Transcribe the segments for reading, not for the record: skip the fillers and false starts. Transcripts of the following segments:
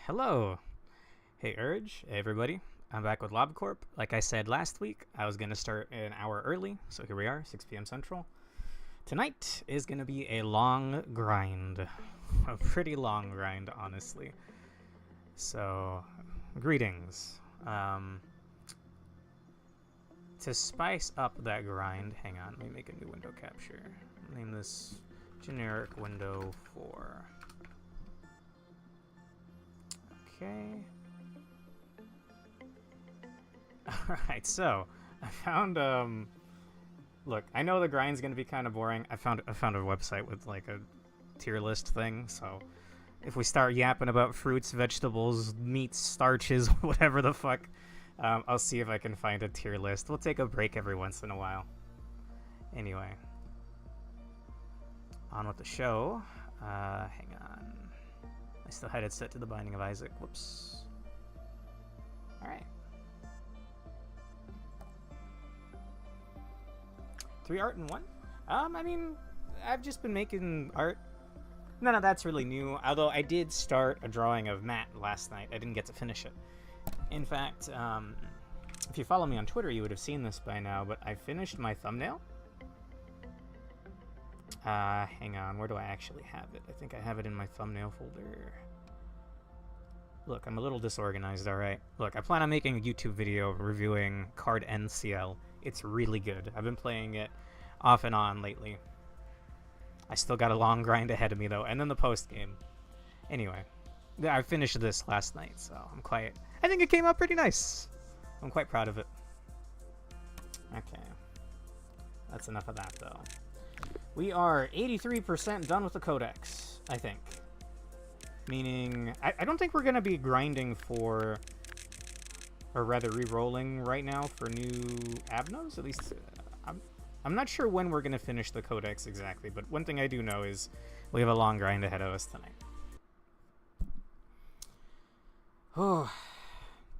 Hello. Hey, Urge. Hey, everybody. I'm back with Corp. Like I said last week, I was going to start an hour early, so here we are, 6 p.m. Central. Tonight is going to be a long grind. A pretty long grind, honestly. So, greetings. To spice up that grind, hang on, let me make a new window capture. Name this generic window 4. Okay. Alright, so I found look, I know the grind's gonna be kind of boring. I found a website with like a tier list thing, so if we start yapping about fruits, vegetables, meats, starches, whatever the fuck, I'll see if I can find a tier list. We'll take a break every once in a while. Anyway. On with the show. Hang on. I still had it set to the Binding of Isaac. Whoops. Alright. 3 art and 1? I mean, I've just been making art. None of that's really new, although I did start a drawing of Matt last night. I didn't get to finish it. In fact, if you follow me on Twitter, you would have seen this by now, but I finished my thumbnail. Hang on, where do I actually have it? I think I have it in my thumbnail folder. Look, I'm a little disorganized, alright. Look, I plan on making a YouTube video reviewing Card NCL. It's really good. I've been playing it off and on lately. I still got a long grind ahead of me, though, and then the post-game. Anyway, I finished this last night, so I think it came out pretty nice. I'm quite proud of it. Okay. That's enough of that, though. We are 83% done with the codex, I think. Meaning, I don't think we're going to be grinding for, or rather re-rolling right now for new Abnos. At least, I'm not sure when we're going to finish the codex exactly, but one thing I do know is we have a long grind ahead of us tonight. Oh,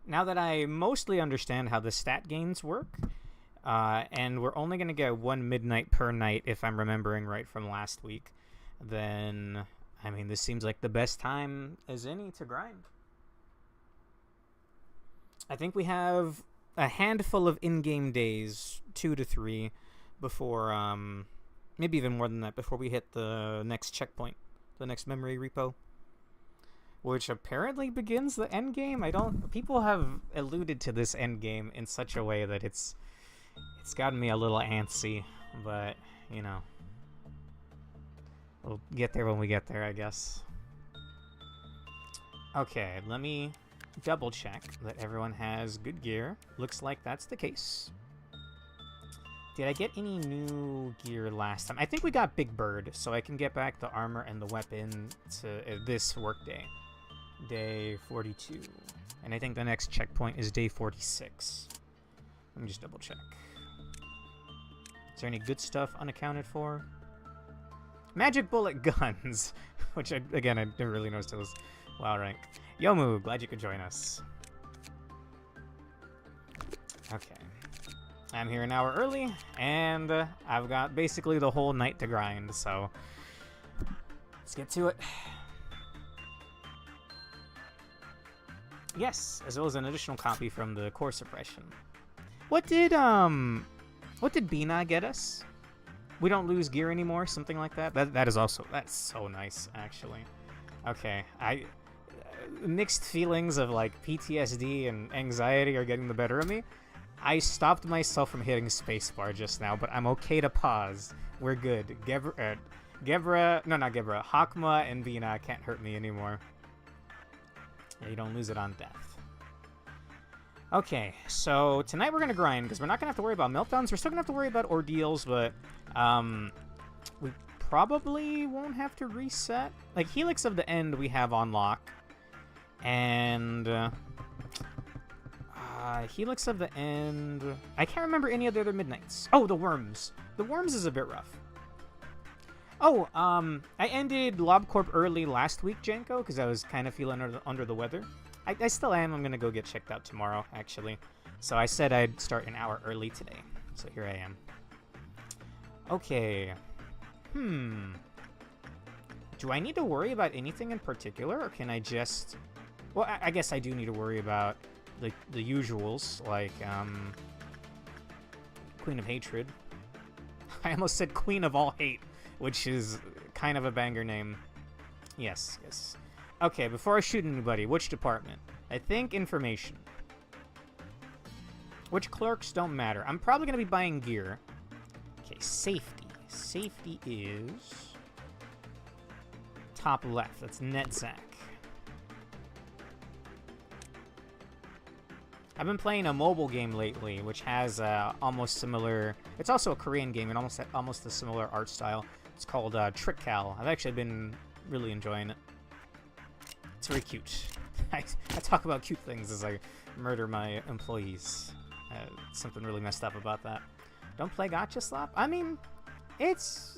now that I mostly understand how the stat gains work, and we're only going to get 1 midnight per night, if I'm remembering right from last week, then, I mean, this seems like the best time as any to grind. I think we have a handful of in-game days, 2 to 3, before, maybe even more than that, before we hit the next checkpoint, the next memory repo, which apparently begins the end game. People have alluded to this end game in such a way that it's gotten me a little antsy, but, you know, we'll get there when we get there, I guess. Okay, let me double check that everyone has good gear. Looks like that's the case. Did I get any new gear last time? I think we got Big Bird, so I can get back the armor and the weapon to this workday. Day 42. And I think the next checkpoint is day 46. Let me just double check. Is there any good stuff unaccounted for? Magic bullet guns, which again I didn't really notice it was WoW rank. Yomu, glad you could join us. Okay, I'm here an hour early, and I've got basically the whole night to grind, so let's get to it. Yes, as well as an additional copy from the core suppression. What did Bina get us? We don't lose gear anymore, something like that. That's so nice, actually. Okay, mixed feelings of like PTSD and anxiety are getting the better of me. I stopped myself from hitting spacebar just now, but I'm okay to pause. We're good. Hakma and Bina can't hurt me anymore. Yeah, you don't lose it on death. Okay, so tonight we're going to grind, because we're not going to have to worry about meltdowns. We're still going to have to worry about ordeals, but we probably won't have to reset. Like, Helix of the End we have on lock. And Helix of the End, I can't remember any of the other midnights. Oh, the Worms. The Worms is a bit rough. Oh, I ended LobCorp early last week, Janko, because I was kind of feeling under the weather. I still am. I'm going to go get checked out tomorrow, actually. So I said I'd start an hour early today. So here I am. Okay. Do I need to worry about anything in particular, or can I just... Well, I guess I do need to worry about the usuals, like, Queen of Hatred. I almost said Queen of All Hate, which is kind of a banger name. Yes, yes. Okay, before I shoot anybody, which department? I think information. Which clerks don't matter. I'm probably going to be buying gear. Okay, safety. Safety is top left. That's NetZac. I've been playing a mobile game lately, which has almost similar... It's also a Korean game and almost a similar art style. It's called Trick Cal. I've actually been really enjoying it. It's very cute. I talk about cute things as I murder my employees. Something really messed up about that. Don't play Gotcha Slop? I mean, it's...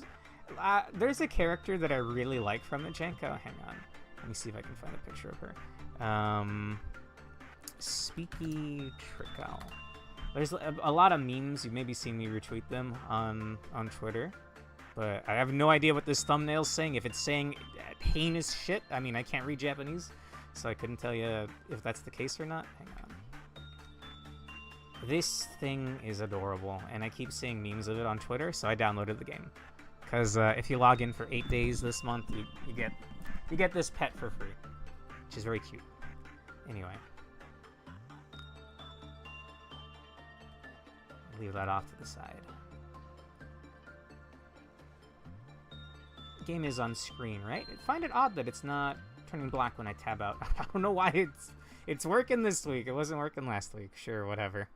there's a character that I really like from it, Janko. Hang on. Let me see if I can find a picture of her. Speaky Trickle. There's a lot of memes. You've maybe seen me retweet them on Twitter. But I have no idea what this thumbnail's saying. If it's saying heinous shit, I mean, I can't read Japanese, so I couldn't tell you if that's the case or not. Hang on. This thing is adorable, and I keep seeing memes of it on Twitter, so I downloaded the game. Because if you log in for 8 days this month, you get this pet for free, which is very cute. Anyway. Leave that off to the side. The game is on screen, right? I find it odd that it's not turning black when I tab out. I don't know why it's working this week. It wasn't working last week. Sure, whatever.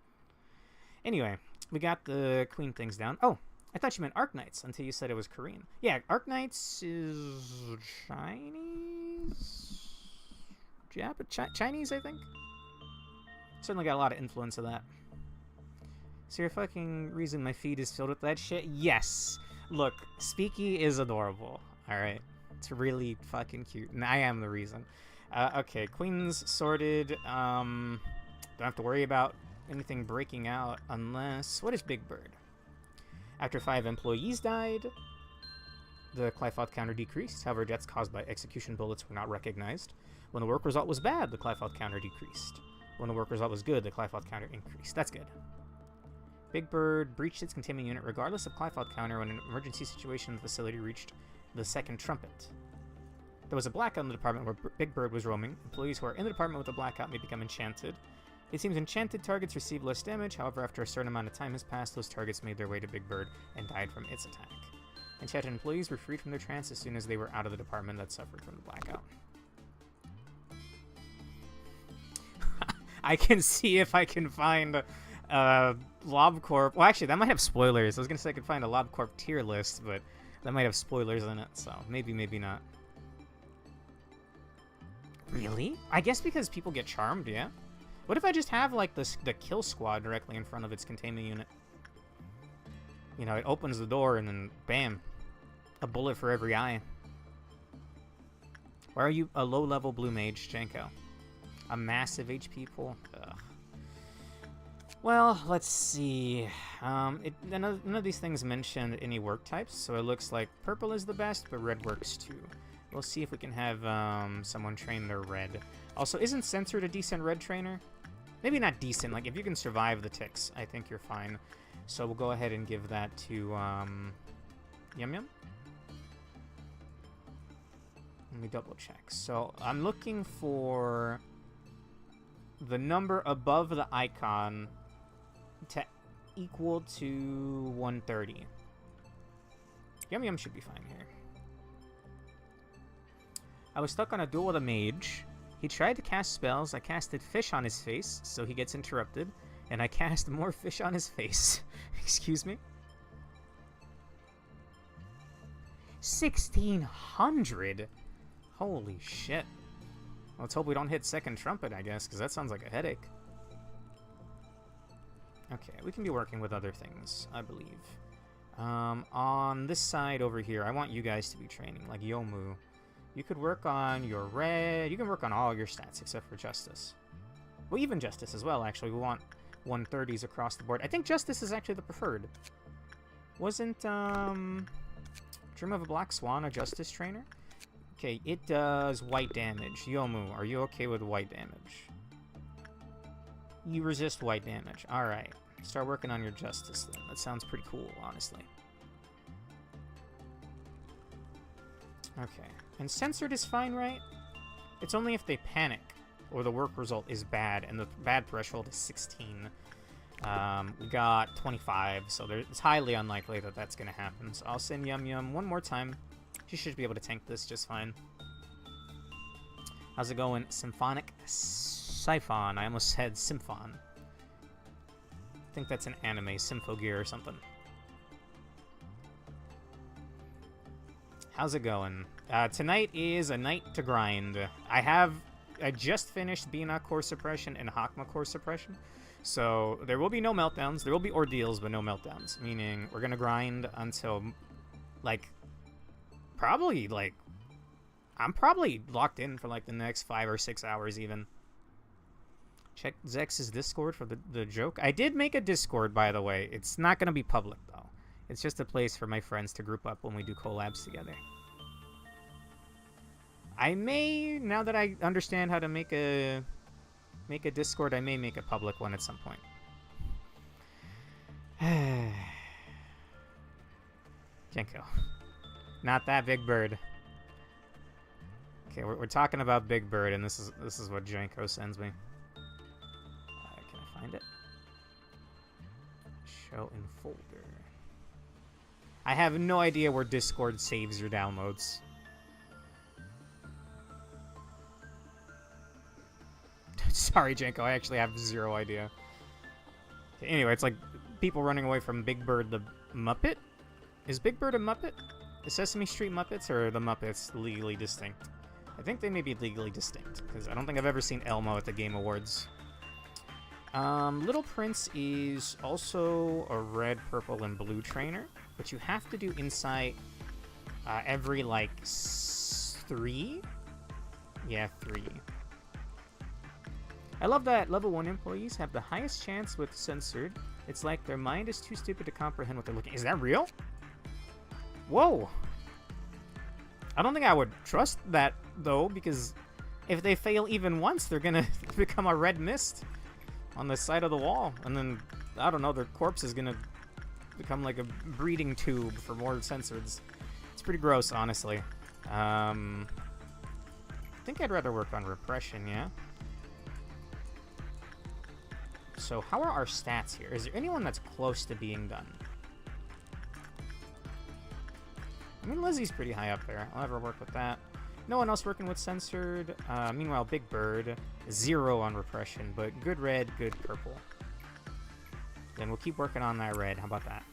Anyway, we got the Queen things down. Oh, I thought you meant Arknights until you said it was Korean. Yeah, Arknights is Chinese? Chinese, I think? Certainly got a lot of influence of that. So your fucking reason my feed is filled with that shit? Yes. Look, Speaky is adorable. Alright. It's really fucking cute. And I am the reason. Okay, Queen's sorted. Don't have to worry about anything breaking out unless... What is Big Bird? After 5 employees died, the Clifoth counter decreased. However, deaths caused by execution bullets were not recognized. When the work result was bad, the Clifoth counter decreased. When the work result was good, the Clifoth counter increased. That's good. Big Bird breached its containment unit regardless of Clifoth counter when an emergency situation in the facility reached the second trumpet. There was a blackout in the department where Big Bird was roaming. Employees who are in the department with the blackout may become enchanted. It seems enchanted targets receive less damage. However, after a certain amount of time has passed, those targets made their way to Big Bird and died from its attack. Enchanted employees were freed from their trance as soon as they were out of the department that suffered from the blackout. I can see if I can find LobCorp. Well, actually, that might have spoilers. I was going to say I could find a LobCorp tier list, but that might have spoilers in it, so maybe, maybe not. Really? I guess because people get charmed, yeah? What if I just have, like, the kill squad directly in front of its containment unit? You know, it opens the door and then, bam, a bullet for every eye. Why are you a low-level blue mage, Janko? A massive HP pool? Ugh. Well, let's see. None of these things mention any work types, so it looks like purple is the best, but red works too. We'll see if we can have someone train their red. Also, isn't Censored a decent red trainer? Maybe not decent, like if you can survive the ticks, I think you're fine. So we'll go ahead and give that to Yum Yum. Let me double check. So I'm looking for the number above the icon to equal to 130. Yum Yum should be fine here. I was stuck on a duel with a mage. He tried to cast spells. I casted fish on his face, so he gets interrupted. And I cast more fish on his face. Excuse me? 1,600? Holy shit. Let's hope we don't hit second trumpet, I guess, because that sounds like a headache. Okay, we can be working with other things, I believe. On this side over here, I want you guys to be training, like Yomu. You could work on your red. You can work on all your stats except for Justice. Well, even Justice as well, actually. We want 130s across the board. I think Justice is actually the preferred. Wasn't, Dream of a Black Swan a Justice trainer? Okay, it does white damage. Yomu, are you okay with white damage? You resist white damage. Alright. Start working on your justice then. That sounds pretty cool, honestly. Okay. And censored is fine, right? It's only if they panic or the work result is bad, and the bad threshold is 16. We got 25, so it's highly unlikely that that's going to happen. So I'll send Yum Yum one more time. She should be able to tank this just fine. How's it going? Symphonic Siphon. I almost said Symphon. I think that's an anime, Symphogear or something. How's it going? Tonight is a night to grind. I just finished Bina core suppression and Hakma core suppression. So there will be no meltdowns. There will be ordeals, but no meltdowns. Meaning we're gonna grind until, like, probably, like, I'm probably locked in for, like, the next 5 or 6 hours even. Check Zex's Discord for the joke. I did make a Discord, by the way. It's not gonna be public, though. It's just a place for my friends to group up when we do collabs together. I may, now that I understand how to make a Discord, I may make a public one at some point. Jenko. Not that Big Bird. Okay, we're talking about Big Bird, and this is what Jenko sends me. Can I find it? Show in folder. I have no idea where Discord saves your downloads. Sorry, Jenko, I actually have zero idea. Okay, anyway, it's like people running away from Big Bird the Muppet? Is Big Bird a Muppet? The Sesame Street Muppets, or are the Muppets legally distinct? I think they may be legally distinct, because I don't think I've ever seen Elmo at the Game Awards. Little Prince is also a red, purple, and blue trainer, but you have to do Insight every, like, 3? Yeah, 3. I love that level 1 employees have the highest chance with censored. It's like their mind is too stupid to comprehend what they're looking at. Is that real? Whoa! I don't think I would trust that, though, because if they fail even once, they're gonna become a red mist on the side of the wall. And then, I don't know, their corpse is gonna become like a breeding tube for more censoreds. It's pretty gross, honestly. I think I'd rather work on repression, yeah? So how are our stats here? Is there anyone that's close to being done? I mean, Lizzie's pretty high up there. I'll ever work with that. No one else working with censored. Meanwhile, Big Bird, 0 on repression, but good red, good purple. Then we'll keep working on that red. How about that?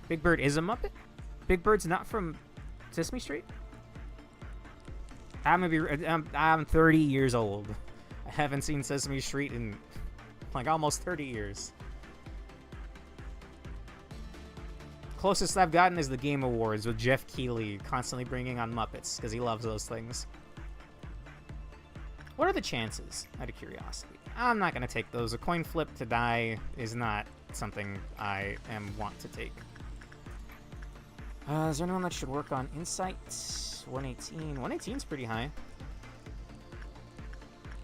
Big Bird is a Muppet? Big Bird's not from Sesame Street? I'm 30 years old. I haven't seen Sesame Street in, like, almost 30 years. Closest I've gotten is the Game Awards with Jeff Keighley constantly bringing on Muppets, because he loves those things. What are the chances, out of curiosity? I'm not going to take those. A coin flip to die is not something I want to take. Is there anyone that should work on Insight? 118. 118's pretty high.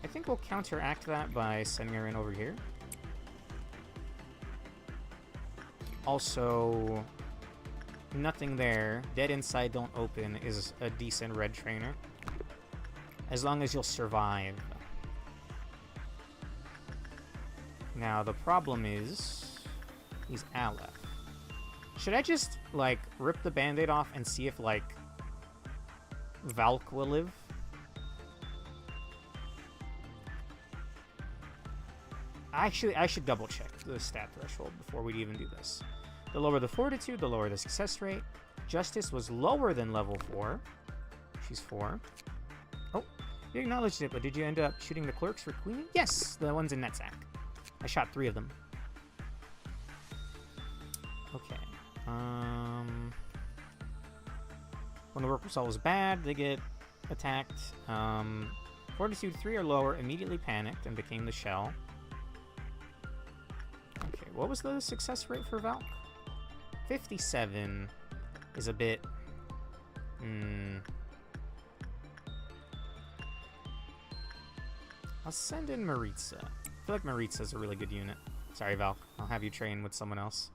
I think we'll counteract that by sending her in over here. Also, nothing there. Dead Inside Don't Open is a decent red trainer. As long as you'll survive. Now, the problem is he's Aleph. Should I just, like, rip the band-aid off and see if, like, Valk will live? Actually, I should double-check the stat threshold before we even do this. The lower the fortitude, the lower the success rate. Justice was lower than level 4. She's 4. Oh, you acknowledged it, but did you end up shooting the clerks for cleaning? Yes, the ones in Netsack. I shot 3 of them. Okay. When the work result was bad, they get attacked. Fortitude 3 or lower immediately panicked and became the shell. Okay, what was the success rate for Valk? 57 is a bit... I'll send in Maritza. I feel like Maritza's a really good unit. Sorry, Val. I'll have you train with someone else.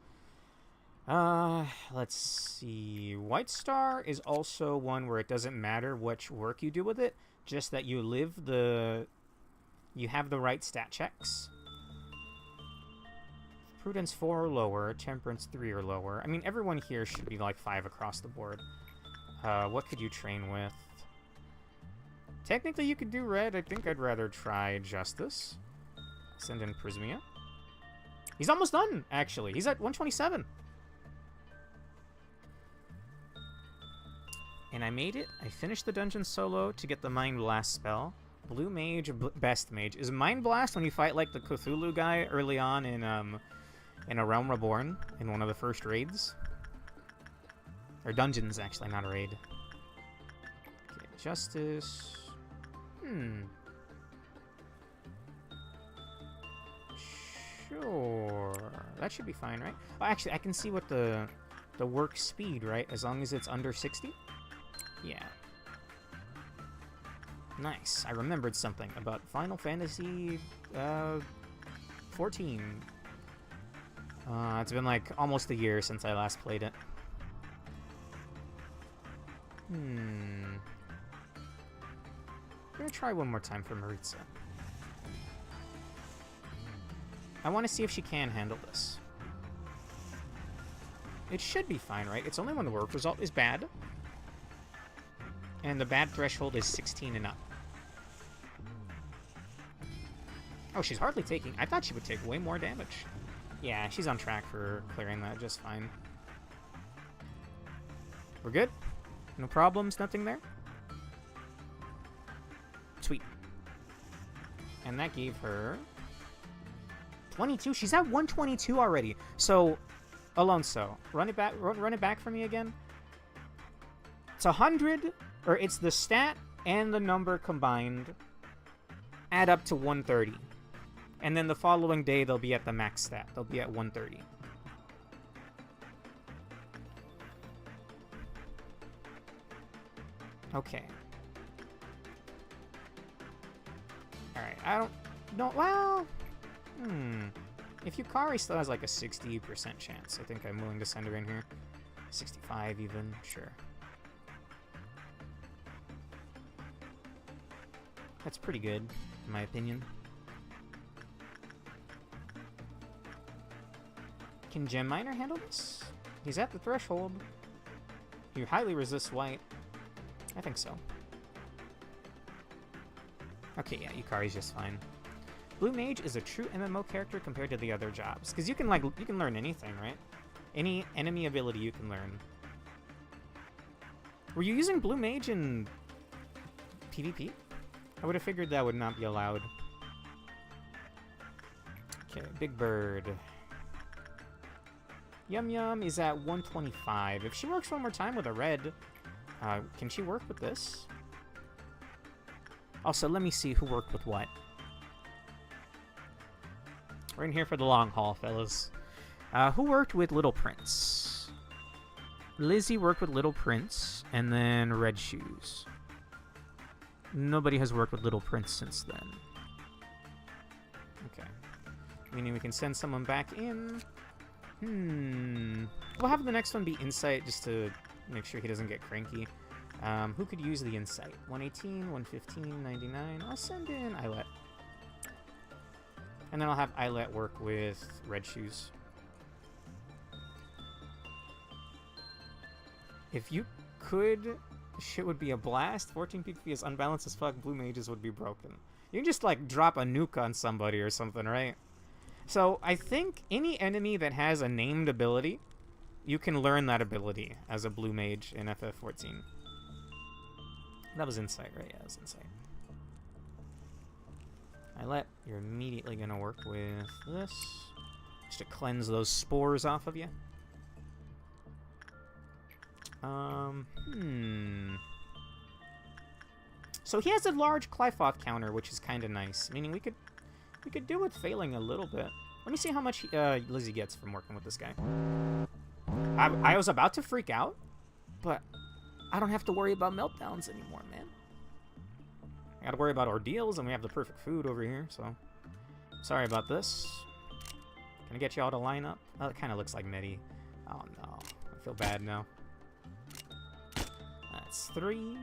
Let's see. White Star is also one where it doesn't matter which work you do with it, just that you have the right stat checks. Prudence 4 or lower, Temperance 3 or lower. I mean, everyone here should be like 5 across the board. What could you train with? Technically, you could do red. I think I'd rather try Justice. Send in Prismia. He's almost done, actually. He's at 127. And I made it. I finished the dungeon solo to get the Mind Blast spell. Blue Mage, Best Mage. Is Mind Blast when you fight like the Cthulhu guy early on in A Realm Reborn in one of the first raids? Or dungeons, actually, not a raid. Okay, Justice. Sure. That should be fine, right? Oh, actually, I can see what the work speed, right? As long as it's under 60? Yeah. Nice. I remembered something about Final Fantasy 14. It's been like almost a year since I last played it. I'm gonna try one more time for Maritza. I want to see if she can handle this. It should be fine, right? It's only when the work result is bad. And the bad threshold is 16 and up. Oh, she's hardly taking... I thought she would take way more damage. Yeah, she's on track for clearing that just fine. We're good? No problems? Nothing there? Sweet. And that gave her... 22? She's at 122 already. So, Alonso, run it back for me again. It's 100... Or it's the stat and the number combined add up to 130. And then the following day, they'll be at the max stat. They'll be at 130. Okay. Alright, I don't... Well... If Yukari still has like a 60% chance, I think I'm willing to send her in here. 65 even, sure. That's pretty good, in my opinion. Can Gem Miner handle this? He's at the threshold. He highly resists white. I think so. Okay, yeah, Yukari's just fine. Blue Mage is a true MMO character compared to the other jobs. Because you can learn anything, right? Any enemy ability you can learn. Were you using Blue Mage in PvP? I would have figured that would not be allowed. Okay, Big Bird. Yum Yum is at 125. If she works one more time with a red, can she work with this? Also, let me see who worked with what. We're in here for the long haul, fellas. Who worked with Little Prince? Lizzie worked with Little Prince, and then Red Shoes. Nobody has worked with Little Prince since then. Okay. Meaning we can send someone back in. We'll have the next one be Insight just to make sure he doesn't get cranky. Who could use the Insight? 118, 115, 99. I'll send in Eyelet. And then I'll have Eyelet work with Red Shoes. If you could... Shit would be a blast. 14 PvP is unbalanced as fuck. Blue Mages would be broken. You can just, like, drop a nuke on somebody or something, right? So, I think any enemy that has a named ability, you can learn that ability as a Blue Mage in FF14. That was Insight, right? Yeah, that was Insight. You're immediately going to work with this. Just to cleanse those spores off of you. So he has a large Clifoth counter, which is kind of nice. Meaning we could do with failing a little bit. Let me see how much Lizzie gets from working with this guy. I was about to freak out, but I don't have to worry about meltdowns anymore, man. I gotta worry about ordeals, and we have the perfect food over here, so... Sorry about this. Can I get you all to line up? Oh, it kind of looks like Medi. Oh, no. I feel bad now. That's 3.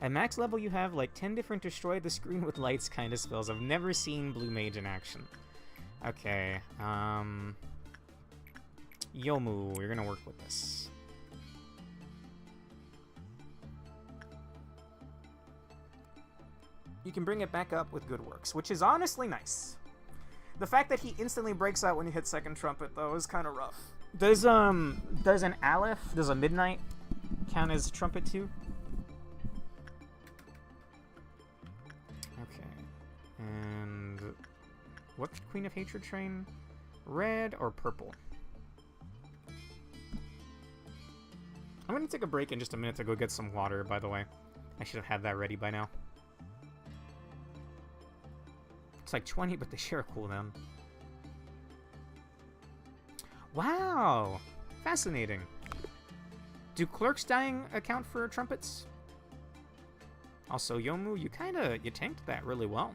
At max level, you have like 10 different destroy the screen with lights kind of spells. I've never seen Blue Mage in action. Okay, Yomu, you're gonna work with this. You can bring it back up with good works, which is honestly nice. The fact that he instantly breaks out when you hit second trumpet, though, is kind of rough. Does an Aleph, does a Midnight count as trumpet too? Okay. And what's Queen of Hatred train? Red or purple? I'm gonna take a break in just a minute to go get some water, by the way. I should have had that ready by now. It's like 20, but they share a cooldown. Wow! Fascinating. Do clerks dying account for trumpets? Also, Yomu, you tanked that really well.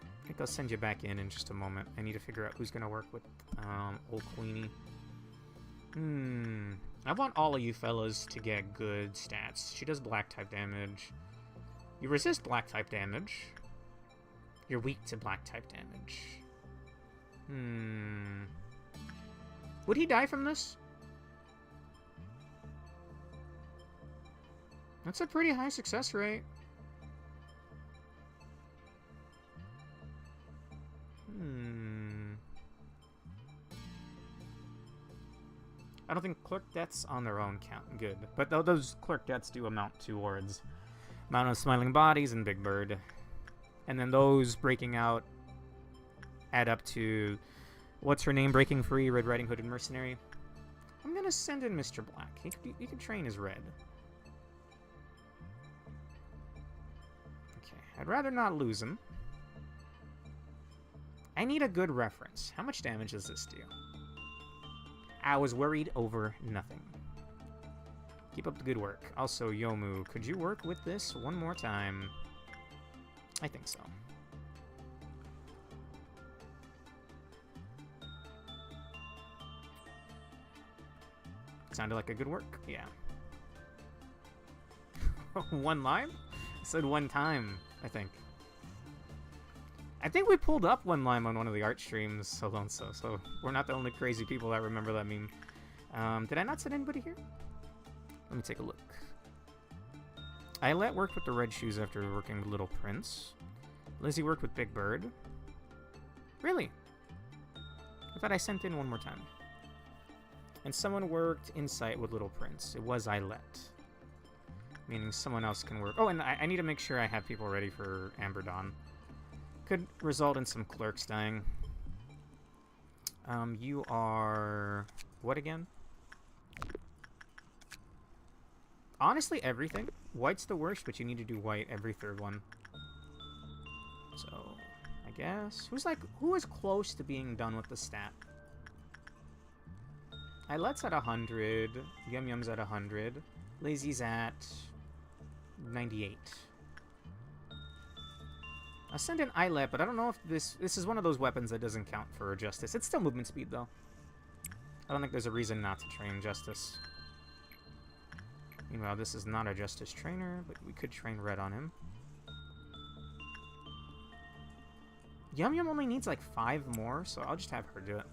I think I'll send you back in just a moment. I need to figure out who's gonna work with old Queenie. I want all of you fellas to get good stats. She does black type damage. You resist black type damage. You're weak to black type damage. Would he die from this? That's a pretty high success rate. I don't think clerk deaths on their own count good. But those clerk deaths do amount towards Mountain of Smiling Bodies and Big Bird. And then those breaking out add up to... What's her name? Breaking Free, Red Riding Hood, and Mercenary. I'm gonna send in Mr. Black. He could train as Red. Okay, I'd rather not lose him. I need a good reference. How much damage does this do? I was worried over nothing. Keep up the good work. Also, Yomu, could you work with this one more time? I think so. Sounded like a good work. Yeah. One line? I said one time, I think. I think we pulled up one line on one of the art streams, Alonso, so we're not the only crazy people that remember that meme. Did I not send anybody here? Let me take a look. Eyelet worked with the red shoes after working with Little Prince. Lizzie worked with Big Bird. Really? I thought I sent in one more time. And someone worked Insight with Little Prince. It was Eyelet. Meaning someone else can work... Oh, and I need to make sure I have people ready for Amber Dawn. Could result in some clerks dying. You are... What again? Honestly, everything. White's the worst, but you need to do white every third one. So, I guess... Who is close to being done with the stat? Eyelet's at 100. Yum Yum's at 100. Lazy's at 98. I'll send in Eyelet, but I don't know if this is one of those weapons that doesn't count for Justice. It's still movement speed, though. I don't think there's a reason not to train Justice. Meanwhile, this is not a Justice trainer, but we could train Red on him. Yum Yum only needs like 5 more, so I'll just have her do it.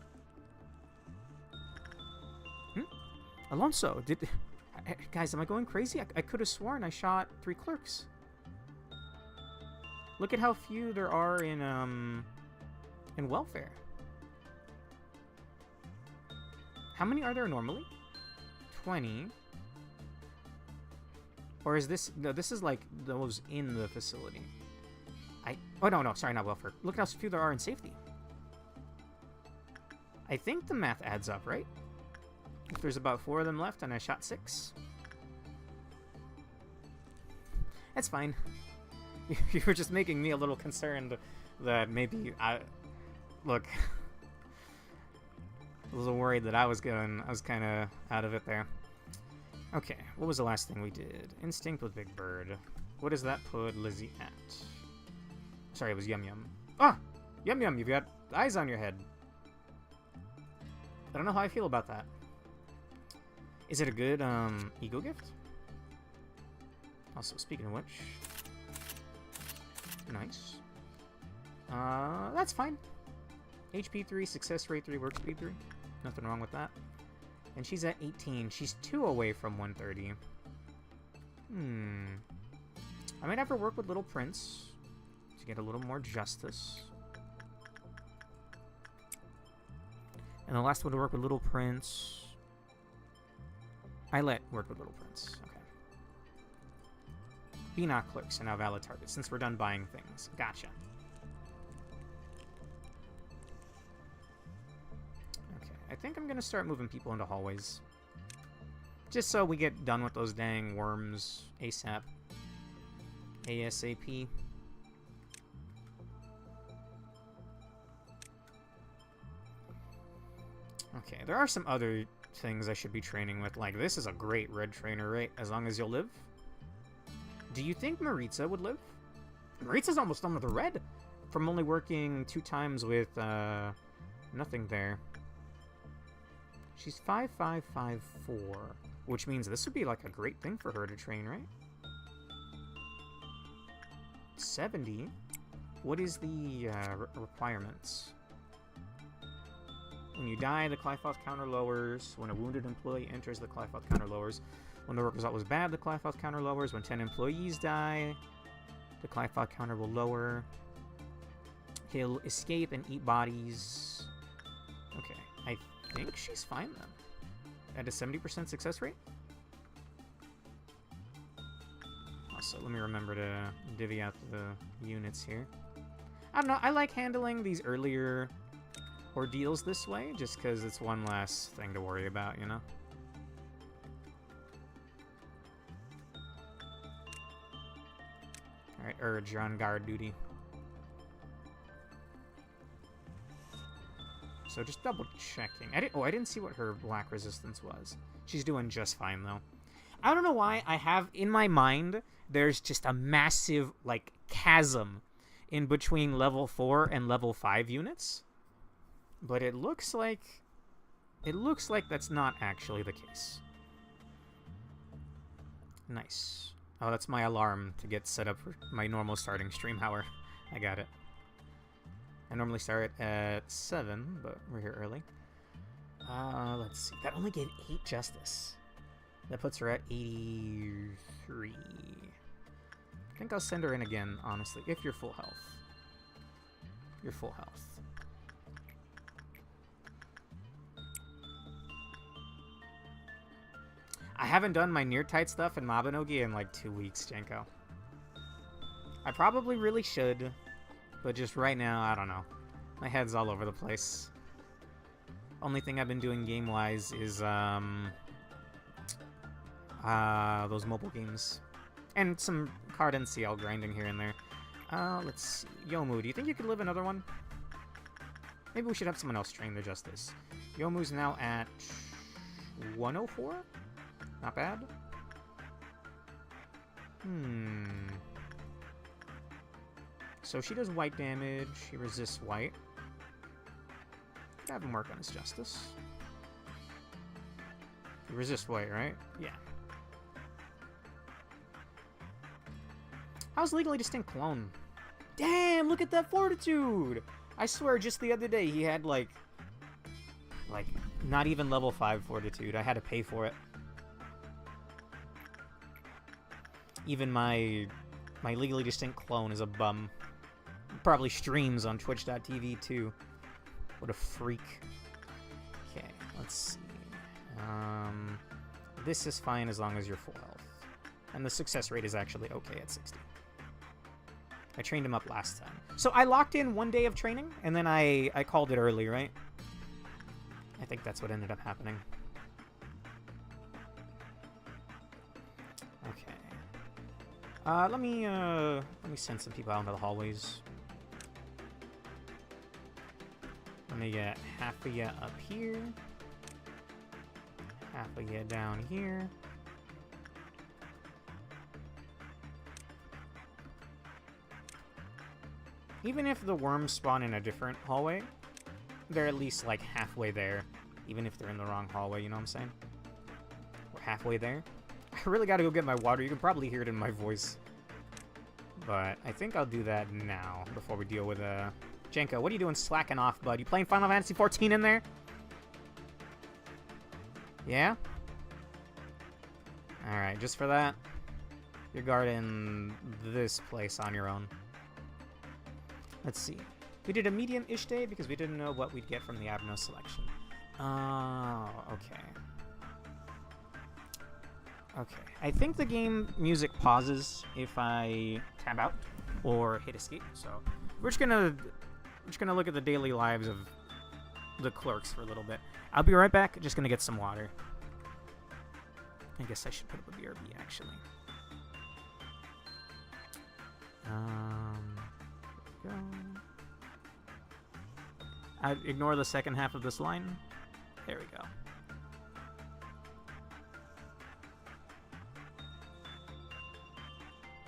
Alonso, guys, am I going crazy? I could have sworn I shot 3 clerks. Look at how few there are in welfare. How many are there normally? 20. Or is this... No, this is like those in the facility. Oh, no, sorry, not welfare. Look at how few there are in safety. I think the math adds up, right? If there's about 4 of them left and I shot 6. That's fine. You were just making me a little concerned that maybe Look. A little worried that I was kind of out of it there. Okay, what was the last thing we did? Instinct with Big Bird. What does that put Lizzie at? Sorry, it was Yum Yum. Ah! Yum Yum, you've got eyes on your head. I don't know how I feel about that. Is it a good, ego gift? Also, speaking of which... Nice. That's fine. HP 3, success rate 3, work speed 3. Nothing wrong with that. And she's at 18. She's 2 away from 130. I might have her work with Little Prince to get a little more justice. And the last one to work with Little Prince... I let work with Little Prince. Okay. Be not clerks and now valid targets, since we're done buying things. Gotcha. Okay, I think I'm gonna start moving people into hallways. Just so we get done with those dang worms ASAP. ASAP. Okay, there are some other things I should be training with. Like, this is a great red trainer, right? As long as you'll live. Do you think Maritza would live? Maritza's almost done with the red. From only working 2 times with, nothing there. She's 5554. Which means this would be, like, a great thing for her to train, right? 70? What is the, requirements? When you die, the Clyfoth counter lowers. When a wounded employee enters, the Clyfoth counter lowers. When the work result was bad, the Clyfoth counter lowers. When 10 employees die, the Clyfoth counter will lower. He'll escape and eat bodies. Okay, I think she's fine then. At a 70% success rate? Also, let me remember to divvy out the units here. I don't know, I like handling these earlier ordeals this way, just because it's one less thing to worry about, you know? Alright, Urge, you're on guard duty. So just double checking. I didn't see what her black resistance was. She's doing just fine, though. I don't know why I have, in my mind, there's just a massive, like, chasm in between level 4 and level 5 units. But it looks like that's not actually the case. Nice. Oh, that's my alarm to get set up for my normal starting stream hour. I got it. I normally start at 7, but we're here early. Let's see. That only gave 8 justice. That puts her at 83. I think I'll send her in again, honestly, if you're full health. You're full health. I haven't done my near-tight stuff in Mabinogi in like 2 weeks, Jenko. I probably really should, but just right now, I don't know. My head's all over the place. Only thing I've been doing game-wise is, those mobile games. And some card NCL grinding here and there. Let's see. Yomu, do you think you could live another one? Maybe we should have someone else train the Justice. Yomu's now at 104? Not bad. So she does white damage. She resists white. Have him work on his Justice. He resists white, right? Yeah. How's Legally Distinct Clone? Damn, look at that fortitude! I swear, just the other day, he had, like, not even level 5 fortitude. I had to pay for it. Even my Legally Distinct Clone is a bum. Probably streams on twitch.tv, too. What a freak. Okay, let's see. This is fine as long as you're full health. And the success rate is actually okay at 60. I trained him up last time. So I locked in 1 day of training, and then I called it early, right? I think that's what ended up happening. Okay. Let me send some people out into the hallways. Let me get half of you up here. Half of you down here. Even if the worms spawn in a different hallway, they're at least, like, halfway there. Even if they're in the wrong hallway, you know what I'm saying? We're halfway there. I really gotta go get my water. You can probably hear it in my voice. But I think I'll do that now before we deal with, Jenko, what are you doing slacking off, bud? You playing Final Fantasy 14 in there? Yeah? Alright, just for that, you're guarding this place on your own. Let's see. We did a medium-ish day because we didn't know what we'd get from the Abno selection. Oh, okay. Okay. I think the game music pauses if I tab out or hit escape, so we're just gonna look at the daily lives of the clerks for a little bit. I'll be right back. Just gonna get some water. I guess I should put up a BRB actually. There we go. I ignore the second half of this line. There we go.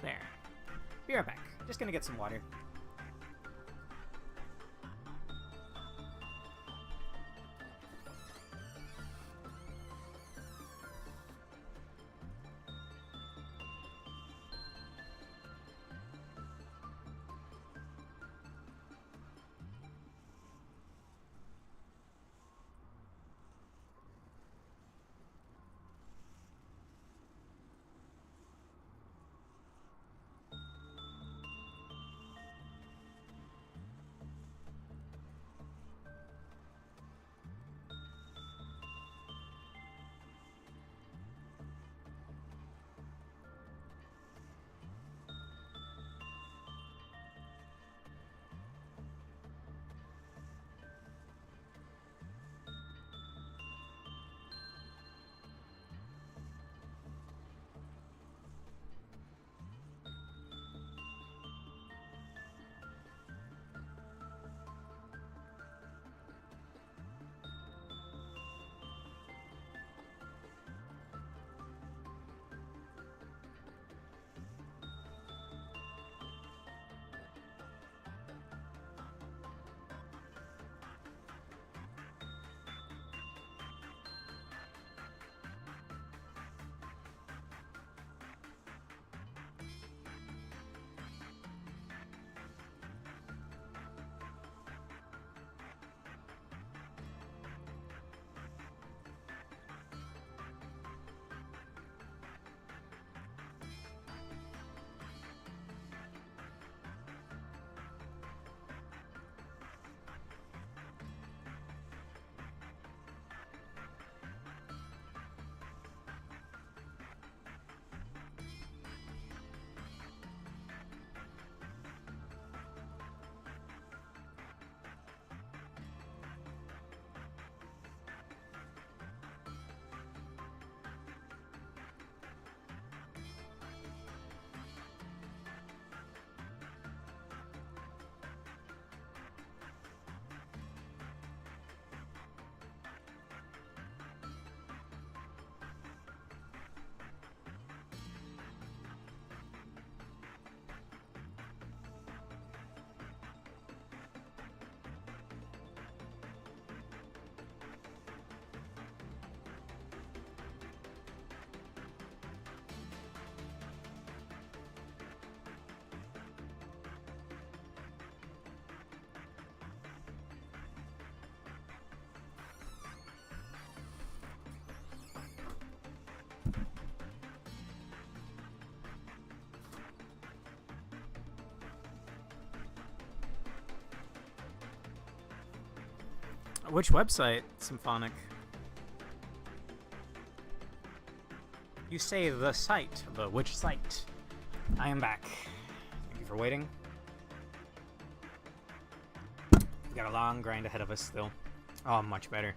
There. Be right back. Just gonna get some water. Which website, Symphonic? You say the site, but which site? I am back. Thank you for waiting. We got a long grind ahead of us still. Oh, much better.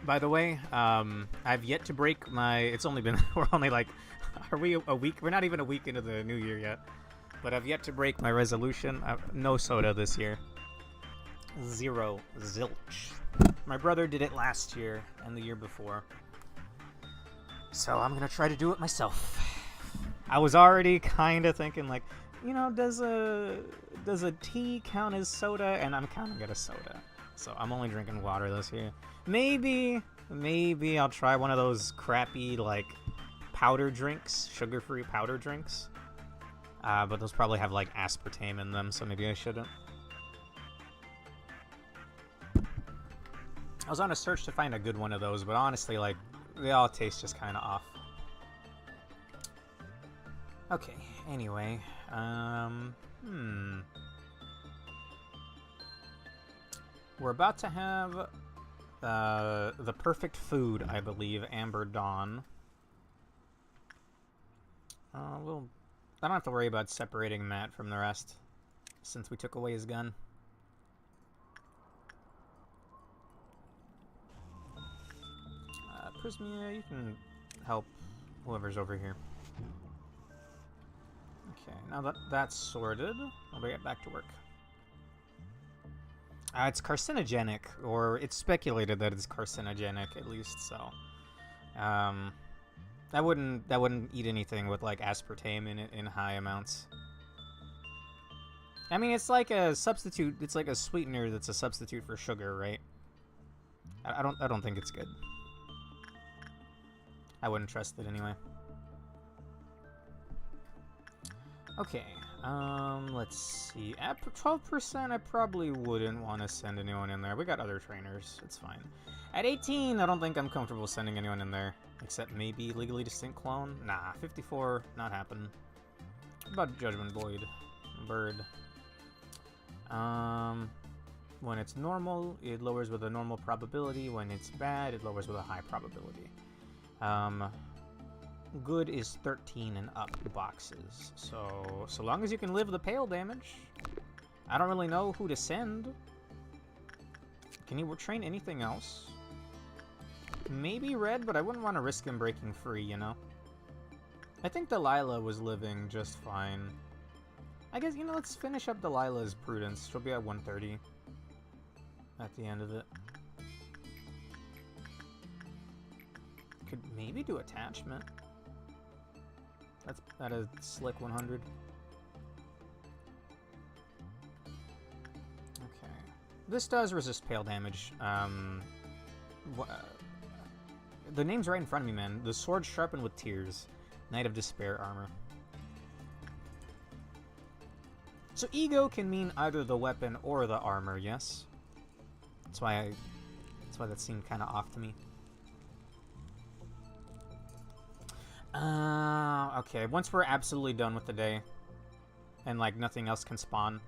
By the way, I've yet to break my... It's only been... We're only like... Are we a week? We're not even a week into the new year yet. But I've yet to break my resolution. No soda this year. Zero. Zilch. My brother did it last year and the year before. So I'm gonna try to do it myself. I was already kind of thinking like, you know, does a tea count as soda? And I'm counting it as soda. So I'm only drinking water this year. Maybe I'll try one of those crappy, like, powder drinks, sugar-free powder drinks. But those probably have, like, aspartame in them, so maybe I shouldn't. I was on a search to find a good one of those, but honestly, like, they all taste just kind of off. Okay, anyway, we're about to have the perfect food, I believe, Amber Dawn. Well, I don't have to worry about separating Matt from the rest, since we took away his gun. Prismia, you can help whoever's over here. Okay, now that that's sorted, I'll get back to work. It's carcinogenic, or it's speculated that it's carcinogenic at least. So, I wouldn't eat anything with like aspartame in it in high amounts. I mean, it's like a substitute. It's like a sweetener that's a substitute for sugar, right? I don't think it's good. I wouldn't trust it anyway. Okay, let's see. At 12%, I probably wouldn't want to send anyone in there. We got other trainers. It's fine. At 18, I don't think I'm comfortable sending anyone in there. Except maybe Legally Distinct Clone? Nah, 54, not happening. What about Judgment Void? Bird. When it's normal, it lowers with a normal probability. When it's bad, it lowers with a high probability. Good is 13 and up boxes. So long as you can live the pale damage. I don't really know who to send. Can you train anything else? Maybe Red, but I wouldn't want to risk him breaking free, you know? I think Delilah was living just fine. I guess, you know, let's finish up Delilah's Prudence. She'll be at 130 at the end of it. Could maybe do Attachment. That's at a slick 100. Okay. This does resist pale damage. The name's right in front of me, man. The Sword Sharpened with Tears. Knight of Despair armor. So ego can mean either the weapon or the armor, yes? That's why that seemed kind of off to me. Okay, once we're absolutely done with the day, and, like, nothing else can spawn.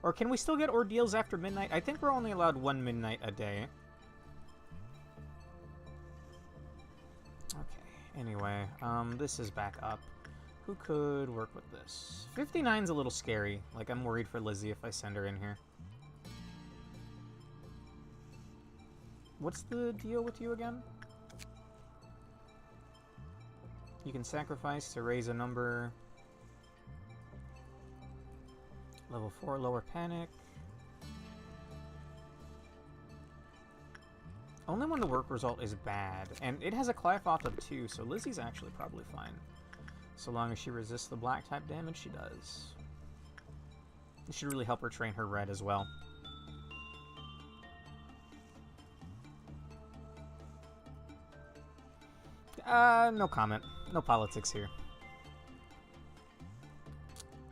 Or can we still get ordeals after midnight? I think we're only allowed one midnight a day. Okay, anyway, this is back up. Who could work with this? 59's a little scary. Like, I'm worried for Lizzie if I send her in here. What's the deal with you again? You can sacrifice to raise a number. Level 4, lower panic. Only when the work result is bad. And it has a Clifoth of 2, so Lizzie's actually probably fine. So long as she resists the black type damage, she does. It should really help her train her red as well. No comment. No politics here.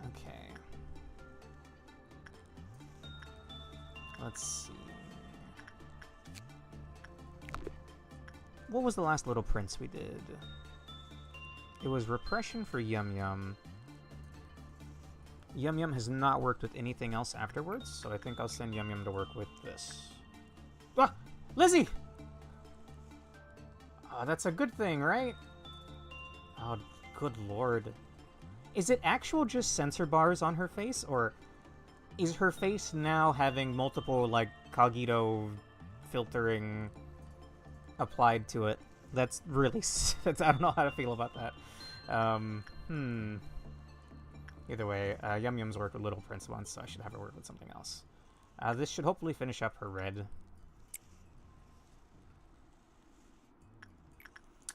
Okay. Let's see. What was the last Little Prince we did? It was Repression for Yum Yum. Yum Yum has not worked with anything else afterwards, so I think I'll send Yum Yum to work with this. Ah! Lizzie! Oh, that's a good thing, right? Oh, good lord. Is it actual just sensor bars on her face, or is her face now having multiple, like, Cogito filtering applied to it? That's really... I don't know how to feel about that. Either way, Yum Yum's worked with Little Prince once, so I should have her work with something else. This should hopefully finish up her red.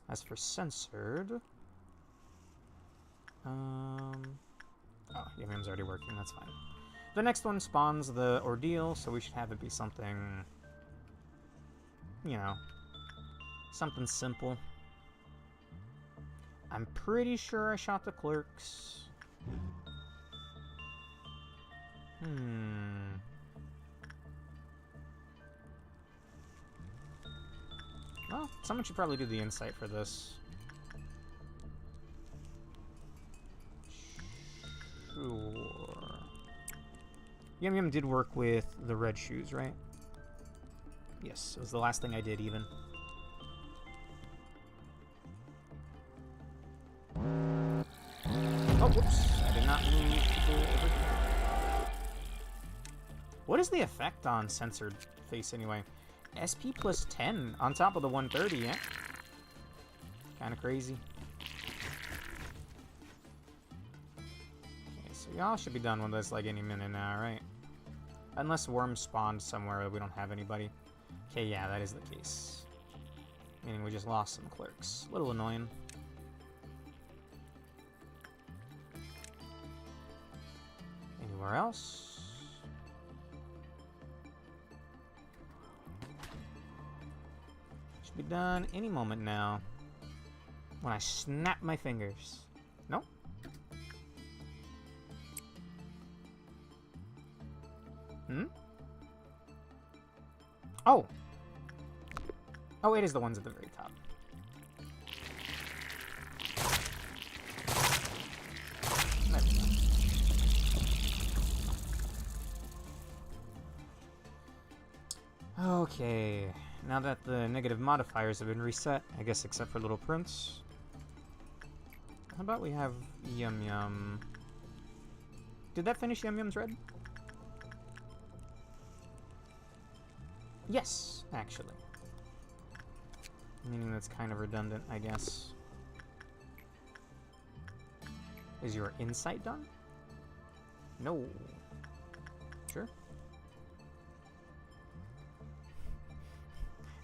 As for censored... Oh, Yum Yum's already working, that's fine. The next one spawns the ordeal, so we should have it be something, you know, something simple. I'm pretty sure I shot the clerks. Well, someone should probably do the insight for this. Sure. Yum Yum did work with the red shoes, right? Yes, it was the last thing I did, even. Oh, whoops. I did not move to over here. What is the effect on censored face, anyway? SP plus 10 on top of the 130, yeah? Kind of crazy. Okay, so y'all should be done with this like any minute now, right? Unless worms spawned somewhere that we don't have anybody. Okay, yeah, that is the case. Meaning we just lost some clerks. A little annoying. Anywhere else? Should be done any moment now. When I snap my fingers. Nope. Oh! Oh, it is the ones at the very top. There we go. Okay. Now that the negative modifiers have been reset, I guess except for Little Prince. How about we have Yum Yum? Did that finish Yum Yum's red? Yes, actually. Meaning that's kind of redundant, I guess. Is your insight done? No. Sure.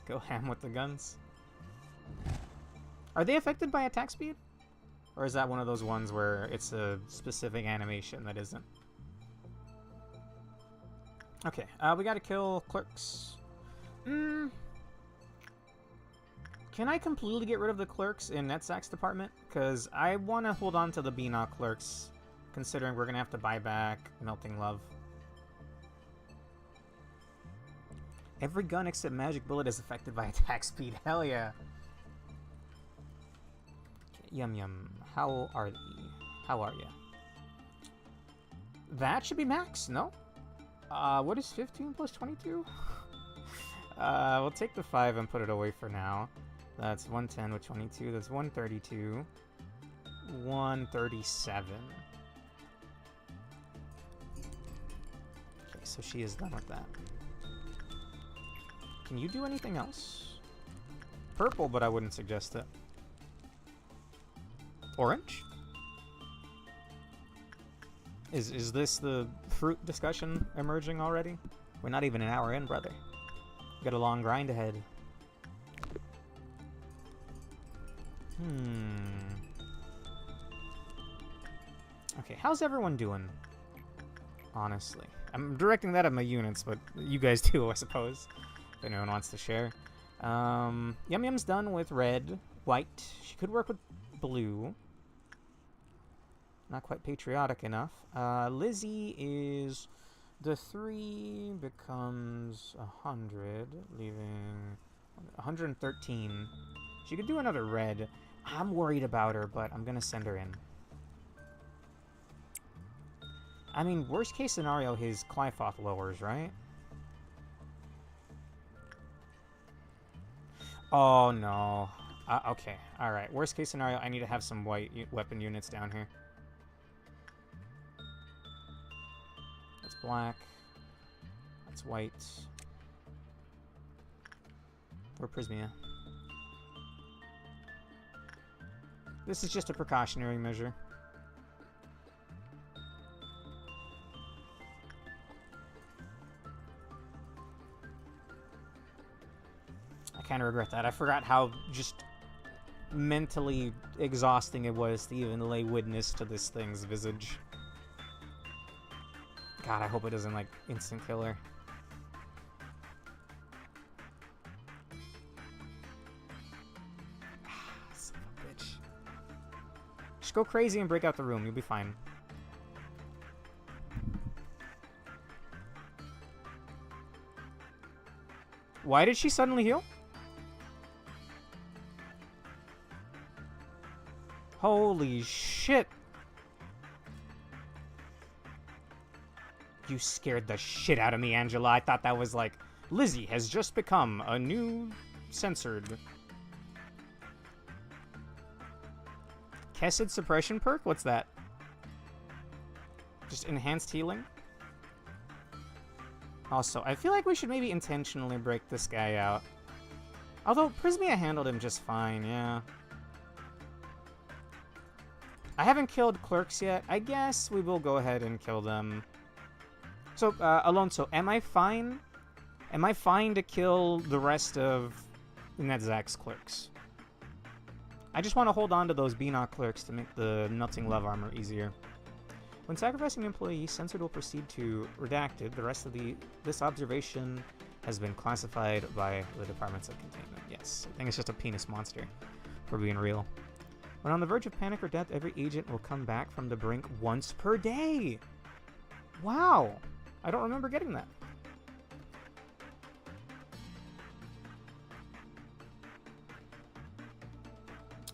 Go ham with the guns. Are they affected by attack speed? Or is that one of those ones where it's a specific animation that isn't? Okay, we gotta kill clerks. Can I completely get rid of the clerks in Netzak's department? Because I want to hold on to the Beanock clerks, considering we're going to have to buy back Melting Love. Every gun except Magic Bullet is affected by attack speed. Hell yeah. Okay, Yum Yum. How are you? How are you? That should be max, no? What is 15 plus 22? We'll take the 5 and put it away for now. That's 110 with 22. That's 132. 137. Okay, so she is done with that. Can you do anything else? Purple, but I wouldn't suggest it. Orange? Is this the fruit discussion emerging already? We're not even an hour in, brother. Got a long grind ahead. Okay, how's everyone doing? Honestly. I'm directing that at my units, but you guys too, I suppose. If anyone wants to share. Yum Yum's done with red, white. She could work with blue. Not quite patriotic enough. Lizzie is... The 3 becomes 100, leaving 113. She could do another red. I'm worried about her, but I'm gonna send her in. I mean, worst case scenario, his Clyfoth lowers, right? Oh, no. Okay, alright. Worst case scenario, I need to have some white weapon units down here. That's black. That's white. Or Prismia. This is just a precautionary measure. I kind of regret that. I forgot how just mentally exhausting it was to even lay witness to this thing's visage. God, I hope it doesn't, like, instant kill her. Son of a bitch. Just go crazy and break out the room. You'll be fine. Why did she suddenly heal? Holy shit. You scared the shit out of me, Angela. I thought that was like, Lizzie has just become a new censored. Kessid suppression perk? What's that? Just enhanced healing? Also, I feel like we should maybe intentionally break this guy out. Although, Prismia handled him just fine, yeah. I haven't killed clerks yet. I guess we will go ahead and kill them. So, Alonso, am I fine? Am I fine to kill the rest of Netzak's clerks? I just want to hold on to those Beanock clerks to make the melting love armor easier. When sacrificing an employee, censored will proceed to redacted. The rest of this observation has been classified by the departments of containment. Yes, I think it's just a penis monster, for being real. When on the verge of panic or death, every agent will come back from the brink once per day. Wow, I don't remember getting that.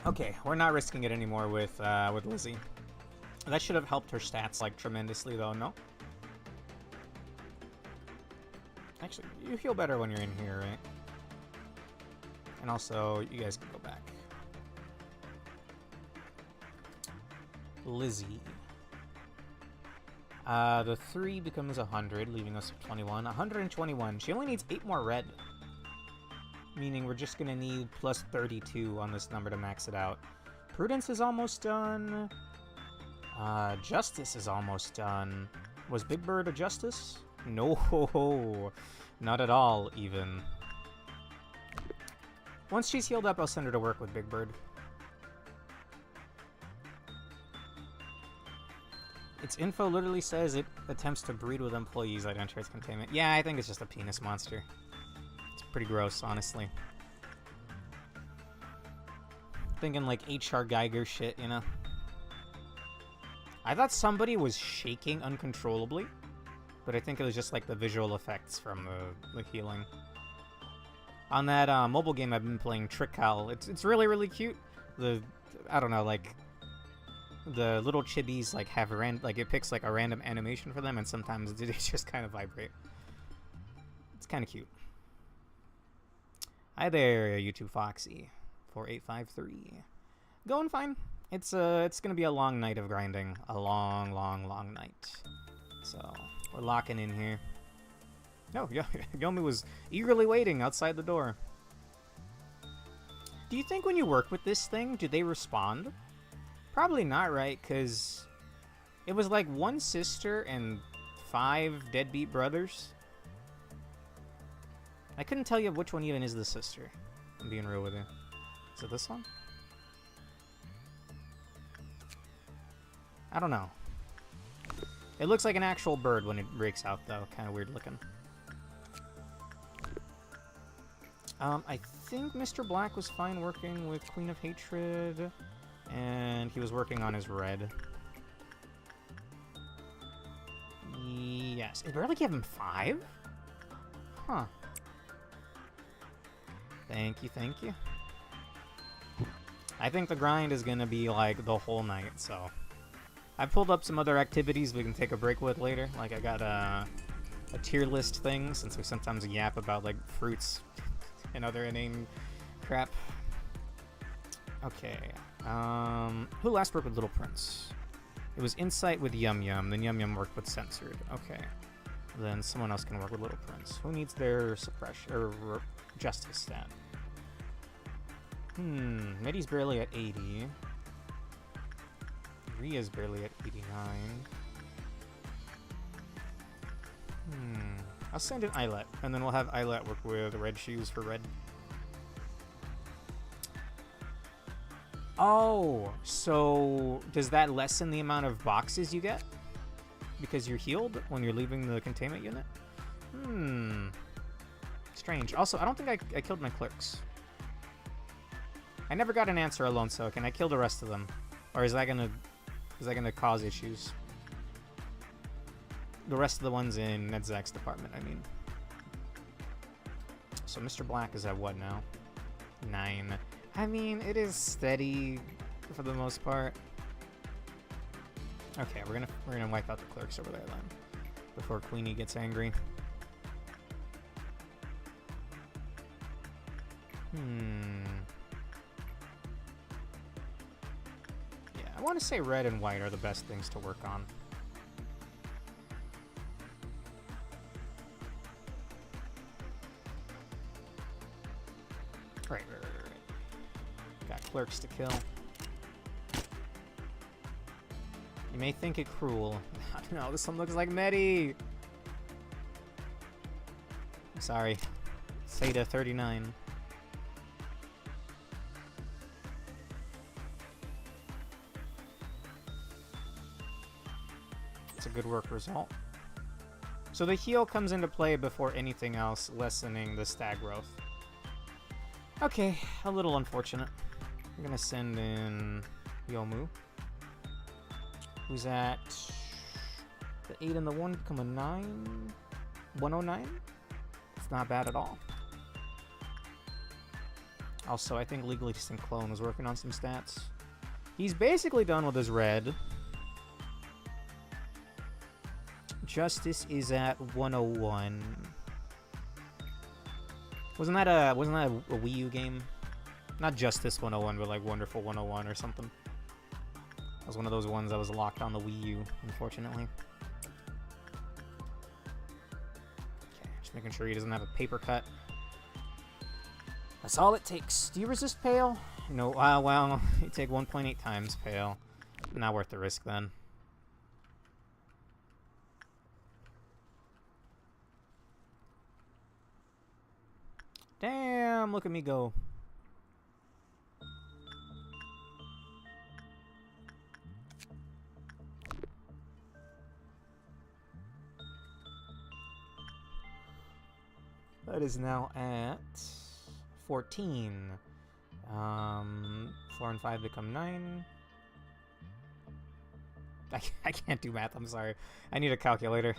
Okay, we're not risking it anymore with Lizzie. That should have helped her stats, like, tremendously, though, no? Actually, you feel better when you're in here, right? And also, you guys can go back. Lizzie. The 3 becomes 100, leaving us with 21. 121. She only needs 8 more red. Meaning we're just gonna need plus 32 on this number to max it out. Prudence is almost done. Justice is almost done. Was Big Bird a Justice? No, not at all, even. Once she's healed up, I'll send her to work with Big Bird. Its info literally says it attempts to breed with employees that enter its containment. Yeah, I think it's just a penis monster. It's pretty gross, honestly. Thinking like H.R. Geiger shit, you know? I thought somebody was shaking uncontrollably, but I think it was just like the visual effects from the healing. On that mobile game I've been playing, Trick Cowl, it's really, really cute. I don't know, like, the little chibis like have it picks like a random animation for them, and sometimes they just kind of vibrate. It's kind of cute. Hi there, YouTube Foxy 4853. Going fine. It's gonna be a long night of grinding. A long, long, long night. So, we're locking in here. No, Yomi was eagerly waiting outside the door. Do you think when you work with this thing, do they respond? Probably not, right? Because it was like 1 sister and 5 deadbeat brothers. I couldn't tell you which one even is the sister. I'm being real with you. Is it this one? I don't know. It looks like an actual bird when it breaks out, though. Kind of weird looking. I think Mr. Black was fine working with Queen of Hatred, and he was working on his red. Yes. It barely gave him 5? Huh. Thank you, thank you. I think the grind is gonna be, like, the whole night, so... I pulled up some other activities we can take a break with later. Like, I got a tier list thing, since we sometimes yap about, like, fruits and other inane crap. Okay. Who last worked with Little Prince? It was Insight with Yum Yum, then Yum Yum worked with Censored. Okay. Then someone else can work with Little Prince. Who needs their suppression, or justice stat? Medi's barely at 80. Ria's barely at 89. I'll send in Islet, and then we'll have Islet work with Red Shoes for red. Oh, so does that lessen the amount of boxes you get? Because you're healed when you're leaving the containment unit? Hmm. Strange. Also, I don't think I killed my clerks. I never got an answer, Alonso. Can I kill the rest of them? Or is that gonna cause issues? The rest of the ones in Nedzak's department, I mean. So Mr. Black is at what now? 9. I mean, it is steady for the most part. Okay, we're gonna wipe out the clerks over there then, before Queenie gets angry. Yeah, I want to say red and white are the best things to work on. Right. Got clerks to kill. You may think it cruel. I don't know, this one looks like Medi! I'm sorry. Seda 39. It's a good work result. So the heal comes into play before anything else, lessening the stat growth. Okay, a little unfortunate. I'm gonna send in Yomu, who's at the 8 and the 1, become a 9. 109? It's not bad at all. Also, I think Legally Distinct Clone was working on some stats. He's basically done with his red. Justice is at 101. Wasn't that a Wii U game? Not Justice 101, but like Wonderful 101 or something. That was one of those ones that was locked on the Wii U, unfortunately. Okay, just making sure he doesn't have a paper cut. That's all it takes. Do you resist Pale? No, well, you take 1.8 times Pale. Not worth the risk then. Damn, look at me go. That is now at 14. 4 and 5 become 9. I can't do math, I'm sorry. I need a calculator.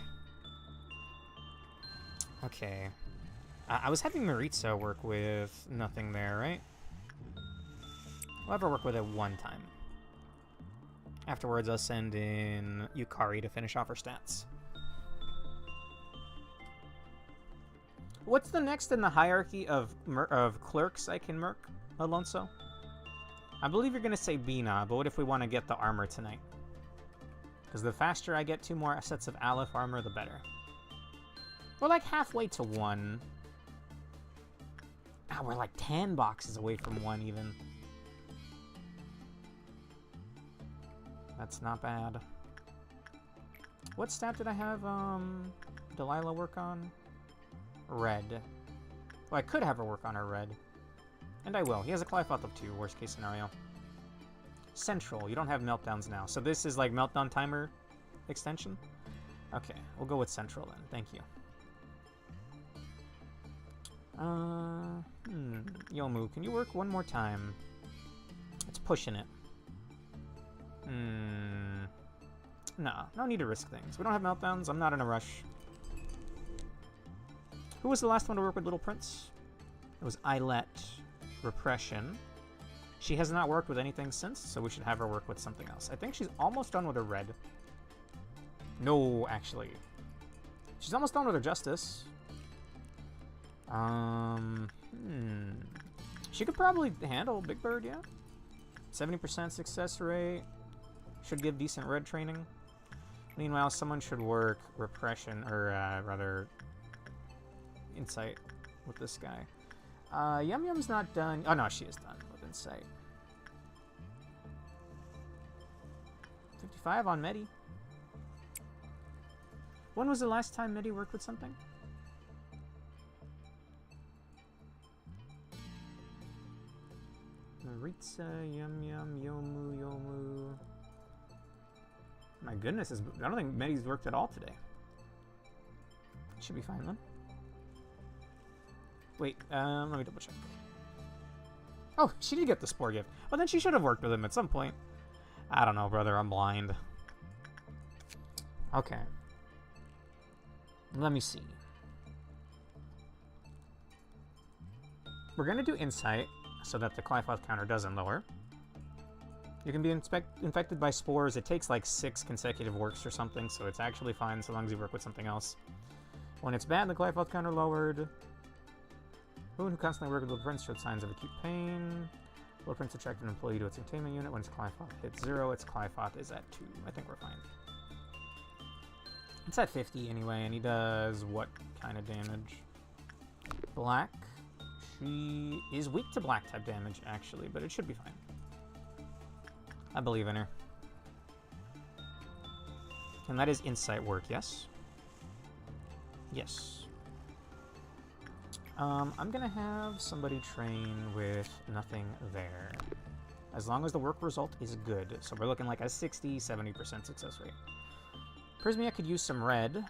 Okay. I was having Maritza work with nothing there, right? We'll have her work with it one time. Afterwards, I'll send in Yukari to finish off her stats. What's the next in the hierarchy of clerks I can merc, Alonso? I believe you're going to say Bina, but what if we want to get the armor tonight? Because the faster I get 2 more sets of Aleph armor, the better. We're like halfway to 1. Ah, we're like 10 boxes away from 1 even. That's not bad. What stat did I have Delilah work on? Red. Well, I could have her work on her red. And I will. He has a Clifoth of 2, worst case scenario. Central. You don't have meltdowns now. So this is like meltdown timer extension? Okay, we'll go with Central then. Thank you. Yomu, can you work one more time? It's pushing it. No need to risk things. We don't have meltdowns. I'm not in a rush. Who was the last one to work with Little Prince? It was Islet. Repression. She has not worked with anything since, so we should have her work with something else. I think she's almost done with her red. No, actually. She's almost done with her Justice. She could probably handle Big Bird, yeah? 70% success rate. Should give decent red training. Meanwhile, someone should work Repression, or rather, Insight with this guy. Yum Yum's not done. Oh no, she is done with Insight. 55 on Medi. When was the last time Medi worked with something? Maritza, yum yum, yomu, yomu. My goodness, I don't think Medi's worked at all today. Should be fine then. Wait, let me double check. Oh, she did get the spore gift. Well, then she should have worked with him at some point. I don't know, brother. I'm blind. Okay. Let me see. We're going to do Insight so that the Clyfoth counter doesn't lower. You can be infected by spores. It takes like 6 consecutive works or something, so it's actually fine so long as you work with something else. When it's bad, the Clyfoth counter lowered. Woman who constantly worked with Little Prince showed signs of acute pain. Little Prince attracted an employee to its entertainment unit. When its Clyfoth hits 0, its Clyfoth is at 2. I think we're fine. It's at 50 anyway, and he does what kind of damage? Black. She is weak to black type damage, actually, but it should be fine. I believe in her. And that is Insight work, yes? Yes. I'm gonna have somebody train with nothing there. As long as the work result is good. So we're looking like a 60-70% success rate. Prismia could use some red.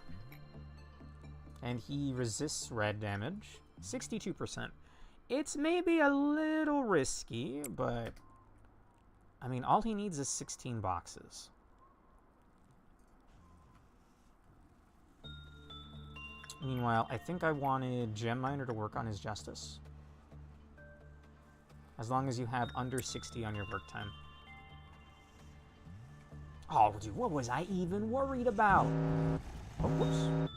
And he resists red damage. 62%. It's maybe a little risky, but... I mean, all he needs is 16 boxes. Meanwhile, I think I wanted Gem Miner to work on his Justice. As long as you have under 60 on your work time. Oh, dude, what was I even worried about? Oh, whoops.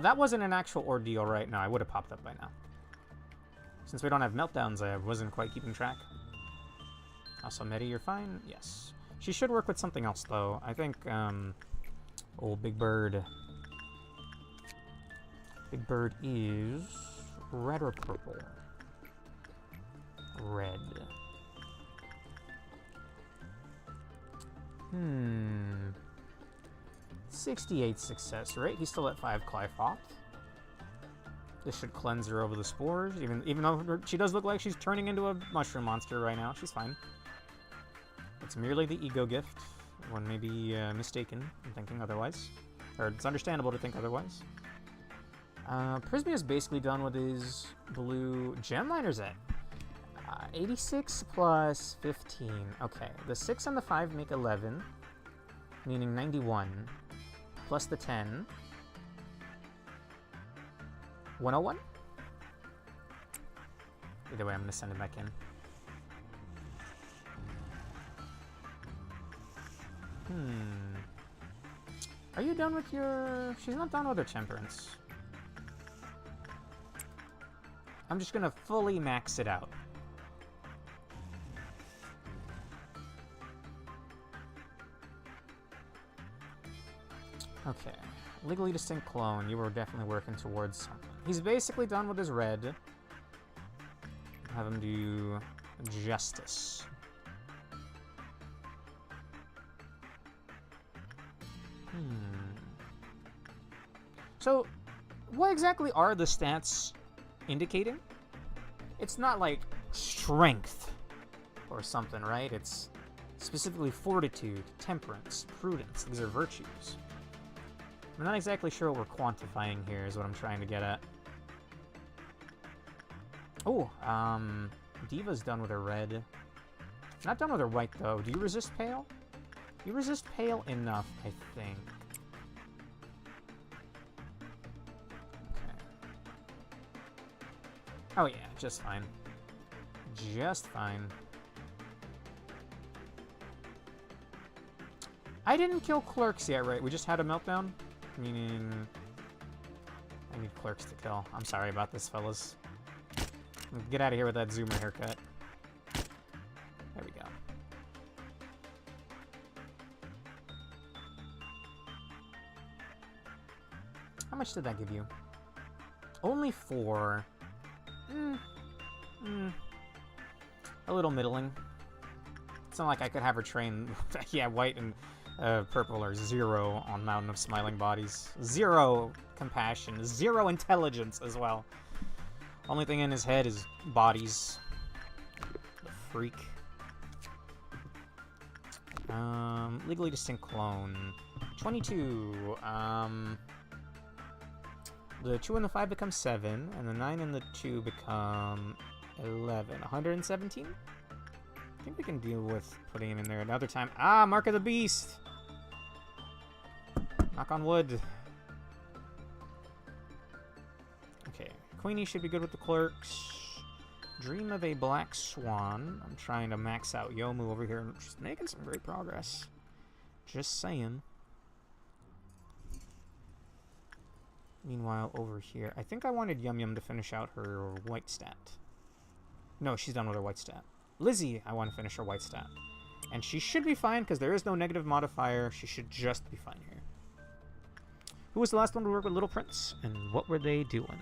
That wasn't an actual ordeal right now. I would have popped up by now. Since we don't have meltdowns, I wasn't quite keeping track. Also, Medi, you're fine? Yes. She should work with something else, though. I think, old Big Bird. Big Bird is red or purple? Red. 68 success rate. He's still at 5 Clyfoth. This should cleanse her over the spores, even though she does look like she's turning into a mushroom monster right now. She's fine. It's merely the ego gift. One may be mistaken in thinking otherwise. Or it's understandable to think otherwise. Prismia's basically done with his blue. Gem Miner's at 86 plus 15. Okay, the 6 and the 5 make 11, meaning 91, plus the 10. 101? Either way, I'm going to send it back in. Are you done with your... She's not done with her Temperance. I'm just going to fully max it out. Okay. Legally distinct clone. You were definitely working towards something. He's basically done with his red. Have him do Justice. So, what exactly are the stats indicating? It's not like strength or something, right? It's specifically fortitude, temperance, prudence. These are virtues. I'm not exactly sure what we're quantifying here is what I'm trying to get at. Oh, Diva's done with her red. Not done with her white, though. Do you resist pale? You resist pale enough, I think. Okay. Oh, yeah, just fine. Just fine. I didn't kill Clerks yet, right? We just had a meltdown? Meaning... I need Clerks to kill. I'm sorry about this, fellas. Get out of here with that zoomer haircut. There we go. How much did that give you? Only 4. A little middling. It's not like I could have her train... yeah, white and purple are 0 on Mountain of Smiling Bodies. 0 compassion. 0 intelligence as well. Only thing in his head is bodies. freak. Legally distinct clone. 22. The 2 and the 5 become 7, and the 9 and the 2 become 11. 117? I think we can deal with putting him in there another time. Ah, Mark of the Beast! Knock on wood. Okay, Queenie should be good with the clerks. Dream of a Black Swan. I'm trying to max out Yomu over here. She's making some great progress. Just saying. Meanwhile, over here, I think I wanted Yum Yum to finish out her white stat. No, she's done with her white stat. Lizzie, I want to finish her white stat. And she should be fine, because there is no negative modifier. She should just be fine here. Who was the last one to work with Little Prince? And what were they doing?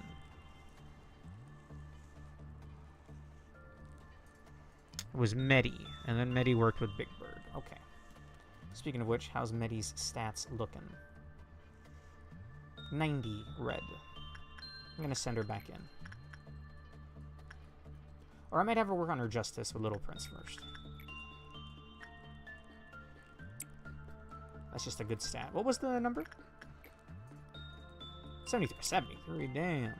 It was Medi, and then Medi worked with Big Bird. Okay. Speaking of which, how's Medi's stats looking? 90 red. I'm gonna send her back in. Or I might have her work on her justice with Little Prince first. That's just a good stat. What was the number? 73. 73, damn.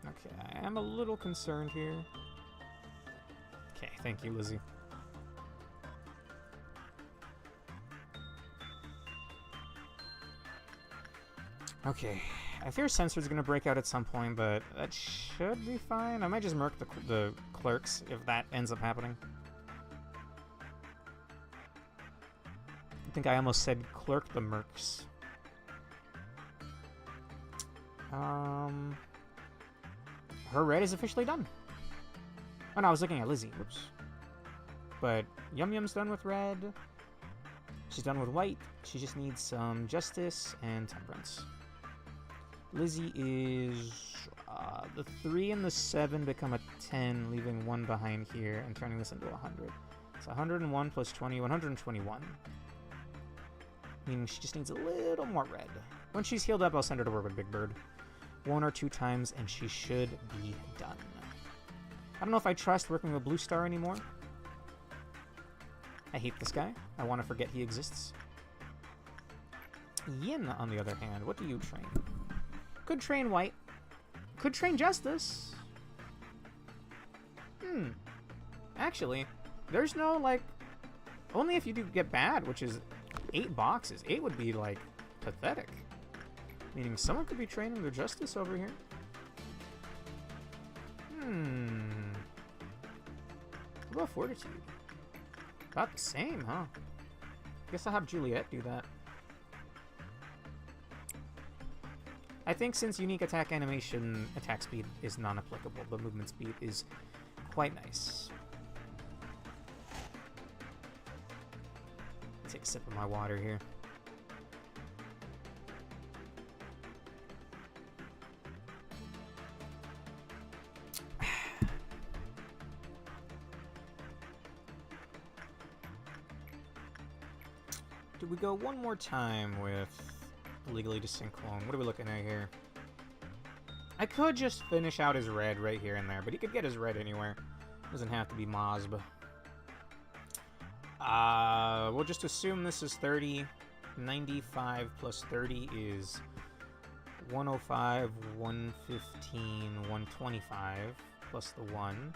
Okay, I am a little concerned here. Okay, thank you, Lizzie. Okay, I fear Censor's gonna break out at some point, but that should be fine. I might just murk the clerks if that ends up happening. I think I almost said clerk the mercs. Her red is officially done. Oh no, I was looking at Lizzie. Whoops. But Yum Yum's done with red. She's done with white. She just needs some justice and temperance. Lizzie is... the 3 and the 7 become a 10, leaving 1 behind here and turning this into 100. So 101 plus 20, 121. Meaning she just needs a little more red. When she's healed up, I'll send her to work with Big Bird. 1 or 2 times, and she should be done. I don't know if I trust working with Blue Star anymore. I hate this guy. I want to forget he exists. Yin, on the other hand, what do you train? Could train white. Could train justice. Actually, there's no, like... Only if you do get bad, which is 8 boxes. 8 would be, like, pathetic. Meaning someone could be training their justice over here. What about fortitude? About the same, huh? Guess I'll have Juliet do that. I think since unique attack animation, attack speed is non-applicable, but movement speed is quite nice. Take a sip of my water here. Do we go one more time with legally distinct clone? What are we looking at here? I could just finish out his red right here and there, but he could get his red anywhere. Doesn't have to be Mosb. We'll just assume this is 30. 95 plus 30 is 105, 115, 125 plus the 1.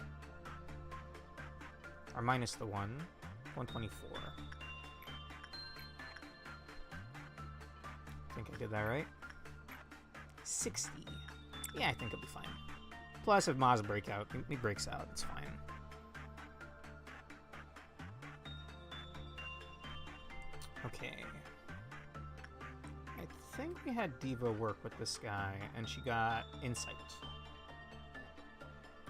Or minus the 1. 124. I think I did that right. 60. Yeah, I think it'll be fine. Plus, if Maz he breaks out, it's fine. Okay. I think we had Diva work with this guy, and she got insight.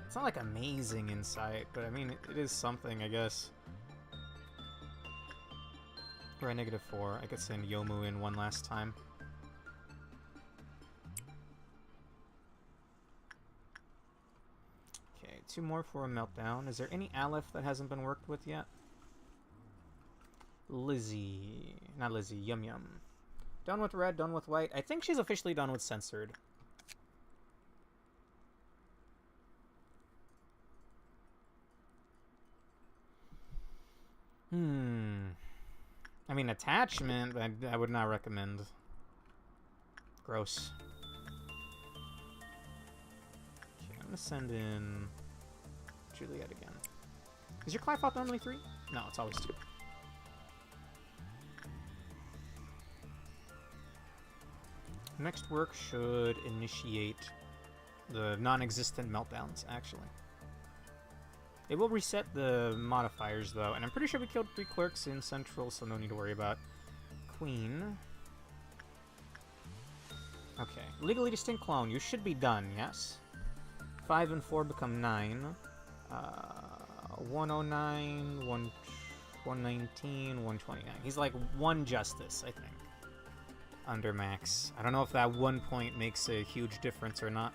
It's not like amazing insight, but I mean, it is something, I guess. We're at -4. I could send Yomu in one last time. Okay, 2 more for a meltdown. Is there any Aleph that hasn't been worked with yet? Lizzie. Not Lizzie, Yum Yum. Done with red, done with white. I think she's officially done with censored. I mean, attachment, I would not recommend. Gross. Okay, I'm gonna send in Juliet again. Is your Clyfoth normally 3? No, it's always 2. Next work should initiate the non-existent meltdowns, actually. It will reset the modifiers, though, and I'm pretty sure we killed 3 clerks in Central, so no need to worry about Queen. Okay. Legally distinct clone. You should be done, yes? 5 and 4 become 9. 109, 119, 129. He's like 1 justice, I think, under max. I don't know if that 1 point makes a huge difference or not.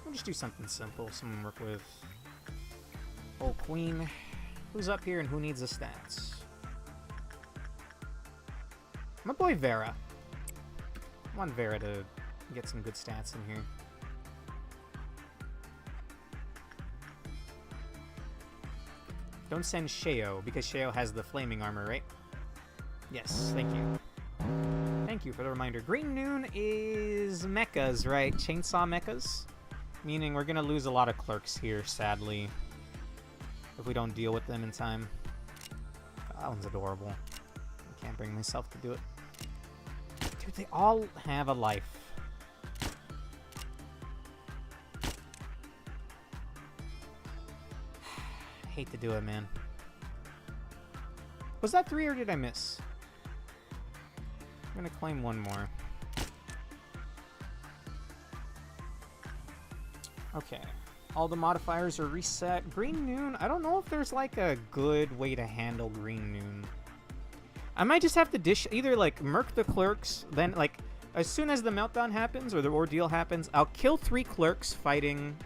We'll just do something simple. Someone work with... Oh, Queen. Who's up here and who needs the stats? My boy Vera. I want Vera to get some good stats in here. Don't send Sheo, because Sheo has the flaming armor, right? Yes, thank you. Thank you for the reminder. Green Noon is mechas, right? Chainsaw mechas? Meaning we're gonna lose a lot of clerks here, sadly, if we don't deal with them in time. That one's adorable. I can't bring myself to do it. Dude, they all have a life. Hate to do it, man. Was that 3 or did I miss? I'm gonna claim 1 more. Okay. All the modifiers are reset. Green Noon, I don't know if there's like a good way to handle Green Noon. I might just have to either like murk the clerks, then like as soon as the meltdown happens or the ordeal happens, I'll kill 3 clerks fighting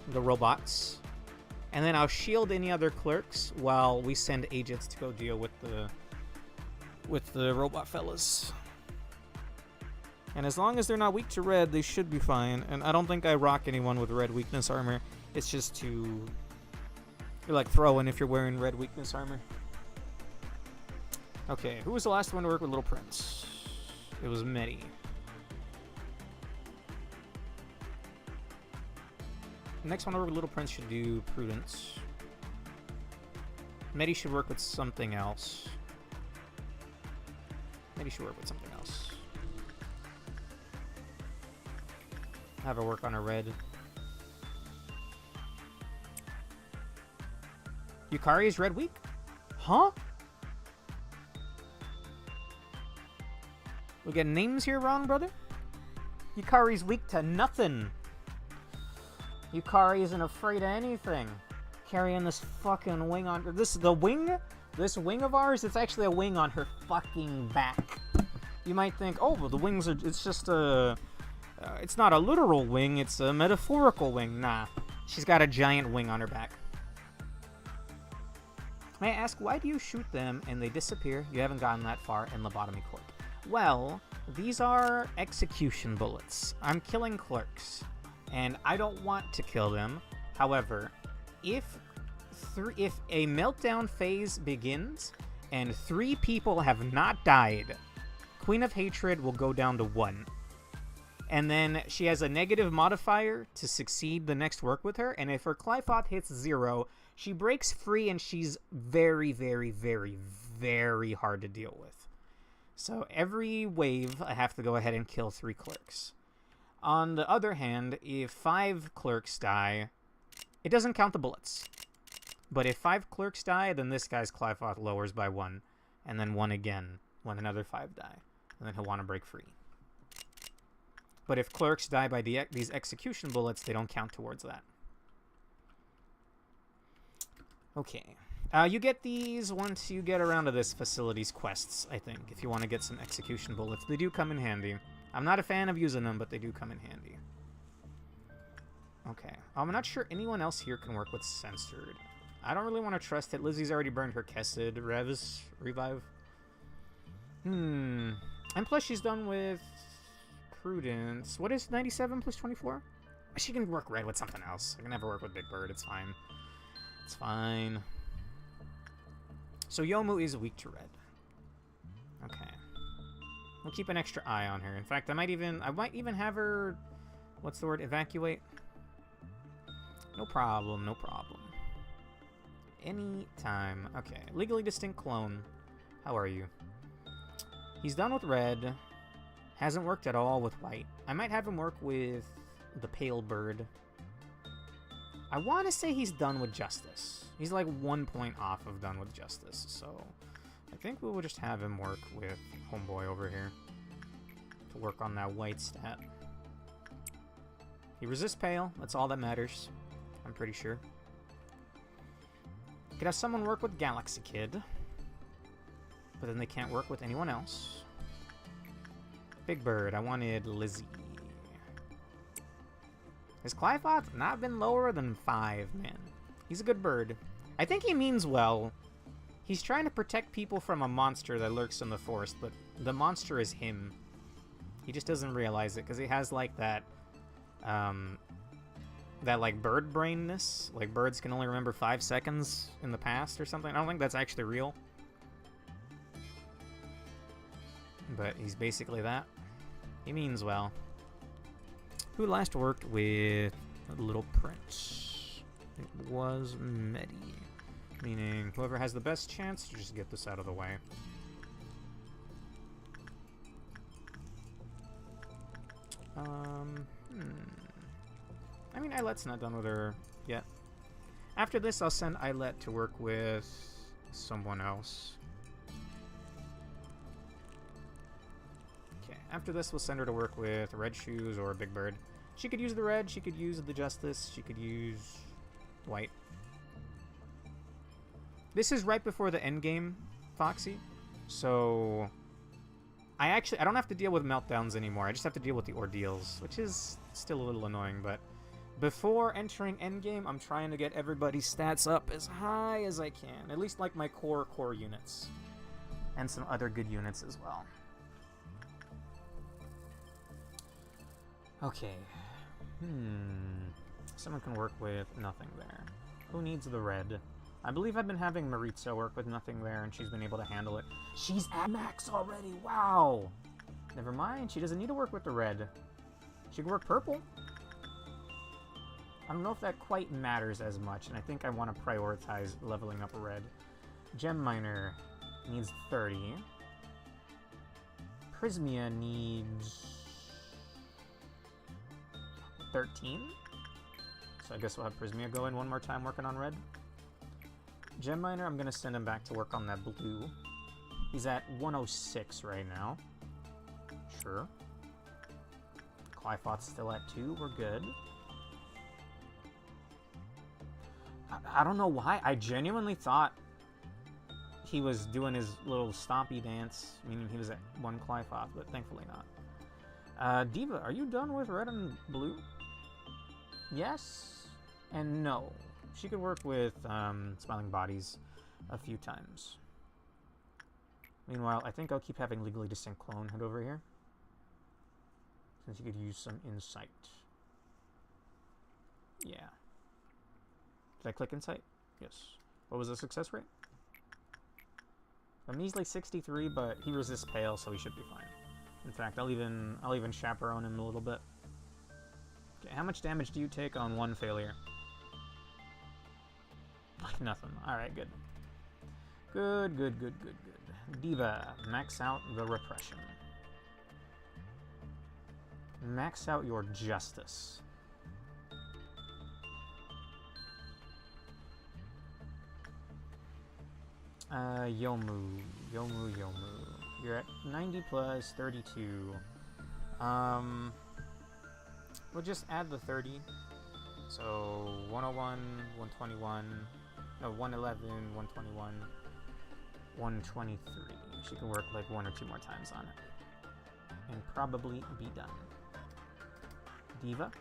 the robots. And then I'll shield any other clerks while we send agents to go deal with the robot fellas. And as long as they're not weak to red, they should be fine. And I don't think I rock anyone with red weakness armor. It's just to... You're like throwing if you're wearing red weakness armor. Okay, who was the last one to work with Little Prince? It was Medi. The next one over with Little Prince should do Prudence. Medi should work with something else. Medi should work with something else. Have her work on a red. Yukari is red weak? Huh? We get names here wrong, brother? Yukari's weak to nothing. Yukari isn't afraid of anything. Carrying this fucking wing on... This wing of ours, it's actually a wing on her fucking back. You might think, oh, well, the wings are... It's just a... it's not a literal wing, it's a metaphorical wing. Nah. She's got a giant wing on her back. May I ask, why do you shoot them and they disappear? You haven't gotten that far in Lobotomy Corp. Well, these are execution bullets. I'm killing clerks. And I don't want to kill them. However, if a meltdown phase begins and 3 people have not died, Queen of Hatred will go down to 1. And then she has a negative modifier to succeed the next work with her. And if her Clyfoth hits 0, she breaks free and she's very, very, very, very hard to deal with. So every wave, I have to go ahead and kill 3 clerks. On the other hand, if 5 clerks die, it doesn't count the bullets. But if 5 clerks die, then this guy's Clyfoth lowers by 1. And then 1 again when another 5 die. And then he'll want to break free. But if clerks die by these execution bullets, they don't count towards that. Okay. You get these once you get around to this facility's quests, I think, if you want to get some execution bullets. They do come in handy. I'm not a fan of using them, but they do come in handy. Okay. I'm not sure anyone else here can work with Censored. I don't really want to trust it. Lizzie's already burned her Kessid revive. And plus she's done with Prudence. What is 97 plus 24? She can work red with something else. I can never work with Big Bird. It's fine. It's fine. So Yomu is weak to red. Okay. We'll keep an extra eye on her. In fact, I might even have her, what's the word, evacuate? No problem, no problem. Anytime. Okay, legally distinct clone. How are you? He's done with red. Hasn't worked at all with white. I might have him work with the pale bird. I want to say he's done with justice. He's like 1 point off of done with justice, so I think we will just have him work with homeboy over here to work on that white stat. He resists pale. That's all that matters. I'm pretty sure. Could have someone work with Galaxy Kid, but then they can't work with anyone else. Big Bird, I wanted Lizzie. Has Clyfoth not been lower than 5, man? He's a good bird. I think he means well. He's trying to protect people from a monster that lurks in the forest, but the monster is him. He just doesn't realize it, because he has, like, that like, bird brainness. Like, birds can only remember 5 seconds in the past or something. I don't think that's actually real. But he's basically that. He means well. Who last worked with Little Prince? It was Medi. Meaning, whoever has the best chance to just get this out of the way. I mean, Eilet's not done with her yet. After this, I'll send Eilet to work with someone else. Okay, after this, we'll send her to work with Red Shoes or Big Bird. She could use the red, she could use the Justice, she could use white. This is right before the end game, Foxy. So I don't have to deal with meltdowns anymore. I just have to deal with the ordeals, which is still a little annoying, but before entering endgame, I'm trying to get everybody's stats up as high as I can. At least like my core units. And some other good units as well. Okay. Someone can work with nothing there. Who needs the red? I believe I've been having Maritza work with nothing there, and she's been able to handle it. She's at max already! Wow! Never mind, she doesn't need to work with the red. She can work purple. I don't know if that quite matters as much, and I think I want to prioritize leveling up red. Gem Miner needs 30. Prismia needs 13. So I guess we'll have Prismia go in one more time working on red. Gem Miner, I'm going to send him back to work on that blue. He's at 106 right now. Sure. Clyfoth's still at 2. We're good. I don't know why. I genuinely thought he was doing his little stompy dance, meaning he was at 1 Clyfoth, but thankfully not. Diva, are you done with red and blue? Yes and no. She could work with Smiling Bodies a few times. Meanwhile, I think I'll keep having Legally Distinct Clone head over here, since he could use some insight. Yeah. Did I click insight? Yes. What was the success rate? A measly 63, but he resists pale, so he should be fine. In fact, I'll even chaperone him a little bit. Okay, how much damage do you take on 1 failure? Like nothing. Alright, good. Good. Diva, max out the repression. Max out your justice. Yomu. You're at 90 plus 32. We'll just add the 30. So 101, 121, no, 111, 121, 123. She can work like 1 or 2 more times on it. And probably be done. Diva.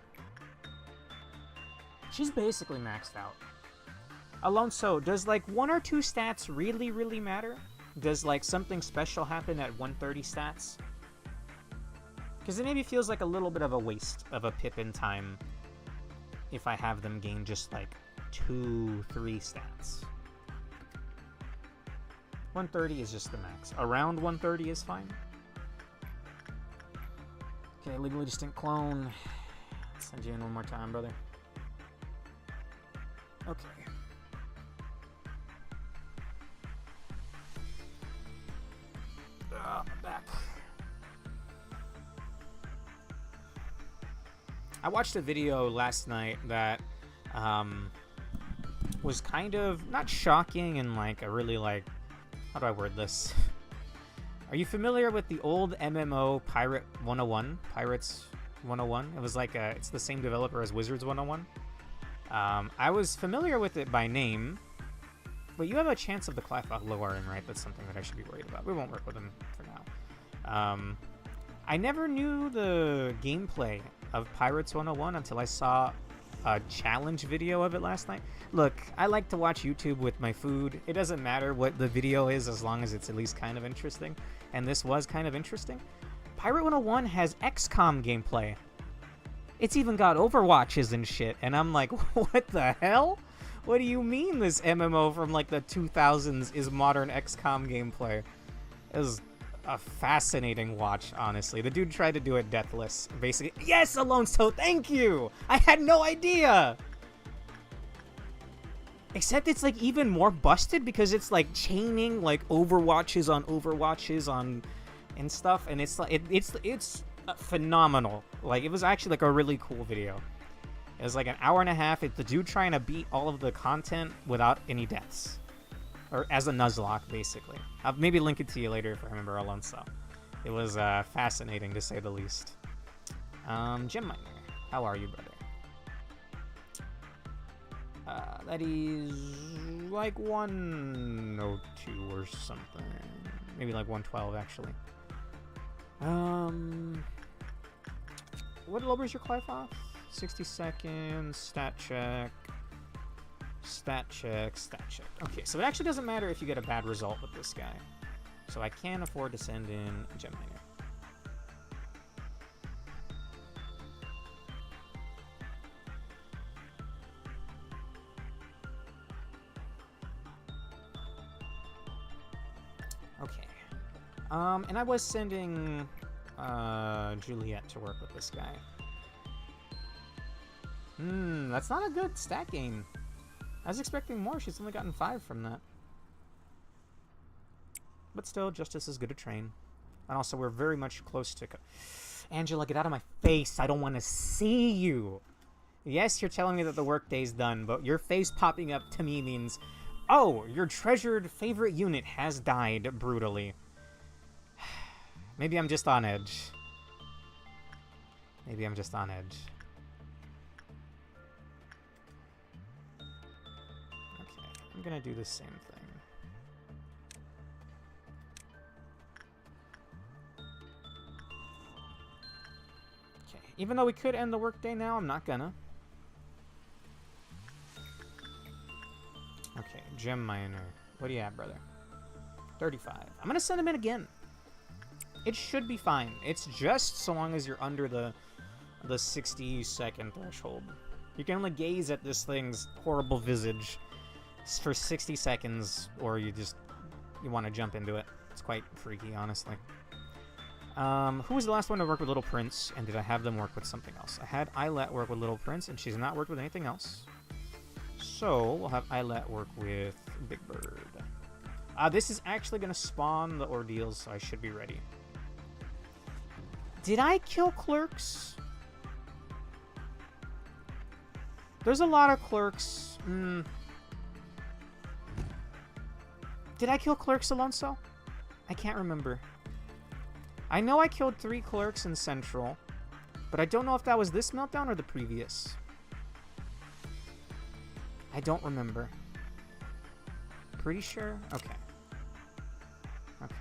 She's basically maxed out. Alonso, does like 1 or 2 stats really matter? Does like something special happen at 130 stats? Because it maybe feels like a little bit of a waste of a Pippin time if I have them gain just like 2-3 stats. 130 is just the max. Around 130 is fine. Okay, legally distinct clone. Let's send you in one more time, brother. Okay. My back. I watched a video last night that was kind of not shocking and like a really like, how do I word this? Are you familiar with the old MMO Pirate 101? Pirates 101? It was like it's the same developer as Wizards 101. I was familiar with it by name, but you have a chance of the Clyfok lowering, right? That's something that I should be worried about. We won't work with him for now. I never knew the gameplay of Pirates 101 until I saw a challenge video of it last night. Look, I like to watch YouTube with my food. It doesn't matter what the video is as long as it's at least kind of interesting. And this was kind of interesting. Pirate 101 has XCOM gameplay. It's even got Overwatches and shit. And I'm like, what the hell? What do you mean this MMO from like the 2000s is modern XCOM gameplay? It was a fascinating watch, honestly. The dude tried to do it deathless. Basically, yes, Alonso, thank you! I had no idea! Except it's like even more busted because it's like chaining like Overwatches on and stuff, and it's like it's phenomenal. Like it was actually like a really cool video. It was like an hour and a half. It's the dude trying to beat all of the content without any deaths. Or as a Nuzlocke, basically. I'll maybe link it to you later if I remember Alonso. It was fascinating, to say the least. Gem Miner, how are you, brother? That is like 102 or something. Maybe like 112, actually. What lowers your Clyfok? 60 seconds, stat check. Stat check, stat check. Okay, so it actually doesn't matter if you get a bad result with this guy. So I can afford to send in a Gem Miner. Okay. And I was sending Juliet to work with this guy. That's not a good stat gain. I was expecting more. She's only gotten 5 from that. But still, just as good a train. And also, we're very much close to... Angela, get out of my face. I don't want to see you. Yes, you're telling me that the workday's done, but your face popping up to me means... Oh, your treasured favorite unit has died brutally. Maybe I'm just on edge. Maybe I'm just on edge. I'm gonna do the same thing. Okay, even though we could end the workday now, I'm not gonna. Okay, Gem Miner. What do you have, brother? 35. I'm gonna send him in again. It should be fine. It's just so long as you're under the 60-second threshold. You can only gaze at this thing's horrible visage for 60 seconds, or you want to jump into it. It's quite freaky, honestly. Who was the last one to work with Little Prince, and did I have them work with something else? I had Islet work with Little Prince, and she's not worked with anything else. So, we'll have Islet work with Big Bird. This is actually going to spawn the ordeals, so I should be ready. Did I kill clerks? There's a lot of clerks. Did I kill clerks, Alonso? I can't remember. I know I killed 3 clerks in Central, but I don't know if that was this meltdown or the previous. I don't remember. Pretty sure? Okay. Okay.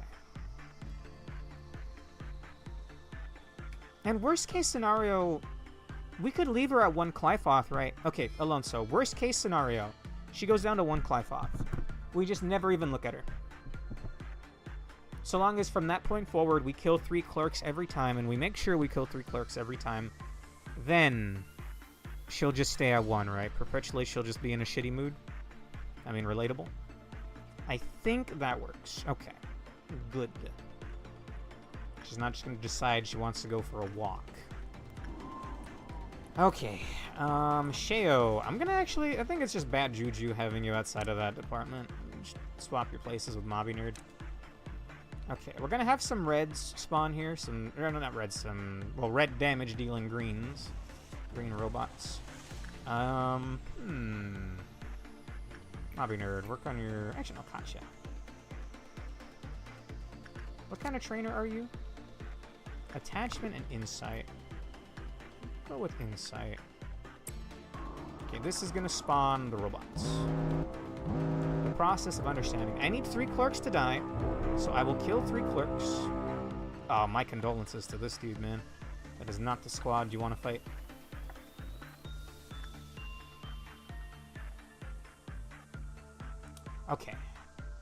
And worst case scenario, we could leave her at 1 Clyfoth, right? Okay, Alonso, worst case scenario, she goes down to 1 Clyfoth. We just never even look at her. So long as from that point forward we kill 3 clerks every time, and we make sure we kill 3 clerks every time, then she'll just stay at 1, right? Perpetually she'll just be in a shitty mood. I mean, relatable. I think that works. Okay. Good. She's not just going to decide she wants to go for a walk. Okay. Sheo. I'm going to actually... I think it's just bad juju having you outside of that department. Just swap your places with Mobby Nerd. Okay, we're going to have some reds spawn here. Some... No, not reds. Some... Well, red damage dealing greens. Green robots. Mobby Nerd, work on your... Actually, no, Katya. What kind of trainer are you? Attachment and insight. Go with insight. Okay, this is gonna spawn the robots. The process of understanding. I need 3 clerks to die, so I will kill 3 clerks. Oh, my condolences to this dude, man. That is not the squad you want to fight. Okay.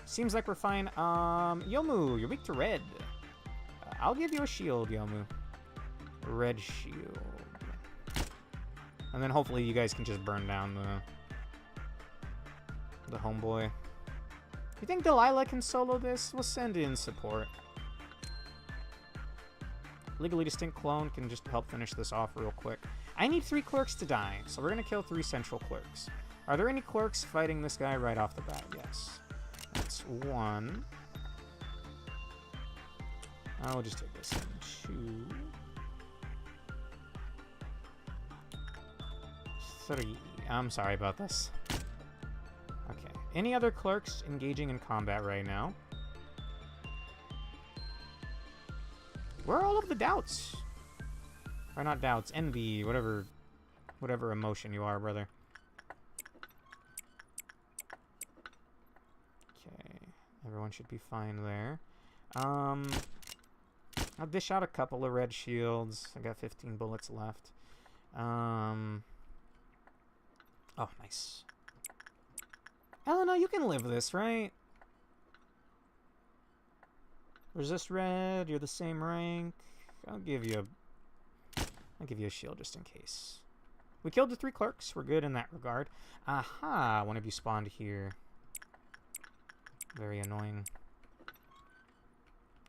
Seems like we're fine. Yomu, you're weak to red. I'll give you a shield, Yomu. Red shield. And then hopefully you guys can just burn down the homeboy. You think Delilah can solo this? We'll send in support. Legally distinct clone can just help finish this off real quick. I need 3 clerks to die, so we're gonna kill 3 central clerks. Are there any clerks fighting this guy right off the bat? Yes. That's 1. I'll just take this in 2. 3. I'm sorry about this. Okay. Any other clerks engaging in combat right now? Where are all of the doubts? Or not doubts, envy, whatever emotion you are, brother. Okay. Everyone should be fine there. I'll dish out a couple of red shields. I got 15 bullets left. Oh, nice. Elena, you can live this, right? Resist red, you're the same rank. I'll give you a shield just in case. We killed the 3 clerks. We're good in that regard. Aha! One of you spawned here. Very annoying.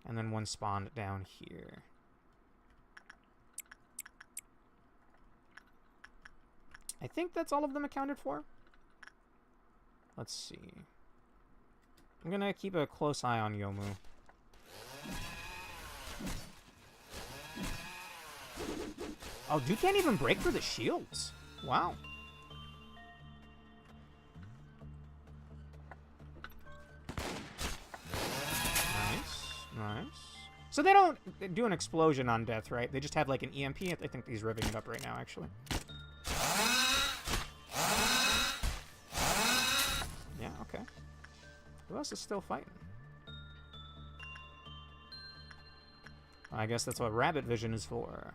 And then one spawned down here. I think that's all of them accounted for. Let's see. I'm gonna keep a close eye on Yomu. Oh, dude can't even break for the shields. Wow. Nice. So they don't do an explosion on death, right? They just have like an EMP. I think he's revving it up right now, actually. Yeah, okay. Who else is still fighting? I guess that's what rabbit vision is for.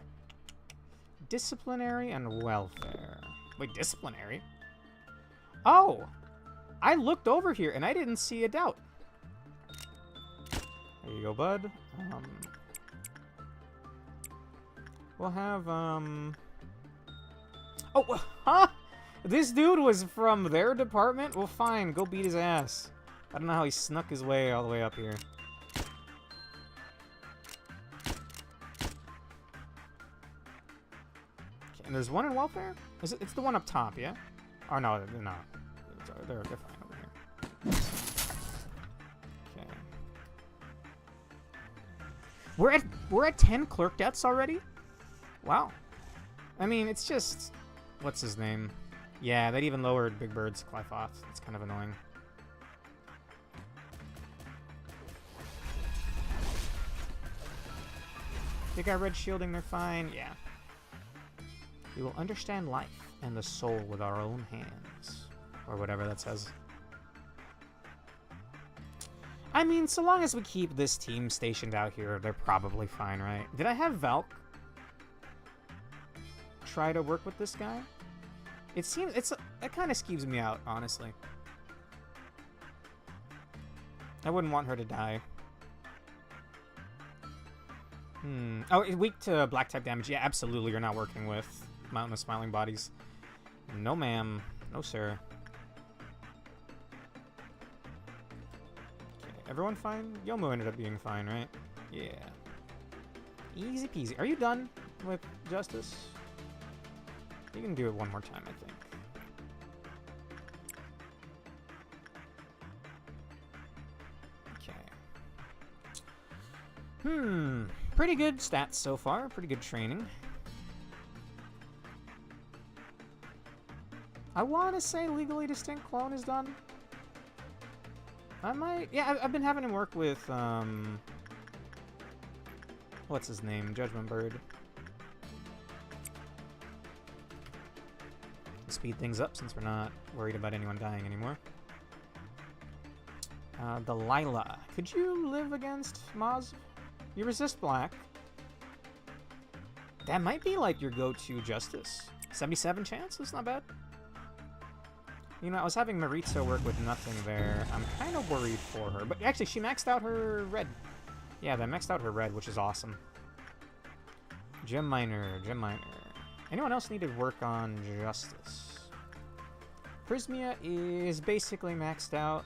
Disciplinary and welfare. Wait, disciplinary? Oh! I looked over here and I didn't see a doubt. There you go, bud. We'll have, Oh, huh? This dude was from their department? Well, fine. Go beat his ass. I don't know how he snuck his way all the way up here. Okay, and there's one in welfare? It's the one up top, yeah? Oh, no, they're not. They're fine over here. We're at 10 clerk deaths already? Wow. I mean, it's just... What's his name? Yeah, that even lowered Big Bird's supply off. It's kind of annoying. They got red shielding, they're fine. Yeah. We will understand life and the soul with our own hands. Or whatever that says. I mean, so long as we keep this team stationed out here, they're probably fine, right? Did I have Valk try to work with this guy? It seems it kind of skeeves me out, honestly. I wouldn't want her to die. Oh, weak to black type damage. Yeah, absolutely. You're not working with Mountain of Smiling Bodies. No, ma'am. No, sir. Okay, everyone fine? Yomu ended up being fine, right? Yeah. Easy peasy. Are you done with Justice? You can do it one more time, I think. Okay. Pretty good stats so far. Pretty good training. I want to say Legally Distinct Clone is done. I might... Yeah, I've been having him work with, what's his name? Judgment Bird. Speed things up since we're not worried about anyone dying anymore. Delilah. Could you live against Maz? You resist black. That might be like your go-to Justice. 77 chance? That's not bad. You know, I was having Maritza work with nothing there. I'm kind of worried for her. But actually, she maxed out her red. Yeah, they maxed out her red, which is awesome. Gem Miner, Gem Miner. Anyone else needed work on Justice? Prismia is basically maxed out.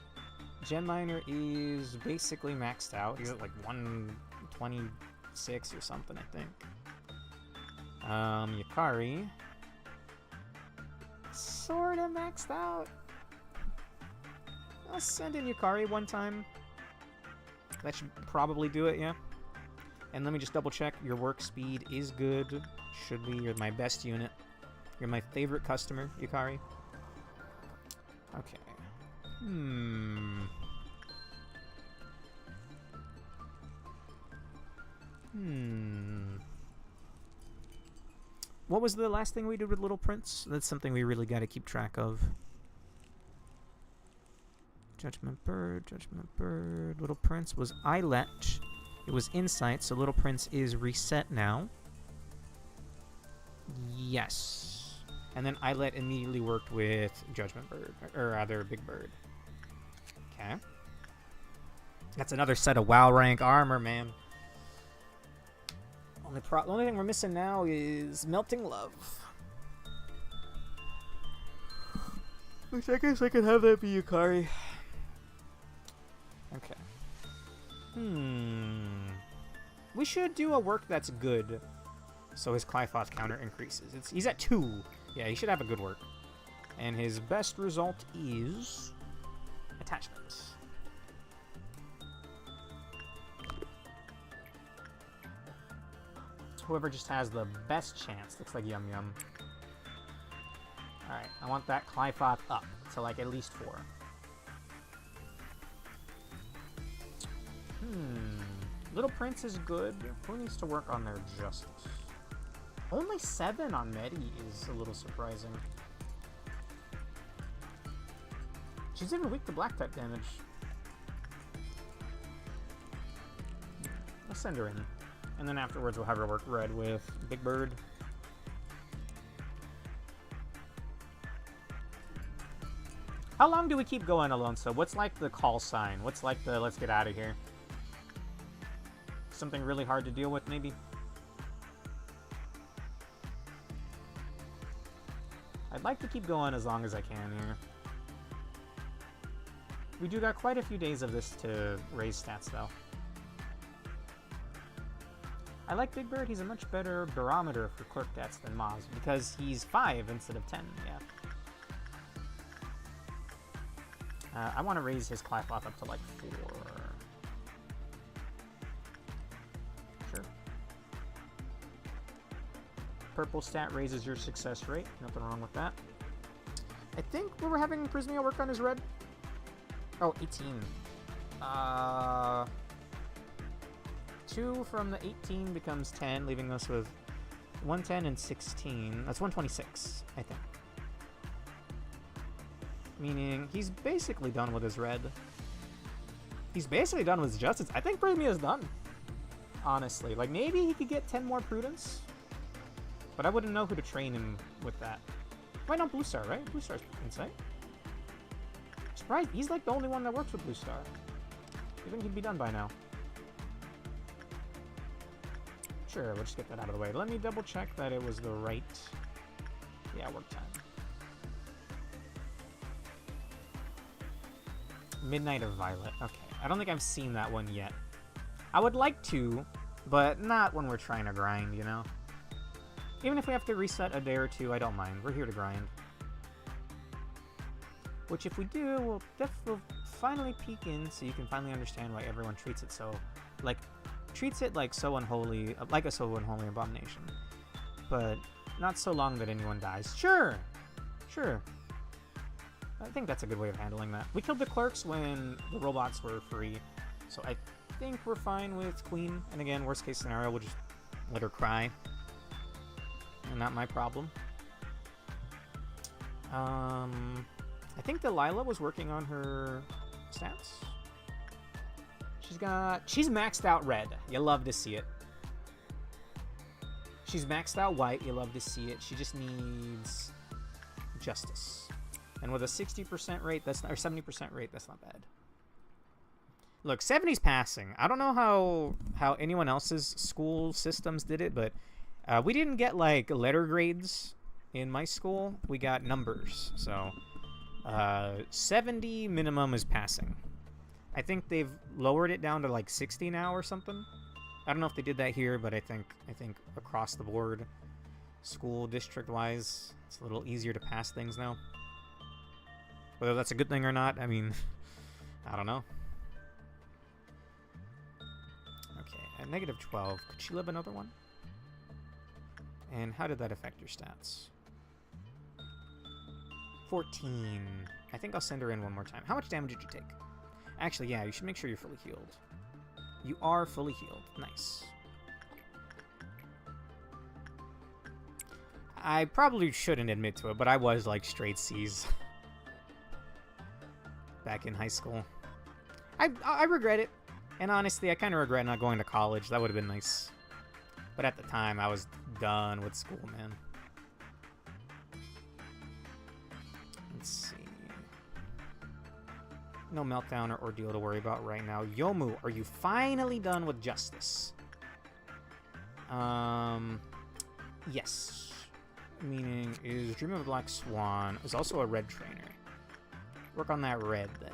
Gem Miner is basically maxed out. He's at like 126 or something, I think. Yukari. Sort of maxed out. I'll send in Yukari one time. That should probably do it, yeah. And let me just double check. Your work speed is good. Should be. You're my best unit. You're my favorite customer, Yukari. Okay. What was the last thing we did with Little Prince? That's something we really got to keep track of. Judgment Bird, Judgment Bird. Little Prince was Eyelet. It was Insight, so Little Prince is reset now. Yes. And then Eyelet immediately worked with Judgment Bird, or rather Big Bird. Okay. That's another set of WoW rank armor, man. The only thing we're missing now is Melting Love. Which I guess I could have that be Yukari. Okay. We should do a work that's good, so his Clifoth counter increases. He's at 2. Yeah, he should have a good work. And his best result is... attachment. Whoever just has the best chance. Looks like Yum Yum. Alright, I want that Clifoth up to like at least 4. Little Prince is good. Who needs to work on their Justice? Only 7 on Medi is a little surprising. She's even weak to black type damage. Let's send her in. And then afterwards we'll have her work red with Big Bird. How long do we keep going, Alonso? What's like the call sign? What's like the let's get out of here? Something really hard to deal with, maybe? I'd like to keep going as long as I can here. We do got quite a few days of this to raise stats, though. I like Big Bird. He's a much better barometer for clerk stats than Maz, because he's 5 instead of 10, yeah. I want to raise his Clifoth up to like 4. Sure. Purple stat raises your success rate. Nothing wrong with that. I think we were having Prismia work on his red. Oh, 18. 2 from the 18 becomes 10, leaving us with 110 and 16. That's 126, I think. Meaning, he's basically done with his red. He's basically done with his Justice. I think Prismia is done. Honestly. Like, maybe he could get 10 more Prudence. But I wouldn't know who to train him with that. Why not Blue Star, right? Blue Star's Insight. Surprised. He's like the only one that works with Blue Star. You think he'd be done by now? Sure, we'll just get that out of the way. Let me double check that it was the right... Yeah, work time. Midnight of Violet. Okay. I don't think I've seen that one yet. I would like to, but not when we're trying to grind, you know? Even if we have to reset a day or two, I don't mind. We're here to grind. Which, if we do, we'll finally peek in so you can finally understand why everyone treats it so... Like, treats it like so unholy... Like a so unholy abomination. But not so long that anyone dies. Sure! Sure. I think that's a good way of handling that. We killed the clerks when the robots were free, so I think we're fine with Queen. And again, worst case scenario, we'll just let her cry. And not my problem. I think Delilah was working on her stats. She's maxed out red. You love to see it. She's maxed out white. You love to see it. She just needs justice. And with a 60% rate, or 70% rate, that's not bad. Look, 70's passing. I don't know how anyone else's school systems did it, but we didn't get, like, letter grades in my school. We got numbers. So, 70 minimum is passing. I think they've lowered it down to, like, 60 now or something. I don't know if they did that here, but I think across the board, school district-wise, it's a little easier to pass things now. Whether that's a good thing or not, I mean, I don't know. Okay, at negative 12, could she live another one? And how did that affect your stats? 14. I think I'll send her in one more time. How much damage did you take? Actually, yeah, you should make sure you're fully healed. You are fully healed. Nice. I probably shouldn't admit to it, but I was like straight C's back in high school. I regret it. And honestly, I kind of regret not going to college. That would have been nice. But at the time, I was done with school, man. Let's see. No meltdown or ordeal to worry about right now. Yomu, are you finally done with justice? Yes. Meaning, is Dream of a Black Swan is also a red trainer. Work on that red, then.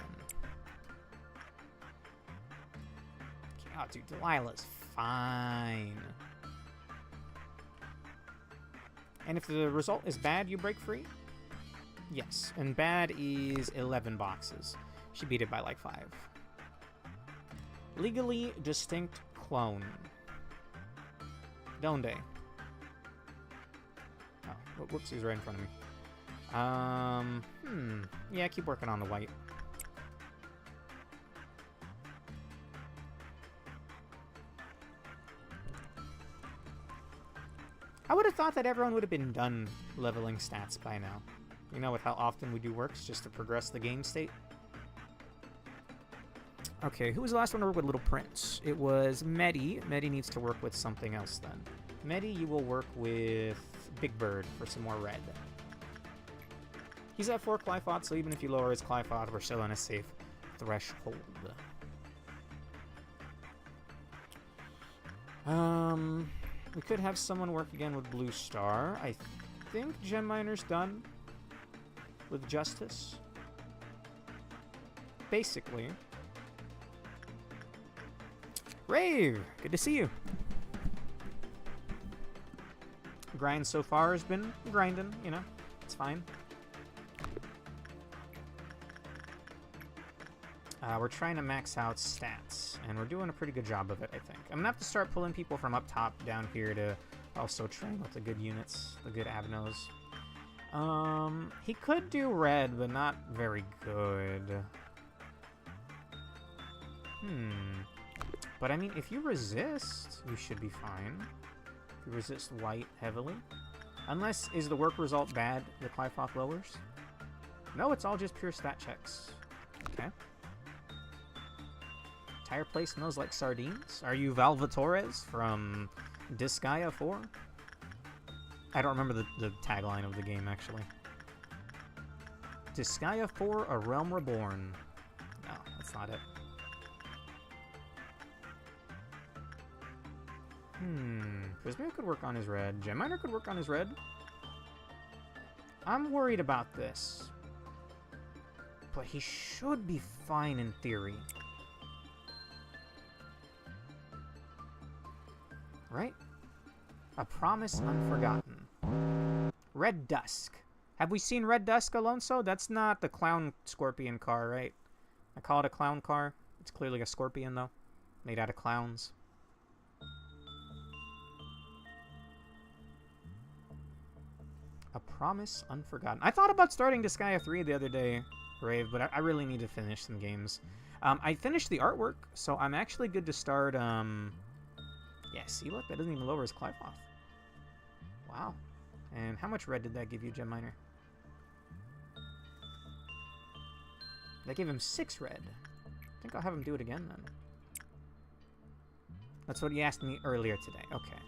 Okay, oh, dude, Delilah's fine. And if the result is bad, you break free? Yes, and bad is 11 boxes. She beat it by like 5. Legally distinct clone. Donde? Oh, whoops, he's right in front of me. Yeah, keep working on the white. I would have thought that everyone would have been done leveling stats by now. You know, with how often we do works just to progress the game state. Okay, who was the last one to work with Little Prince? It was Medi. Medi needs to work with something else then. Medi, you will work with Big Bird for some more red. He's at 4 Clyphot, so even if you lower his Clyphot, we're still in a safe threshold. We could have someone work again with Blue Star. I think Gem Miner's done with Justice. Basically. Rave! Good to see you. Grind so far has been grinding, you know. It's fine. We're trying to max out stats, and we're doing a pretty good job of it, I think. I'm gonna have to start pulling people from up top down here to also train with the good units, the good Abnos. He could do red, but not very good. But I mean, if you resist, you should be fine. If you resist white heavily. Unless, is the work result bad, the Clyphoth lowers? No, it's all just pure stat checks. Okay. Entire place smells like sardines. Are you Valvatorez from Disgaea 4? I don't remember the tagline of the game, actually. Disgaea 4, A Realm Reborn. No, that's not it. Prismia could work on his red. Gem Miner could work on his red. I'm worried about this. But he should be fine in theory. Right? A Promise Unforgotten. Red Dusk. Have we seen Red Dusk, Alonso? That's not the clown scorpion car, right? I call it a clown car. It's clearly a scorpion, though. Made out of clowns. A Promise Unforgotten. I thought about starting Disgaea 3 the other day, Rave, but I really need to finish some games. I finished the artwork, so I'm actually good to start, yeah, see, look, that doesn't even lower his Clive off. Wow. And how much red did that give you, Gem Miner? That gave him 6 red. I think I'll have him do it again, then. That's what he asked me earlier today. Okay.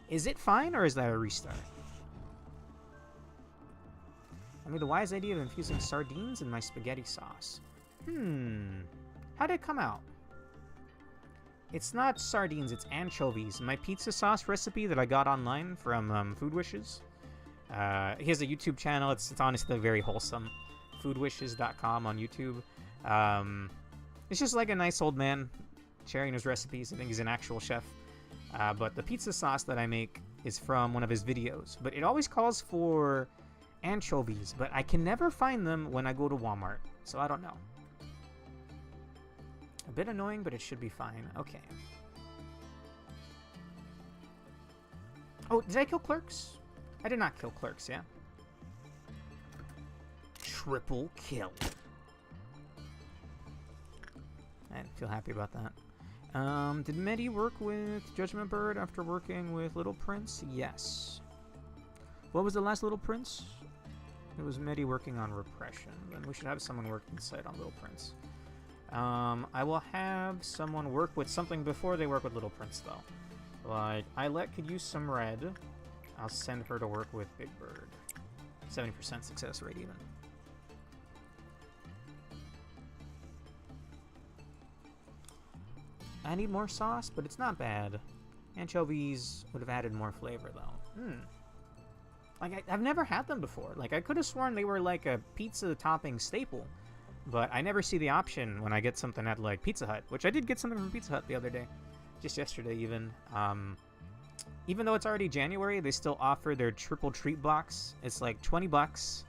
Is it fine, or is that a restart? I made the wise idea of infusing sardines in my spaghetti sauce. How did it come out? It's not sardines, it's anchovies. My pizza sauce recipe that I got online from Food Wishes. He has a YouTube channel. It's honestly very wholesome. Foodwishes.com on YouTube. It's just like a nice old man sharing his recipes. I think he's an actual chef. But the pizza sauce that I make is from one of his videos. But it always calls for anchovies, but I can never find them when I go to Walmart. So I don't know. A bit annoying, but it should be fine. Okay. Oh, did I kill Clerks? I did not kill Clerks, yeah? Triple kill. I feel happy about that. Did Medi work with Judgment Bird after working with Little Prince? Yes. What was the last Little Prince? It was Medi working on Repression. Then we should have someone work inside on Little Prince. I will have someone work with something before they work with Little Prince, though. Like, Islet could use some red. I'll send her to work with Big Bird. 70% success rate, even. I need more sauce, but it's not bad. Anchovies would have added more flavor, though. Like, I've never had them before. Like, I could have sworn they were like a pizza topping staple. But I never see the option when I get something at, like, Pizza Hut. Which I did get something from Pizza Hut the other day. Just yesterday, even. Even though it's already January, they still offer their triple treat box. It's like 20 bucks.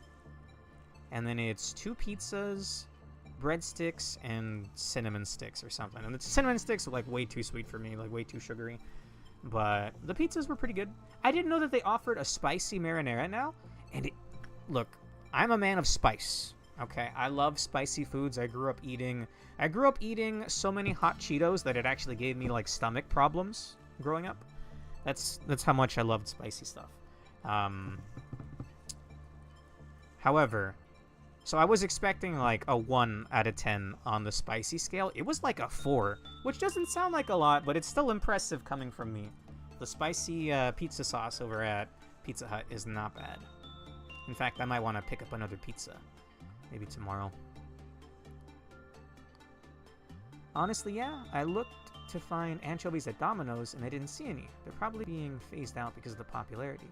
And then it's 2 pizzas, breadsticks, and cinnamon sticks or something. And the cinnamon sticks are, like, way too sweet for me. Like, way too sugary. But the pizzas were pretty good. I didn't know that they offered a spicy marinara now. And look, I'm a man of spice. Okay, I love spicy foods. I grew up eating so many hot Cheetos that it actually gave me like stomach problems growing up. That's how much I loved spicy stuff. However, so I was expecting like a 1 out of 10 on the spicy scale. It was like a 4, which doesn't sound like a lot, but it's still impressive coming from me. The spicy pizza sauce over at Pizza Hut is not bad. In fact, I might want to pick up another pizza. Maybe tomorrow. Honestly, yeah, I looked to find anchovies at Domino's and I didn't see any. They're probably being phased out because of the popularity.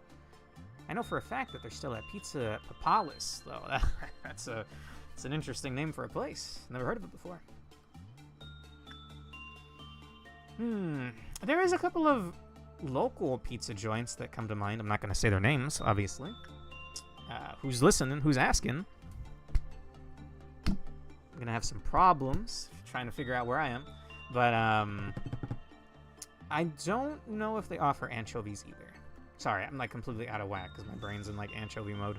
I know for a fact that they're still at Pizza Papalis, though. It's an interesting name for a place. Never heard of it before. There is a couple of local pizza joints that come to mind. I'm not going to say their names, obviously. Who's listening? Who's asking? I'm gonna have some problems trying to figure out where I am, but I don't know if they offer anchovies either. Sorry, I'm like completely out of whack because my brain's in like anchovy mode.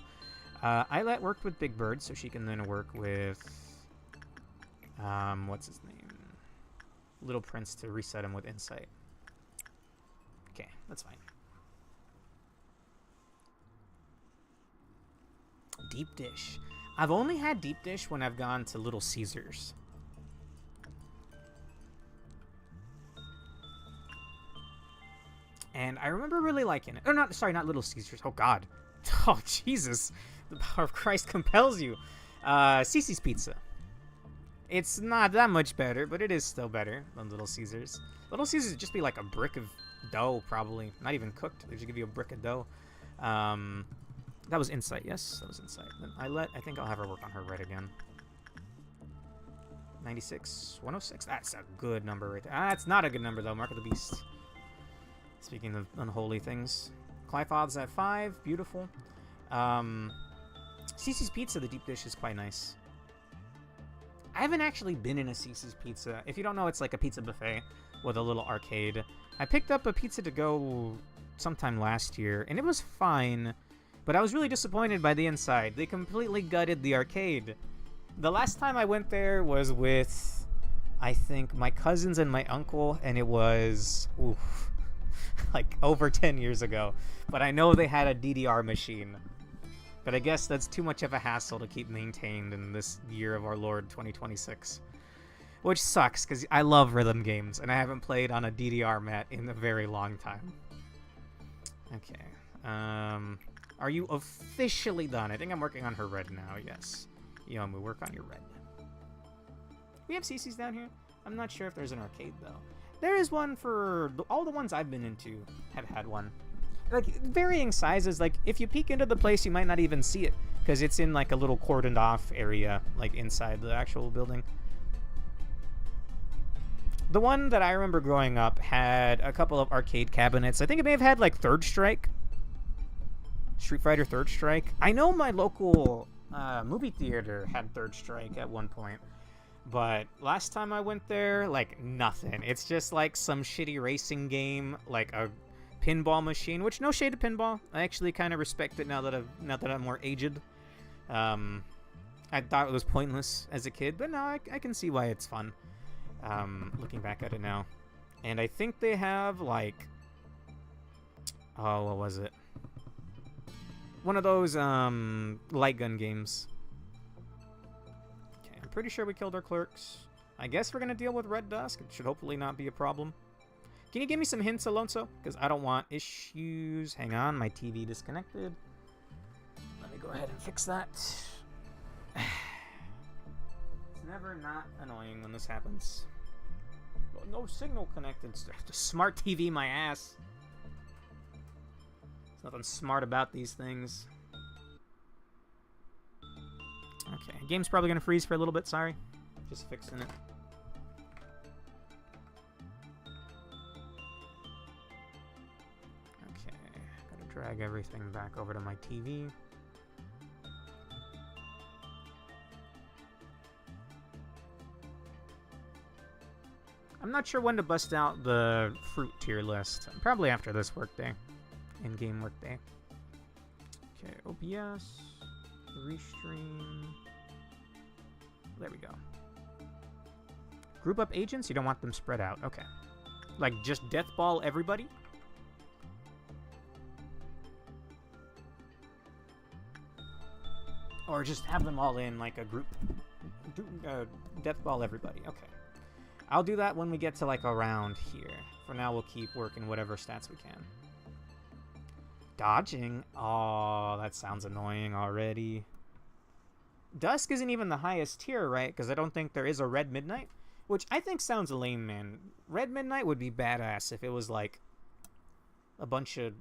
Islet worked with Big Bird, so she can then work with what's his name, Little Prince, to reset him with Insight. Okay, that's fine. Deep dish. I've only had deep dish when I've gone to Little Caesars. And I remember really liking it. Oh, not Little Caesars. Oh, God. Oh, Jesus. The power of Christ compels you. Cece's Pizza. It's not that much better, but it is still better than Little Caesars. Little Caesars would just be like a brick of Dough, probably. Not even cooked. They just give you a brick of dough. That was Insight, yes? That was Insight. Then I think I'll have her work on her red again. 96, 106. That's a good number right there. Ah, it's not a good number, though. Mark of the Beast. Speaking of unholy things. Clyfoth's at 5. Beautiful. Cece's Pizza, the deep dish, is quite nice. I haven't actually been in a Cece's Pizza. If you don't know, it's like a pizza buffet with a little arcade. I picked up a pizza to go sometime last year, and it was fine, but I was really disappointed by the inside. They completely gutted the arcade. The last time I went there was with, I think, my cousins and my uncle, and it was, oof, like over 10 years ago. But I know they had a DDR machine. But I guess that's too much of a hassle to keep maintained in this year of our Lord 2026. Which sucks, because I love rhythm games, and I haven't played on a DDR mat in a very long time. Okay. Are you officially done? I think I'm working on her red now, yes. Yomu, work on your red. We have CC's down here? I'm not sure if there's an arcade, though. There is one for... all the ones I've been into have had one. Like, varying sizes. Like, if you peek into the place, you might not even see it, because it's in, like, a little cordoned-off area, like, inside the actual building. The one that I remember growing up had a couple of arcade cabinets. I think it may have had, like, Third Strike. Street Fighter Third Strike. I know my local movie theater had Third Strike at one point. But last time I went there, like, nothing. It's just, like, some shitty racing game, like a pinball machine, which, no shade to pinball. I actually kind of respect it now that I'm more aged. I thought it was pointless as a kid, but no, I can see why it's fun. Looking back at it now. And I think they have, like... oh, what was it? One of those, light gun games. Okay, I'm pretty sure we killed our clerks. I guess we're gonna deal with Red Dusk. It should hopefully not be a problem. Can you give me some hints, Alonso? Because I don't want issues. Hang on, my TV disconnected. Let me go ahead and fix that. It's never not annoying when this happens. Oh, no signal connected. Smart TV my ass. There's nothing smart about these things. Okay, game's probably gonna freeze for a little bit, sorry. Just fixing it. Okay, gotta drag everything back over to my TV. I'm not sure when to bust out the fruit tier list. Probably after this workday. In-game workday. Okay, OBS. Restream. There we go. Group up agents? You don't want them spread out. Okay. Like, just deathball everybody? Or just have them all in, like, a group. Deathball everybody. Okay. I'll do that when we get to, like, around here. For now, we'll keep working whatever stats we can. Dodging? Oh, that sounds annoying already. Dusk isn't even the highest tier, right? Because I don't think there is a Red Midnight. Which I think sounds lame, man. Red Midnight would be badass if it was, like, a bunch of...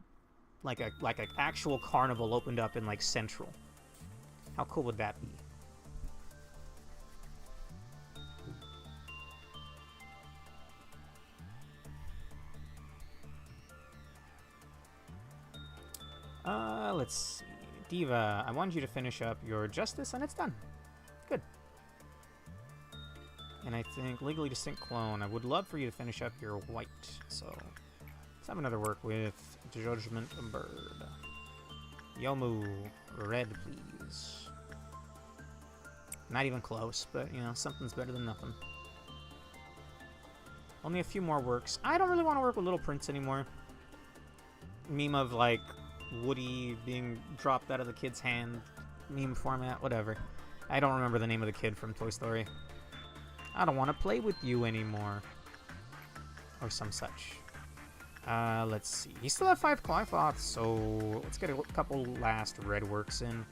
like an actual carnival opened up in, like, Central. How cool would that be? Let's see. Diva, I wanted you to finish up your Justice, and it's done. Good. And I think Legally Distinct Clone, I would love for you to finish up your White. So, let's have another work with Judgment Bird. Yomu, Red, please. Not even close, but, you know, something's better than nothing. Only a few more works. I don't really want to work with Little Prince anymore. Meme of, like... Woody being dropped out of the kid's hand, meme format, whatever. I don't remember the name of the kid from Toy Story. I don't want to play with you anymore. Or some such. Let's see. You still have 5 Clyfoths, so let's get a couple last red works in.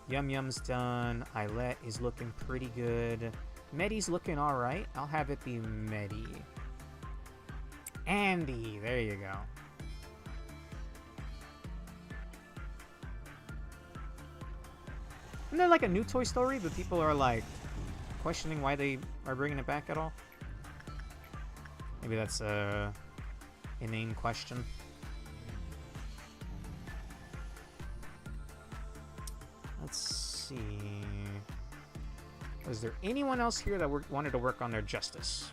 Yum Yum's done. Islet is looking pretty good. Medi's looking alright. I'll have it be Medi. Andy, there you go. Isn't there like a new Toy Story, but people are like questioning why they are bringing it back at all? Maybe that's a inane question. Let's see. Was there anyone else here that wanted to work on their justice?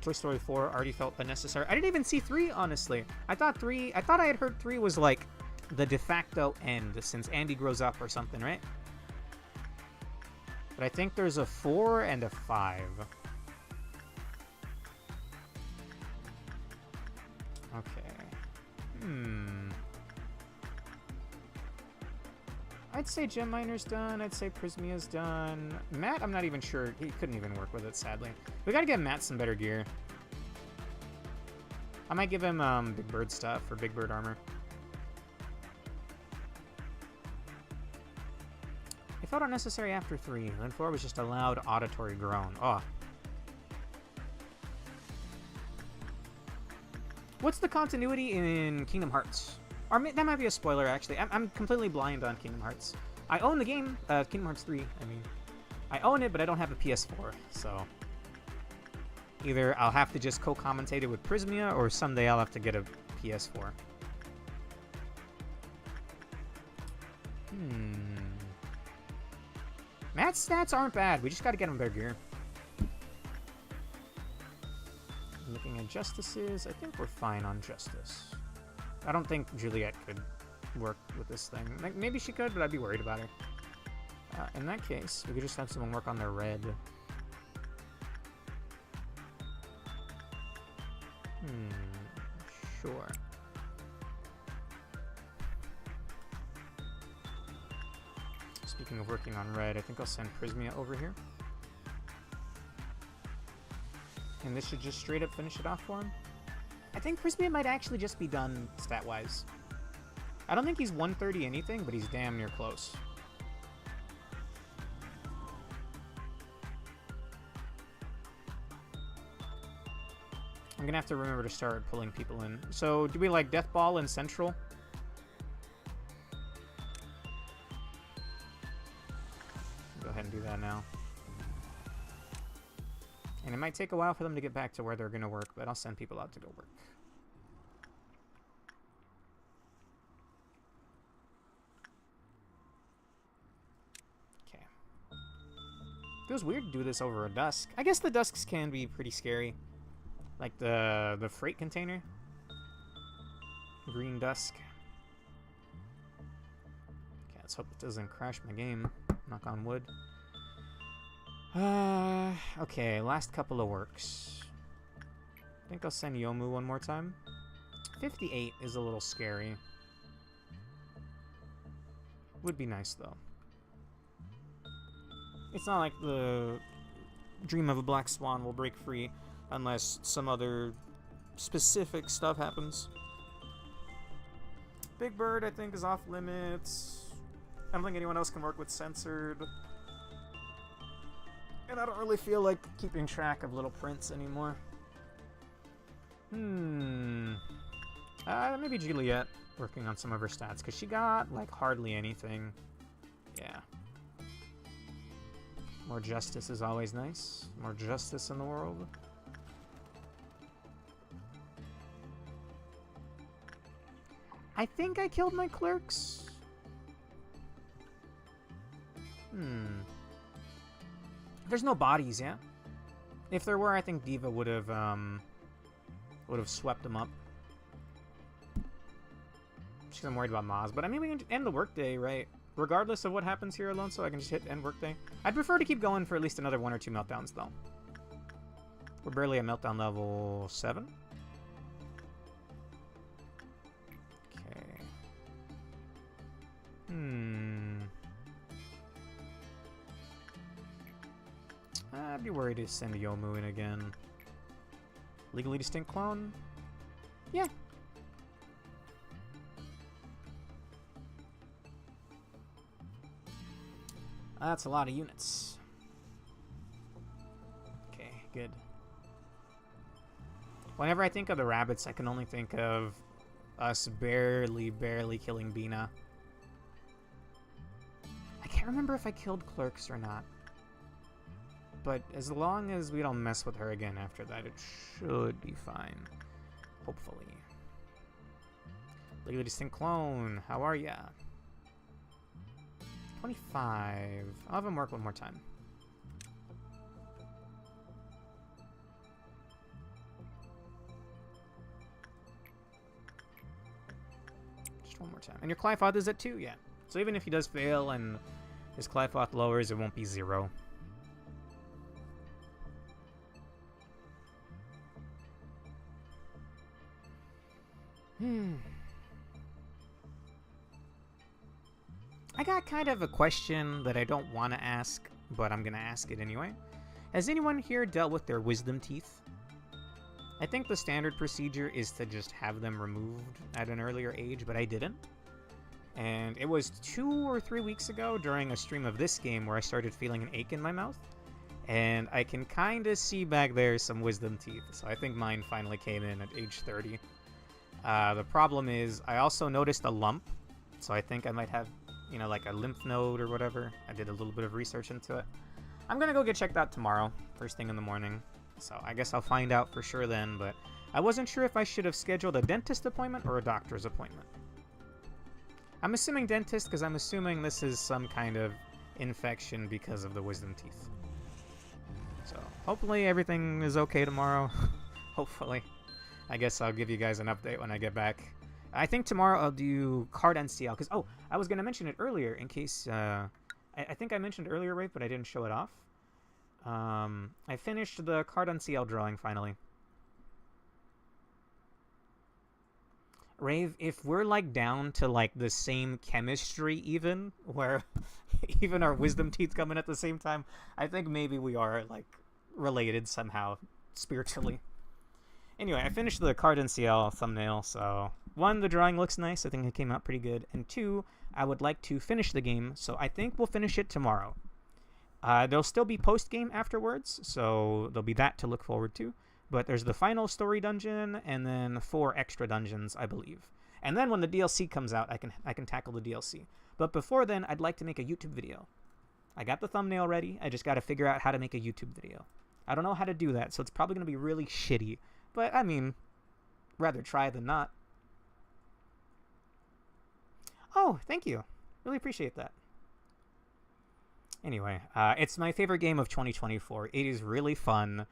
Toy Story 4 already felt unnecessary. I didn't even see 3, honestly. I thought I had heard 3 was like the de facto end since Andy grows up or something, right? But I think there's a 4 and a 5. Okay. I'd say Gem Miner's done. I'd say Prismia's done. Matt, I'm not even sure. He couldn't even work with it, sadly. We gotta get Matt some better gear. I might give him Big Bird stuff or Big Bird armor. It felt unnecessary after 3. Then 4 was just a loud auditory groan. Oh. What's the continuity in Kingdom Hearts? Or that might be a spoiler, actually. I'm completely blind on Kingdom Hearts. I own the game, Kingdom Hearts 3, I mean. I own it, but I don't have a PS4, so... Either I'll have to just co-commentate it with Prismia, or someday I'll have to get a PS4. Matt's stats aren't bad, we just gotta get him better gear. Looking at Justices, I think we're fine on Justice. I don't think Juliet could work with this thing. Like, maybe she could, but I'd be worried about her. In that case, we could just have someone work on their red. Sure. Speaking of working on red, I think I'll send Prismia over here. And this should just straight up finish it off for him. I think Prismia might actually just be done stat-wise. I don't think he's 130 anything, but he's damn near close. I'm gonna have to remember to start pulling people in. So, do we like Death Ball and Central? Go ahead and do that now. And it might take a while for them to get back to where they're gonna work, but I'll send people out to go work. Okay. Feels weird to do this over a dusk. I guess the dusks can be pretty scary. Like the freight container. Green dusk. Okay, let's hope it doesn't crash my game. Knock on wood. Okay, last couple of works. I think I'll send Yomu one more time. 58 is a little scary. Would be nice, though. It's not like the Dream of a Black Swan will break free unless some other specific stuff happens. Big Bird, I think, is off limits. I don't think anyone else can work with Censored. And I don't really feel like keeping track of Little Prince anymore. Maybe Juliet working on some of her stats, because she got, like, hardly anything. Yeah. More justice is always nice. More justice in the world. I think I killed my clerks. There's no bodies, yeah? If there were, I think Diva would have swept them up. She's not worried about Maz, but I mean, we can end the workday, right? Regardless of what happens here alone, so I can just hit end workday. I'd prefer to keep going for at least another 1 or 2 meltdowns, though. We're barely at meltdown level 7. Okay. I'd be worried to send Yomu in again. Legally distinct clone? Yeah. That's a lot of units. Okay, good. Whenever I think of the rabbits, I can only think of us barely killing Bina. I can't remember if I killed Clerks or not. But as long as we don't mess with her again after that, it should be fine. Hopefully. Legally Distinct Clone, how are ya? 25. I'll have him work one more time. Just one more time. And your Clyfoth is at 2? Yeah. So even if he does fail and his Clyfoth lowers, it won't be 0. I got kind of a question that I don't want to ask, but I'm going to ask it anyway. Has anyone here dealt with their wisdom teeth? I think the standard procedure is to just have them removed at an earlier age, but I didn't. And it was 2 or 3 weeks ago during a stream of this game where I started feeling an ache in my mouth. And I can kind of see back there some wisdom teeth, so I think mine finally came in at age 30. The problem is I also noticed a lump, so I think I might have, you know, like a lymph node or whatever. I did a little bit of research into it. I'm gonna go get checked out tomorrow, first thing in the morning. So I guess I'll find out for sure then, but I wasn't sure if I should have scheduled a dentist appointment or a doctor's appointment. I'm assuming dentist because I'm assuming this is some kind of infection because of the wisdom teeth. So hopefully everything is okay tomorrow. Hopefully. I guess I'll give you guys an update when I get back. I think tomorrow I'll do card NCL, because, oh, I was going to mention it earlier in case, I think I mentioned earlier, Rafe, but I didn't show it off. I finished the card NCL drawing, finally. Rave, if we're, like, down to, like, the same chemistry even, where even our wisdom teeth come in at the same time, I think maybe we are, like, related somehow, spiritually. Anyway, I finished the card NCL thumbnail, so 1, the drawing looks nice. I think it came out pretty good. And 2, I would like to finish the game, so I think we'll finish it tomorrow. There'll still be post-game afterwards, so there'll be that to look forward to. But there's the final story dungeon, and then 4 extra dungeons, I believe. And then when the DLC comes out, I can tackle the DLC. But before then, I'd like to make a YouTube video. I got the thumbnail ready. I just got to figure out how to make a YouTube video. I don't know how to do that, so it's probably going to be really shitty. But, I mean, rather try than not. Oh, thank you. Really appreciate that. Anyway, it's my favorite game of 2024. It is really fun.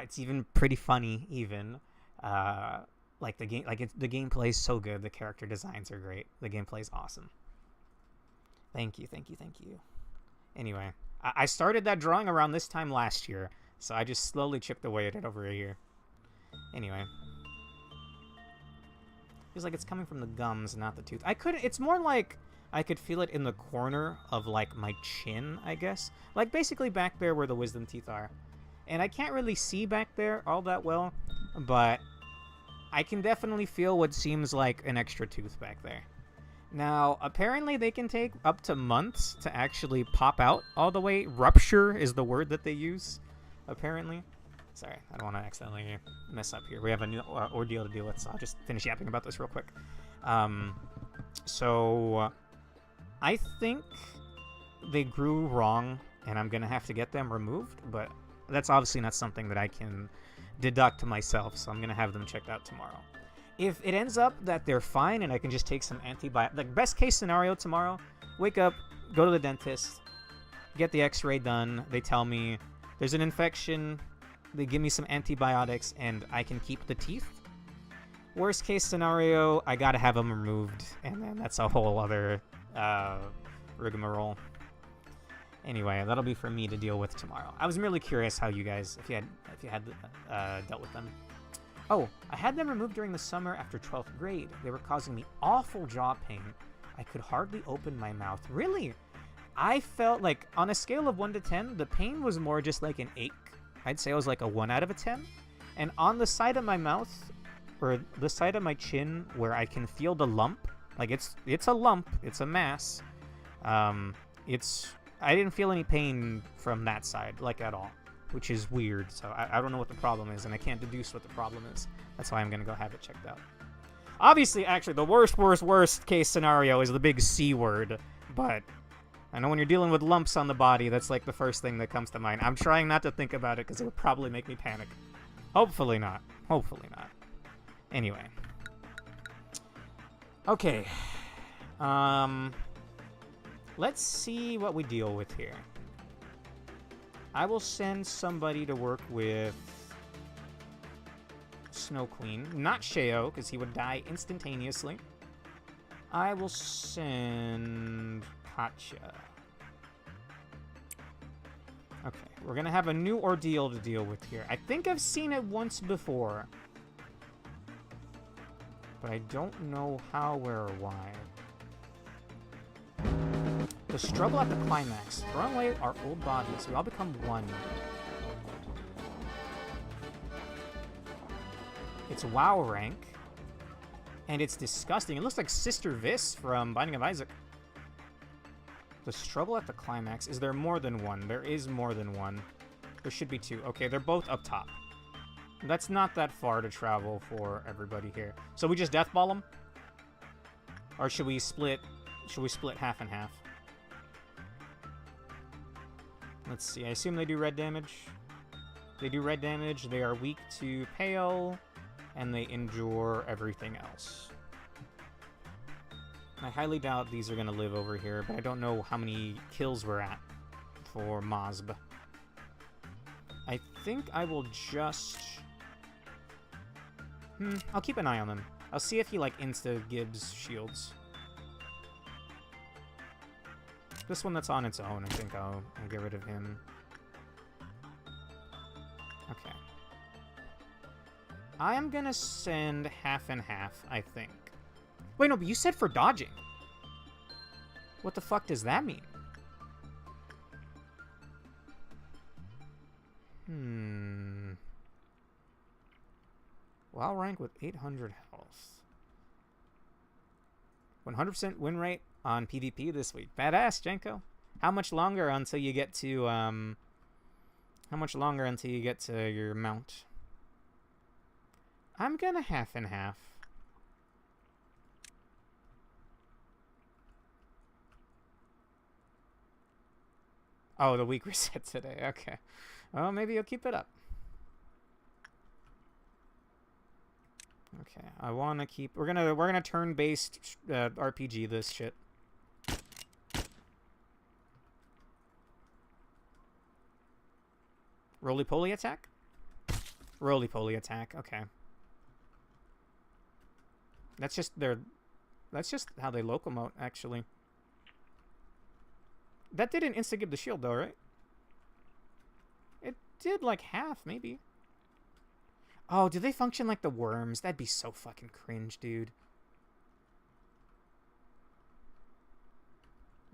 It's even pretty funny, even. Like, the gameplay is so good. The character designs are great. The gameplay is awesome. Thank you, thank you, thank you. Anyway, I started that drawing around this time last year, so I just slowly chipped away at it over a year. Anyway. Feels like it's coming from the gums, not the tooth. It's more like I could feel it in the corner of, like, my chin, I guess. Like, basically back there where the wisdom teeth are. And I can't really see back there all that well, but I can definitely feel what seems like an extra tooth back there. Now, apparently they can take up to months to actually pop out all the way. Rupture is the word that they use, apparently. Sorry, I don't want to accidentally mess up here. We have a new ordeal to deal with, so I'll just finish yapping about this real quick. So I think they grew wrong, and I'm going to have to get them removed, but that's obviously not something that I can deduct to myself, so I'm going to have them checked out tomorrow. If it ends up that they're fine and I can just take some antibiotics, like, best case scenario tomorrow, wake up, go to the dentist, get the x-ray done, they tell me there's an infection, they give me some antibiotics, and I can keep the teeth. Worst case scenario, I gotta have them removed, and then that's a whole other rigmarole. Anyway, that'll be for me to deal with tomorrow. I was merely curious how you guys, if you had dealt with them. Oh, I had them removed during the summer after 12th grade. They were causing me awful jaw pain. I could hardly open my mouth. Really? I felt like, on a scale of 1 to 10, the pain was more just like an ache. I'd say it was like a 1 out of a 10. And on the side of my mouth, or the side of my chin, where I can feel the lump, like it's a lump, it's a mass. I didn't feel any pain from that side, like, at all. which is weird. So I don't know what the problem is, and I can't deduce what the problem is. That's why I'm gonna go have it checked out. Obviously, actually, the worst case scenario is the big C word, but I know when you're dealing with lumps on the body, that's like the first thing that comes to mind. I'm trying not to think about it because it would probably make me panic. Hopefully not. Hopefully not. Anyway. Okay. Let's see what we deal with here. I will send somebody to work with Snow Queen. Not Sheo, because he would die instantaneously. I will send Katya. Okay, we're gonna have a new ordeal to deal with here. I think I've seen it once before, but I don't know how, where, or why. The struggle at the climax. Throwing away our old bodies. We all become one. It's WoW rank. And it's disgusting. It looks like Sister Vis from Binding of Isaac. The struggle at the climax. Is there more than one? There is more than one. There should be two. Okay, they're both up top. That's not that far to travel for everybody here. So we just deathball them? Or should we split? Should we split half and half? Let's see. I assume they do red damage. They do red damage. They are weak to pale. And they endure everything else. I highly doubt these are going to live over here, but I don't know how many kills we're at for Mosb. I think I will just... I'll keep an eye on them. I'll see if he, like, insta-gives shields. This one that's on its own, I think I'll get rid of him. Okay. I am gonna send half and half, I think. Wait, no, but you said for dodging. What the fuck does that mean? WoW rank with 800 health. 100% win rate on PvP this week. Badass, Jenko. How much longer until you get to, how much longer until you get to your mount? I'm gonna half and half. Oh, the week reset today. Okay. Well, maybe you'll keep it up. Okay, I want to keep... We're gonna turn-based RPG this shit. Roly-poly attack? Roly-poly attack, okay. That's just how they locomote, actually. That didn't insta-give the shield, though, right? It did, like, half, maybe. Oh, do they function like the worms? That'd be so fucking cringe, dude.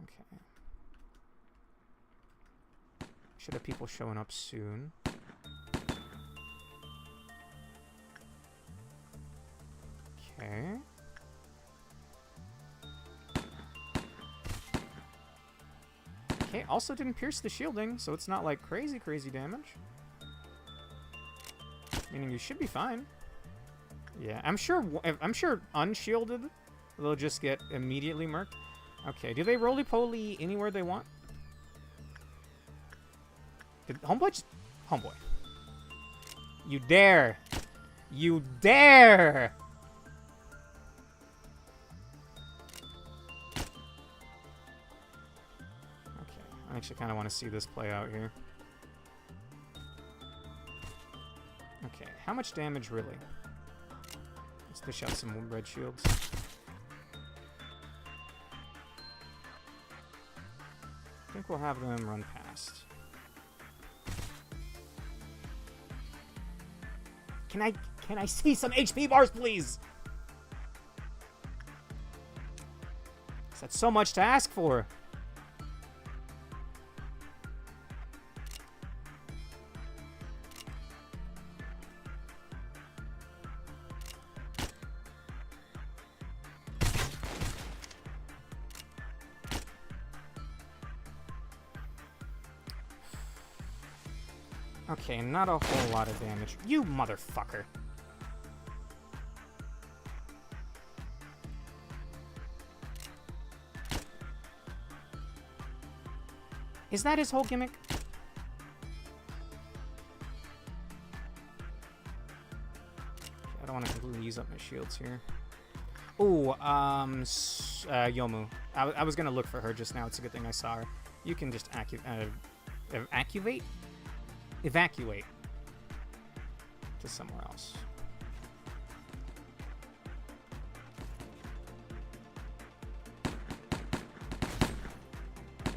Okay. Should have people showing up soon. Okay. Okay, also didn't pierce the shielding, so it's not like crazy damage. Meaning you should be fine. Yeah, I'm sure unshielded, they'll just get immediately murked. Okay, do they roly-poly anywhere they want? Did Homeboy just... Homeboy. You dare! You dare! Okay, I actually kind of want to see this play out here. Okay, how much damage really? Let's dish out some red shields. I think we'll have them run past. Can I see some HP bars, please? That's so much to ask for. Okay, not a whole lot of damage. You motherfucker. Is that his whole gimmick? I don't want to completely use up my shields here. Ooh, Yomu. I was gonna look for her just now. It's a good thing I saw her. You can just evacuate to somewhere else.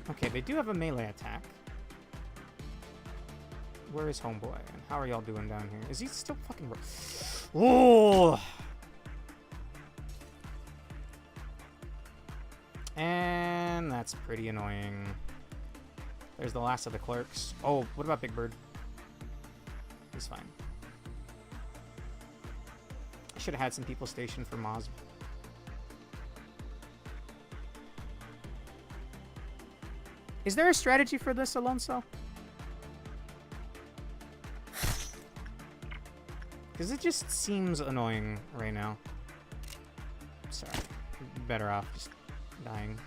Okay, they do have a melee attack. Where is homeboy? And how are y'all doing down here? Is he still fucking... Oh! And that's pretty annoying. There's the last of the clerks. Oh, what about Big Bird? He's fine. I should have had some people stationed for Moz. Is there a strategy for this, Alonso? Because it just seems annoying right now. Sorry. Better off just dying.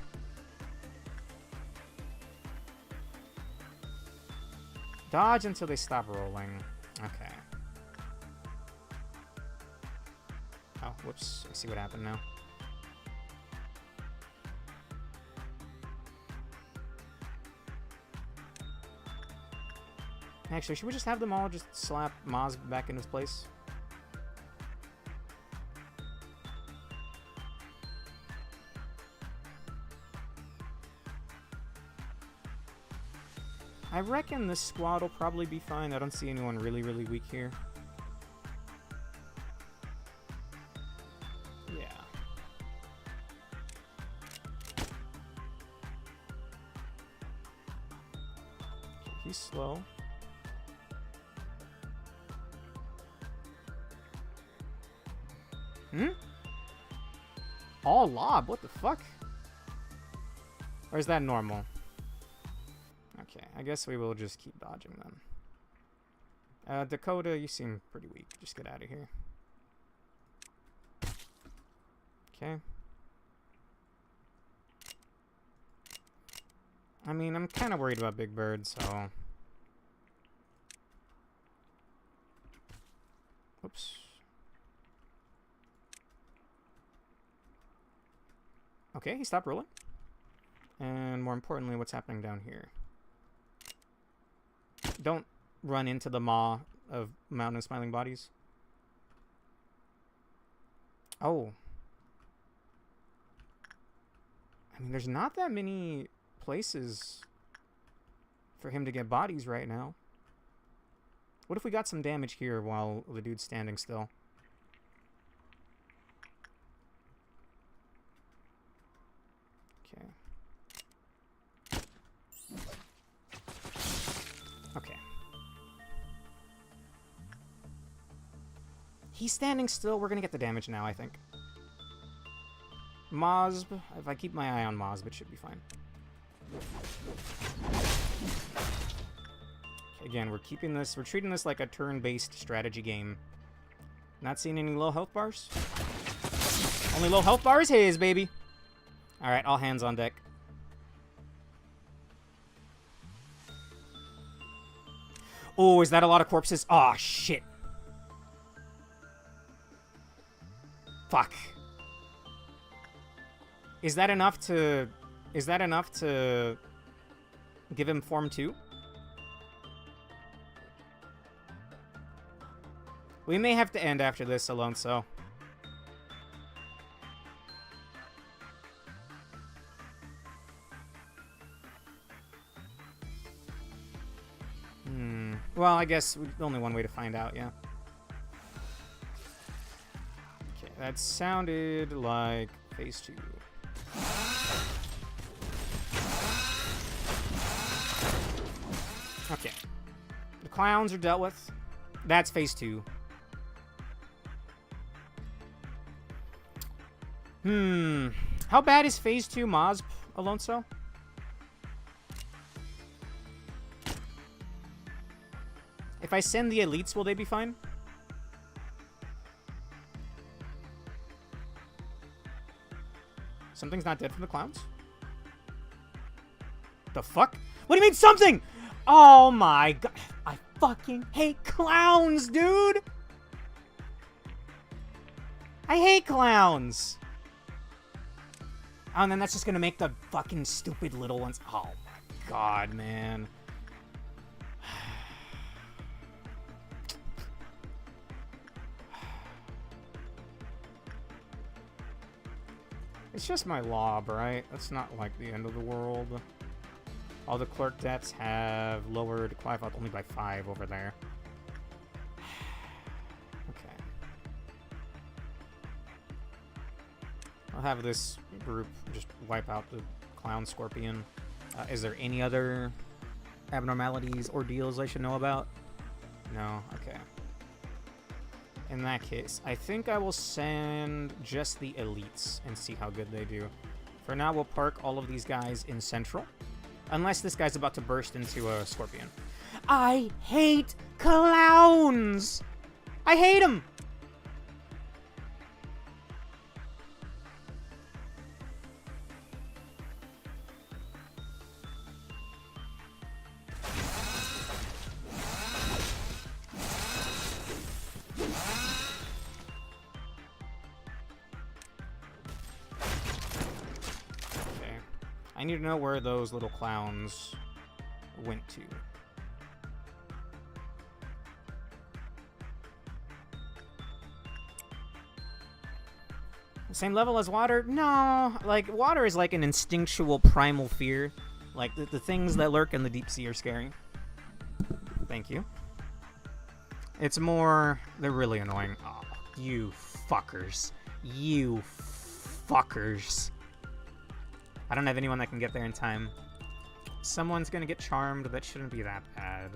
Dodge until they stop rolling. Okay. Oh, whoops. I see what happened now. Actually, should we just have them all just slap Maz back in his place? I reckon this squad will probably be fine. I don't see anyone really, really weak here. Yeah. Okay, he's slow. Hmm? All lob? What the fuck? Or is that normal? Okay, I guess we will just keep dodging them. Dakota, you seem pretty weak. Just get out of here. Okay. I mean, I'm kind of worried about Big Bird, so... Whoops. Okay, he stopped rolling. And more importantly, what's happening down here? Don't run into the maw of Mountain of Smiling Bodies. Oh. I mean, there's not that many places for him to get bodies right now. What if we got some damage here while the dude's standing still? Okay. Okay. He's standing still. We're gonna get the damage now, I think. Mosb. If I keep my eye on Mosb, it should be fine. Okay, again, we're keeping this. We're treating this like a turn-based strategy game. Not seeing any low health bars. Only low health bar is his, baby. All right, all hands on deck. Oh, is that a lot of corpses? Aw, shit. Fuck. Is that enough to... Is that enough to... give him form 2? We may have to end after this, Alonso. Well, I guess only one way to find out, yeah. Okay, that sounded like phase 2. Okay. The clowns are dealt with. That's phase 2. How bad is phase 2 Mosp, Alonso? If I send the elites, will they be fine? Something's not dead from the clowns? The fuck? What do you mean something? Oh my god. I fucking hate clowns, dude! I hate clowns! Oh, and then that's just gonna make the fucking stupid little ones. Oh my god, man. It's just my lob, right? That's not like the end of the world. All the clerk debts have lowered Clive only by 5 over there. Okay. I'll have this group just wipe out the clown scorpion. Is there any other abnormalities or deals I should know about? No? Okay. In that case, I think I will send just the elites and see how good they do. For now, we'll park all of these guys in Central. Unless this guy's about to burst into a scorpion. I hate clowns! I hate them! I need to know where those little clowns went to. Same level as water? No. Like, water is like an instinctual primal fear. Like, the things that lurk in the deep sea are scary. Thank you. It's more... They're really annoying. Oh, you fuckers. You fuckers. I don't have anyone that can get there in time. Someone's gonna get charmed. That shouldn't be that bad.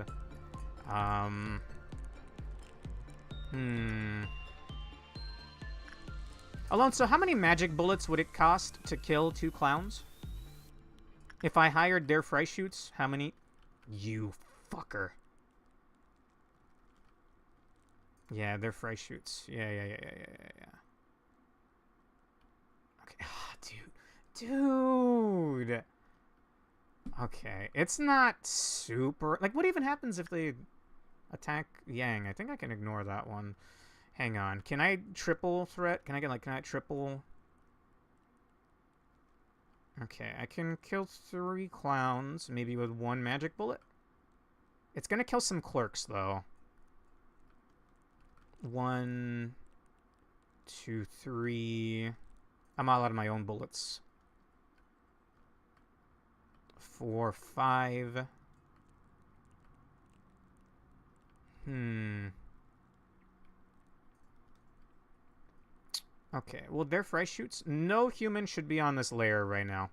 Alone, so how many magic bullets would it cost to kill 2 clowns? If I hired their fry shoots, how many? You fucker. Yeah, they're fry shoots. Yeah. Okay, Dude. Okay, it's not super... Like, what even happens if they attack Yang? I think I can ignore that one. Hang on. Can I triple threat? Can I triple... Okay, I can kill 3 clowns, maybe with 1 magic bullet. It's gonna kill some clerks, though. 1, 2, 3... I'm all out of my own bullets. 4, 5. Okay, well, they're fry shoots. No human should be on this layer right now.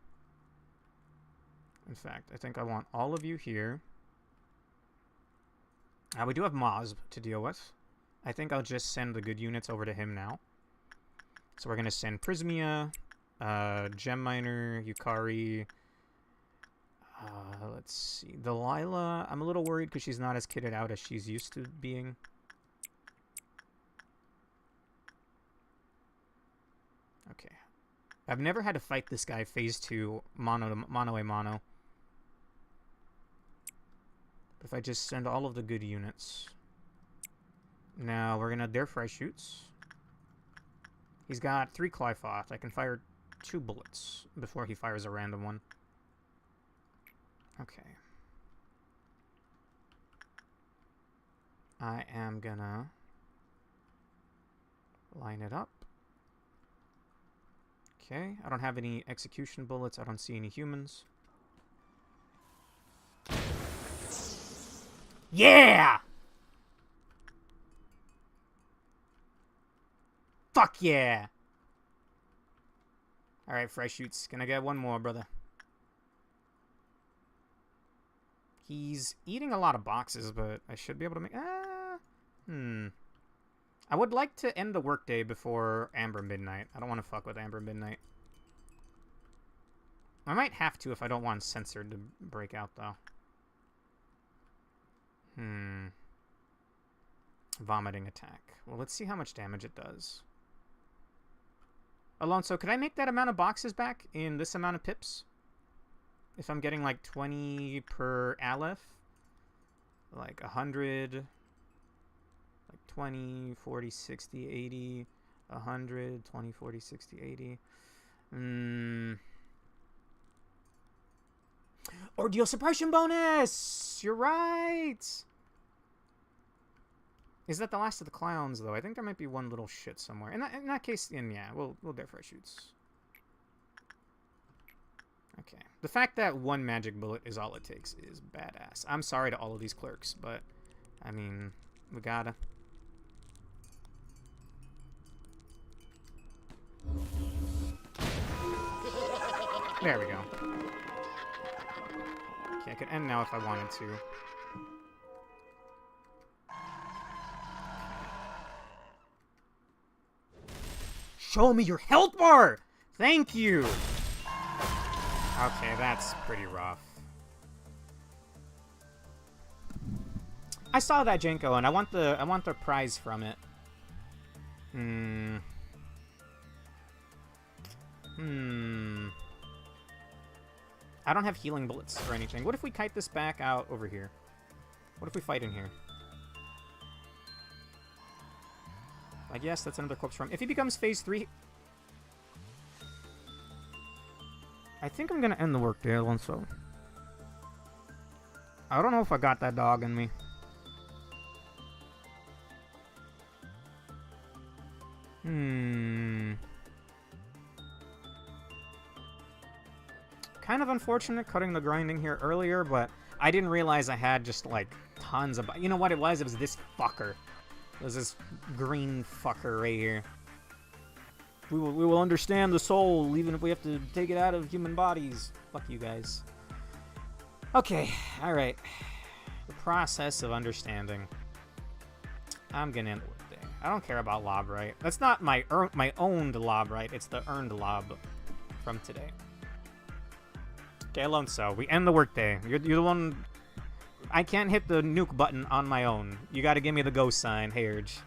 In fact, I think I want all of you here. We do have Moz to deal with. I think I'll just send the good units over to him now. So we're going to send Prismia, Gem Miner, Yukari. Let's see. Delilah, I'm a little worried because she's not as kitted out as she's used to being. Okay. I've never had to fight this guy phase 2 mono a mono. But if I just send all of the good units. Now we're gonna dare fry shoots. He's got 3 Clyfoth. I can fire 2 bullets before he fires a random one. Okay. I am gonna line it up. Okay, I don't have any execution bullets. I don't see any humans. Yeah! Fuck yeah! Alright, fresh shoots. Can I get one more, brother? He's eating a lot of boxes, but I should be able to make... I would like to end the workday before Amber Midnight. I don't want to fuck with Amber Midnight. I might have to if I don't want Censored to break out, though. vomiting attack. Well, let's see how much damage it does. Alonso, could I make that amount of boxes back in this amount of pips? If I'm getting like 20 per Aleph? Like 100, like 20, 40, 60, 80, 100, 20, 40, 60, 80. Ordeal suppression bonus! You're right! Is that the last of the clowns, though? I think there might be one little shit somewhere. In that case, yeah, we'll dare for shoots. Okay. The fact that one magic bullet is all it takes is badass. I'm sorry to all of these clerks, but, I mean, we gotta. There we go. Okay, I could end now if I wanted to. Show me your health bar! Thank you! Okay, that's pretty rough. I saw that, Jenko, and I want the prize from it. I don't have healing bullets or anything. What if we kite this back out over here? What if we fight in here? I guess that's another corpse from. If he becomes phase 3... I think I'm gonna end the work there, Alonso. I don't know if I got that dog in me. Kind of unfortunate cutting the grinding here earlier, but I didn't realize I had just, like, tons of... You know what it was? It was this fucker. It was this green fucker right here. We will understand the soul, even if we have to take it out of human bodies. Fuck you guys. Okay, alright. The process of understanding. I'm gonna end the work day. I don't care about lob right. That's not my owned lob right. It's the earned lob from today. Okay, Alonso, we end the workday. You're the one... I can't hit the nuke button on my own. You gotta give me the ghost sign. Hey, Urge.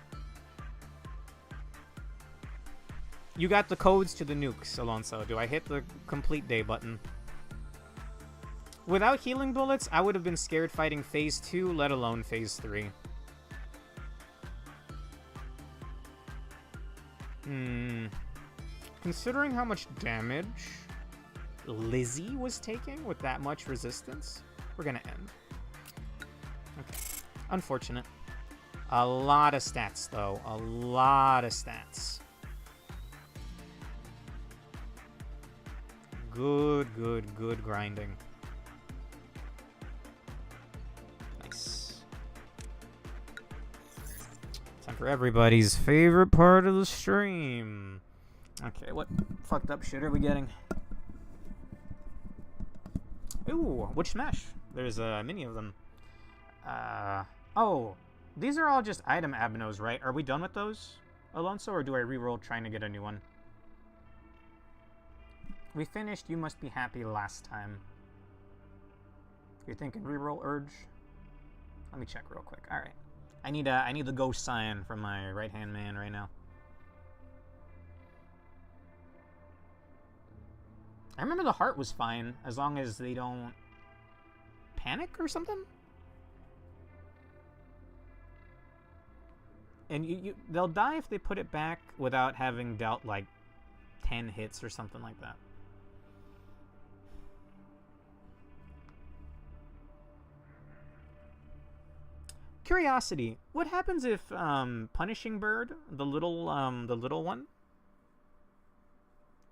You got the codes to the nukes, Alonso. Do I hit the complete day button? Without healing bullets, I would have been scared fighting phase 2, let alone phase 3. Considering how much damage Lizzie was taking with that much resistance, we're gonna end. Okay. Unfortunate. A lot of stats, though. A lot of stats. Good grinding. Nice. Time for everybody's favorite part of the stream. Okay, what fucked up shit are we getting? Ooh, Witch Smash. There's many of them. Oh, these are all just item abnos, right? Are we done with those, Alonso, or do I reroll trying to get a new one? We finished You Must Be Happy last time. You're thinking reroll Urge? Let me check real quick. All right. I need the ghost sign from my right-hand man right now. I remember the heart was fine, as long as they don't panic or something? And they'll die if they put it back without having dealt, like, 10 hits or something like that. Curiosity, what happens if, Punishing Bird, the little one?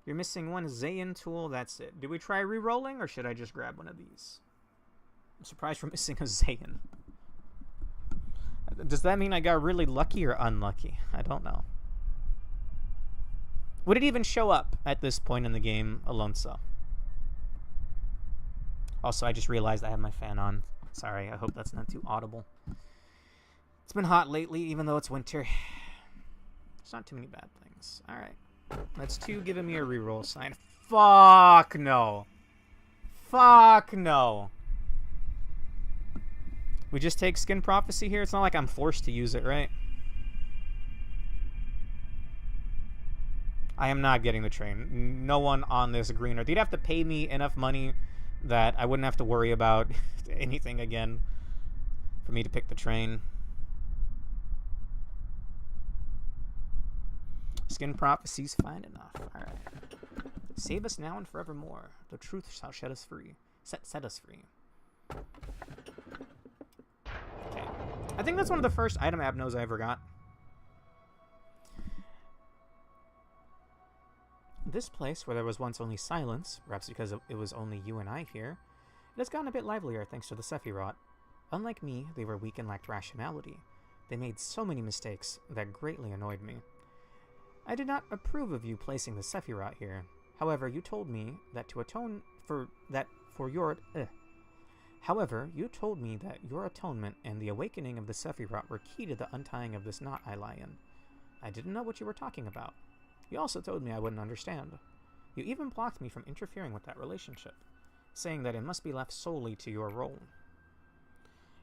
You're missing one Zayn tool, that's it. Do we try re-rolling, or should I just grab one of these? I'm surprised we're missing a Zayn. Does that mean I got really lucky or unlucky? I don't know. Would it even show up at this point in the game, Alonso? Also, I just realized I have my fan on. Sorry, I hope that's not too audible. It's been hot lately, even though it's winter. It's not too many bad things. Alright. That's 2 giving me a reroll sign. Fuck no. Fuck no. We just take Skin Prophecy here? It's not like I'm forced to use it, right? I am not getting the train. No one on this green earth. You'd have to pay me enough money that I wouldn't have to worry about anything again for me to pick the train. Skin prophecies fine enough. Alright. Save us now and forevermore. The truth shall set us free. Set us free. Okay. I think that's one of the first item abnos I ever got. This place, where there was once only silence, perhaps because it was only you and I here, it has gotten a bit livelier thanks to the Sephiroth. Unlike me, they were weak and lacked rationality. They made so many mistakes that greatly annoyed me. I did not approve of you placing the Sephiroth here. However, you told me that to atone for your atonement and the awakening of the Sephiroth were key to the untying of this knot I lie in. I didn't know what you were talking about. You also told me I wouldn't understand. You even blocked me from interfering with that relationship, saying that it must be left solely to your role.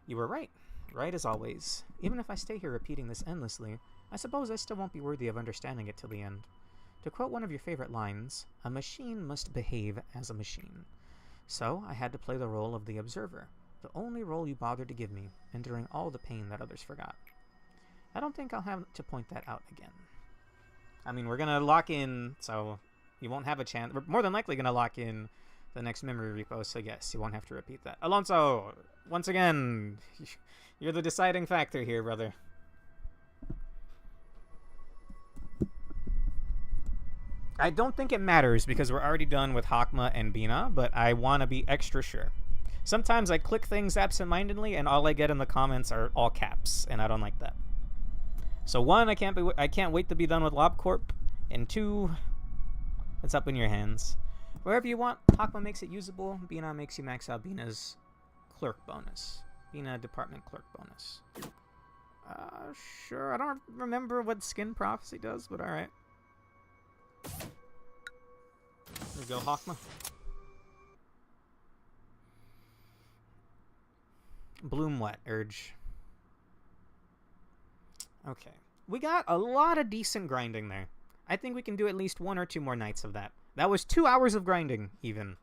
You were right. Right as always. Even if I stay here repeating this endlessly, I suppose I still won't be worthy of understanding it till the end. To quote one of your favorite lines, a machine must behave as a machine. So I had to play the role of the observer, the only role you bothered to give me, enduring all the pain that others forgot. I don't think I'll have to point that out again. I mean, we're going to lock in, so you won't have a chance. We're more than likely going to lock in the next memory repo, so yes, you won't have to repeat that. Alonso, once again, you're the deciding factor here, brother. I don't think it matters because we're already done with Hakma and Bina, but I want to be extra sure. Sometimes I click things absentmindedly and all I get in the comments are all caps, and I don't like that. So 1, I can't wait to be done with LobCorp, and 2, it's up in your hands. Wherever you want, Hakma makes it usable, Bina makes you max out Bina's clerk bonus. Bina department clerk bonus. Sure, I don't remember what Skin Prophecy does, but alright. There we go, Hakma. Bloom wet, urge. Okay. We got a lot of decent grinding there. I think we can do at least 1 or 2 more nights of that. That was 2 hours of grinding, even.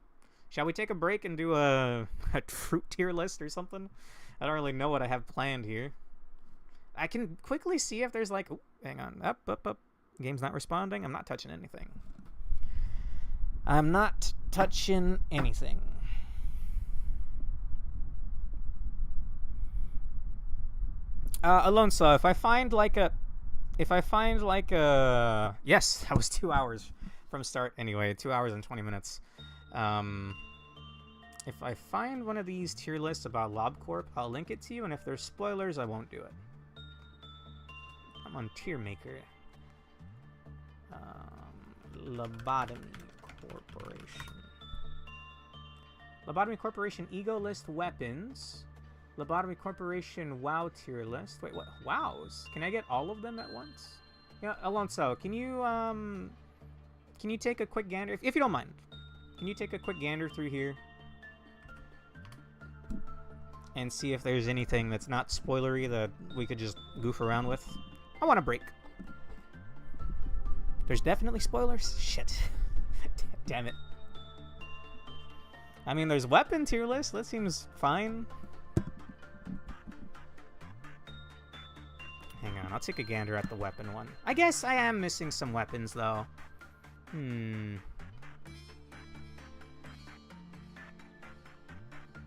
Shall we take a break and do a fruit tier list or something? I don't really know what I have planned here. I can quickly see if there's like... Ooh, hang on. Up. Game's not responding. I'm not touching anything. I'm not touching anything. Alonso, if I find like a... Yes, that was 2 hours from start anyway. 2 hours and 20 minutes. If I find one of these tier lists about LobCorp, I'll link it to you, and if there's spoilers, I won't do it. I'm on Tier Maker. Lobotomy Corporation. Lobotomy Corporation Ego List Weapons. Lobotomy Corporation WoW tier list. Wait, what? WoWs? Can I get all of them at once? Yeah, Alonso, can you take a quick gander? If you don't mind. Can you take a quick gander through here? And see if there's anything that's not spoilery that we could just goof around with? I want a break. There's definitely spoilers? Shit. Damn it. I mean, there's weapon tier list. That seems fine. Hang on, I'll take a gander at the weapon one. I guess I am missing some weapons, though.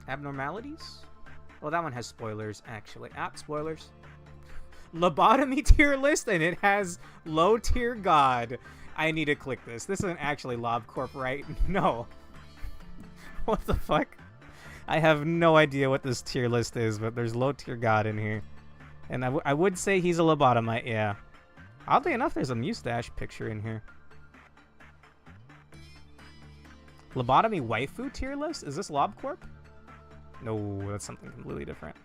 Abnormalities? Well, that one has spoilers, actually. Spoilers. Lobotomy tier list, and it has low tier god. I need to click this. This isn't actually LobCorp, right? No. What the fuck? I have no idea what this tier list is, but there's low tier god in here. And I would say he's a lobotomite, yeah. Oddly enough, there's a mustache picture in here. Lobotomy waifu tier list? Is this LobCorp? No, that's something completely different.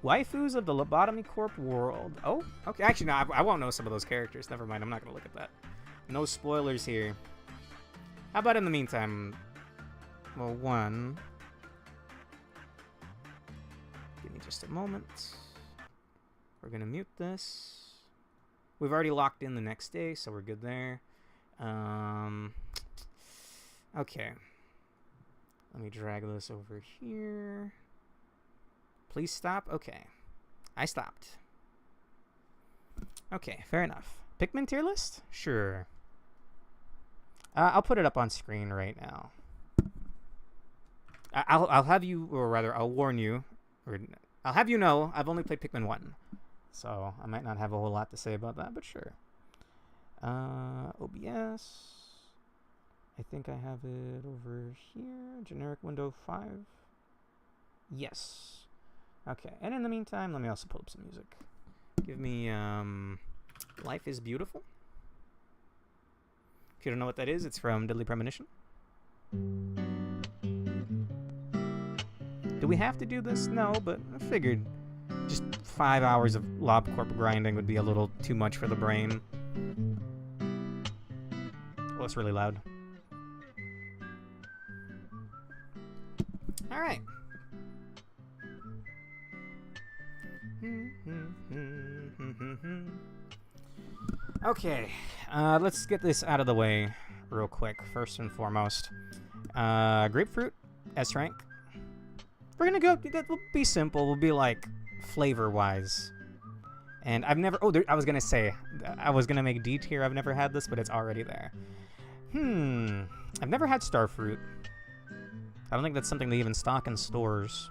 Waifus of the Lobotomy Corp world. Oh, okay. Actually, no, I won't know some of those characters. Never mind, I'm not going to look at that. No spoilers here. How about in the meantime? Well, one. Give me just a moment. We're going to mute this. We've already locked in the next day, so we're good there. Okay. Let me drag this over here. Please stop. Okay. I stopped. Okay, fair enough. Pikmin tier list? Sure. I'll put it up on screen right now. I'll have you, or rather, I'll warn you, or I'll have you know, I've only played Pikmin 1. So I might not have a whole lot to say about that, but sure. OBS. I think I have it over here. Generic window 5. Yes. Okay, and in the meantime, let me also pull up some music. Give me, Life is Beautiful. If you don't know what that is, it's from Deadly Premonition. Do we have to do this? No, but I figured just 5 hours of Corp grinding would be a little too much for the brain. Oh, it's really loud. Alright. Okay, let's get this out of the way real quick, first and foremost. Grapefruit, S rank. We're gonna go, that will be simple, we'll be like, flavor-wise. And I've never, I was gonna say, I was gonna make D tier, I've never had this, but it's already there. I've never had Starfruit. I don't think that's something they even stock in stores.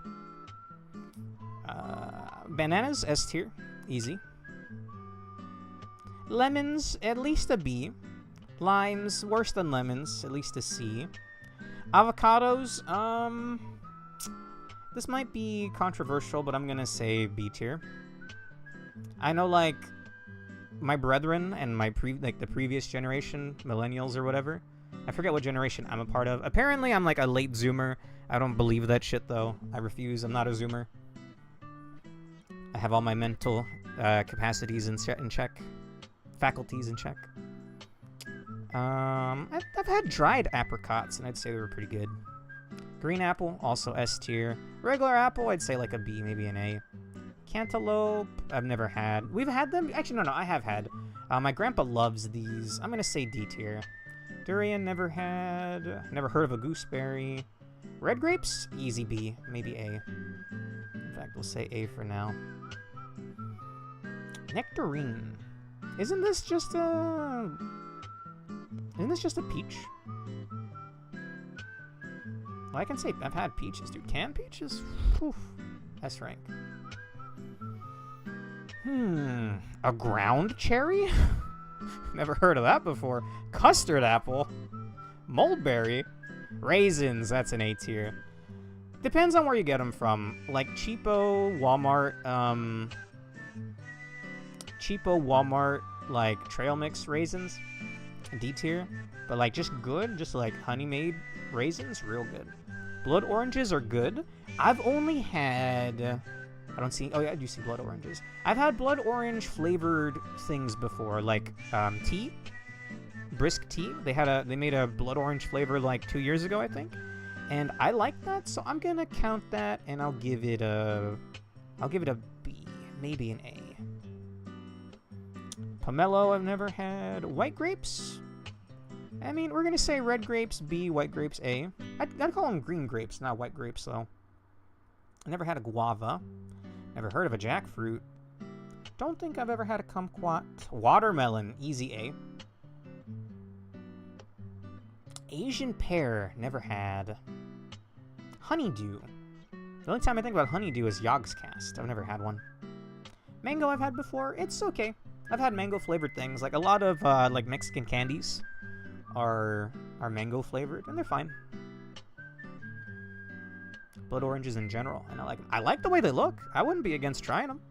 Bananas, S tier, easy. Lemons, at least a B. Limes, worse than lemons, at least a C. Avocados, this might be controversial, but I'm gonna say B tier. I know, like, my brethren and my the previous generation, millennials or whatever, I forget what generation I'm a part of. Apparently, I'm like a late Zoomer. I don't believe that shit, though. I refuse. I'm not a Zoomer. I have all my mental capacities in check. Faculties in check. I've had dried apricots, and I'd say they were pretty good. Green apple, also S tier. Regular apple, I'd say like a B, maybe an A. Cantaloupe, I've never had. We've had them? Actually, no, I have had. My grandpa loves these. I'm going to say D tier. Durian, never had. Never heard of a gooseberry. Red grapes, easy B, maybe A. In fact, we'll say A for now. Nectarine. Isn't this just a peach? Well, I can say I've had peaches, dude. Canned peaches? Whew. S rank. A ground cherry? Never heard of that before. Custard apple. Mulberry. Raisins, that's an A tier. Depends on where you get them from. Like cheapo Walmart, like trail mix raisins, D tier. But like just good, just like honey made raisins, real good. Blood oranges are good. I've only had, I don't see, oh yeah, I do see blood oranges. I've had blood orange flavored things before, like tea, brisk tea. They made a blood orange flavor like 2 years ago, I think. And I like that, so I'm gonna count that, and I'll give it a B, maybe an A. Pomelo, I've never had. White grapes? I mean, we're gonna say red grapes B, white grapes A. I'd call them green grapes, not white grapes, though. I never had a guava. Never heard of a jackfruit. Don't think I've ever had a kumquat. Watermelon, easy A. Asian pear, never had. Honeydew. The only time I think about honeydew is Yogscast. I've never had one. Mango I've had before. It's okay. I've had mango flavored things. Like a lot of like Mexican candies are mango flavored, and they're fine. Blood oranges in general, and I like them. I like the way they look. I wouldn't be against trying them.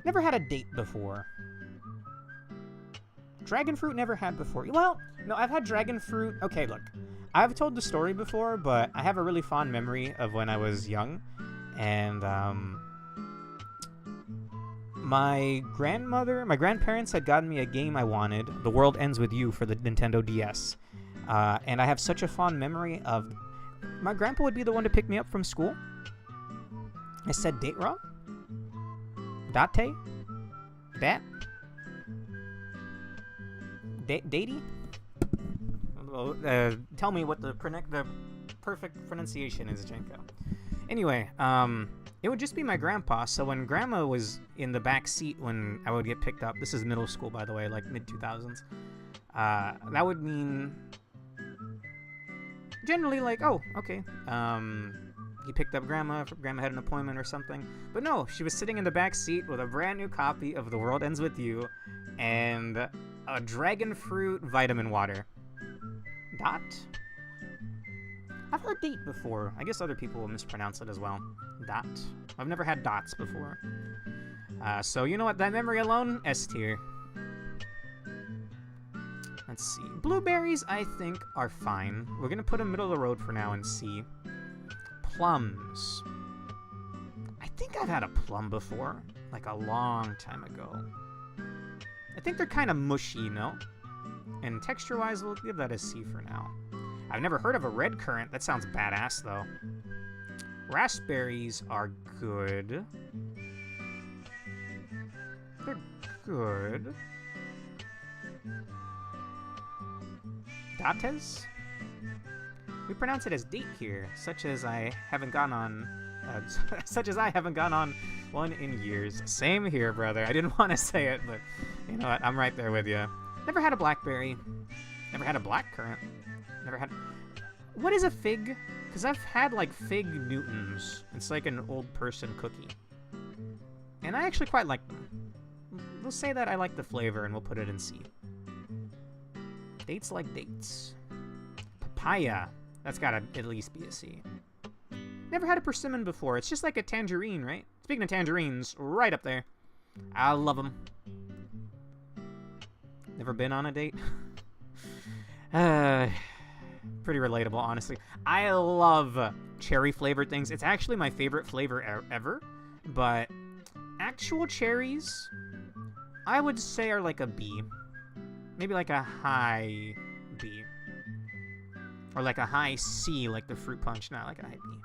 Never had a date before. Dragon fruit, never had before. Well, no, I've had dragon fruit. Okay, look. I've told the story before, but I have a really fond memory of when I was young. And, my grandparents had gotten me a game I wanted, The World Ends With You, for the Nintendo DS. And I have such a fond memory of... My grandpa would be the one to pick me up from school. I said date wrong? Date? Dat? Datey? Tell me what the perfect pronunciation is, Jenko. Anyway, it would just be my grandpa, so when grandma was in the back seat when I would get picked up, this is middle school, by the way, like mid-2000s, that would mean generally like, oh, okay, he picked up grandma had an appointment or something, but no, she was sitting in the back seat with a brand new copy of The World Ends With You and a dragon fruit vitamin water. Dot? I've heard date before. I guess other people will mispronounce it as well. Dot. I've never had dots before. So you know what? That memory alone, S tier. Let's see. Blueberries, I think, are fine. We're gonna put them middle of the road for now and see. Plums. I think I've had a plum before. Like a long time ago. I think they're kind of mushy, no? And texture-wise, we'll give that a C for now. I've never heard of a red currant. That sounds badass, though. Raspberries are good. They're good. Dates? We pronounce it as date here, such as I haven't gone on one in years. Same here, brother. I didn't want to say it, but you know what? I'm right there with you. Never had a blackberry. Never had a blackcurrant. Never had... What is a fig? Because I've had, like, fig Newtons. It's like an old person cookie. And I actually quite like them. We'll say that I like the flavor, and we'll put it in C. Dates like dates. Papaya. That's gotta at least be a C. Never had a persimmon before. It's just like a tangerine, right? Speaking of tangerines, right up there. I love them. Never been on a date? Pretty relatable, honestly. I love cherry-flavored things. It's actually my favorite flavor ever, but actual cherries, I would say are like a B. Maybe like a high B. Or like a high C, like the fruit punch, not like a high B.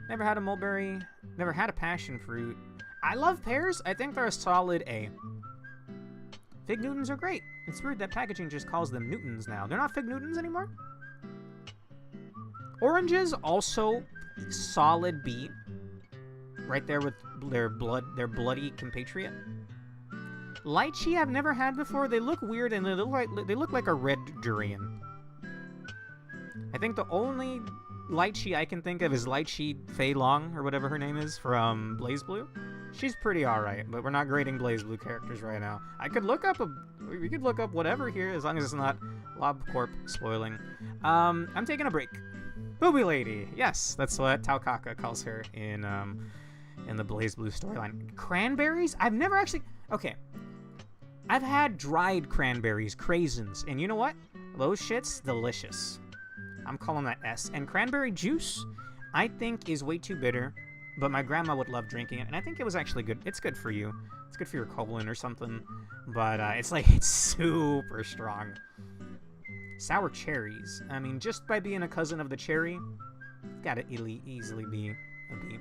Never had a mulberry. Never had a passion fruit. I love pears. I think they're a solid A. Fig Newtons are great. It's weird that packaging just calls them Newtons now. They're not Fig Newtons anymore? Oranges, also solid B. Right there with their bloody compatriot. Lychee I've never had before. They look weird and they look like a red durian. I think the only lychee I can think of is Lychee Fei Long, or whatever her name is, from BlazBlue. She's pretty alright, but we're not grading BlazBlue characters right now. We could look up whatever here, as long as it's not Lob Corp spoiling. I'm taking a break. Booby Lady! Yes, that's what Taukaka calls her in the BlazBlue storyline. Cranberries? I've never actually... Okay. I've had dried cranberries, craisins, and you know what? Those shits, delicious. I'm calling that S. And cranberry juice, I think, is way too bitter, but my grandma would love drinking it, and I think it was actually good. It's good for you. It's good for your colon or something, but it's super strong. Sour cherries. I mean, just by being a cousin of the cherry, gotta easily be a B.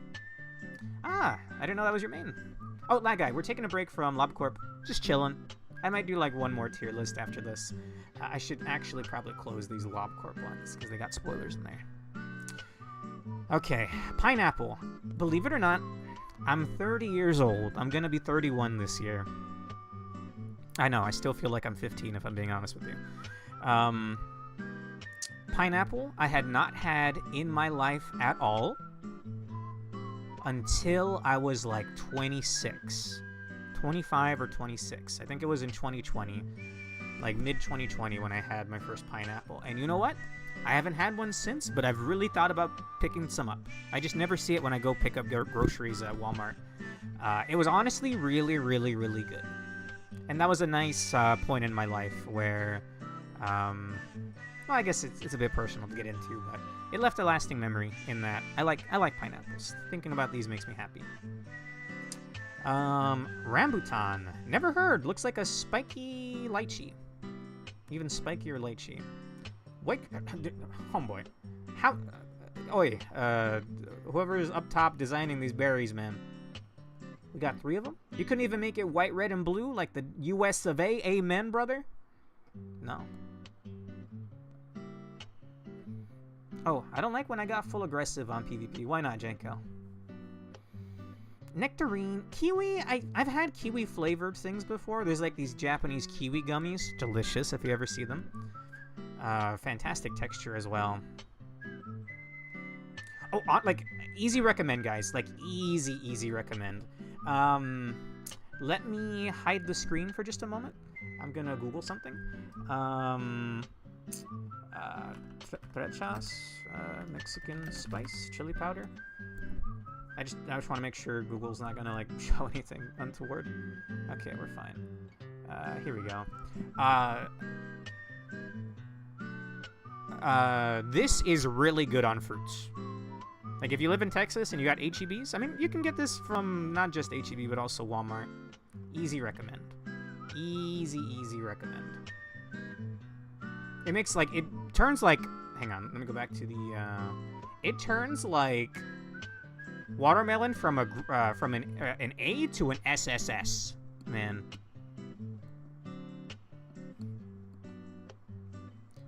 Ah, I didn't know that was your main. Oh, that guy. We're taking a break from LobCorp. Just chilling. I might do like one more tier list after this. I should actually probably close these LobCorp ones because they got spoilers in there. Okay, pineapple. Believe it or not, I'm 30 years old. I'm gonna be 31 this year. I know, I still feel like I'm 15 if I'm being honest with you. Pineapple, I had not had in my life at all until I was like 26. 25 or 26. I think it was in 2020. Like mid-2020 when I had my first pineapple. And you know what? I haven't had one since, but I've really thought about picking some up. I just never see it when I go pick up groceries at Walmart. It was honestly really, really, really good. And that was a nice point in my life where, well, I guess it's a bit personal to get into, but it left a lasting memory in that I like pineapples. Thinking about these makes me happy. Rambutan. Never heard. Looks like a spiky lychee. Even spikier lychee. Wait, homeboy. How... Oi, whoever is up top designing these berries, man. We got 3 of them. You couldn't even make it white, red, and blue like the US of A. Amen, brother? No. Oh, I don't like when I got full aggressive on PvP. Why not, Jenko? Nectarine. Kiwi. I've had kiwi flavored things before. There's like these Japanese kiwi gummies. Delicious if you ever see them. Fantastic texture as well. Oh, like, easy recommend, guys. Like, easy recommend. Let me hide the screen for just a moment. I'm gonna Google something. Trechas, Mexican spice, chili powder. I just want to make sure Google's not gonna, like, show anything untoward. Okay, we're fine. Here we go. This is really good on fruits. Like, if you live in Texas and you got H-E-Bs, I mean, you can get this from not just H-E-B, but also Walmart. Easy recommend. Easy recommend. It makes, like, it turns like... Hang on, let me go back to the, it turns like watermelon from an A to an SSS, man.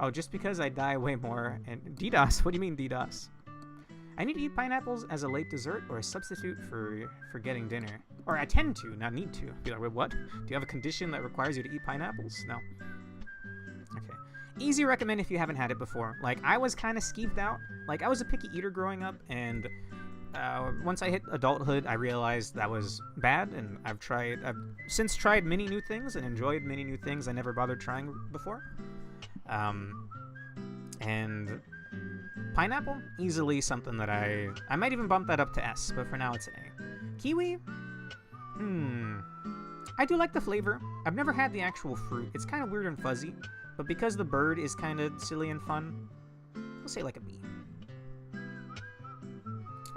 Oh, just because I die way more. And DDoS? What do you mean DDoS? I need to eat pineapples as a late dessert or a substitute for getting dinner. Or I tend to, not need to. Be like, wait, what? Do you have a condition that requires you to eat pineapples? No. Okay. Easy recommend if you haven't had it before. Like, I was kind of skeeved out. Like, I was a picky eater growing up, and once I hit adulthood, I realized that was bad, and I've since tried many new things and enjoyed many new things I never bothered trying before. And pineapple, easily something that I might even bump that up to S, but for now it's an A. Kiwi? I do like the flavor. I've never had the actual fruit. It's kind of weird and fuzzy, but because the bird is kind of silly and fun, we'll say like a B.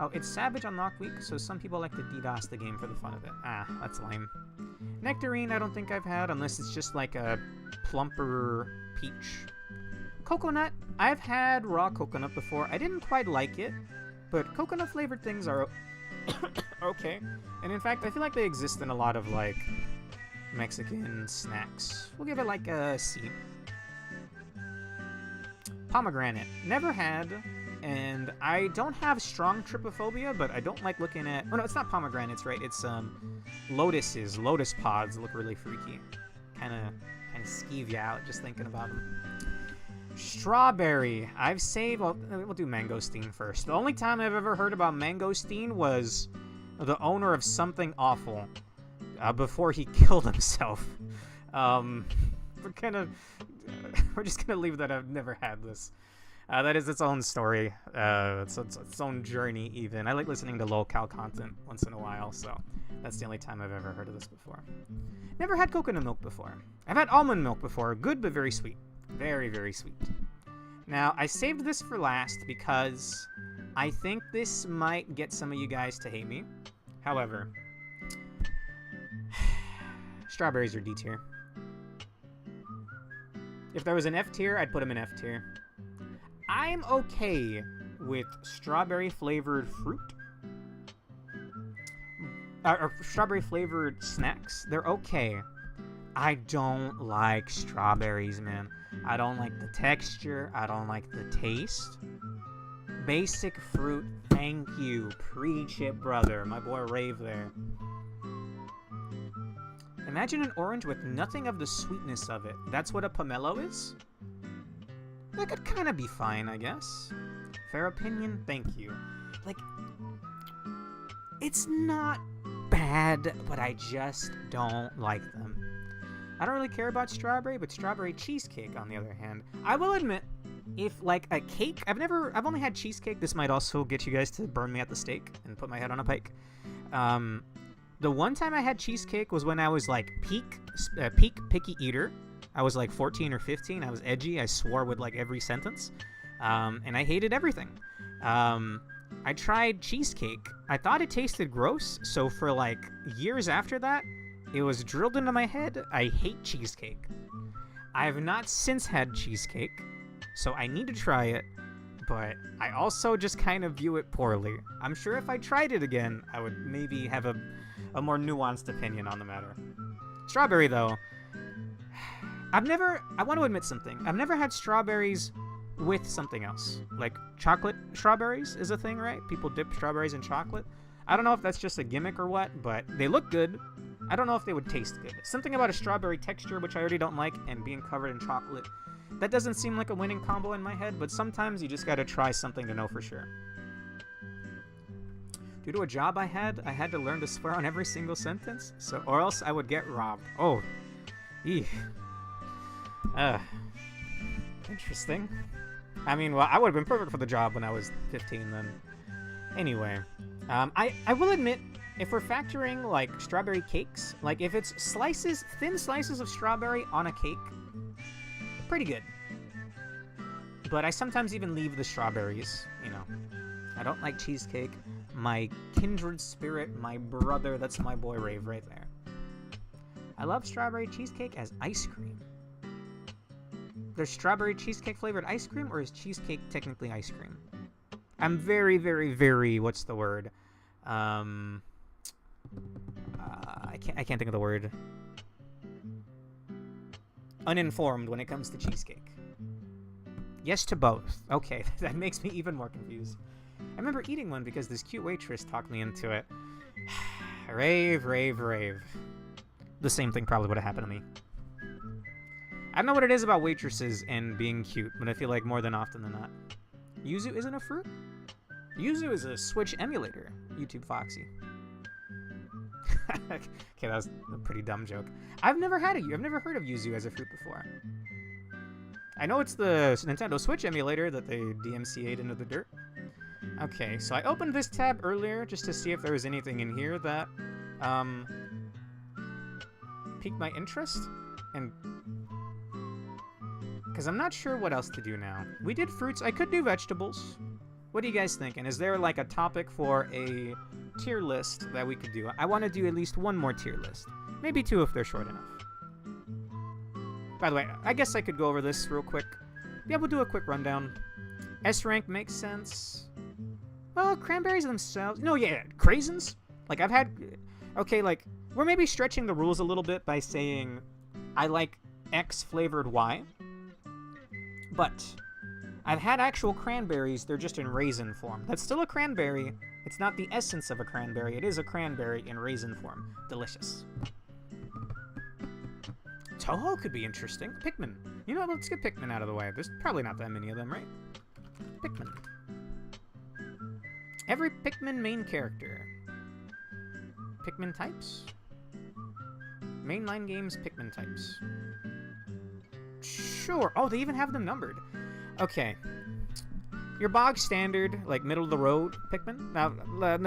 Oh, it's Savage Unlock Week, so some people like to DDoS the game for the fun of it. Ah, that's lame. Nectarine, I don't think I've had, unless it's just like a plumper peach. Coconut, I've had raw coconut before. I didn't quite like it, but coconut-flavored things are okay. And in fact, I feel like they exist in a lot of, like, Mexican snacks. We'll give it, like, a C. Pomegranate, never had, and I don't have strong trypophobia, but I don't like looking at... Oh, no, it's not pomegranates, right? It's, lotuses. Lotus pods look really freaky. Kind of skeeve you out just thinking about them. Strawberry. I've saved... Well, we'll do mangosteen first. The only time I've ever heard about mangosteen was the owner of Something Awful before he killed himself. We're just gonna leave that. I've never had this. That is its own story. It's its own journey, even. I like listening to low-cal content once in a while, so that's the only time I've ever heard of this before. Never had coconut milk before. I've had almond milk before. Good, but very sweet. Very, very sweet. Now, I saved this for last because I think this might get some of you guys to hate me. However, strawberries are D tier. If there was an F tier, I'd put them in F tier. I'm okay with strawberry-flavored fruit. Or strawberry-flavored snacks. They're okay. I don't like strawberries, man. I don't like the texture. I don't like the taste. Basic fruit, thank you. Preach it, brother. My boy Rave there. Imagine an orange with nothing of the sweetness of it. That's what a pomelo is? That could kind of be fine, I guess. Fair opinion, thank you. Like, it's not bad, but I just don't like them. I don't really care about strawberry, but strawberry cheesecake, on the other hand, I will admit, if like a cake, I've only had cheesecake. This might also get you guys to burn me at the stake and put my head on a pike. The one time I had cheesecake was when I was like peak picky eater. I was like 14 or 15. I was edgy. I swore with like every sentence. And I hated everything. I tried cheesecake. I thought it tasted gross. So for like years after that, it was drilled into my head. I hate cheesecake. I have not since had cheesecake. So I need to try it. But I also just kind of view it poorly. I'm sure if I tried it again, I would maybe have a a more nuanced opinion on the matter. Strawberry, though, I want to admit something. I've never had strawberries with something else. Like, chocolate strawberries is a thing, right? People dip strawberries in chocolate. I don't know if that's just a gimmick or what, but they look good. I don't know if they would taste good. Something about a strawberry texture, which I already don't like, and being covered in chocolate, that doesn't seem like a winning combo in my head, but sometimes you just gotta try something to know for sure. Due to a job I had to learn to swear on every single sentence, or else I would get robbed. Oh, eeh. Interesting. I mean, well, I would have been perfect for the job when I was 15 then. Anyway, I will admit, if we're factoring, like, strawberry cakes, like, if it's thin slices of strawberry on a cake, pretty good. But I sometimes even leave the strawberries, you know. I don't like cheesecake. My kindred spirit, my brother, that's my boy Rave right there. I love strawberry cheesecake as ice cream. There's strawberry cheesecake flavored ice cream, or is cheesecake technically ice cream? I'm very, very, very, what's the word? I can't think of the word. Uninformed when it comes to cheesecake. Yes to both. Okay, that makes me even more confused. I remember eating one because this cute waitress talked me into it. Rave, rave, rave. The same thing probably would have happened to me. I don't know what it is about waitresses and being cute, but I feel like more than often than not. Yuzu isn't a fruit? Yuzu is a Switch emulator. YouTube Foxy. Okay, that was a pretty dumb joke. I've never heard of Yuzu as a fruit before. I know it's the Nintendo Switch emulator that they DMCA'd into the dirt. Okay, so I opened this tab earlier just to see if there was anything in here that piqued my interest, and because I'm not sure what else to do now. We did fruits. I could do vegetables. What do you guys think? And is there like a topic for a tier list that we could do? I want to do at least one more tier list. Maybe two if they're short enough. By the way, I guess I could go over this real quick. Yeah, we'll do a quick rundown. S rank makes sense. Well, cranberries themselves... No, yeah, craisins? Like, I've had... Okay, like, we're maybe stretching the rules a little bit by saying I like X flavored Y. But I've had actual cranberries, they're just in raisin form. That's still a cranberry. It's not the essence of a cranberry. It is a cranberry in raisin form. Delicious. Toho could be interesting. Pikmin. You know what? Let's get Pikmin out of the way. There's probably not that many of them, right? Pikmin. Every Pikmin main character. Pikmin types? Mainline games, Pikmin types. Sure. Oh, they even have them numbered. Okay. Your bog standard, like middle of the road Pikmin. Now, let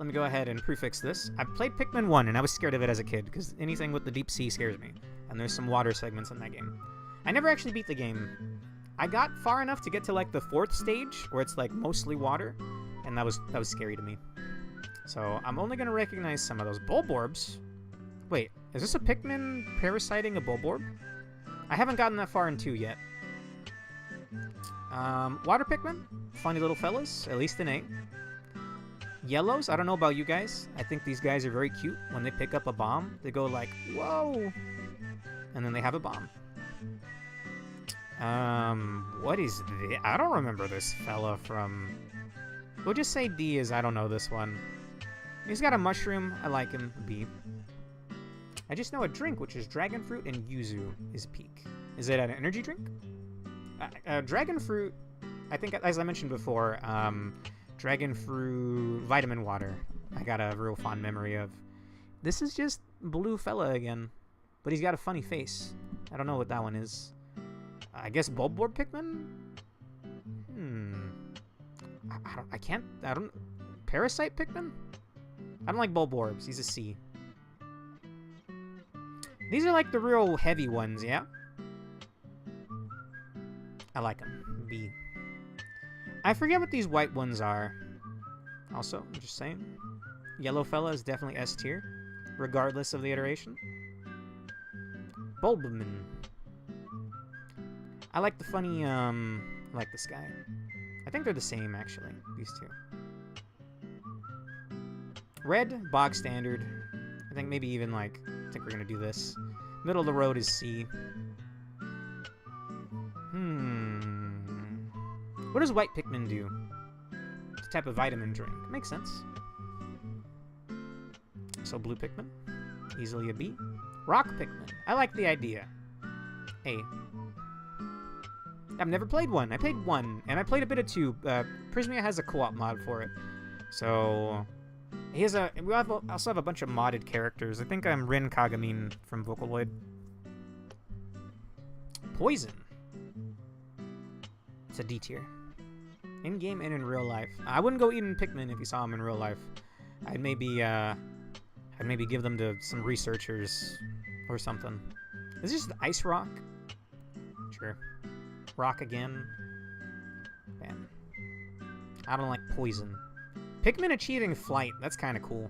me go ahead and prefix this. I played Pikmin 1, and I was scared of it as a kid, because anything with the deep sea scares me. And there's some water segments in that game. I never actually beat the game. I got far enough to get to, like, the 4th stage, where it's, like, mostly water, and that was scary to me. So, I'm only gonna recognize some of those. Bulborbs? Wait, is this a Pikmin parasiting a Bulborb? I haven't gotten that far in 2 yet. Water Pikmin? Funny little fellas, at least in 8. Yellows, I don't know about you guys. I think these guys are very cute. When they pick up a bomb, they go like, whoa! And then they have a bomb. What is this? I don't remember this fella from... We'll just say D is I don't know this one. He's got a mushroom. I like him. B. I just know a drink, which is dragon fruit, and yuzu is peak. Is it an energy drink? Dragon fruit, I think, as I mentioned before, dragon fruit vitamin water. I got a real fond memory of. This is just blue fella again, but he's got a funny face. I don't know what that one is. I guess Bulborb Pikmin? I don't... Parasite Pikmin? I don't like Bulborbs. He's a C. These are like the real heavy ones, yeah? I like them. B. I forget what these white ones are. Also, I'm just saying. Yellow fella is definitely S tier, regardless of the iteration. Bulbamin. I like the funny, I like this guy. I think they're the same, actually, these two. Red, bog standard. I think maybe even like, I think we're gonna do this. Middle of the road is C. What does white Pikmin do? It's a type of vitamin drink. Makes sense. So blue Pikmin. Easily a B. Rock Pikmin. I like the idea. A. I've never played one. I played one, and I played a bit of two. Prismia has a co-op mod for it. So... we also have a bunch of modded characters. I think I'm Rin Kagami from Vocaloid. Poison. It's a D tier. In-game and in real life. I wouldn't go eating Pikmin if you saw them in real life. I'd maybe give them to some researchers or something. Is this just Ice Rock? Sure. Rock again. Man. I don't like poison. Pikmin achieving flight. That's kind of cool.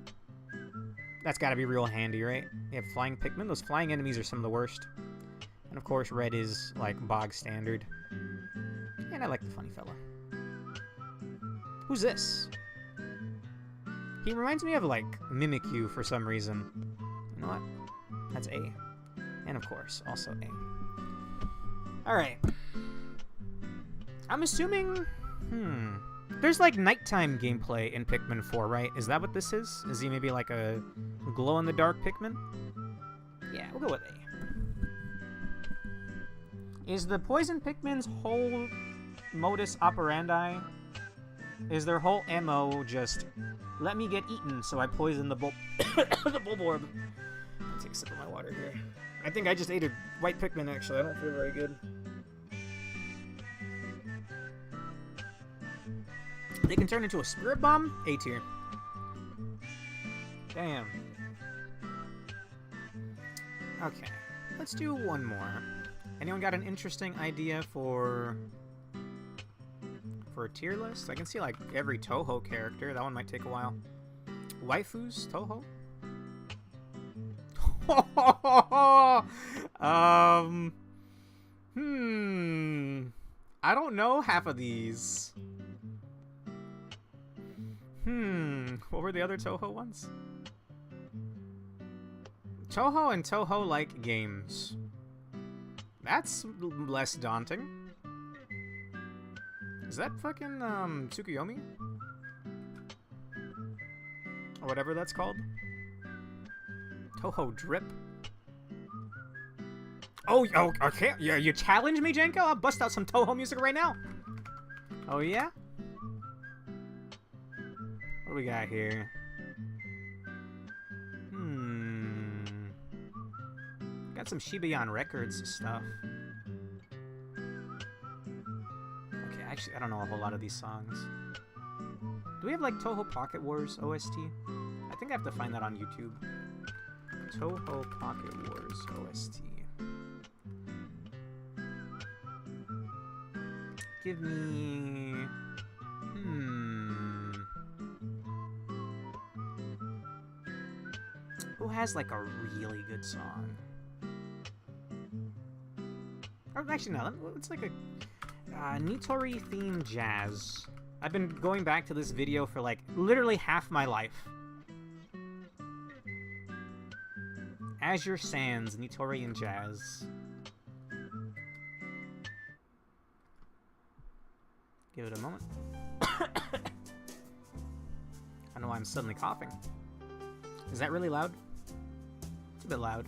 That's got to be real handy, right? You have flying Pikmin. Those flying enemies are some of the worst. And of course, red is like bog standard. And I like the funny fella. Who's this? He reminds me of like Mimikyu for some reason. You know what? That's A. And of course, also A. Alright. I'm assuming... There's like nighttime gameplay in Pikmin 4, right? Is that what this is? Is he maybe like a glow-in-the-dark Pikmin? Yeah, we'll go with A. Is the poison Pikmin's whole modus operandi? Is their whole MO just, let me get eaten so I poison the bulb orb? I'll take a sip of my water here. I think I just ate a white Pikmin, actually. I don't feel very good. They can turn into a Spirit Bomb? A tier. Damn. Okay. Let's do one more. Anyone got an interesting idea for a tier list? I can see like every Toho character. That one might take a while. Waifus? Toho? I don't know half of these. What were the other Toho ones? Toho and Toho-like games. That's less daunting. Is that fucking, Tsukuyomi? Or whatever that's called? Toho Drip? Oh, okay. Yeah, you challenge me, Jenko? I'll bust out some Toho music right now. Oh, yeah? What do we got here? Got some Shibayan Records stuff. Okay, actually, I don't know a whole lot of these songs. Do we have, like, Toho Pocket Wars OST? I think I have to find that on YouTube. Toho Pocket Wars OST. Give me... Who has, like, a really good song? Or, actually, no. It's like a... Nitori themed jazz. I've been going back to this video for, like, literally half my life. Azure Sands, Nitori and Jazz. Give it a moment. I don't know why I'm suddenly coughing. Is that really loud? It's a bit loud.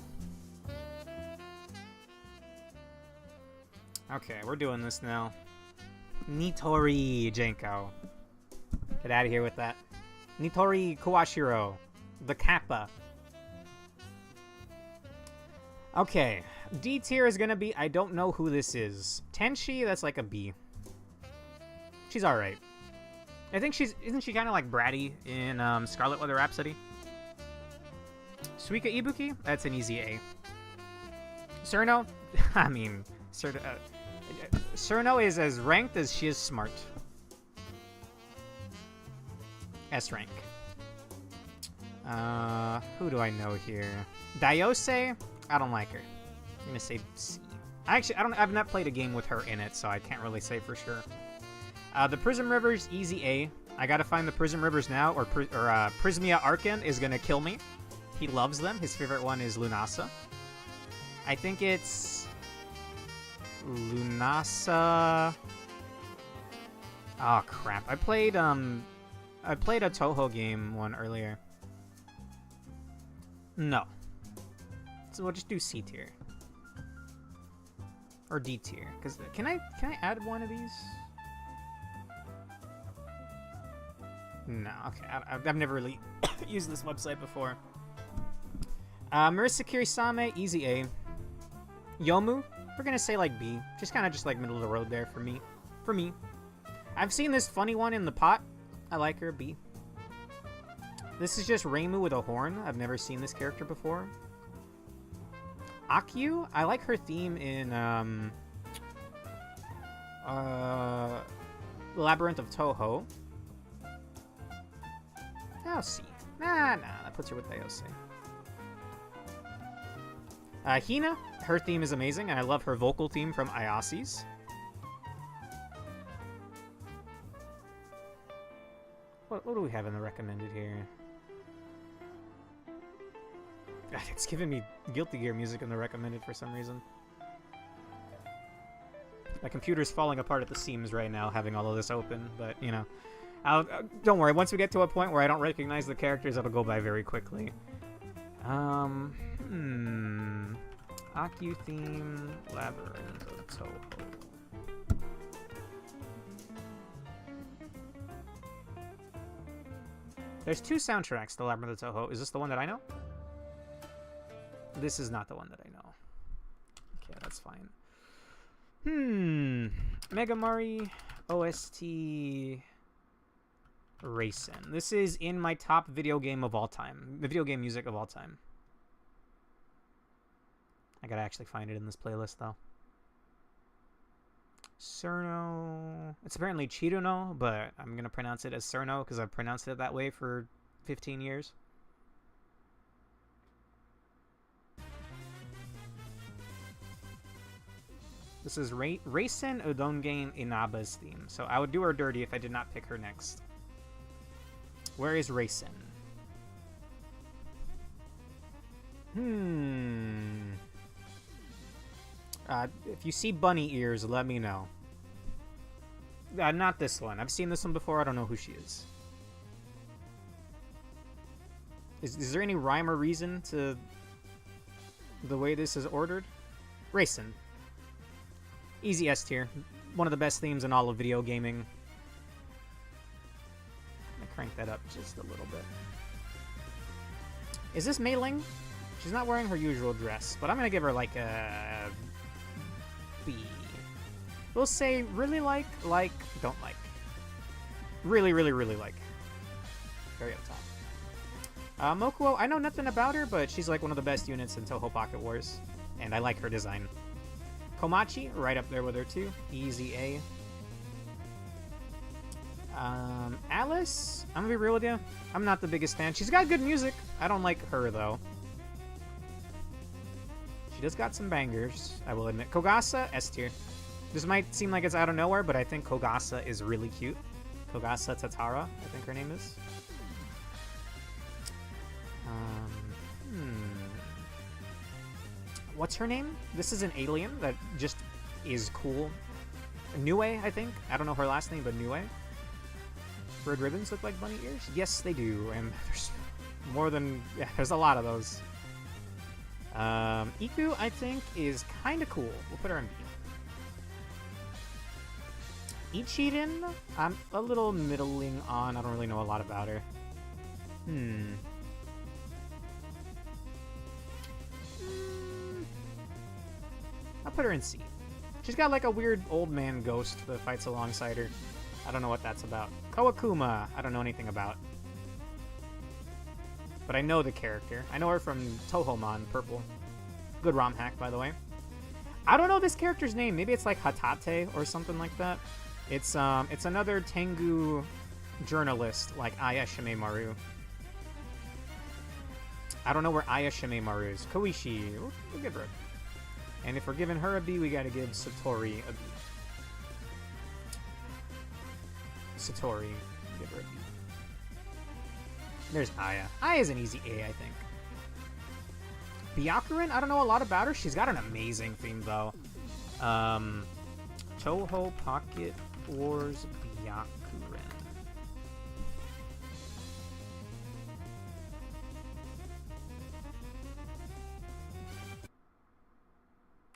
Okay, we're doing this now. Nitori, Jenko. Get out of here with that. Nitori Kuwashiro. The Kappa. Okay. D tier is gonna be, I don't know who this is. Tenshi, that's like a B. She's alright. I think isn't she kind of like bratty in Scarlet Letter Rhapsody? Suika Ibuki? That's an easy A. Cerno? I mean, Cerno is as ranked as she is smart. S rank. Who do I know here? Daiose? I don't like her. I'm gonna say C. I've not played a game with her in it, so I can't really say for sure. The Prism River's easy A. I gotta find the Prism Rivers now, or Prismia Arcan is gonna kill me. He loves them. His favorite one is Lunasa. I think it's Lunasa. Oh crap! I played a Toho game one earlier. No. So we'll just do C tier or D tier. Cause can I add one of these? No. Okay. I've never really used this website before. Murasakiri Same, easy A. Yomu, we're gonna say like B. Just kind of just like middle of the road there for me. For me. I've seen this funny one in the pot. I like her, B. This is just Reimu with a horn. I've never seen this character before. Akyu, I like her theme in Labyrinth of Toho. Oh, C. Nah, that puts her with Ayose. Hina, her theme is amazing, and I love her vocal theme from Ayasi's. What do we have in the recommended here? God, it's giving me Guilty Gear music in the recommended for some reason. My computer's falling apart at the seams right now, having all of this open, but, you know. Don't worry, once we get to a point where I don't recognize the characters, it'll go by very quickly. Akyu theme, Labyrinth of Toho. There's two soundtracks to Labyrinth of Toho. Is this the one that I know? This is not the one that I know. Okay, that's fine. Megamari OST Racing. This is in my top video game of all time. The video game music of all time. I gotta actually find it in this playlist, though. Cerno. It's apparently Chiruno, but I'm gonna pronounce it as Cerno because I've pronounced it that way for 15 years. This is Reisen Udongen Inaba's theme, so I would do her dirty if I did not pick her next. Where is Reisen? If you see bunny ears, let me know. Not this one. I've seen this one before. I don't know who she is. Is there any rhyme or reason to the way this is ordered? Reisen. Easy S tier. One of the best themes in all of video gaming. I'm gonna crank that up just a little bit. Is this Mei Ling? She's not wearing her usual dress, but I'm gonna give her like a B. We'll say really like, don't like. Really, really, really like. Very up top. Mokuo, I know nothing about her, but she's like one of the best units in Toho Pocket Wars, and I like her design. Komachi, right up there with her too. Easy A. Alice, I'm gonna be real with you. I'm not the biggest fan. She's got good music. I don't like her though. She just got some bangers, I will admit. Kogasa, S tier. This might seem like it's out of nowhere, but I think Kogasa is really cute. Kogasa Tatara, I think her name is. What's her name? This is an alien that just is cool. Nue, I think. I don't know her last name, but Nue. Red ribbons look like bunny ears? Yes, they do. And there's more than... Yeah, there's a lot of those. Iku, I think, is kind of cool. We'll put her in B. Ichirin, I'm a little middling on. I don't really know a lot about her. I'll put her in C. She's got like a weird old man ghost that fights alongside her. I don't know what that's about. Kawakuma, I don't know anything about. But I know the character. I know her from Tohomon, Purple. Good ROM hack, by the way. I don't know this character's name. Maybe it's like Hatate or something like that. It's another Tengu journalist like Aya Shimemaru. I don't know where Aya Shimemaru is. Koishi, we'll give her a B. And if we're giving her a B, we gotta give Satori a B. Satori, give her a B. There's Aya. Aya's an easy A, I think. Byakuren, I don't know a lot about her. She's got an amazing theme, though. Touhou Pocket Wars Byakuren.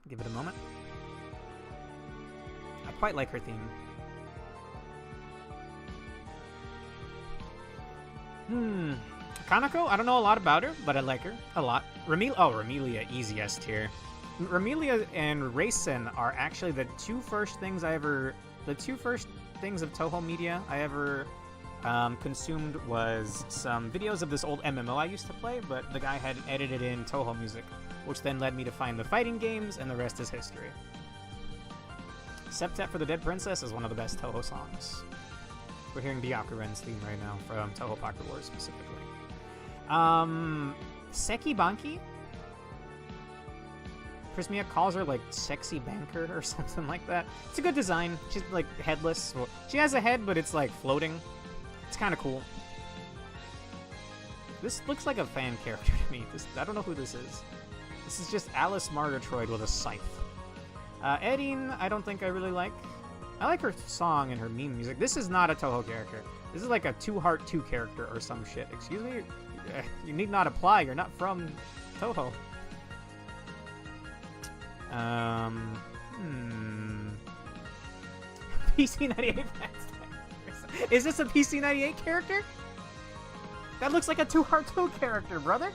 Give it a moment. I quite like her theme. Kanako, I don't know a lot about her, but I like her a lot. Ramelia, easy S tier. Ramelia and Racen are actually the two first things of Touhou media I ever consumed was some videos of this old MMO I used to play, but the guy had edited in Touhou music, which then led me to find the fighting games, and the rest is history. Septet for the Dead Princess is one of the best Touhou songs. We're hearing Byakuren's theme right now from Touhou Pocket Wars specifically. Seki Banki? Prismia calls her like sexy banker or something like that. It's a good design. She's like headless. Well, she has a head, but it's like floating. It's kind of cool. This looks like a fan character to me. I don't know who this is. This is just Alice Margatroyd with a scythe. Edine, I don't think I really like. I like her song and her meme music. This is not a Touhou character. This is like a 2 Heart 2 character or some shit. Excuse me? You need not apply. You're not from Touhou. PC98. Is this a PC98 character? That looks like a 2 Heart 2 character, brother.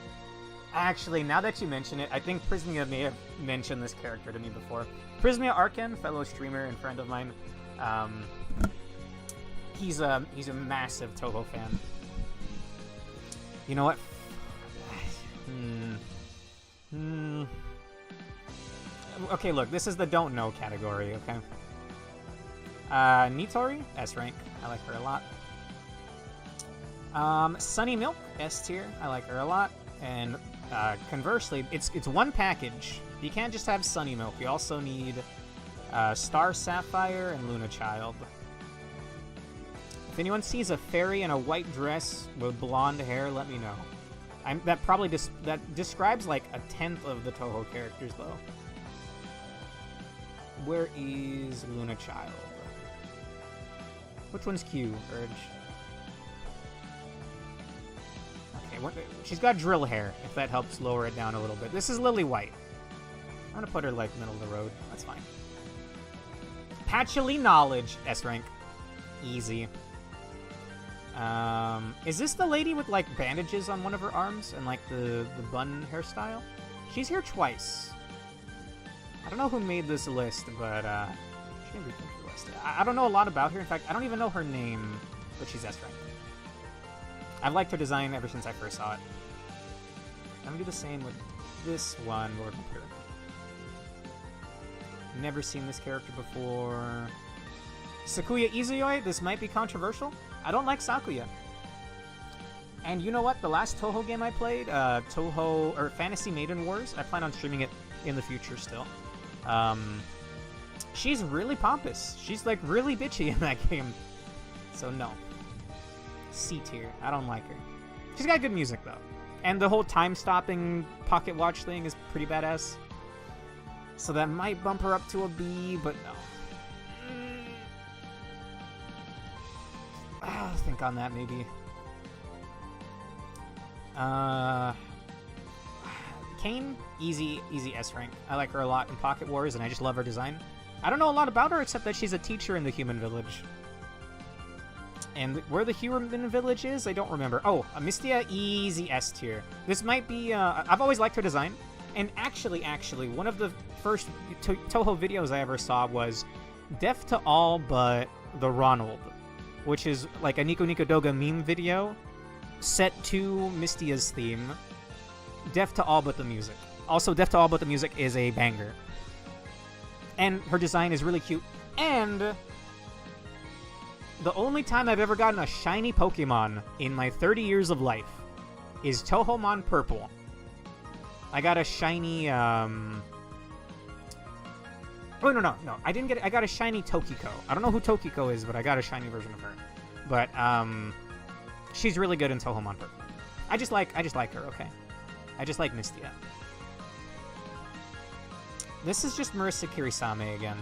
Actually, now that you mention it, I think Prismia may have mentioned this character to me before. Prismia Arken, fellow streamer and friend of mine, he's a massive Touhou fan. You know what? Okay, look, this is the don't know category, okay? Nitori, S rank. I like her a lot. Sunny Milk, S tier. I like her a lot. And conversely, it's one package. You can't just have Sunny Milk. You also need Star Sapphire and Luna Child. If anyone sees a fairy in a white dress with blonde hair, let me know. That probably that describes like a 10th of the Touhou characters, though. Where is Luna Child? Which one's Q, Urge? Okay, she's got drill hair, if that helps lower it down a little bit. This is Lily White. I'm gonna put her, like, middle of the road. That's fine. Patchouli Knowledge, S rank. Easy. Is this the lady with, like, bandages on one of her arms and, like, the bun hairstyle? She's here twice. I don't know who made this list, but, she didn't rethink the list. I don't know a lot about her. In fact, I don't even know her name, but she's S rank. I've liked her design ever since I first saw it. I'm gonna do the same with this one, Lord Vampire. Never seen this character before. Sakuya Izuyoi, this might be controversial. I don't like Sakuya. And you know what? The last Touhou game I played, Fantasy Maiden Wars, I plan on streaming it in the future still. She's really pompous. She's like really bitchy in that game. So no. C tier. I don't like her. She's got good music though. And the whole time-stopping pocket watch thing is pretty badass. So that might bump her up to a B, but no. I'll think on that maybe. Kane, easy S rank. I like her a lot in Pocket Wars, and I just love her design. I don't know a lot about her except that she's a teacher in the Human Village. And where the Human Village is, I don't remember. Oh, Mistia, easy S tier. This might be, I've always liked her design. And actually, one of the first Touhou videos I ever saw was Deaf to All But the Ronald, which is like a Nico Nico Doga meme video set to Mistia's theme. Deaf to All But the Music. Also, Deaf to All But the Music is a banger. And her design is really cute. And the only time I've ever gotten a shiny Pokemon in my 30 years of life is Touhoumon Purple. I got a shiny, Oh, no. I didn't get it. I got a shiny Tokiko. I don't know who Tokiko is, but I got a shiny version of her. But, she's really good in Touhoumon Purple. I just like her, okay? I just like Mistia. This is just Marissa Kirisame again.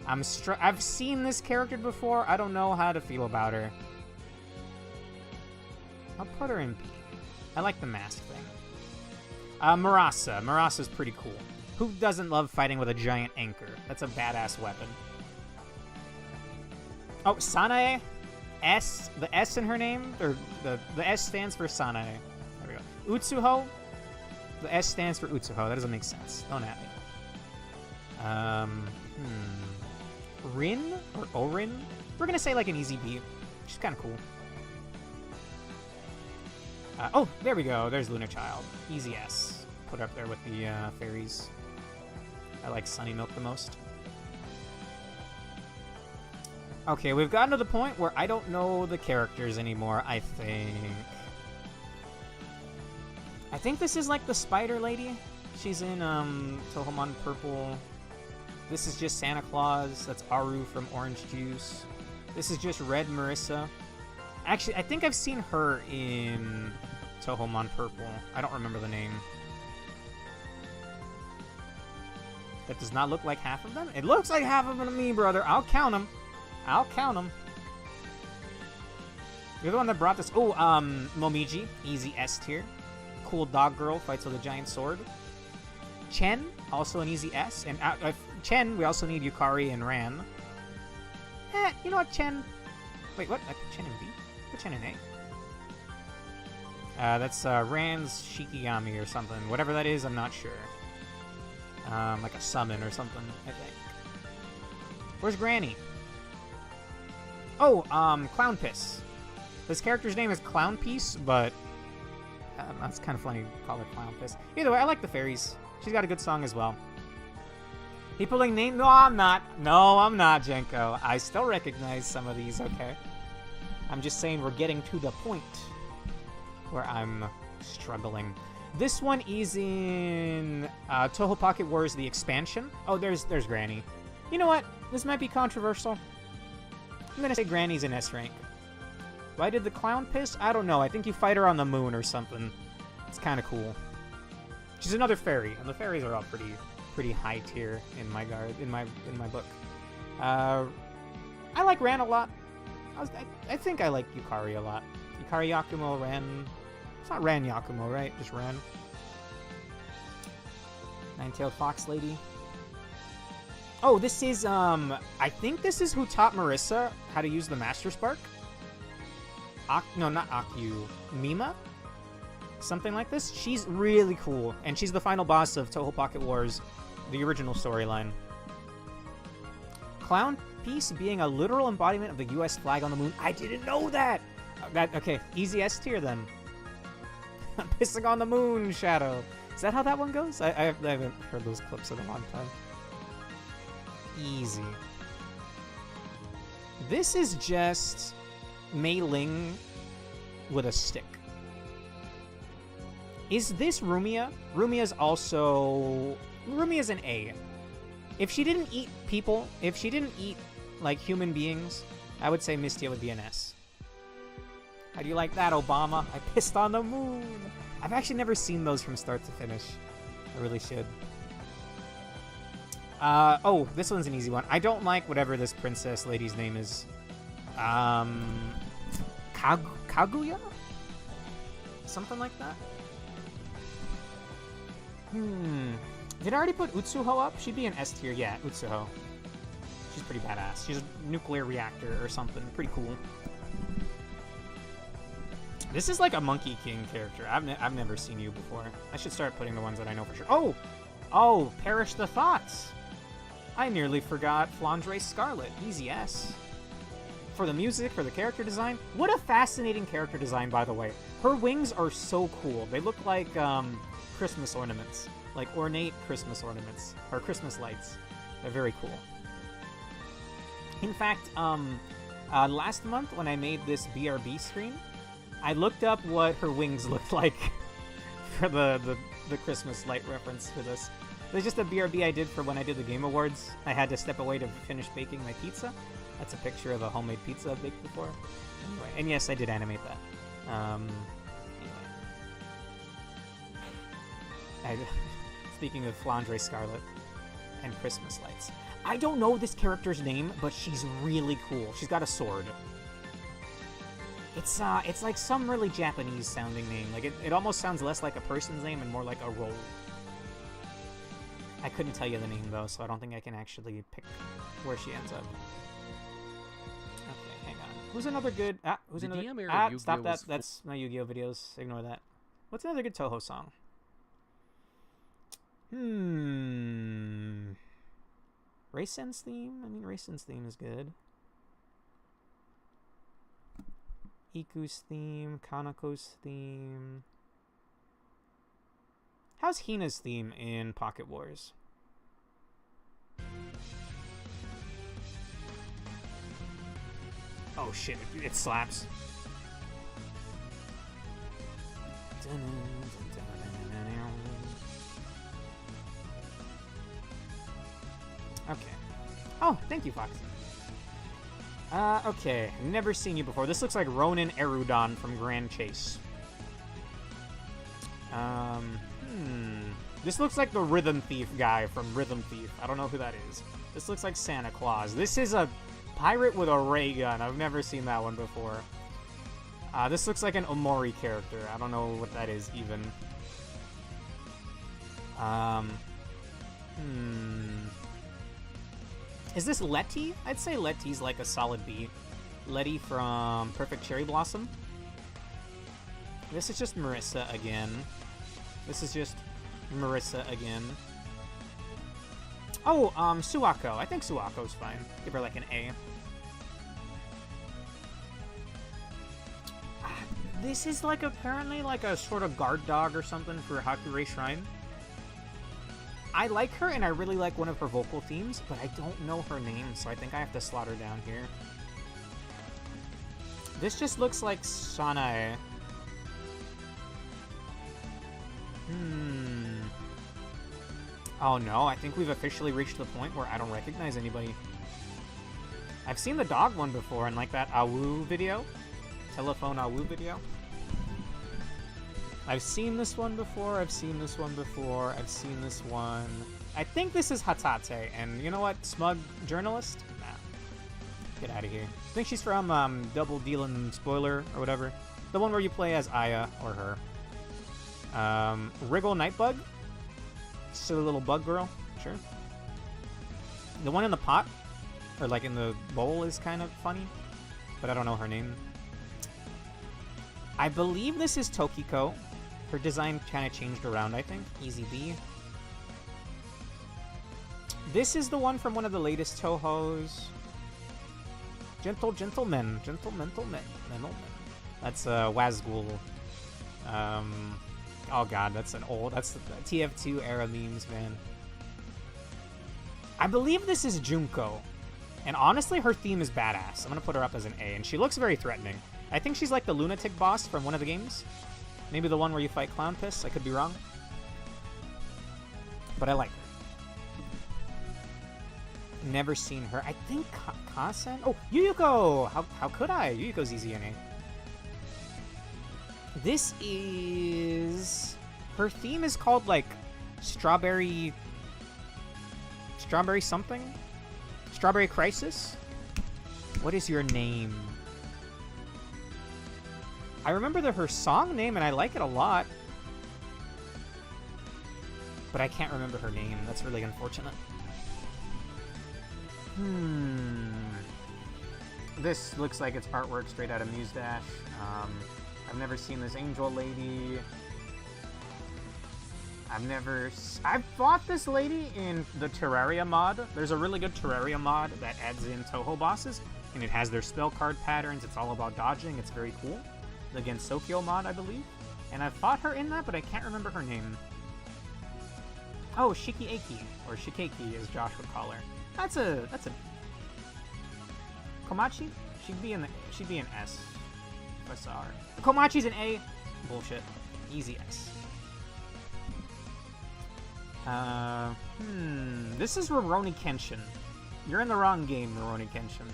I've seen this character before. I don't know how to feel about her. I'll put her in B. I like the mask thing. Marasa. Marasa's pretty cool. Who doesn't love fighting with a giant anchor? That's a badass weapon. Oh, Sanae. S. The S in her name? Or the S stands for Sanae. There we go. Utsuho. The S stands for Utsuho. That doesn't make sense. Don't at me. Rin? Or Orin? We're gonna say like an easy B. She's kind of cool. Oh, there we go. There's Luna Child. Easy S. Put her up there with the fairies. I like Sunny Milk the most. Okay, we've gotten to the point where I don't know the characters anymore, I think. I think this is like the spider lady. She's in Tohomon Purple. This is just Santa Claus. That's Aru from Orange Juice. This is just Red Marissa. Actually, I think I've seen her in Tohomon Purple. I don't remember the name. That does not look like half of them? It looks like half of them to me, brother. I'll count them. I'll count them. You're the one that brought this. Oh, Momiji. Easy S tier. Cool dog girl. Fights with a giant sword. Chen. Also an easy S. And Chen, we also need Yukari and Ran. You know what, Chen? Wait, what? I put Chen in B? Put Chen in A. That's Ran's Shikigami or something. Whatever that is, I'm not sure. Like a summon or something, I think. Where's Granny? Oh, Clown Piss. This character's name is Clown Piece, but that's kind of funny to call her Clown Piss. Either way, I like the fairies. She's got a good song as well. People like name? No, I'm not. No, I'm not, Jenko. I still recognize some of these, okay? I'm just saying we're getting to the point where I'm struggling. This one is in Toho Pocket Wars, the expansion. Oh, there's Granny. You know what? This might be controversial. I'm gonna say Granny's in S rank. Why did the Clown Piss? I don't know. I think you fight her on the moon or something. It's kind of cool. She's another fairy, and the fairies are all pretty high tier in my book. I like Ran a lot. I think I like Yukari a lot. Yukari Yakumo, Ran. It's not Ran Yakumo, right? Just Ran. Nine-tailed fox lady. Oh, this is I think this is who taught Marissa how to use the Master Spark. No, not Akyu. Mima? Something like this. She's really cool, and she's the final boss of Toho Pocket Wars, the original storyline. Clown Piece being a literal embodiment of the U.S. flag on the moon. I didn't know that! Okay, easy S tier then. Pissing on the moon, Shadow. Is that how that one goes? I haven't heard those clips in a long time. Easy. This is just Mei Ling with a stick. Is this Rumia? Rumia's an A. If she didn't eat people, if she didn't eat, like, human beings, I would say Mistia would be an S. How do you like that, Obama? I pissed on the moon! I've actually never seen those from start to finish. I really should. Oh, this one's an easy one. I don't like whatever this princess lady's name is. Kaguya? Something like that? Did I already put Utsuho up? She'd be an S tier. Yeah, Utsuho. She's pretty badass. She's a nuclear reactor or something. Pretty cool. This is like a Monkey King character. I've never seen you before. I should start putting the ones that I know for sure. Oh! Oh, Perish the Thoughts! I nearly forgot Flandre Scarlet. Easy S. For the music, for the character design. What a fascinating character design, by the way. Her wings are so cool. They look like Christmas ornaments. Like ornate Christmas ornaments. Or Christmas lights. They're very cool. In fact, last month when I made this BRB screen, I looked up what her wings looked like for the Christmas light reference for this. There's just a BRB I did for when I did the Game Awards. I had to step away to finish baking my pizza. That's a picture of a homemade pizza I've baked before. Anyway, and yes, I did animate that. Anyway. Speaking of Flandre Scarlet and Christmas lights. I don't know this character's name, but she's really cool. She's got a sword. It's like some really Japanese-sounding name. Like, it almost sounds less like a person's name and more like a role. I couldn't tell you the name, though, so I don't think I can actually pick where she ends up. Okay, hang on. Who's another good... who's another... stop that. That's my Yu-Gi-Oh! Videos. Ignore that. What's another good Toho song? Raisin's theme? I mean, Raisin's theme is good. Iku's theme, Kanako's theme. How's Hina's theme in Pocket Wars? Oh shit, it slaps. Okay. Oh, thank you, Fox. Okay. Never seen you before. This looks like Ronin Erudon from Grand Chase. This looks like the Rhythm Thief guy from Rhythm Thief. I don't know who that is. This looks like Santa Claus. This is a pirate with a ray gun. I've never seen that one before. This looks like an Omori character. I don't know what that is, even. Is this Letty? I'd say Letty's like a solid B. Letty from Perfect Cherry Blossom. This is just Marissa again. This is just Marissa again. Oh, Suako. I think Suako's fine. Give her like an A. This is like apparently like a sort of guard dog or something for Hakurei Shrine. I like her, and I really like one of her vocal themes, but I don't know her name, so I think I have to slot her down here. This just looks like Sanae. Oh no, I think we've officially reached the point where I don't recognize anybody. I've seen the dog one before in like that Awu video. Telephone Awu video. I've seen this one before, I've seen this one before, I've seen this one. I think this is Hatate, and you know what? Smug journalist? Nah. Get out of here. I think she's from Double Dealin' Spoiler or whatever. The one where you play as Aya or her. Wriggle Nightbug? Silly little bug girl? Sure. The one in the pot, or like in the bowl, is kind of funny, but I don't know her name. I believe this is Tokiko. Her design kind of changed around, I think. Easy B. This is the one from one of the latest Tohos. Gentlemen. That's Wazgul. Oh god, that's an old... That's the TF2 era memes, man. I believe this is Junko. And honestly, her theme is badass. I'm gonna put her up as an A, and she looks very threatening. I think she's like the lunatic boss from one of the games. Maybe the one where you fight Clown Piss. I could be wrong. But I like her. Never seen her. I think Kasen? Oh, Yuyuko! How could I? Yuyuko's easy in A. This is... Her theme is called, like, Strawberry something? Strawberry Crisis? What is your name? I remember her song name, and I like it a lot. But I can't remember her name. That's really unfortunate. This looks like it's artwork straight out of Muse Dash. I've never seen this Angel Lady. I've fought this lady in the Terraria mod. There's a really good Terraria mod that adds in Toho bosses, and it has their spell card patterns. It's all about dodging. It's very cool. Against Sokyo mod, I believe. And I've fought her in that, but I can't remember her name. Oh, Shikieki, or Shikeki, as Josh would call her. That's a Komachi? She'd be an S if I saw her. Komachi's an A. Bullshit. Easy S. This is Rurouni Kenshin. You're in the wrong game, Rurouni Kenshin.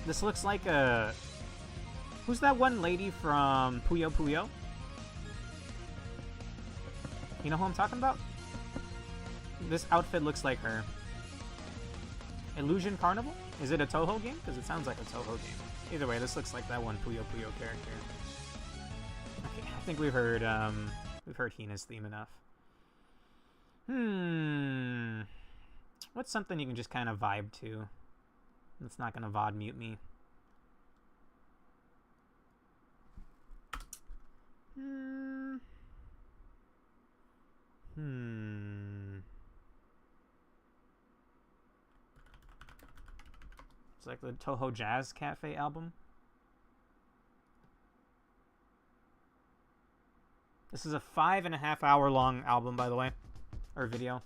This looks like a... Who's that one lady from Puyo Puyo? You know who I'm talking about? This outfit looks like her. Illusion Carnival? Is it a Toho game? Because it sounds like a Toho game. Either way, this looks like that one Puyo Puyo character. Okay, I think we've heard Hina's theme enough. What's something you can just kind of vibe to? It's not gonna VOD mute me. It's like the Toho Jazz Cafe album. This is a 5.5 hour long album, by the way. Or video.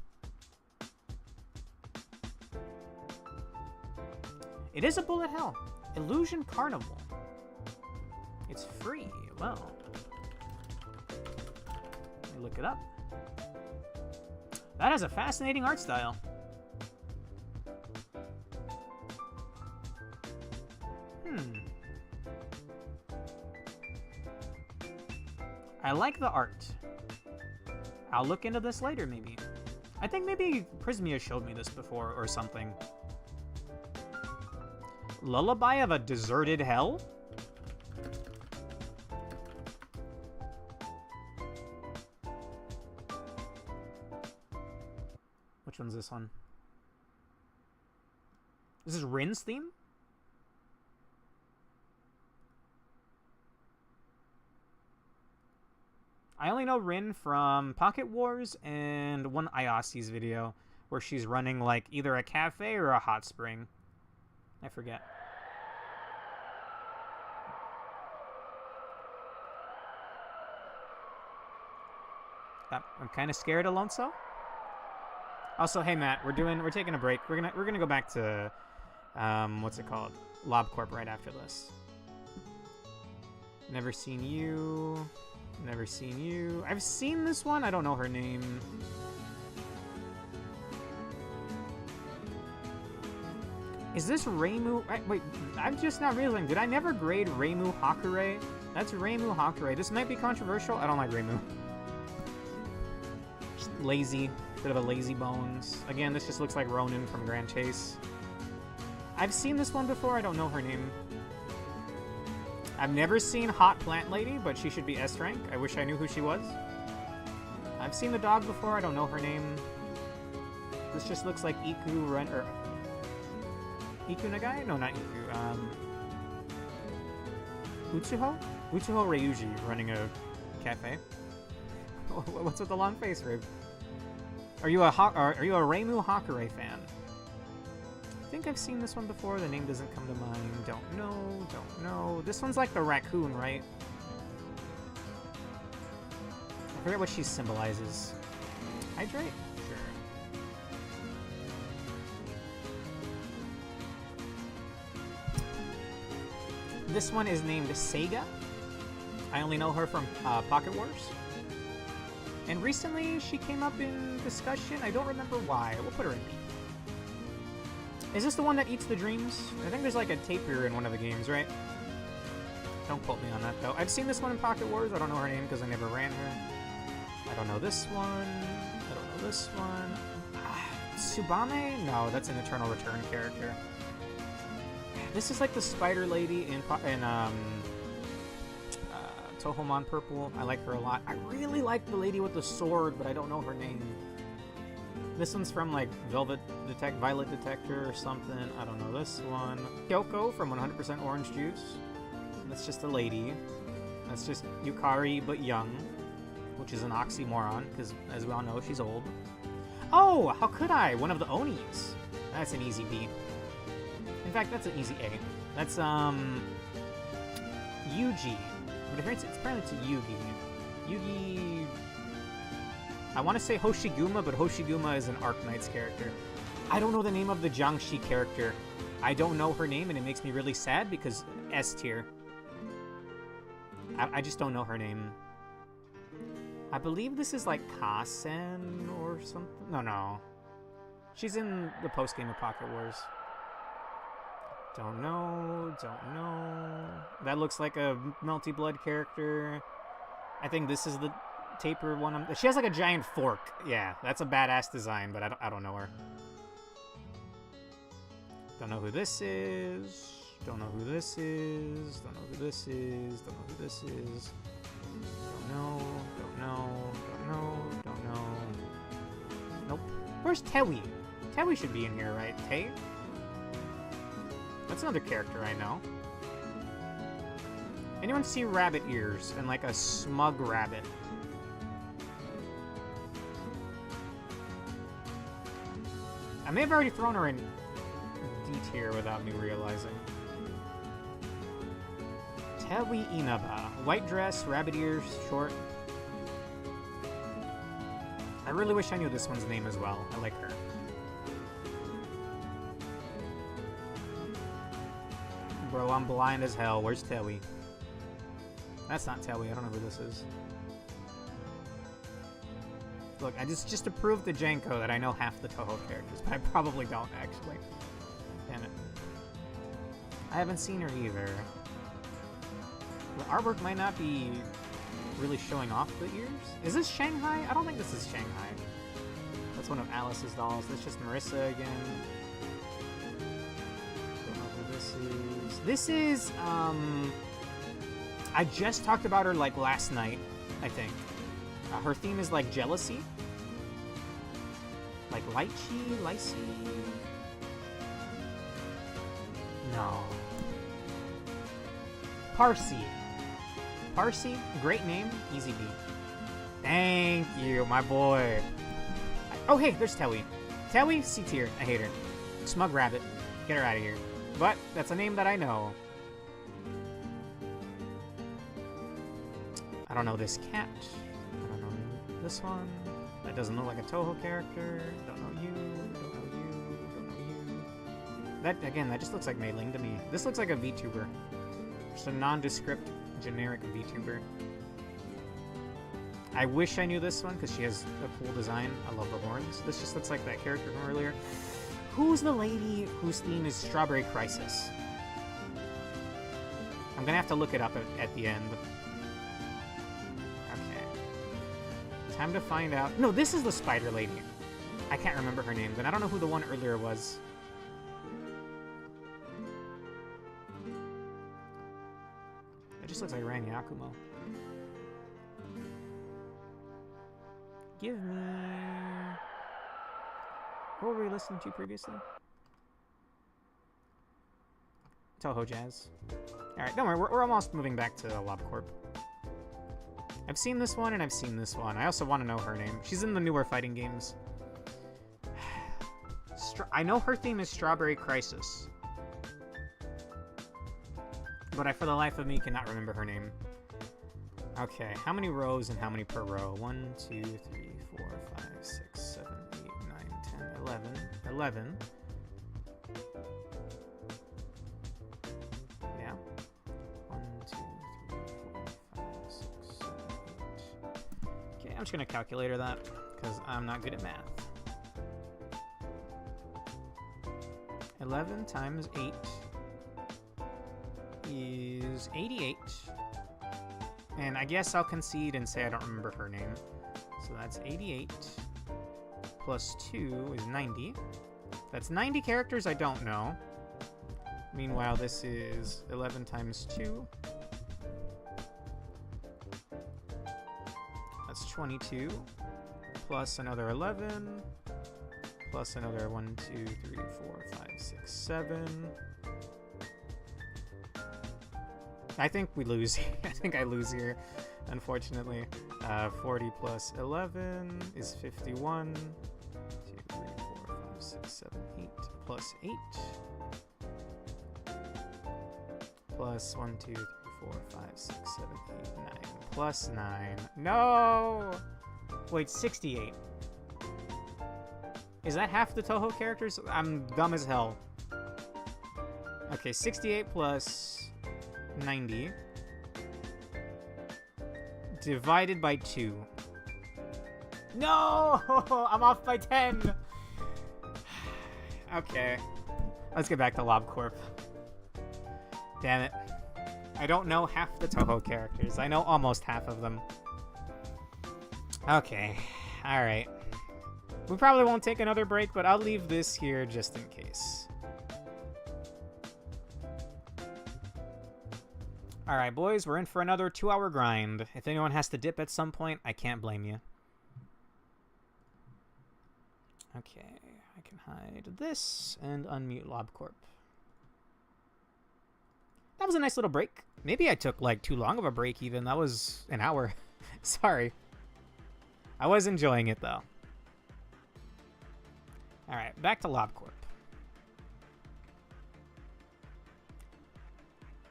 It is a bullet hell. Illusion Carnival. It's free. Well. Let me look it up. That has a fascinating art style. I like the art. I'll look into this later, maybe. I think maybe Prismia showed me this before or something. Lullaby of a Deserted Hell? Which one's this one? This is Rin's theme? I only know Rin from Pocket Wars and one Ayasi's video where she's running like either a cafe or a hot spring. I forget. I'm kind of scared, Alonso. Also, hey Matt, we're taking a break. We're gonna go back to what's it called? Lob Corp right after this. Never seen you. Never seen you. I've seen this one. I don't know her name. Is this Reimu? Wait, I'm just not realizing. Did I never grade Reimu Hakure? That's Reimu Hakure. This might be controversial. I don't like Reimu. Just lazy. Bit of a lazy bones. Again, this just looks like Ronin from Grand Chase. I've seen this one before. I don't know her name. I've never seen Hot Plant Lady, but she should be S rank. I wish I knew who she was. I've seen the dog before. I don't know her name. This just looks like Iku Run or Iku Nagai? No, not Iku. Utsuho? Utsuho Ryuji running a cafe. What's with the long face, Rib? Are you a Reimu Hakure fan? I think I've seen this one before. The name doesn't come to mind. Don't know. This one's like the raccoon, right? I forget what she symbolizes. Hydrate? Sure. This one is named Seiga. I only know her from Pocket Wars. And recently she came up in discussion. I don't remember why. We'll put her in B. Is this the one that eats the dreams? I think there's like a tapir in one of the games, right? Don't quote me on that, though. I've seen this one in Pocket Wars. I don't know her name because I never ran her. I don't know this one. I don't know this one. Tsubame? No, that's an Eternal Return character. This is like the spider lady in Tohomon Purple. I like her a lot. I really like the lady with the sword, but I don't know her name. This one's from like Violet Detector or something. I don't know this one. Kyoko from 100% Orange Juice. That's just a lady. That's just Yukari but young, which is an oxymoron because, as we all know, she's old. Oh, how could I? One of the Onis. That's an easy B. In fact, that's an easy A. That's Yuji. But it's apparently to Yugi. Yugi. I want to say Hoshiguma, but Hoshiguma is an Arknight's character. I don't know the name of the Jiangxi character. I don't know her name, and it makes me really sad because S tier. I just don't know her name. I believe this is like Kasen or something. No. She's in the post-game of Pocket Wars. Don't know. That looks like a Melty Blood character. I think this is the taper one. She has like a giant fork. Yeah, that's a badass design, but I don't know her. Don't know who this is. Don't know who this is. Don't know who this is. Don't know who this is. Don't know. Nope. Where's Tewi? Tewi should be in here, right? Tay? That's another character I know. Anyone see rabbit ears and like a smug rabbit? I may have already thrown her in D tier without me realizing. Tewi Inaba. White dress, rabbit ears, short. I really wish I knew this one's name as well. I like her. Bro, I'm blind as hell. Where's Tewi? That's not Tewi. I don't know who this is. Look, I just to prove to Janko that I know half the Toho characters, but I probably don't, actually. Damn it. I haven't seen her either. The artwork might not be really showing off the ears. Is this Shanghai? I don't think this is Shanghai. That's one of Alice's dolls. That's just Marissa again. Don't know who this is. This is, I just talked about her, like, last night, I think. Her theme is, like, jealousy. Like, lychee? No. Parsi, great name, easy beat. Thank you, my boy. Oh, hey, there's Tewi. Tewi, C tier. I hate her. Smug rabbit. Get her out of here. But that's a name that I know. I don't know this cat. I don't know this one. That doesn't look like a Toho character. Don't know you. Don't know you. Don't know you. That, again, that just looks like Mei Ling to me. This looks like a VTuber. Just a nondescript, generic VTuber. I wish I knew this one, because she has a cool design. I love the horns. This just looks like that character from earlier. Who's the lady whose theme is Strawberry Crisis? I'm gonna have to look it up at the end. Okay. Time to find out. No, this is the spider lady. I can't remember her name, but I don't know who the one earlier was. It just looks like Ran Yakumo. Give me... What were we listening to previously? Toho Jazz. Alright, don't worry, we're almost moving back to Lobotomy. I've seen this one and I've seen this one. I also want to know her name. She's in the newer fighting games. I know her theme is Strawberry Crisis. But I, for the life of me, cannot remember her name. Okay, how many rows and how many per row? 1, 2, 3, 4, 5, 6, 7, 8, 9, 10, 11. 11. Yeah. 1, 2, 3, 4, 5, 6, 7, 8. Okay, I'm just gonna calculator that, because I'm not good at math. 11 times 8 is 88. And I guess I'll concede and say I don't remember her name. So that's 88 plus 2 is 90. That's 90 characters I don't know. Meanwhile, this is 11 times 2. That's 22. Plus another 11. Plus another 1, 2, 3, 4, 5, 6, 7. I think we lose. I think I lose here, unfortunately. 40 plus 11 is 51. 2, 3, 4, 5, 6, 7, 8. Plus 8. Plus 1, 2, 3, 4, 5, 6, 7, 8, 9. Plus 9. No! Wait, 68. Is that half the Toho characters? I'm dumb as hell. Okay, 68 plus 90 divided by 2. No! I'm off by 10! Okay. Let's get back to Lob Corp. Damn it. I don't know half the Touhou characters. I know almost half of them. Okay. Alright. We probably won't take another break, but I'll leave this here just in case. Alright, boys. We're in for another 2-hour grind. If anyone has to dip at some point, I can't blame you. Okay. I can hide this and unmute LobCorp. That was a nice little break. Maybe I took, like, too long of a break, even. That was an hour. Sorry. I was enjoying it, though. Alright, back to LobCorp.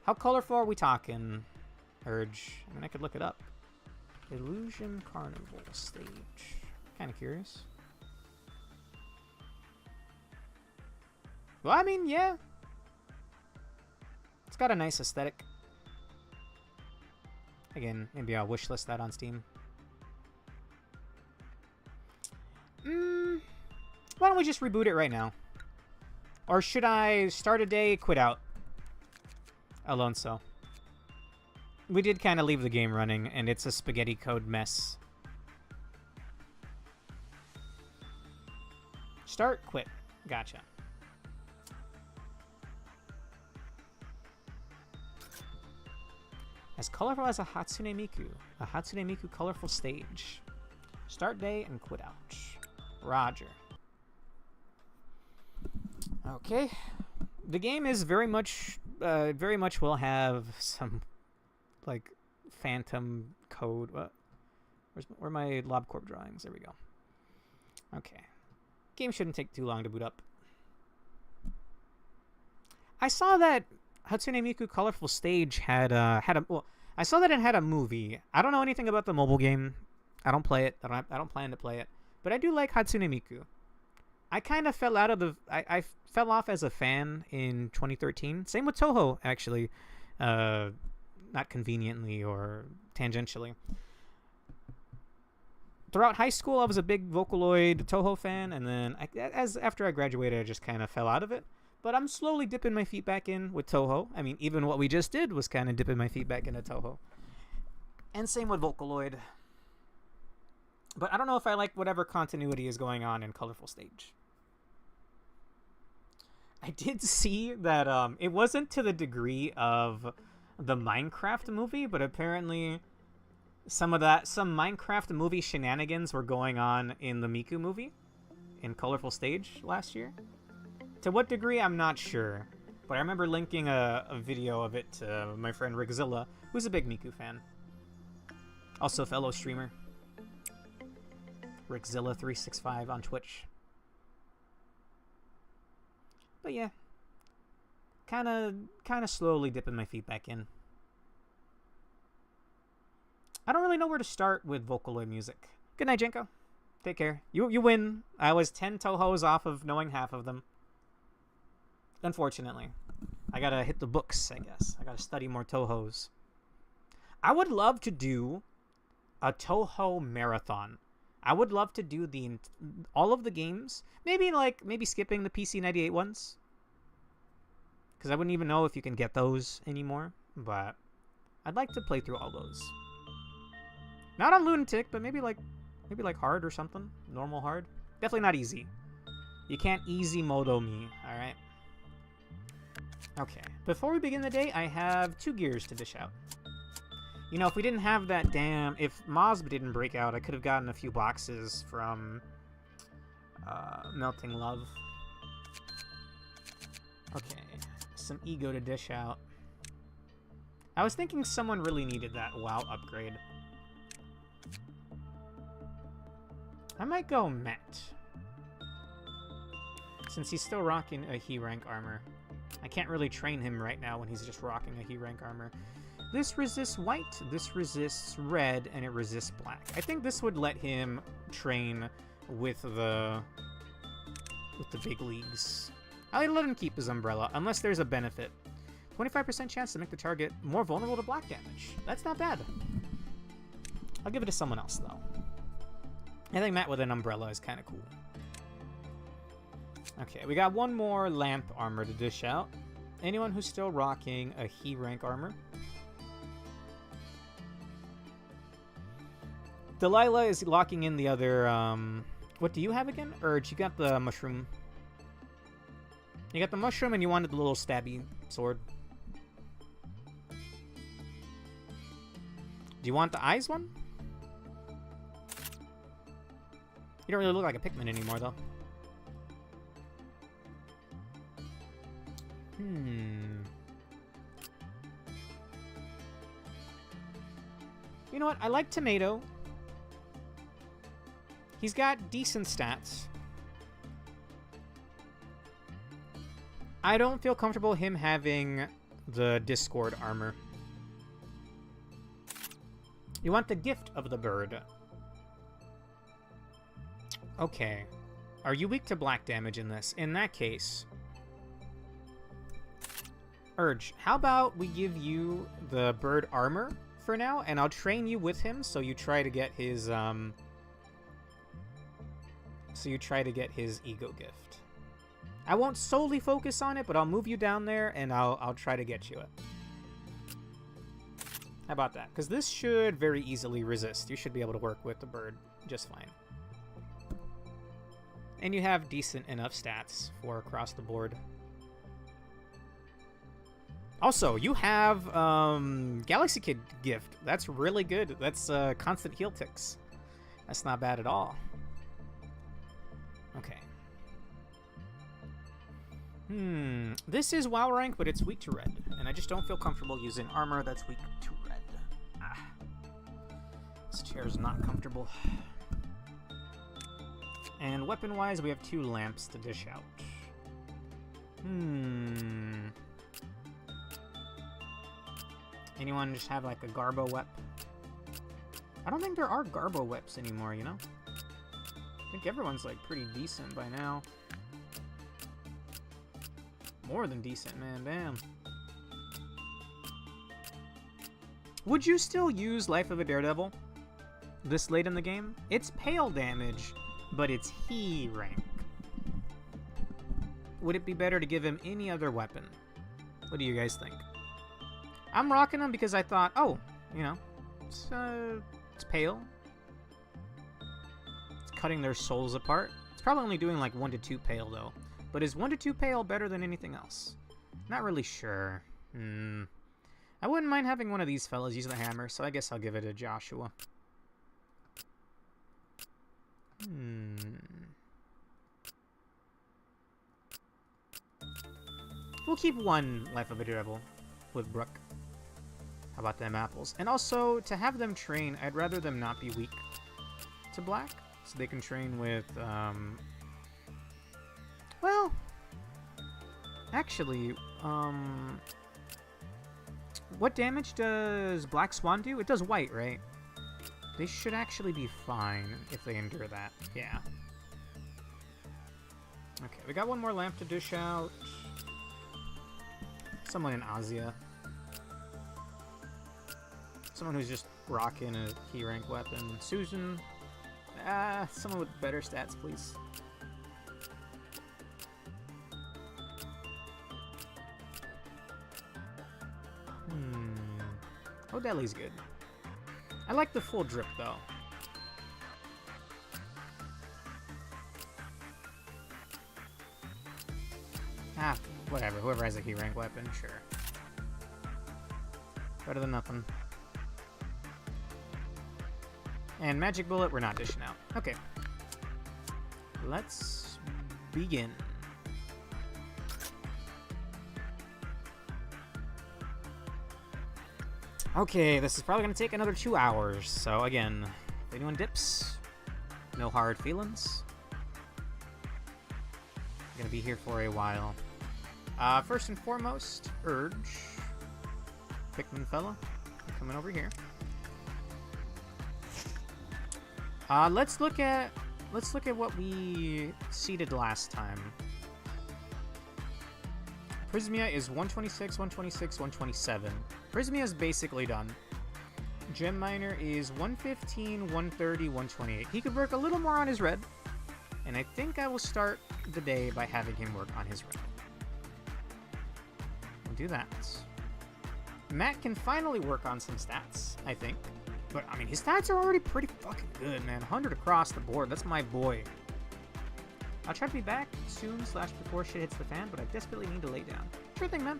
How colorful are we talking, Urge? I mean, I could look it up. Illusion Carnival stage. Kind of curious. Well, I mean, yeah. It's got a nice aesthetic. Again, maybe I'll wishlist that on Steam. Why don't we just reboot it right now? Or should I start a day, quit out? Alonso. We did kind of leave the game running, and it's a spaghetti code mess. Start, quit. Gotcha. As colorful as a Hatsune Miku. A Hatsune Miku colorful stage. Start day and quit out. Roger. Okay. The game is very much will have some, like, phantom code. What? Where are my LobCorp drawings? There we go. Okay. Game shouldn't take too long to boot up. I saw that Hatsune Miku Colorful Stage had a well, I saw that it had a movie. I don't know anything about the mobile game. I don't play it. I don't plan to play it. But I do like Hatsune Miku. I kind of fell out of the... I fell off as a fan in 2013. Same with Touhou, actually. Not conveniently or tangentially. Throughout high school, I was a big Vocaloid Touhou fan, and then after I graduated, I just kind of fell out of it. But I'm slowly dipping my feet back in with Touhou. I mean, even what we just did was kind of dipping my feet back into Touhou. And same with Vocaloid. But I don't know if I like whatever continuity is going on in Colorful Stage. I did see that it wasn't to the degree of the Minecraft movie, but apparently some Minecraft movie shenanigans were going on in the Miku movie in Colorful Stage last year. To what degree, I'm not sure. But I remember linking a video of it to my friend Rickzilla, who's a big Miku fan. Also a fellow streamer. Rickzilla365 on Twitch. But yeah. Kind of slowly dipping my feet back in. I don't really know where to start with Vocaloid music. Good night, Jenko. Take care. You win. I was 10 Touhous off of knowing half of them. Unfortunately. I gotta hit the books, I guess. I gotta study more Touhous. I would love to do a Touhou marathon. I would love to do all of the games. Maybe skipping the PC98 ones. Because I wouldn't even know if you can get those anymore. But I'd like to play through all those. Not on Lunatic, but maybe like hard or something. Normal hard. Definitely not easy. You can't easy modo me, alright? Okay. Before we begin the day, I have 2 gears to dish out. You know, if we didn't have that if Mosb didn't break out, I could have gotten a few boxes from Melting Love. Okay, some ego to dish out. I was thinking someone really needed that WoW upgrade. I might go Matt. Since he's still rocking a He rank armor. I can't really train him right now when he's just rocking a He rank armor. This resists white, this resists red, and it resists black. I think this would let him train with the big leagues. I'll let him keep his umbrella, unless there's a benefit. 25% chance to make the target more vulnerable to black damage. That's not bad. I'll give it to someone else, though. I think Matt with an umbrella is kind of cool. Okay, we got one more lamp armor to dish out. Anyone who's still rocking a he rank armor. Delilah is locking in the other, what do you have again? Urge, you got the mushroom. You got the mushroom and you wanted the little stabby sword. Do you want the eyes one? You don't really look like a Pikmin anymore, though. You know what? I like Tomato. He's got decent stats. I don't feel comfortable him having the Discord armor. You want the gift of the bird. Okay. Are you weak to black damage in this? In that case... Urge, how about we give you the bird armor for now, and I'll train you with him so you try to get his, ego gift. I won't solely focus on it, but I'll move you down there, and I'll try to get you it. How about that? Because this should very easily resist. You should be able to work with the bird just fine. And you have decent enough stats for across the board. Also, you have Galaxy Kid gift. That's really good. That's constant heal ticks. That's not bad at all. Okay. This is WoW rank, but it's weak to red. And I just don't feel comfortable using armor that's weak to red. Ah. This chair is not comfortable. And weapon-wise, we have 2 lamps to dish out. Anyone just have like a Garbo Wep? I don't think there are Garbo Weps anymore, you know? I think everyone's like pretty decent by now. More than decent, man, damn. Would you still use Life of a Daredevil this late in the game? It's pale damage, but it's he rank. Would it be better to give him any other weapon? What do you guys think? I'm rocking them because I thought, oh, you know, it's pale. It's cutting their souls apart. It's probably only doing like 1 to 2 pale though. But is 1 to 2 pale better than anything else? Not really sure. I wouldn't mind having one of these fellas use the hammer, so I guess I'll give it to Joshua. We'll keep 1 Life of a Daredevil with Brooke. How about them apples? And also, to have them train, I'd rather them not be weak to black, so they can train with, well, actually, what damage does Black Swan do? It does white, right? They should actually be fine if they endure that. Yeah. Okay, we got 1 more lamp to dish out. Someone in Azia. Someone who's just rocking a key rank weapon. Susan. Someone with better stats, please. Odeli's good. I like the full drip, though. Whatever. Whoever has a key rank weapon, sure. Better than nothing. And Magic Bullet, we're not dishing out. Okay. Let's begin. Okay, this is probably going to take another 2 hours. So again, if anyone dips, no hard feelings. I'm going to be here for a while. First and foremost, Urge. Pikmin fella, coming over here. Let's look at what we seeded last time. Prismia is 126, 126, 127. Prismia is basically done. Gem Miner is 115, 130, 128. He could work a little more on his red, and I think I will start the day by having him work on his red. We'll do that. Matt can finally work on some stats, I think. But, I mean, his stats are already pretty fucking good, man. 100 across the board. That's my boy. I'll try to be back soon / before shit hits the fan, but I desperately need to lay down. Sure thing, man.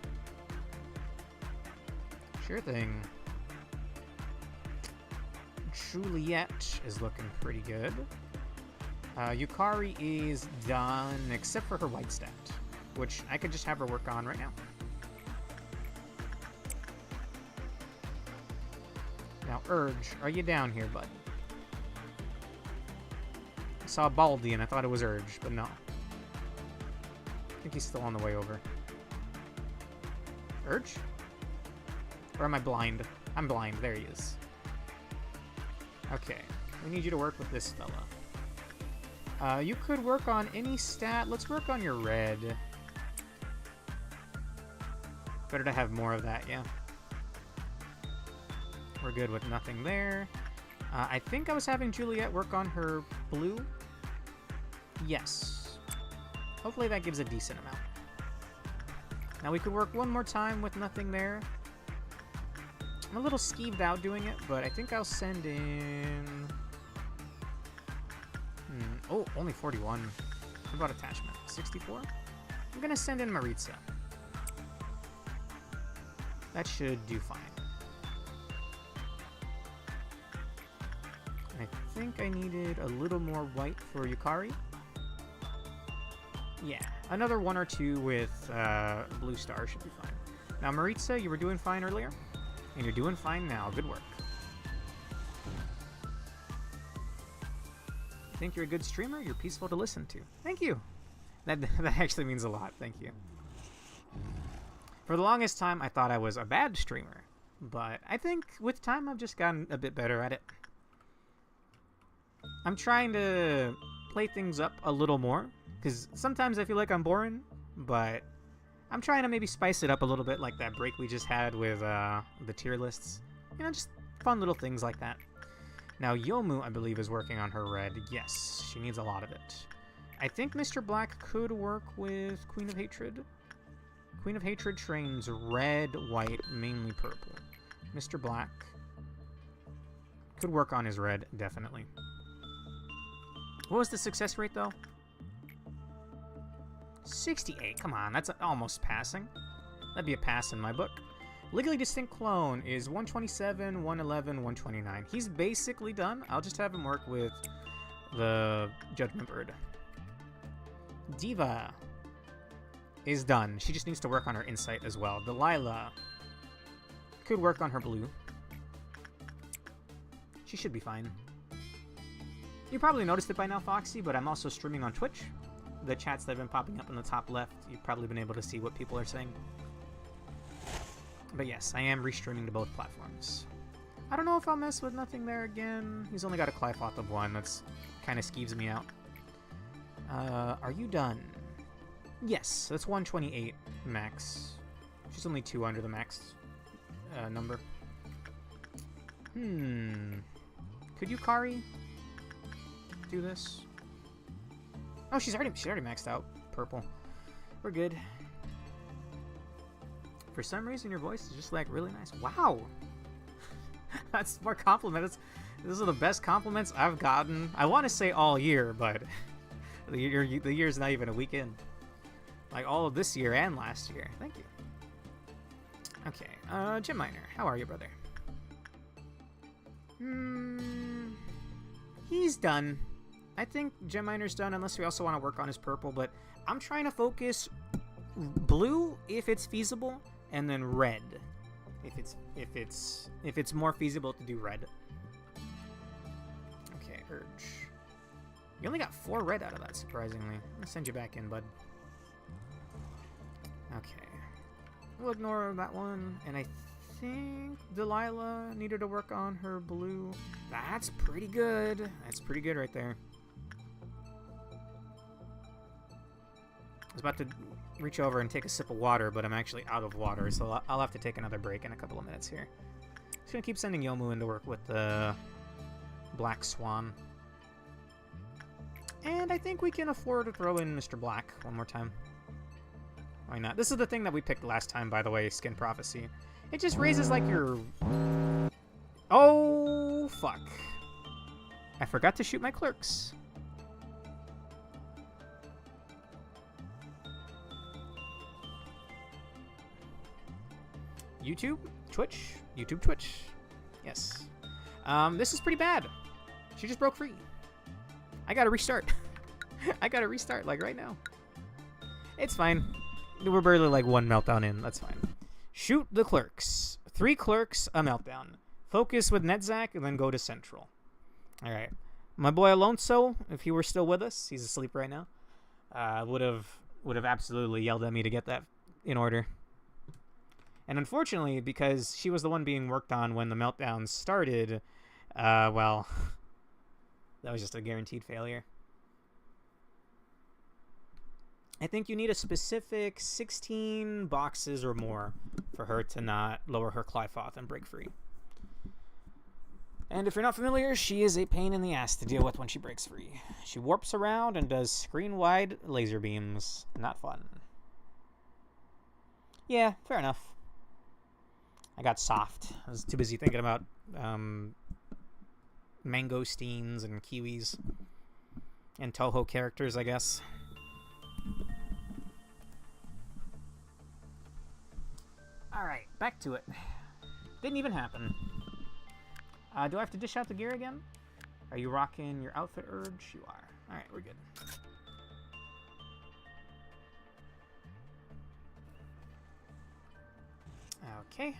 Sure thing. Juliet is looking pretty good. Yukari is done, except for her white stat, which I could just have her work on right now. Now, Urge, are you down here, bud? I saw Baldy and I thought it was Urge, but no. I think he's still on the way over. Urge? Or am I blind? I'm blind. There he is. Okay. We need you to work with this fella. You could work on any stat. Let's work on your red. Better to have more of that, yeah. We're good with nothing there. I think I was having Juliet work on her blue. Yes. Hopefully that gives a decent amount. Now we could work one more time with nothing there. I'm a little skeeved out doing it, but I think I'll send in... Oh, only 41. What about attachment? 64? I'm gonna send in Maritza. That should do fine. I think I needed a little more white for Yukari. Yeah, another 1 or 2 with Blue Star should be fine. Now, Maritza, you were doing fine earlier, and you're doing fine now. Good work. I think you're a good streamer. You're peaceful to listen to. Thank you. That actually means a lot. Thank you. For the longest time, I thought I was a bad streamer, but I think with time, I've just gotten a bit better at it. I'm trying to play things up a little more, because sometimes I feel like I'm boring, but I'm trying to maybe spice it up a little bit, like that break we just had with the tier lists. You know, just fun little things like that. Now, Yomu, I believe, is working on her red. Yes, she needs a lot of it. I think Mr. Black could work with Queen of Hatred. Queen of Hatred trains red, white, mainly purple. Mr. Black could work on his red, definitely. What was the success rate, though? 68. Come on, that's almost passing. That'd be a pass in my book. Legally Distinct Clone is 127, 111, 129. He's basically done. I'll just have him work with the Judgment Bird. Diva is done. She just needs to work on her insight as well. Delilah could work on her blue. She should be fine. You probably noticed it by now, Foxy, but I'm also streaming on Twitch. The chats that have been popping up in the top left, you've probably been able to see what people are saying. But yes, I am restreaming to both platforms. I don't know if I'll mess with nothing there again. He's only got a Clyfoth of 1. That's kind of skeeves me out. Are you done? Yes, that's 128 max. She's only 2 under the max number. Could Yukari do this? Oh, she's already maxed out purple. We're good. For some reason, your voice is just like really nice. Wow, that's more compliments. Those are the best compliments I've gotten. I want to say all year, but the year's not even a week in. Like all of this year and last year. Thank you. Okay, Gem Miner, how are you, brother? He's done. I think Gem Miner's done, unless we also want to work on his purple, but I'm trying to focus blue if it's feasible, and then red if it's more feasible to do red. Okay, Urge. You only got 4 red out of that, surprisingly. I'm gonna send you back in, bud. Okay. We'll ignore that one, and I think Delilah needed to work on her blue. That's pretty good. That's pretty good right there. I was about to reach over and take a sip of water, but I'm actually out of water, so I'll have to take another break in a couple of minutes here. Just gonna keep sending Yomu in to work with the Black Swan. And I think we can afford to throw in Mr. Black one more time. Why not? This is the thing that we picked last time, by the way, Skin Prophecy. It just raises, like, your... Oh, fuck. I forgot to shoot my clerks. YouTube, Twitch, YouTube, Twitch. Yes. This is pretty bad. She just broke free. I gotta restart. I gotta restart, like, right now. It's fine. We're barely, like, one meltdown in. That's fine. Shoot the clerks. 3 clerks, a meltdown. Focus with Netzak, and then go to Central. Alright. My boy Alonso, if he were still with us, he's asleep right now, would have absolutely yelled at me to get that in order. And unfortunately, because she was the one being worked on when the meltdowns started, well, that was just a guaranteed failure. I think you need a specific 16 boxes or more for her to not lower her Clyfoth and break free. And if you're not familiar, she is a pain in the ass to deal with when she breaks free. She warps around and does screen-wide laser beams. Not fun. Yeah, fair enough. I got soft. I was too busy thinking about mangosteens and kiwis and Toho characters, I guess. Alright, back to it. Didn't even happen. Do I have to dish out the gear again? Are you rocking your outfit urge? You are. Alright, we're good. Okay.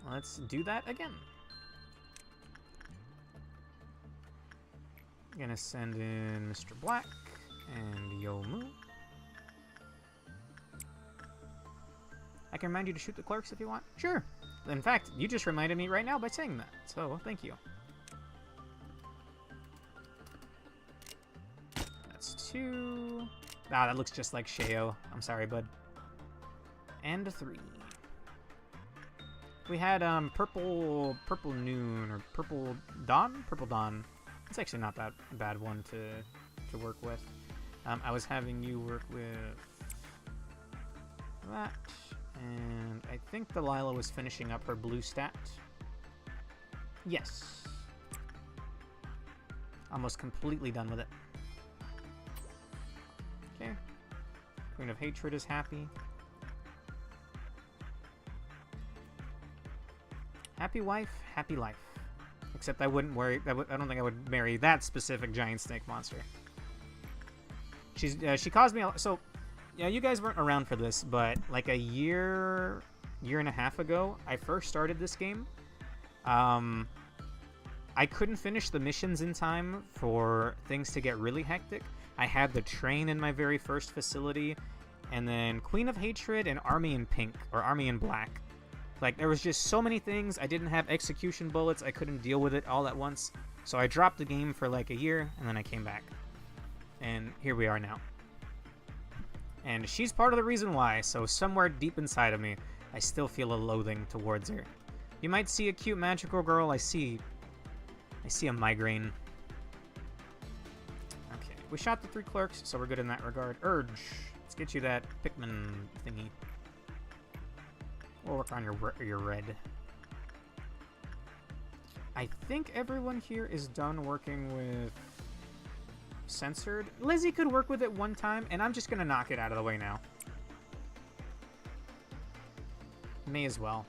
Let's do that again. I'm gonna send in Mr. Black and Yomu. I can remind you to shoot the clerks if you want. Sure. In fact, you just reminded me right now by saying that. So, thank you. That's 2. Ah, that looks just like Sheo. I'm sorry, bud. And 3. We had Purple Noon or Purple Dawn? Purple Dawn. It's actually not that bad one to work with. I was having you work with that. And I think Delilah was finishing up her blue stat. Yes. Almost completely done with it. Okay. Queen of Hatred is happy. Happy wife, happy life. Except I wouldn't worry. I don't think I would marry that specific giant snake monster. She caused me. So, yeah, you guys weren't around for this, but like a year and a half ago, I first started this game. I couldn't finish the missions in time for things to get really hectic. I had the train in my very first facility, and then Queen of Hatred and Army in Pink or Army in Black. Like, there was just so many things. I didn't have execution bullets. I couldn't deal with it all at once. So I dropped the game for like a year, and then I came back. And here we are now. And she's part of the reason why, so somewhere deep inside of me, I still feel a loathing towards her. You might see a cute magical girl. I see a migraine. Okay, we shot the 3 clerks, so we're good in that regard. Urge. Let's get you that Pikmin thingy. We'll work on your red. I think everyone here is done working with censored. Lizzie could work with it one time, and I'm just gonna knock it out of the way now. May as well.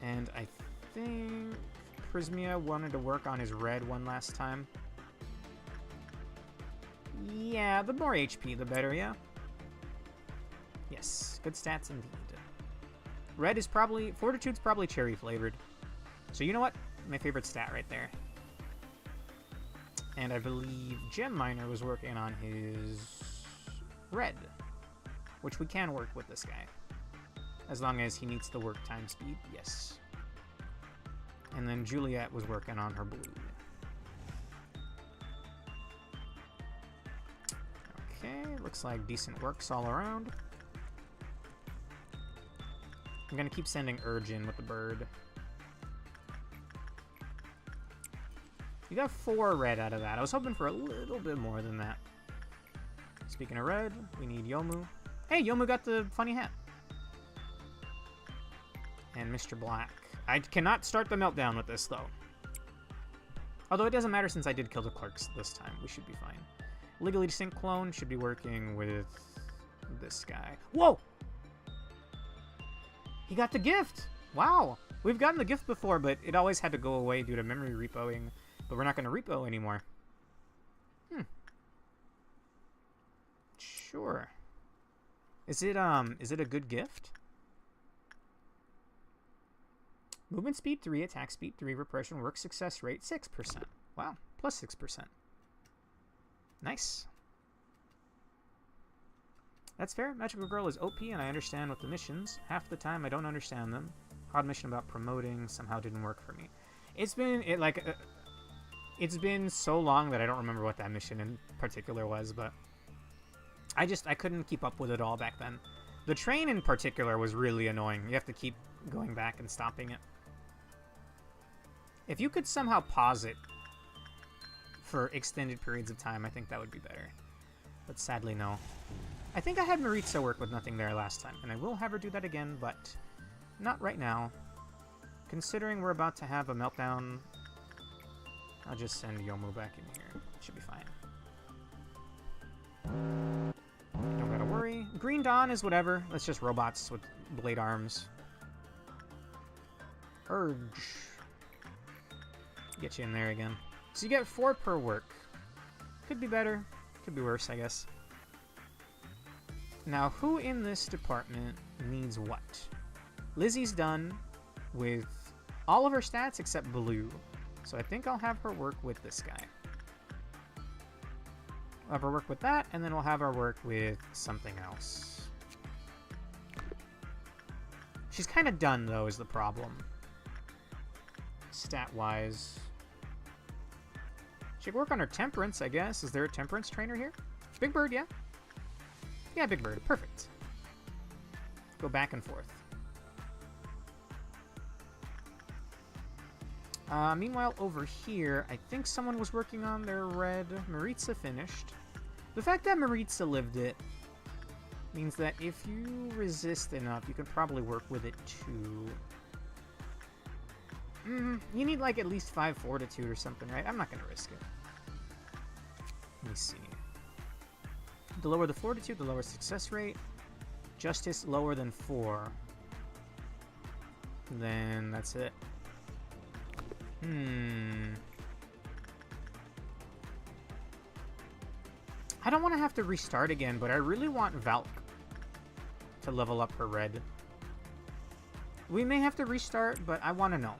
And I think Prismia wanted to work on his red one last time. Yeah, the more HP, the better, yeah? Yes, good stats indeed. Red is probably... Fortitude's probably cherry flavored. So you know what? My favorite stat right there. And I believe Gem Miner was working on his red, which we can work with this guy. As long as he meets the work time speed, yes. And then Juliet was working on her blue. Okay, looks like decent works all around. I'm gonna keep sending Urge in with the bird. You got 4 red out of that. I was hoping for a little bit more than that. Speaking of red, we need Yomu. Hey, Yomu got the funny hat. And Mr. Black. I cannot start the meltdown with this, though. Although it doesn't matter since I did kill the clerks this time. We should be fine. Legally distinct clone should be working with this guy. Whoa! He got the gift! Wow! We've gotten the gift before, but it always had to go away due to memory repoing. But we're not going to repo anymore. Sure. Is it a good gift? Movement speed 3, attack speed 3, repression, work success rate 6%. Wow, plus 6%. Nice. That's fair. Magical Girl is OP, and I understand what the missions. Half the time, I don't understand them. Hard mission about promoting somehow didn't work for me. It's been so long that I don't remember what that mission in particular was, but I couldn't keep up with it all back then. The train in particular was really annoying. You have to keep going back and stopping it. If you could somehow pause it for extended periods of time, I think that would be better. But sadly, no. I think I had Maritza work with nothing there last time, and I will have her do that again, but not right now. Considering we're about to have a meltdown, I'll just send Yomu back in here. It should be fine. Don't gotta worry. Green Dawn is whatever. That's just robots with blade arms. Urge. Get you in there again. So you get 4 per work. Could be better. Could be worse, I guess. Now, who in this department needs what? Lizzie's done with all of her stats except blue. So I think I'll have her work with this guy. We'll have her work with that, and then we'll have her work with something else. She's kind of done, though, is the problem. Stat-wise. She could work on her temperance, I guess. Is there a temperance trainer here? Big Bird, yeah? Yeah, Big Bird. Perfect. Go back and forth. Meanwhile, over here, I think someone was working on their red. Maritza finished. The fact that Maritza lived it means that if you resist enough, you can probably work with it too. You need like at least 5 fortitude or something, right? I'm not going to risk it. Let me see. The lower the fortitude, the lower success rate. Justice lower than 4. Then that's it. I don't want to have to restart again, but I really want Valk to level up her red. We may have to restart, but I want to know.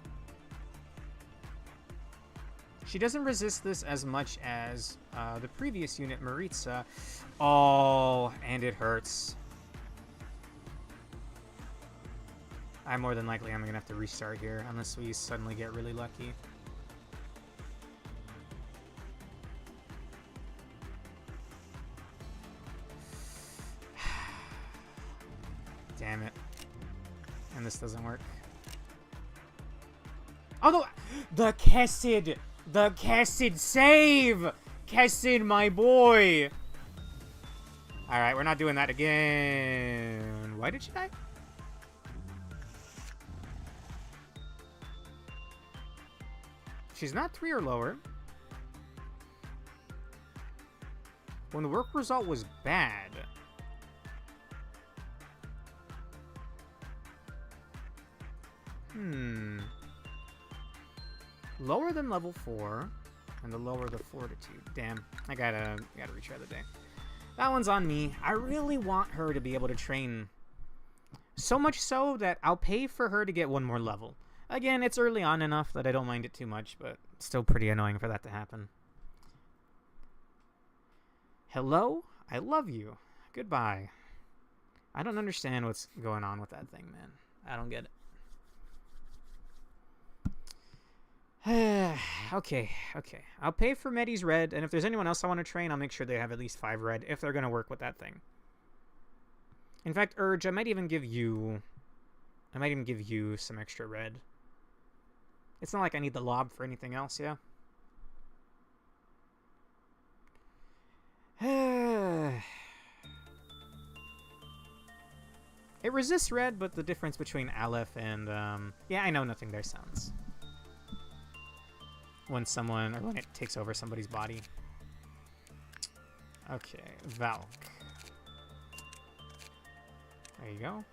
She doesn't resist this as much as the previous unit, Maritza. Oh, and it hurts. I'm more than likely I'm going to have to restart here, unless we suddenly get really lucky. Damn it. And this doesn't work. Although, the Kessid! The Kessid save! Kessid, my boy! Alright, we're not doing that again. Why did she die? She's not 3 or lower. When the work result was bad. Lower than level 4. And the lower the fortitude. Damn. I gotta retry the day. That one's on me. I really want her to be able to train. So much so that I'll pay for her to get 1 more level. Again, it's early on enough that I don't mind it too much, but it's still pretty annoying for that to happen. Hello? I love you. Goodbye. I don't understand what's going on with that thing, man. I don't get it. Okay. I'll pay for Medi's red, and if there's anyone else I want to train, I'll make sure they have at least 5 red if they're going to work with that thing. In fact, Urge, I might even give you some extra red. It's not like I need the lob for anything else, yeah? It resists red, but the difference between Aleph and, yeah, I know nothing there sounds. When someone, or when it takes over somebody's body. Okay, Valk. There you go.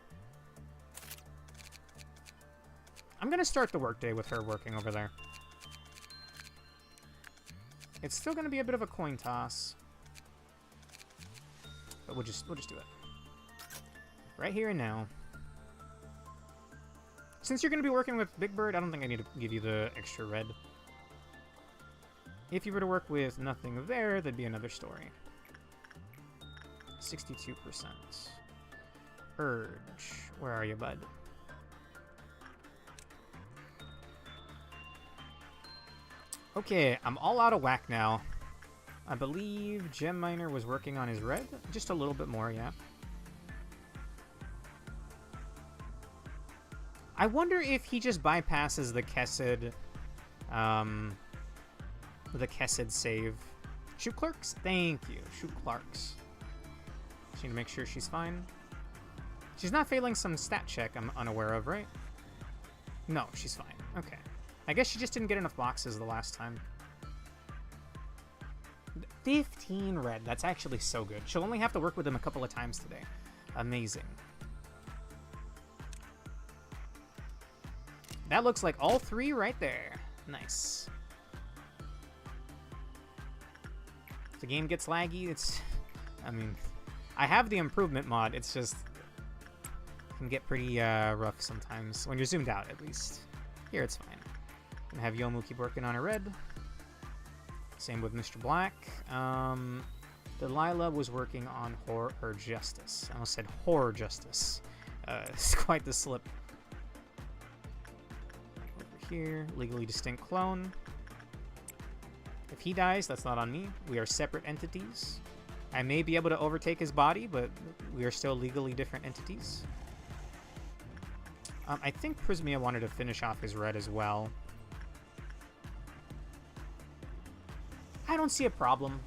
I'm gonna start the workday with her working over there. It's still gonna be a bit of a coin toss. But we'll just do it. Right here and now. Since you're gonna be working with Big Bird, I don't think I need to give you the extra red. If you were to work with nothing there, that'd be another story. 62%. Urge. Where are you, bud? Okay, I'm all out of whack now. I believe Gem Miner was working on his red. Just a little bit more, yeah. I wonder if he just bypasses the Kesed save. Shoot Clerks? Thank you. Shoot Clerks. Just need to make sure she's fine. She's not failing some stat check I'm unaware of, right? No, she's fine. Okay. I guess she just didn't get enough boxes the last time. 15 red. That's actually so good. She'll only have to work with him a couple of times today. Amazing. That looks like all three right there. Nice. If the game gets laggy, it's... I mean, I have the improvement mod. It's just... It can get pretty rough sometimes. When you're zoomed out, at least. Here, it's fine. Gonna have Yomu keep working on a red. Same with Mr. Black. Delilah was working on Horror Justice. I almost said Horror Justice. It's quite the slip. Over here, legally distinct clone. If he dies, that's not on me. We are separate entities. I may be able to overtake his body, but we are still legally different entities. I think Prismia wanted to finish off his red as well. I don't see a problem.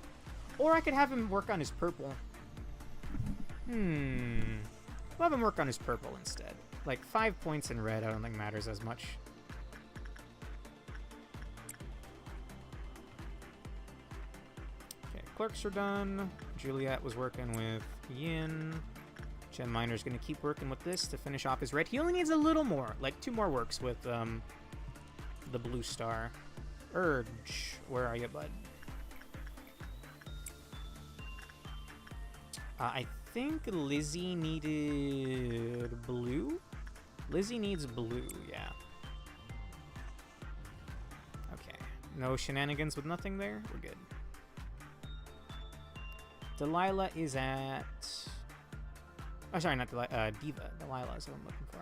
Or I could have him work on his purple. We'll have him work on his purple instead. Like, 5 points in red I don't think matters as much. Okay, clerks are done. Juliet was working with Yin. Gem Miner's gonna keep working with this to finish off his red. He only needs a little more, like 2 more works with the blue star. Urge, where are you, bud? I think Lizzie needed blue? Lizzie needs blue, yeah. Okay, no shenanigans with nothing there? We're good. Delilah is at... Oh, sorry, not Delilah. Diva. Delilah is what I'm looking for.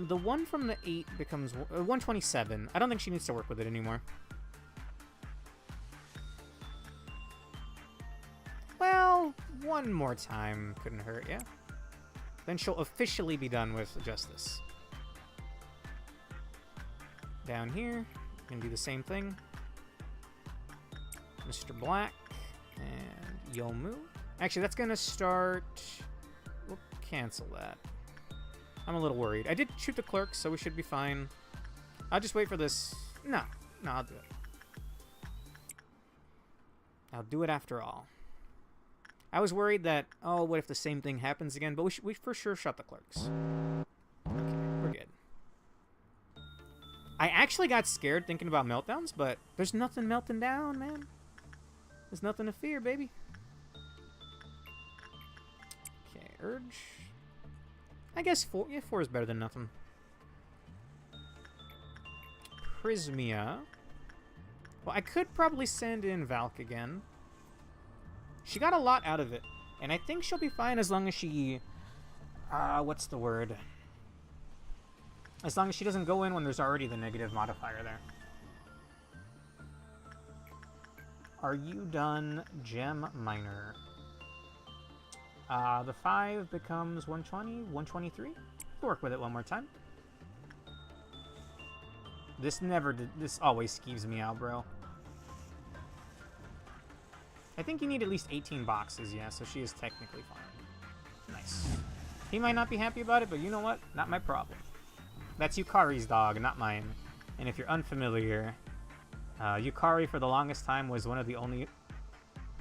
The one from the 8 becomes 127. I don't think she needs to work with it anymore. Well, one more time couldn't hurt, yeah? Then she'll officially be done with Justice. Down here, gonna do the same thing. Mr. Black and Yomu. Actually, that's gonna start... We'll cancel that. I'm a little worried. I did shoot the clerk, so we should be fine. I'll just wait for this. No, I'll do it. I'll do it after all. I was worried that, oh, what if the same thing happens again? But we for sure shut the clerks. Okay, we're good. I actually got scared thinking about meltdowns, but there's nothing melting down, man. There's nothing to fear, baby. Okay, Urge. I guess 4. Yeah, 4 is better than nothing. Prismia. Well, I could probably send in Valk again. She got a lot out of it. And I think she'll be fine as long as she... what's the word? As long as she doesn't go in when there's already the negative modifier there. Are you done, Gem Miner? The 5 becomes 120, 123. We'll work with it one more time. This always skeeves me out, bro. I think you need at least 18 boxes, yeah, so she is technically fine. Nice. He might not be happy about it, but you know what? Not my problem. That's Yukari's dog, not mine. And if you're unfamiliar, Yukari for the longest time was one of the only...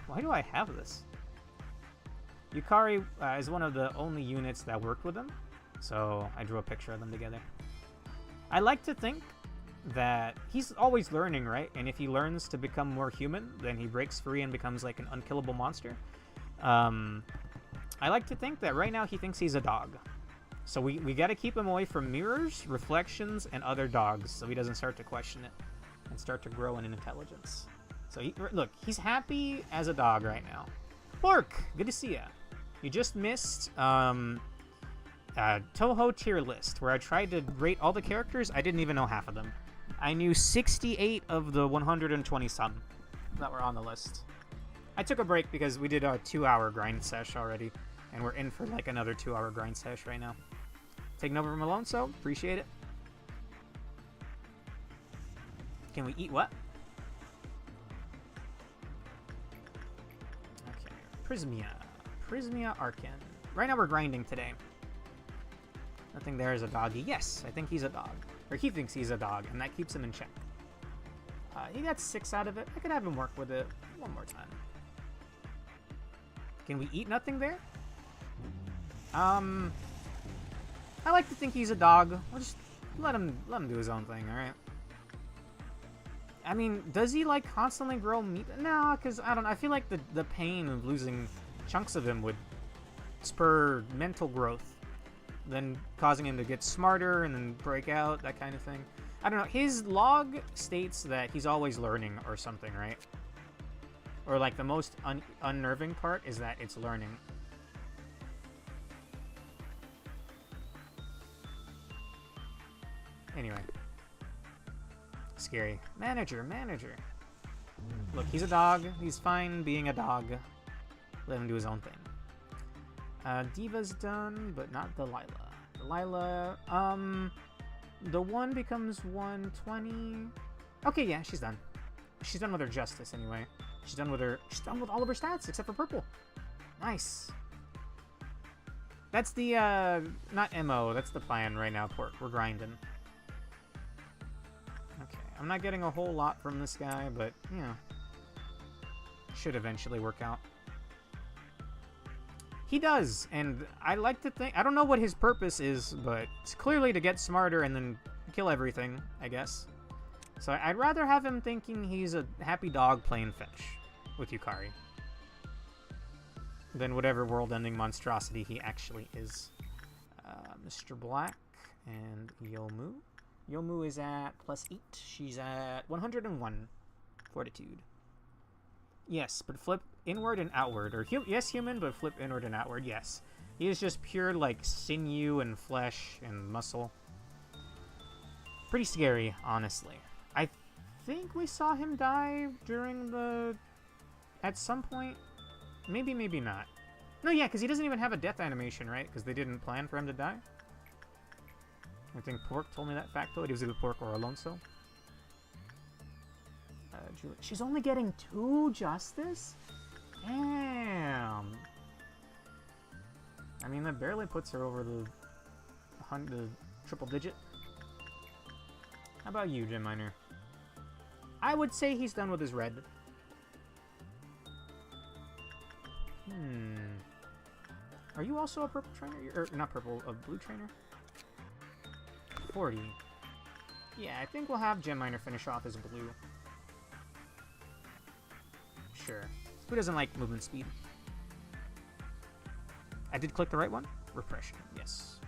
Why do I have this? Yukari is one of the only units that worked with him, so I drew a picture of them together. I like to think that he's always learning, right? And if he learns to become more human, then he breaks free and becomes like an unkillable monster. I like to think that right now he thinks he's a dog. So we got to keep him away from mirrors, reflections, and other dogs so he doesn't start to question it and start to grow in intelligence. So look, he's happy as a dog right now. Pork, good to see ya. You just missed Toho tier list where I tried to rate all the characters. I didn't even know half of them. I knew 68 of the 120 some that were on the list. I took a break because we did a 2-hour grind sesh already, and we're in for like another 2-hour grind sesh right now. Taking over from Alonso, appreciate it. Can we eat what? Okay, Prismia Arcan. Right now we're grinding today. Nothing there is a doggy. Yes, I think he's a dog. Or he thinks he's a dog, and that keeps him in check. He got 6 out of it. I could have him work with it one more time. Can we eat nothing there? I like to think he's a dog. We'll just let him do his own thing, alright? I mean, does he like constantly grow meat? No, because I don't know. I feel like the pain of losing chunks of him would spur mental growth, then causing him to get smarter and then break out, that kind of thing. I don't know. His log states that he's always learning or something, right? Or like the most unnerving part is that it's learning. Anyway. Scary. Manager. Look, he's a dog. He's fine being a dog. Let him do his own thing. Diva's done, but not Delilah. Delilah, the one becomes 120. Okay, yeah, she's done. She's done with her justice anyway. She's done with all of her stats except for purple. Nice. That's the not MO, that's the plan right now, Pork. We're grinding. Okay, I'm not getting a whole lot from this guy, but you know, should eventually work out. He does, and I like to think, I don't know what his purpose is, but it's clearly to get smarter and then kill everything, I guess. So I'd rather have him thinking he's a happy dog playing fetch with Yukari than whatever world-ending monstrosity he actually is. Mr. Black and Yomu. Yomu is at +8. She's at 101 fortitude. Yes, but flip inward and outward. Or yes, human, but flip inward and outward. Yes. He is just pure, like, sinew and flesh and muscle. Pretty scary, honestly. I think we saw him die during the... At some point. Maybe, maybe not. No, yeah, because he doesn't even have a death animation, right? Because they didn't plan for him to die. I think Pork told me that factoid. It was either Pork or Alonso. She's only getting 2 justice? Damn. I mean, that barely puts her over the triple digit. How about you, Gem Miner? I would say he's done with his red. Are you also a purple trainer? Or not purple, a blue trainer? 40. Yeah, I think we'll have Gem Miner finish off as blue. Sure. Who doesn't like movement speed? I did click the right one? Repression, yes.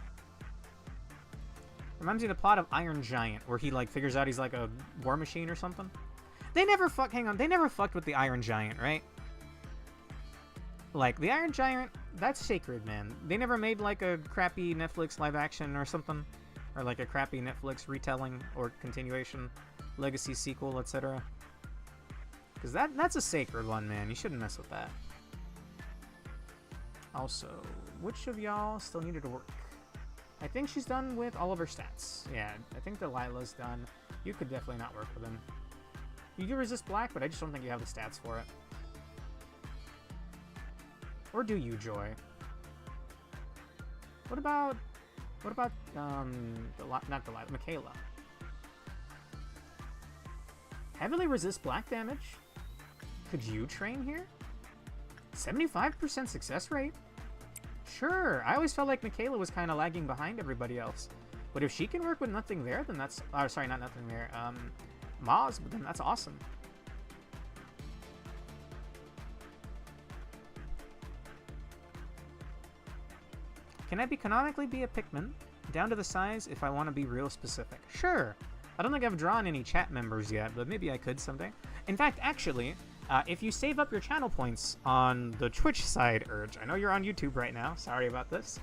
Reminds me of the plot of Iron Giant, where he, like, figures out he's like a war machine or something. They never they never fucked with the Iron Giant, right? Like, the Iron Giant, that's sacred, man. They never made, like, a crappy Netflix live action or something. Or, like, a crappy Netflix retelling or continuation, legacy sequel, etc. Because that's a sacred one, man. You shouldn't mess with that. Also, which of y'all still needed to work? I think she's done with all of her stats. Yeah, I think Delilah's done. You could definitely not work with him. You can resist black, but I just don't think you have the stats for it. Or do you, Joy? What about not Delilah, Michaela? Heavily resist black damage? Could you train here? 75% success rate? Sure, I always felt like Michaela was kind of lagging behind everybody else. But if she can work with nothing there, then that's... Oh, sorry, not nothing there. Maz, but then that's awesome. Can I canonically be a Pikmin? Down to the size if I want to be real specific. Sure. I don't think I've drawn any chat members yet, but maybe I could someday. In fact, actually, if you save up your channel points on the Twitch side, Urge, I know you're on YouTube right now, sorry about this.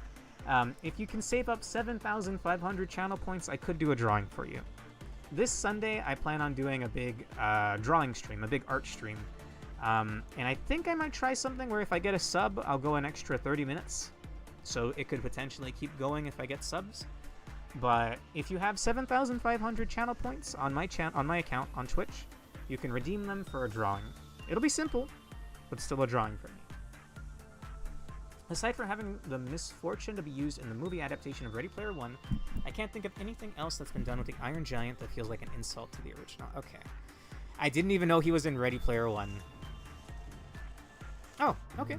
If you can save up 7,500 channel points, I could do a drawing for you. This Sunday, I plan on doing a big drawing stream, a big art stream. And I think I might try something where if I get a sub, I'll go an extra 30 minutes. So it could potentially keep going if I get subs. But if you have 7,500 channel points on my account on Twitch, you can redeem them for a drawing. It'll be simple, but still a drawing for me. Aside from having the misfortune to be used in the movie adaptation of Ready Player One, I can't think of anything else that's been done with the Iron Giant that feels like an insult to the original. Okay. I didn't even know he was in Ready Player One. Oh, okay.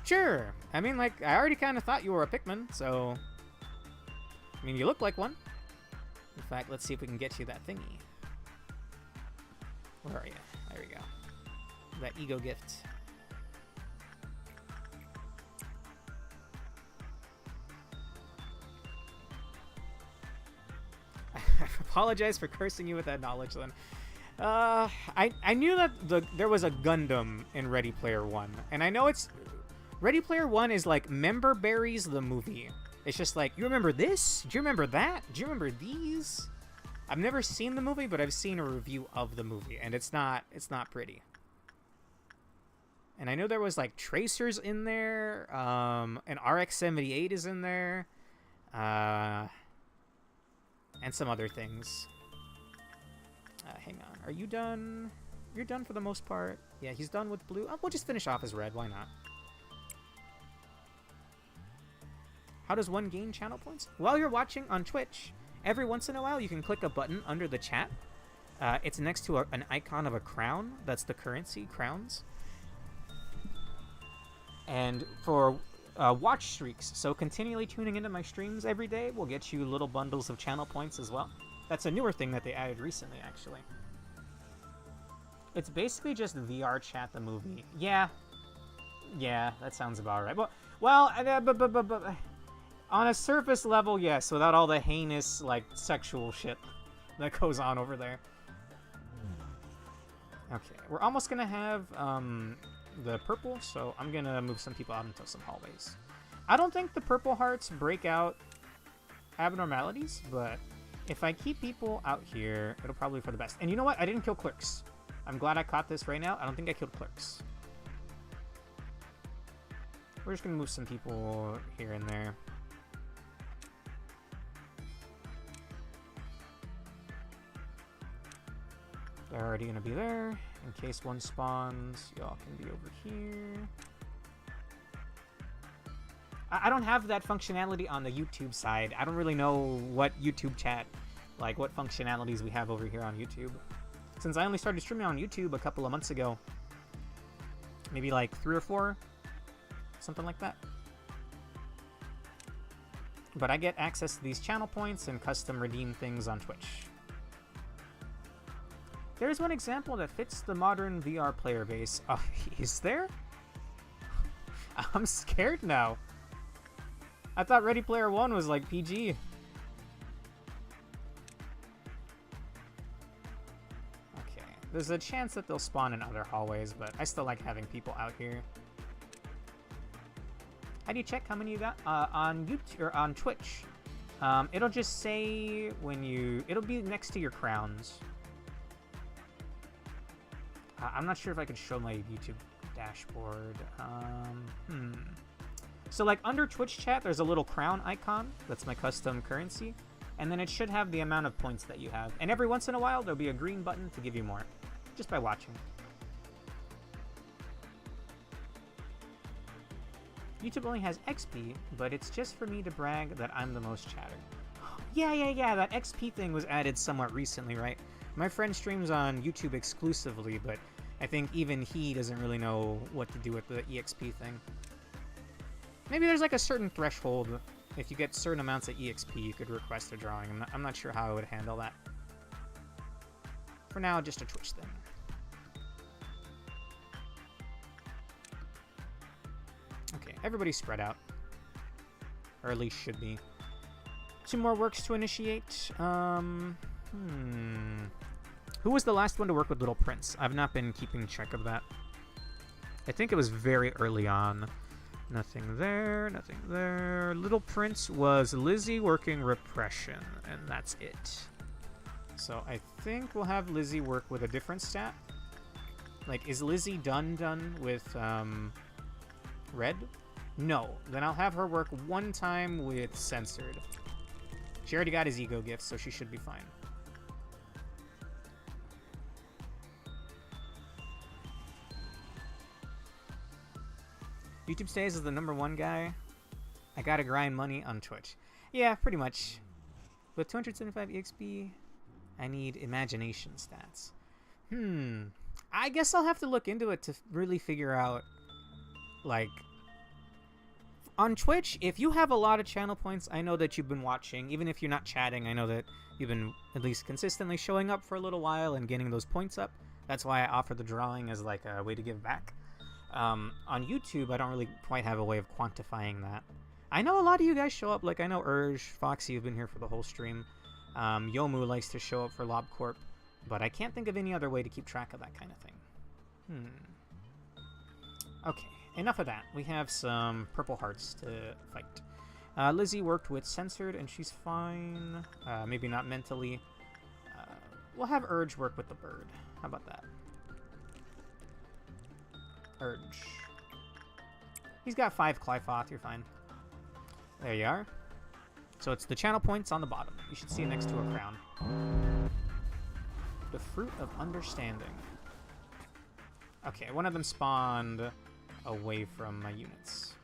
Sure. I mean, like, I already kind of thought you were a Pikmin, so... I mean, you look like one. In fact, let's see if we can get you that thingy. Where are you? There we go. That ego gift. I apologize for cursing you with that knowledge, then. I knew that there was a Gundam in Ready Player One, and I know it's... Ready Player One is like Member Berries the movie. It's just like, you remember this? Do you remember that? Do you remember these? I've never seen the movie, but I've seen a review of the movie, and it's not pretty. And I know there was like Tracers in there, and RX-78 is in there, and some other things. Hang on, are you done? You're done for the most part. Yeah, he's done with blue. Oh, we'll just finish off as red, why not? How does one gain channel points? While you're watching on Twitch, every once in a while you can click a button under the chat. It's next to an icon of a crown. That's the currency, crowns. And for watch streaks, so continually tuning into my streams every day will get you little bundles of channel points as well. That's a newer thing that they added recently, actually. It's basically just VR chat the movie. Yeah, that sounds about right. Well, on a surface level, yes, without all the heinous, like, sexual shit that goes on over there. Okay, we're almost gonna have the purple, so I'm gonna move some people out into some hallways. I don't think the purple hearts break out abnormalities, but if I keep people out here, it'll probably be for the best. And you know what? I didn't kill Clerks. I'm glad I caught this right now. I don't think I killed Clerks. We're just gonna move some people here and there. They're already gonna be there. In case one spawns, y'all can be over here. I don't have that functionality on the YouTube side. I don't really know what YouTube chat, like what functionalities we have over here on YouTube. Since I only started streaming on YouTube a couple of months ago. Maybe like 3 or 4. Something like that. But I get access to these channel points and custom redeem things on Twitch. There's one example that fits the modern VR player base. Is there? I'm scared now. I thought Ready Player One was like PG. Okay, there's a chance that they'll spawn in other hallways, but I still like having people out here. How do you check how many you got on YouTube or on Twitch? It'll just say when you. It'll be next to your crowns. I'm not sure if I can show my YouTube dashboard. So like under Twitch chat, there's a little crown icon. That's my custom currency. And then it should have the amount of points that you have. And every once in a while, there'll be a green button to give you more. Just by watching. YouTube only has XP, but it's just for me to brag that I'm the most chatter. Yeah, that XP thing was added somewhat recently, right? My friend streams on YouTube exclusively, but I think even he doesn't really know what to do with the EXP thing. Maybe there's like a certain threshold. If you get certain amounts of EXP, you could request a drawing. I'm not sure how I would handle that. For now, just a Twitch thing. Okay, everybody's spread out. Or at least should be. 2 more works to initiate. Who was the last one to work with Little Prince? I've not been keeping track of that. I think it was very early on. Nothing there, nothing there. Little Prince was Lizzie working Repression, and that's it. So I think we'll have Lizzie work with a different stat. Like, is Lizzie done with Red? No. Then I'll have her work 1 time with Censored. She already got his ego gift, so she should be fine. YouTube stays as the #1 guy. I gotta grind money on Twitch. Yeah, pretty much. With 275 EXP, I need imagination stats. I guess I'll have to look into it to really figure out, like... On Twitch, if you have a lot of channel points, I know that you've been watching. Even if you're not chatting, I know that you've been at least consistently showing up for a little while and getting those points up. That's why I offer the drawing as like a way to give back. On YouTube, I don't really quite have a way of quantifying that. I know a lot of you guys show up. Like, I know Urge, Foxy, you've been here for the whole stream. Yomu likes to show up for Lob Corp. But I can't think of any other way to keep track of that kind of thing. Okay. Enough of that. We have some purple hearts to fight. Lizzie worked with Censored, and she's fine. Maybe not mentally. We'll have Urge work with the bird. How about that? Urge. He's got 5 Clyfoth. You're fine. There you are. So it's the channel points on the bottom. You should see it next to a crown. The Fruit of Understanding. Okay, one of them spawned away from my units.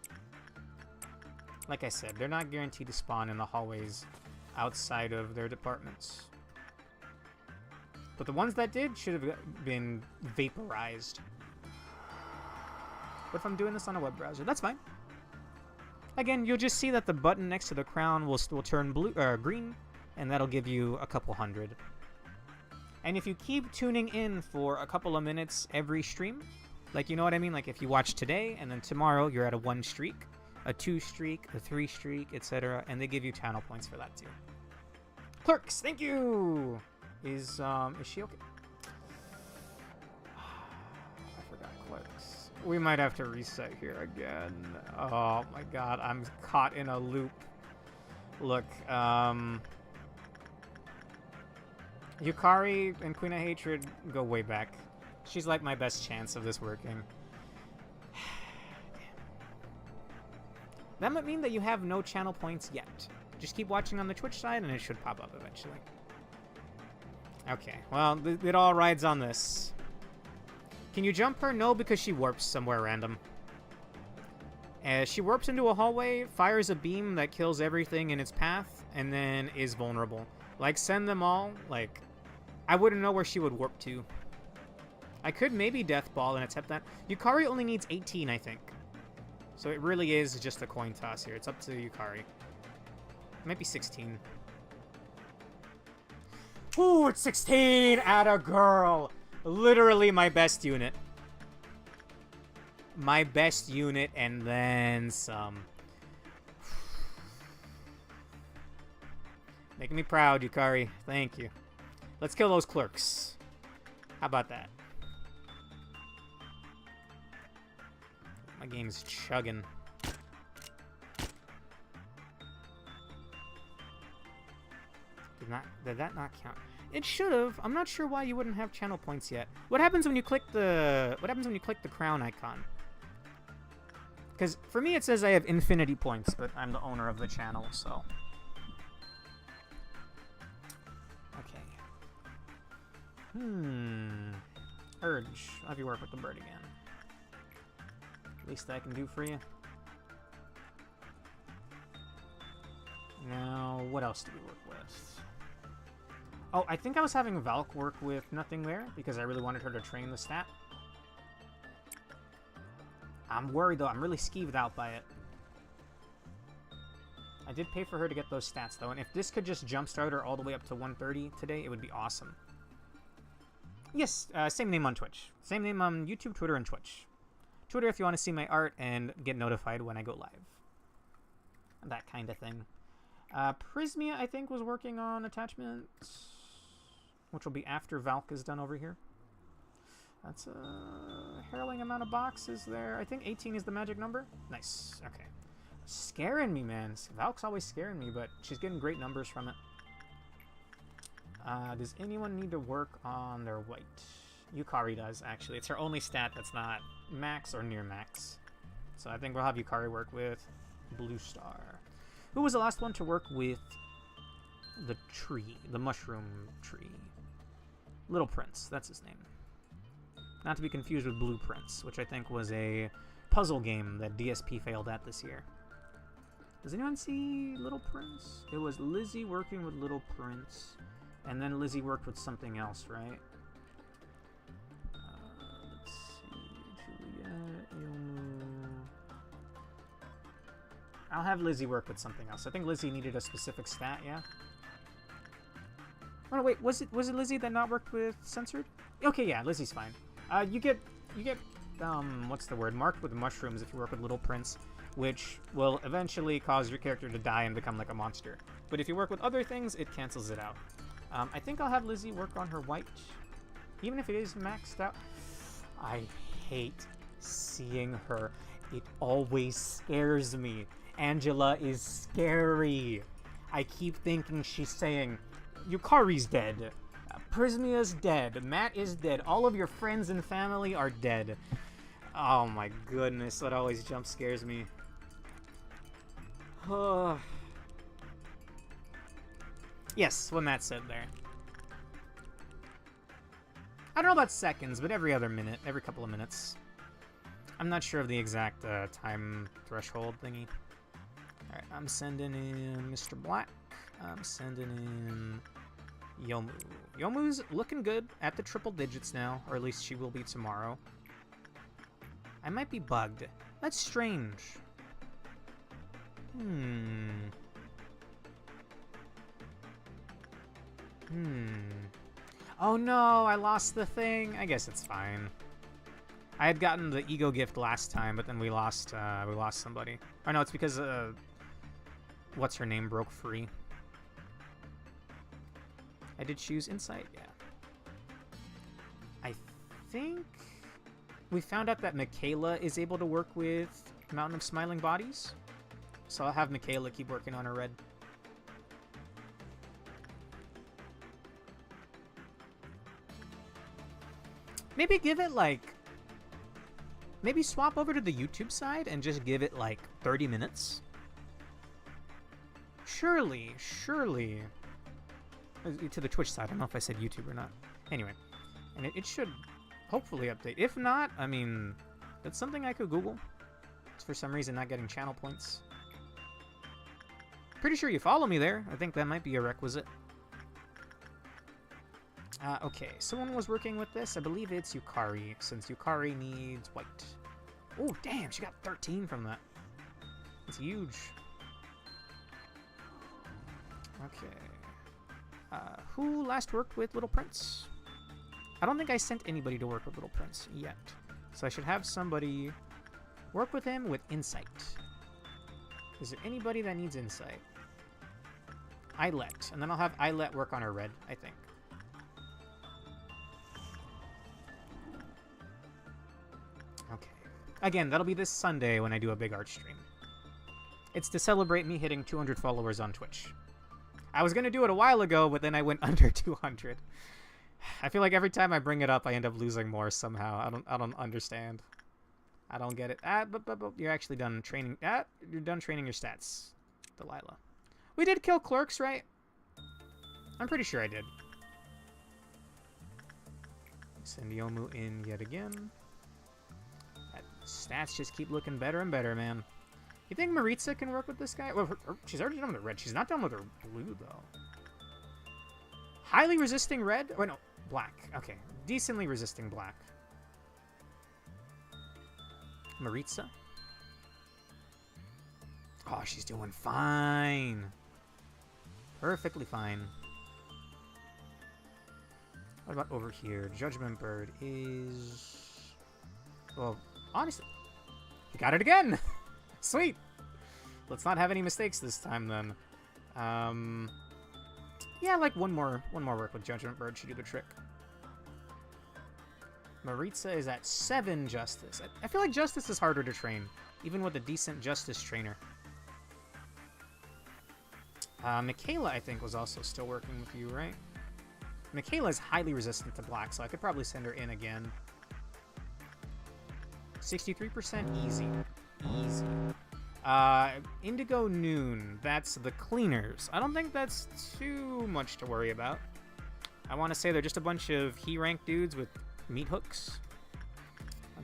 Like I said, they're not guaranteed to spawn in the hallways outside of their departments. But the ones that did should have been vaporized. But if I'm doing this on a web browser, that's fine. Again, you'll just see that the button next to the crown will turn blue, green, and that'll give you a couple hundred. And if you keep tuning in for a couple of minutes every stream, like, you know what I mean? Like, if you watch today, and then tomorrow you're at a 1 streak, a 2 streak, a 3 streak, etc., and they give you channel points for that too. Clerks, thank you! Is she okay? I forgot Clerks. We might have to reset here again. Oh my god, I'm caught in a loop. Look, Yukari and Queen of Hatred go way back. She's like my best chance of this working. That might mean that you have no channel points yet. Just keep watching on the Twitch side and it should pop up eventually. Okay, well, it all rides on this. Can you jump her? No, because she warps somewhere random. She warps into a hallway, fires a beam that kills everything in its path, and then is vulnerable. Like, send them all. Like, I wouldn't know where she would warp to. I could maybe Death Ball and attempt that. Yukari only needs 18, I think. So it really is just a coin toss here. It's up to Yukari. It might be 16. Ooh, it's 16! Atta girl! Literally my best unit. My best unit and then some. Making me proud, Yukari. Thank you. Let's kill those clerks. How about that? My game's chugging. Did that not count? It should have. I'm not sure why you wouldn't have channel points yet. What happens when you click the crown icon? Because for me it says I have infinity points, but I'm the owner of the channel, so. Okay. Urge. I'll have you work with the bird again. Least I can do for you. Now, what else do we work with? Oh, I think I was having Valk work with nothing there because I really wanted her to train the stat. I'm worried, though. I'm really skeeved out by it. I did pay for her to get those stats, though, and if this could just jumpstart her all the way up to 130 today, it would be awesome. Yes, same name on Twitch. Same name on YouTube, Twitter, and Twitch. Twitter if you want to see my art and get notified when I go live. That kind of thing. Prismia, I think, was working on attachments, which will be after Valk is done over here. That's a harrowing amount of boxes there. I think 18 is the magic number. Nice. Okay. Scaring me, man. Valk's always scaring me, but she's getting great numbers from it. Does anyone need to work on their white? Yukari does, actually. It's her only stat that's not max or near max. So I think we'll have Yukari work with Blue Star. Who was the last one to work with the tree? The mushroom tree. Little Prince, that's his name. Not to be confused with Blue Prince, which I think was a puzzle game that DSP failed at this year. Does anyone see Little Prince? It was Lizzie working with Little Prince, and then Lizzie worked with something else, right? Let's see. Juliet, Yomu. I'll have Lizzie work with something else. I think Lizzie needed a specific stat, yeah? Oh, no, wait, was it Lizzie that not worked with Censored? Okay, yeah, Lizzie's fine. You get, what's the word? Marked with mushrooms if you work with Little Prince, which will eventually cause your character to die and become like a monster. But if you work with other things, it cancels it out. I think I'll have Lizzie work on her white, even if it is maxed out. I hate seeing her. It always scares me. Angela is scary. I keep thinking she's saying, Yukari's dead. Prismia's dead. Matt is dead. All of your friends and family are dead. Oh my goodness, that always jump scares me. Yes, what Matt said there. I don't know about seconds, but every other minute, every couple of minutes. I'm not sure of the exact time threshold thingy. Alright, I'm sending in Mr. Black. I'm sending in Yomu. Yomu's looking good at the triple digits now, or at least she will be tomorrow. I might be bugged. That's strange. Oh no, I lost the thing. I guess it's fine. I had gotten the ego gift last time, but then we lost somebody. Oh no, it's because what's her name broke free. I did choose Insight, yeah. I think we found out that Michaela is able to work with Mountain of Smiling Bodies. So I'll have Michaela keep working on her red. Maybe give it like... Maybe swap over to the YouTube side and just give it like 30 minutes. Surely. To the Twitch side. I don't know if I said YouTube or not. Anyway. And it should hopefully update. If not, I mean, that's something I could Google. It's for some reason not getting channel points. Pretty sure you follow me there. I think that might be a requisite. Okay, someone was working with this. I believe it's Yukari, since Yukari needs white. Oh, damn, she got 13 from that. It's huge. Okay. Who last worked with Little Prince? I don't think I sent anybody to work with Little Prince yet. So I should have somebody work with him with Insight. Is there anybody that needs Insight? Eyelet. And then I'll have Eyelet work on her red, I think. Okay. Again, that'll be this Sunday when I do a big art stream. It's to celebrate me hitting 200 followers on Twitch. I was gonna do it a while ago, but then I went under 200. I feel like every time I bring it up, I end up losing more somehow. I don't understand. I don't get it. But you're actually done training. You're done training your stats, Delilah. We did kill Clerks, right? I'm pretty sure I did. Send Yomu in yet again. That stats just keep looking better and better, man. You think Maritza can work with this guy? Well, she's already done with the red. She's not done with her blue, though. Highly resisting red? Oh, no. Black. Okay. Decently resisting black. Maritza? Oh, she's doing fine. Perfectly fine. What about over here? Judgment Bird is... Well, honestly... He got it again! Sweet! Let's not have any mistakes this time, then. Yeah, like one more work with Judgment Bird should do the trick. Maritza is at 7 Justice. I feel like Justice is harder to train, even with a decent Justice trainer. Michaela, I think, was also still working with you, right? Michaela is highly resistant to black, so I could probably send her in again. 63% easy. Easy. Indigo Noon. That's the cleaners. I don't think that's too much to worry about. I want to say they're just a bunch of he-rank dudes with meat hooks.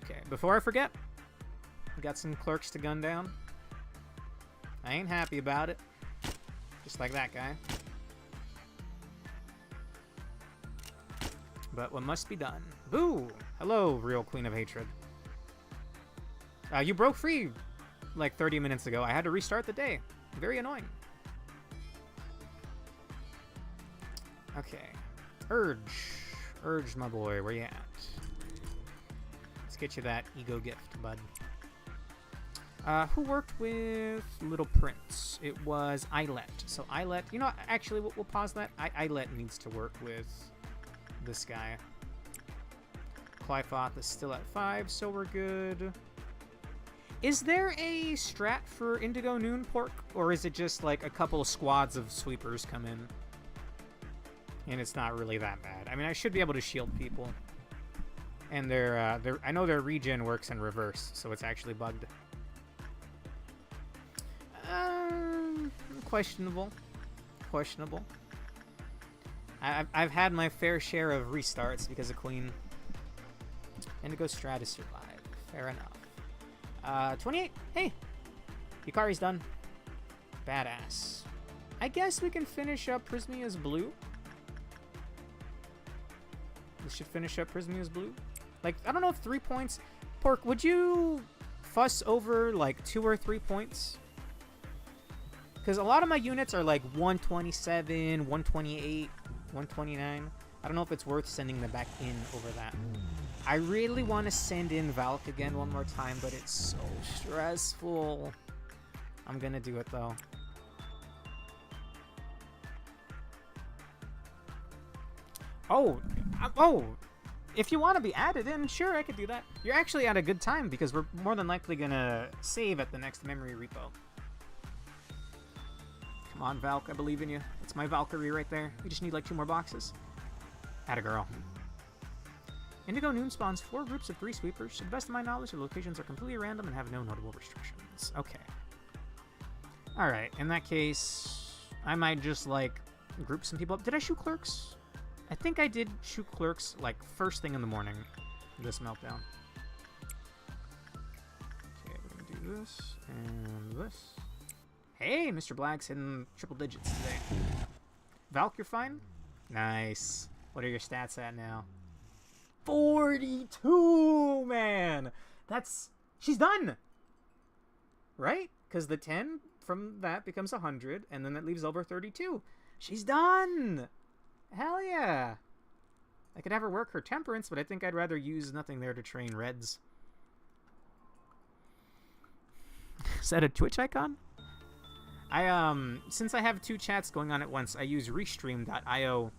Okay, before I forget, we got some clerks to gun down. I ain't happy about it. Just like that guy. But what must be done? Boo! Hello, real Queen of Hatred. You broke free like 30 minutes ago. I had to restart the day. Very annoying. Okay. Urge. Urge, my boy. Where you at? Let's get you that ego gift, bud. Who worked with Little Prince? It was Islet. So Islet... You know, actually, we'll pause that. Islet needs to work with this guy. Clyfoth is still at 5, so we're good. Is there a strat for Indigo Noon Pork? Or is it just like a couple of squads of sweepers come in? And it's not really that bad. I mean, I should be able to shield people. And I know their regen works in reverse, so it's actually bugged. Questionable. Questionable. I've had my fair share of restarts because of Queen. Indigo Strat is survived. Fair enough. 28. Hey! Yukari's done. Badass. I guess we can finish up Prismia's blue. We should finish up Prismia's blue. Like, I don't know if 3 points... Pork, would you fuss over, like, 2 or 3 points? Because a lot of my units are, like, 127, 128, 129. I don't know if it's worth sending them back in over that. I really want to send in Valk again one more time, but it's so stressful. I'm gonna do it, though. Oh, if you want to be added in, sure, I could do that. You're actually at a good time, because we're more than likely gonna save at the next memory repo. Come on, Valk, I believe in you. It's my Valkyrie right there. We just need like 2 more boxes. Atta girl. Indigo Noon spawns 4 groups of 3 sweepers. To the best of my knowledge, the locations are completely random and have no notable restrictions. Okay. Alright, in that case, I might just, like, group some people up. Did I shoot clerks? I think I did shoot clerks, like, first thing in the morning. This meltdown. Okay, we're gonna do this and this. Hey, Mr. Black's hitting triple digits today. Valk, you're fine? Nice. What are your stats at now? 42, man! That's... She's done! Right? Because the 10 from that becomes 100, and then that leaves over 32. She's done! Hell yeah! I could have her work her temperance, but I think I'd rather use nothing there to train reds. Is that a Twitch icon? Since I have 2 chats going on at once, I use restream.io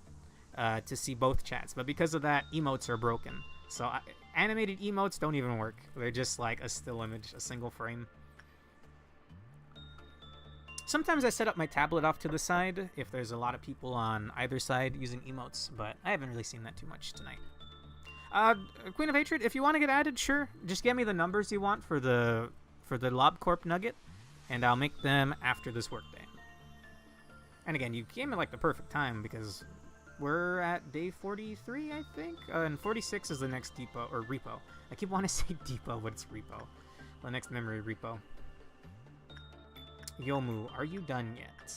to see both chats, but because of that, emotes are broken. So animated emotes don't even work. They're just like a still image, a single frame. Sometimes I set up my tablet off to the side if there's a lot of people on either side using emotes, but I haven't really seen that too much tonight. Queen of Hatred, if you want to get added, sure. Just get me the numbers you want for the Lob Corp nugget, and I'll make them after this workday. And again, you came at like the perfect time because we're at day 43, I think? And 46 is the next depot, or repo. I keep wanting to say depot, but it's repo. The next memory repo. Yomu, are you done yet?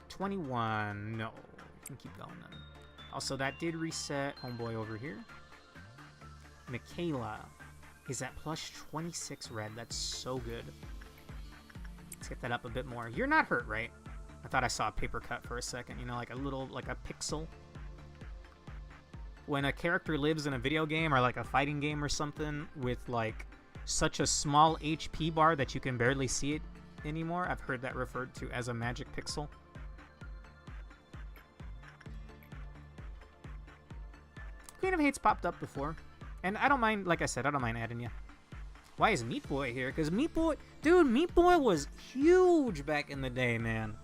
21. No. We can keep going then. Also, that did reset homeboy over here. Michaela is at plus 26 red. That's so good. Let's get that up a bit more. You're not hurt, right? I thought I saw a paper cut for a second. You know, like a little, like a pixel. When a character lives in a video game or like a fighting game or something with like such a small HP bar that you can barely see it anymore, I've heard that referred to as a magic pixel. Queen of Hate's popped up before. And I don't mind, like I said, I don't mind adding you. Why is Meat Boy here? Because Meat Boy... Dude, Meat Boy was huge back in the day, man.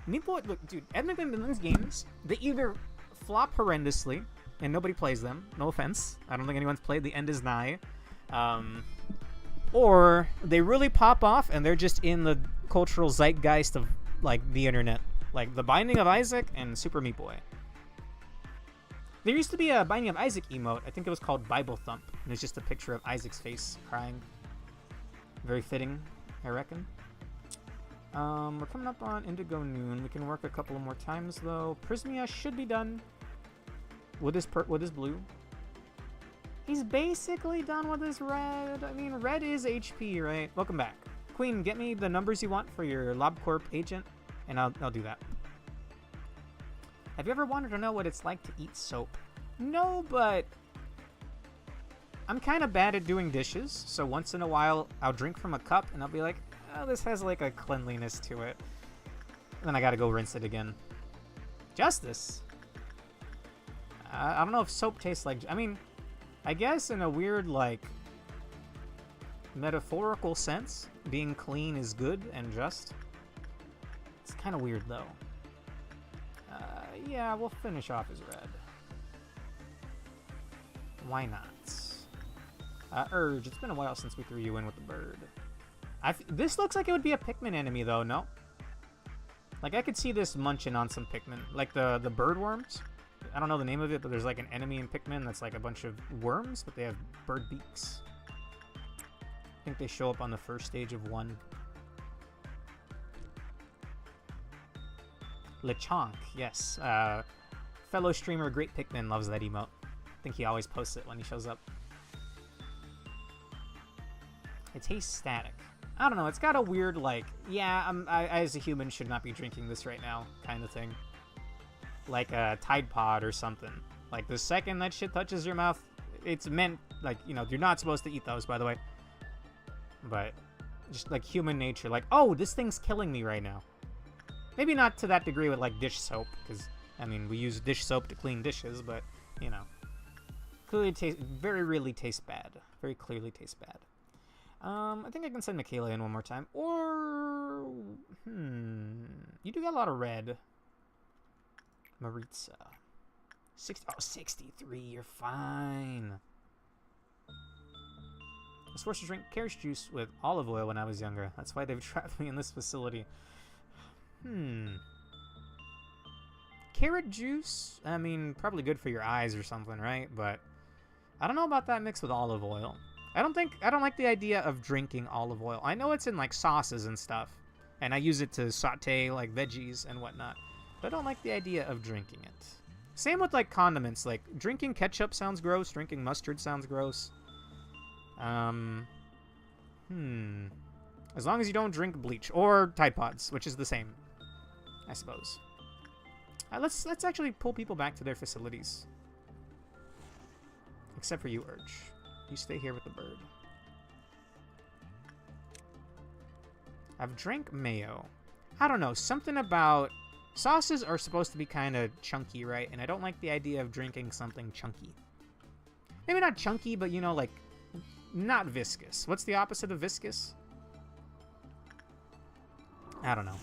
Meat Boy... Look, dude, Ed McMillan's games, they either flop horrendously, and nobody plays them. No offense. I don't think anyone's played The End Is Nigh. Or they really pop off, and they're just in the cultural zeitgeist of, like, the internet. Like, The Binding of Isaac and Super Meat Boy. There used to be a Binding of Isaac emote. I think it was called Bible Thump. And it's just a picture of Isaac's face crying. Very fitting, I reckon. We're coming up on Indigo Noon. We can work a couple more times, though. Prismia should be done with his blue. He's basically done with his red. I mean, red is HP, right? Welcome back. Queen, get me the numbers you want for your Lob Corp agent, and I'll do that. Have you ever wanted to know what it's like to eat soap? No, but I'm kind of bad at doing dishes, so once in a while I'll drink from a cup and I'll be like, oh, this has like a cleanliness to it. And then I gotta go rinse it again. Justice? I don't know if soap tastes like... I mean, I guess in a weird, like, metaphorical sense, being clean is good and just. It's kind of weird, though. Yeah, we'll finish off as red. Why not? Urge, it's been a while since we threw you in with the bird. This looks like it would be a Pikmin enemy, though, no? Like, I could see this munching on some Pikmin. Like the bird worms. I don't know the name of it, but there's like an enemy in Pikmin that's like a bunch of worms, but they have bird beaks. I think they show up on the first stage of 1. Lechonk, yes. Fellow streamer Great Pikmin loves that emote. I think he always posts it when he shows up. It tastes static. I don't know, it's got a weird, like, yeah, I as a human should not be drinking this right now kind of thing. Like a Tide Pod or something. Like, the second that shit touches your mouth, it's meant, like, you know, you're not supposed to eat those, by the way. But, just, like, human nature, like, oh, this thing's killing me right now. Maybe not to that degree with, like, dish soap, because, I mean, we use dish soap to clean dishes, but, you know. Clearly very really tastes bad. Very clearly tastes bad. I think I can send Michaela in one more time. Or, you do got a lot of red. Maritza. 63, you're fine. I was forced to drink carrot juice with olive oil when I was younger. That's why they've trapped me in this facility. Carrot juice? I mean, probably good for your eyes or something, right? But I don't know about that mixed with olive oil. I don't like the idea of drinking olive oil. I know it's in, like, sauces and stuff. And I use it to saute, like, veggies and whatnot. But I don't like the idea of drinking it. Same with, like, condiments. Like, drinking ketchup sounds gross. Drinking mustard sounds gross. As long as you don't drink bleach. Or Tide Pods, which is the same, I suppose. Let's actually pull people back to their facilities. Except for you, Urge. You stay here with the bird. I've drank mayo. I don't know, something about... Sauces are supposed to be kind of chunky, right? And I don't like the idea of drinking something chunky. Maybe not chunky, but, you know, like, not viscous. What's the opposite of viscous? I don't know.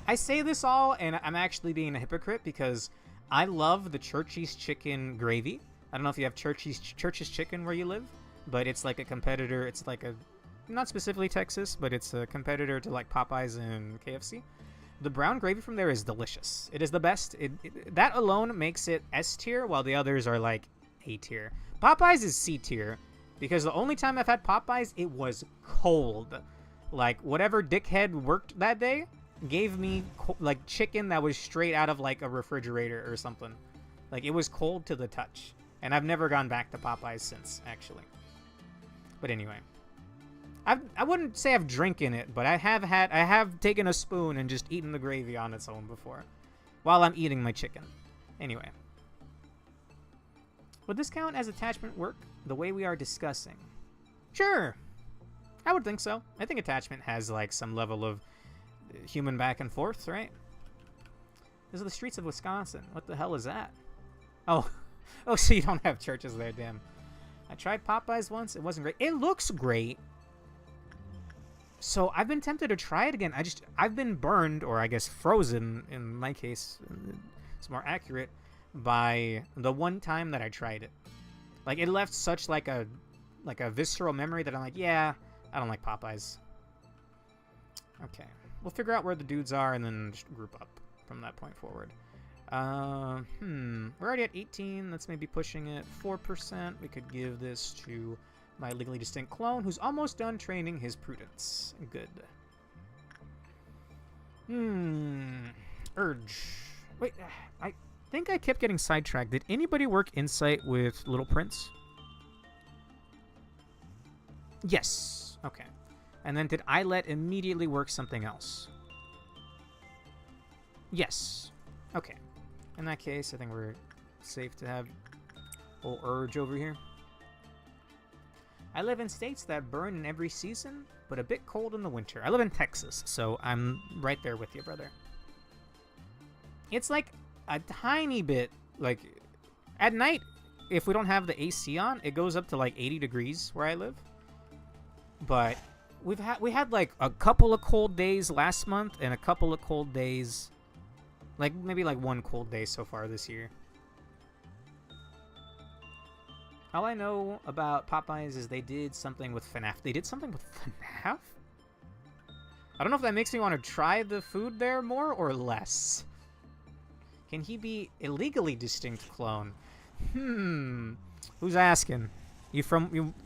I say this all, and I'm actually being a hypocrite because I love the Churchy's chicken gravy. I don't know if you have Church's chicken where you live, but it's like a competitor. It's like a, not specifically Texas, but it's a competitor to like Popeyes and KFC. The brown gravy from there is delicious. It is the best. That alone makes it S tier, while the others are like A tier. Popeyes is C tier, Because the only time I've had Popeyes, it was cold. Like, whatever dickhead worked that day gave me, like, chicken that was straight out of, like, a refrigerator or something. Like, it was cold to the touch. And I've never gone back to Popeyes since, actually. But anyway. I wouldn't say I've drinking it, but I have taken a spoon and just eaten the gravy on its own before. While I'm eating my chicken. Anyway. Would this count as attachment work the way we are discussing? Sure. I would think so. I think attachment has, like, some level of human back and forth, right? These are the streets of Wisconsin. What the hell is that? Oh. Oh, so you don't have churches there, damn. I tried Popeyes once. It wasn't great. It looks great. So I've been tempted to try it again. I've been burned, or I guess frozen, in my case, it's more accurate, by the one time that I tried it. Like, it left such like a visceral memory that I'm like, yeah, I don't like Popeyes. Okay. We'll figure out where the dudes are and then just group up from that point forward. We're already at 18. That's maybe pushing it 4%. We could give this to my legally distinct clone, who's almost done training his prudence. Good. Urge. Wait, I think I kept getting sidetracked. Did anybody work Insight with Little Prince? Yes. Okay. And then did I let immediately work something else? Yes. Okay. In that case, I think we're safe to have old Urge over here. I live in states that burn in every season, but a bit cold in the winter. I live in Texas, so I'm right there with you, brother. It's like a tiny bit, like, at night, if we don't have the AC on, it goes up to like 80 degrees where I live. But we had like a couple of cold days last month and a couple of cold days, like maybe like one cold day so far this year. All I know about Popeyes is they did something with FNAF. They did something with FNAF? I don't know if that makes me want to try the food there more or less. Can he be illegally distinct clone? Who's asking? You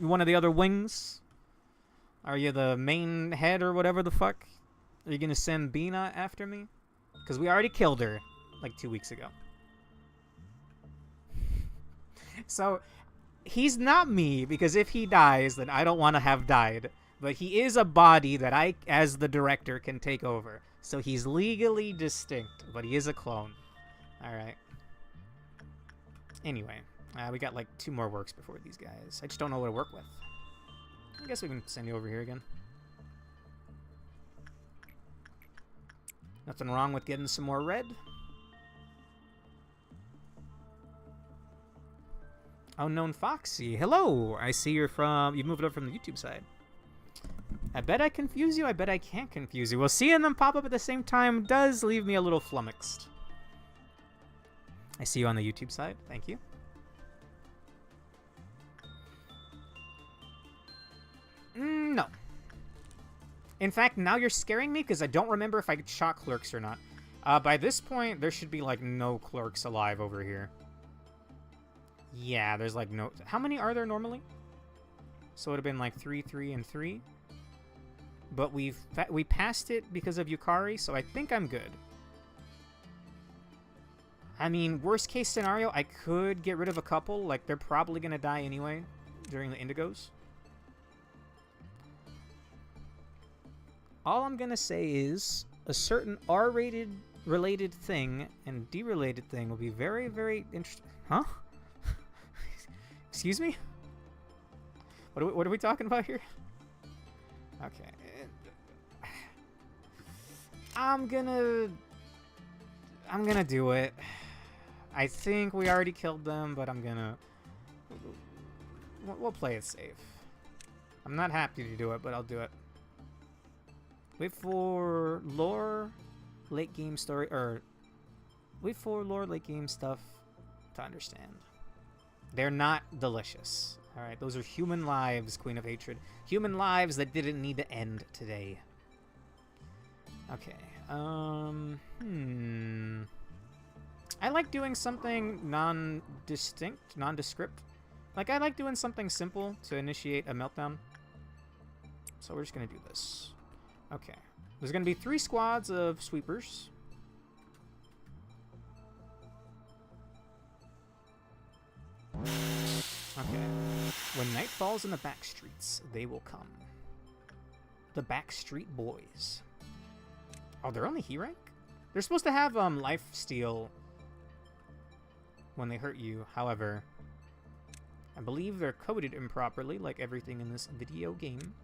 one of the other wings? Are you the main head or whatever the fuck? Are you gonna send Bina after me? Because we already killed her like 2 weeks ago. So he's not me, because if he dies, then I don't want to have died. But he is a body that I, as the director, can take over. So he's legally distinct, but he is a clone. Alright. Anyway, we got like 2 more works before these guys. I just don't know what to work with. I guess we can send you over here again. Nothing wrong with getting some more red. Unknown Foxy, hello! I see you've moved up from the YouTube side. I bet I confuse you, I bet I can't confuse you. Well, seeing them pop up at the same time does leave me a little flummoxed. I see you on the YouTube side, thank you. No. In fact, now you're scaring me because I don't remember if I shot clerks or not. By this point, there should be like no clerks alive over here. Yeah, there's like no... How many are there normally? So it would have been like 3, 3, and 3. But we passed it because of Yukari, so I think I'm good. I mean, worst case scenario, I could get rid of a couple. Like, they're probably going to die anyway during the Indigos. All I'm going to say is a certain R-rated related thing and D-related thing will be very, very interesting. Huh? Excuse me? What are we talking about here? Okay. I'm gonna do it. I think we already killed them, but we'll play it safe. I'm not happy to do it, but I'll do it. Wait for lore, late game story, or wait for lore, late game stuff to understand. They're not delicious. Alright, those are human lives, Queen of Hatred. Human lives that didn't need to end today. Okay. I like doing something non-distinct, nondescript. Like, I like doing something simple to initiate a meltdown. So we're just going to do this. Okay. There's going to be 3 squads of sweepers. Okay. When night falls in the back streets, they will come. The Backstreet Boys. Oh, they're only E rank? They're supposed to have life steal when they hurt you. However, I believe they're coded improperly, like everything in this video game.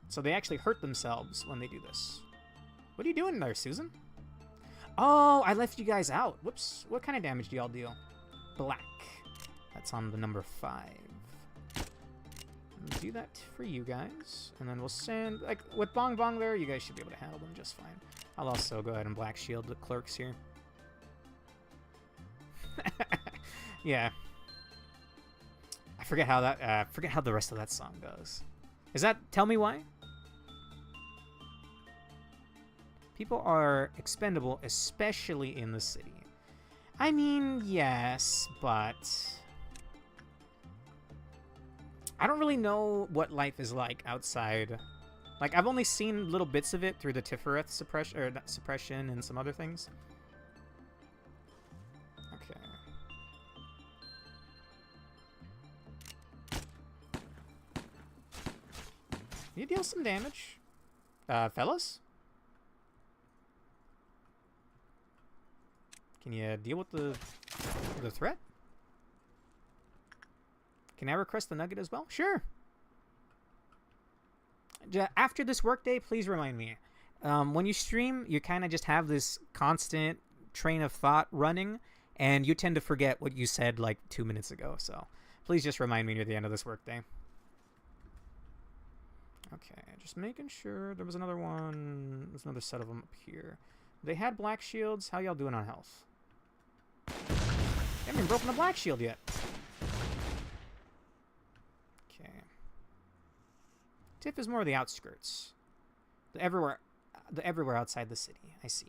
So they actually hurt themselves when they do this. What are you doing there, Susan? Oh, I left you guys out. Whoops. What kind of damage do y'all deal? Black. That's on the number 5. We'll do that for you guys. And then we'll send... Like, with Bong Bong there, you guys should be able to handle them just fine. I'll also go ahead and black shield the clerks here. Yeah. I forget how that... forget how the rest of that song goes. Is that Tell Me Why? People are expendable, especially in the city. I mean, yes, but... I don't really know what life is like outside. Like, I've only seen little bits of it through the Tiferet suppression and some other things. Okay. You deal some damage. Fellas? Can you deal with the threat? Can I request the nugget as well? Sure. After this workday, please remind me. When you stream, you kind of just have this constant train of thought running, and you tend to forget what you said like 2 minutes ago. So please just remind me near the end of this workday. Okay, just making sure. There was another one. There's another set of them up here. They had black shields. How y'all doing on health? Haven't even broken the black shield yet. Okay. Tip is more the outskirts. The everywhere outside the city. I see.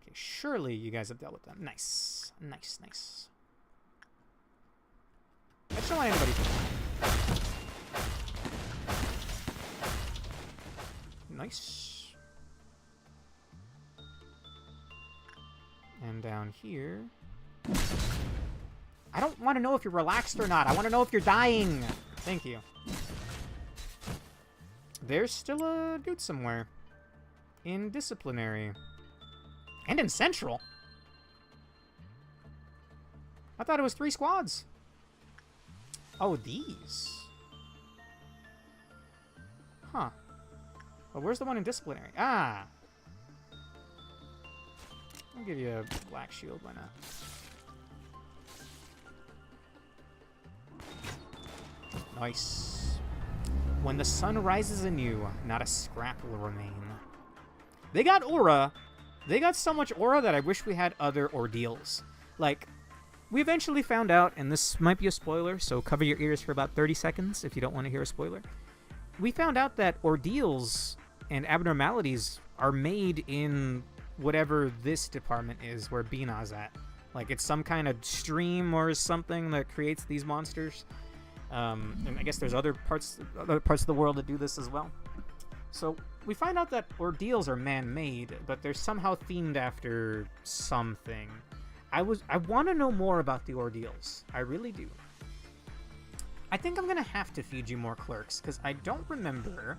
Okay, surely you guys have dealt with them. Nice. Nice, nice. I just don't want anybody to... Nice. And down here... I don't want to know if you're relaxed or not. I want to know if you're dying. Thank you. There's still a dude somewhere. In disciplinary. And in central. I thought it was 3 squads. Oh, these. Huh. Well, where's the one in disciplinary? Ah. I'll give you a black shield. Why not? Nice. When the sun rises anew, not a scrap will remain. They got aura. They got so much aura that I wish we had other ordeals. Like, we eventually found out, and this might be a spoiler, so cover your ears for about 30 seconds if you don't want to hear a spoiler. We found out that ordeals and abnormalities are made in whatever this department is where Bina's at. Like, it's some kind of stream or something that creates these monsters. And I guess there's other parts of the world that do this as well. So we find out that ordeals are man-made, but they're somehow themed after something. I want to know more about the ordeals. I really do. I think I'm gonna have to feed you more clerks because I don't remember.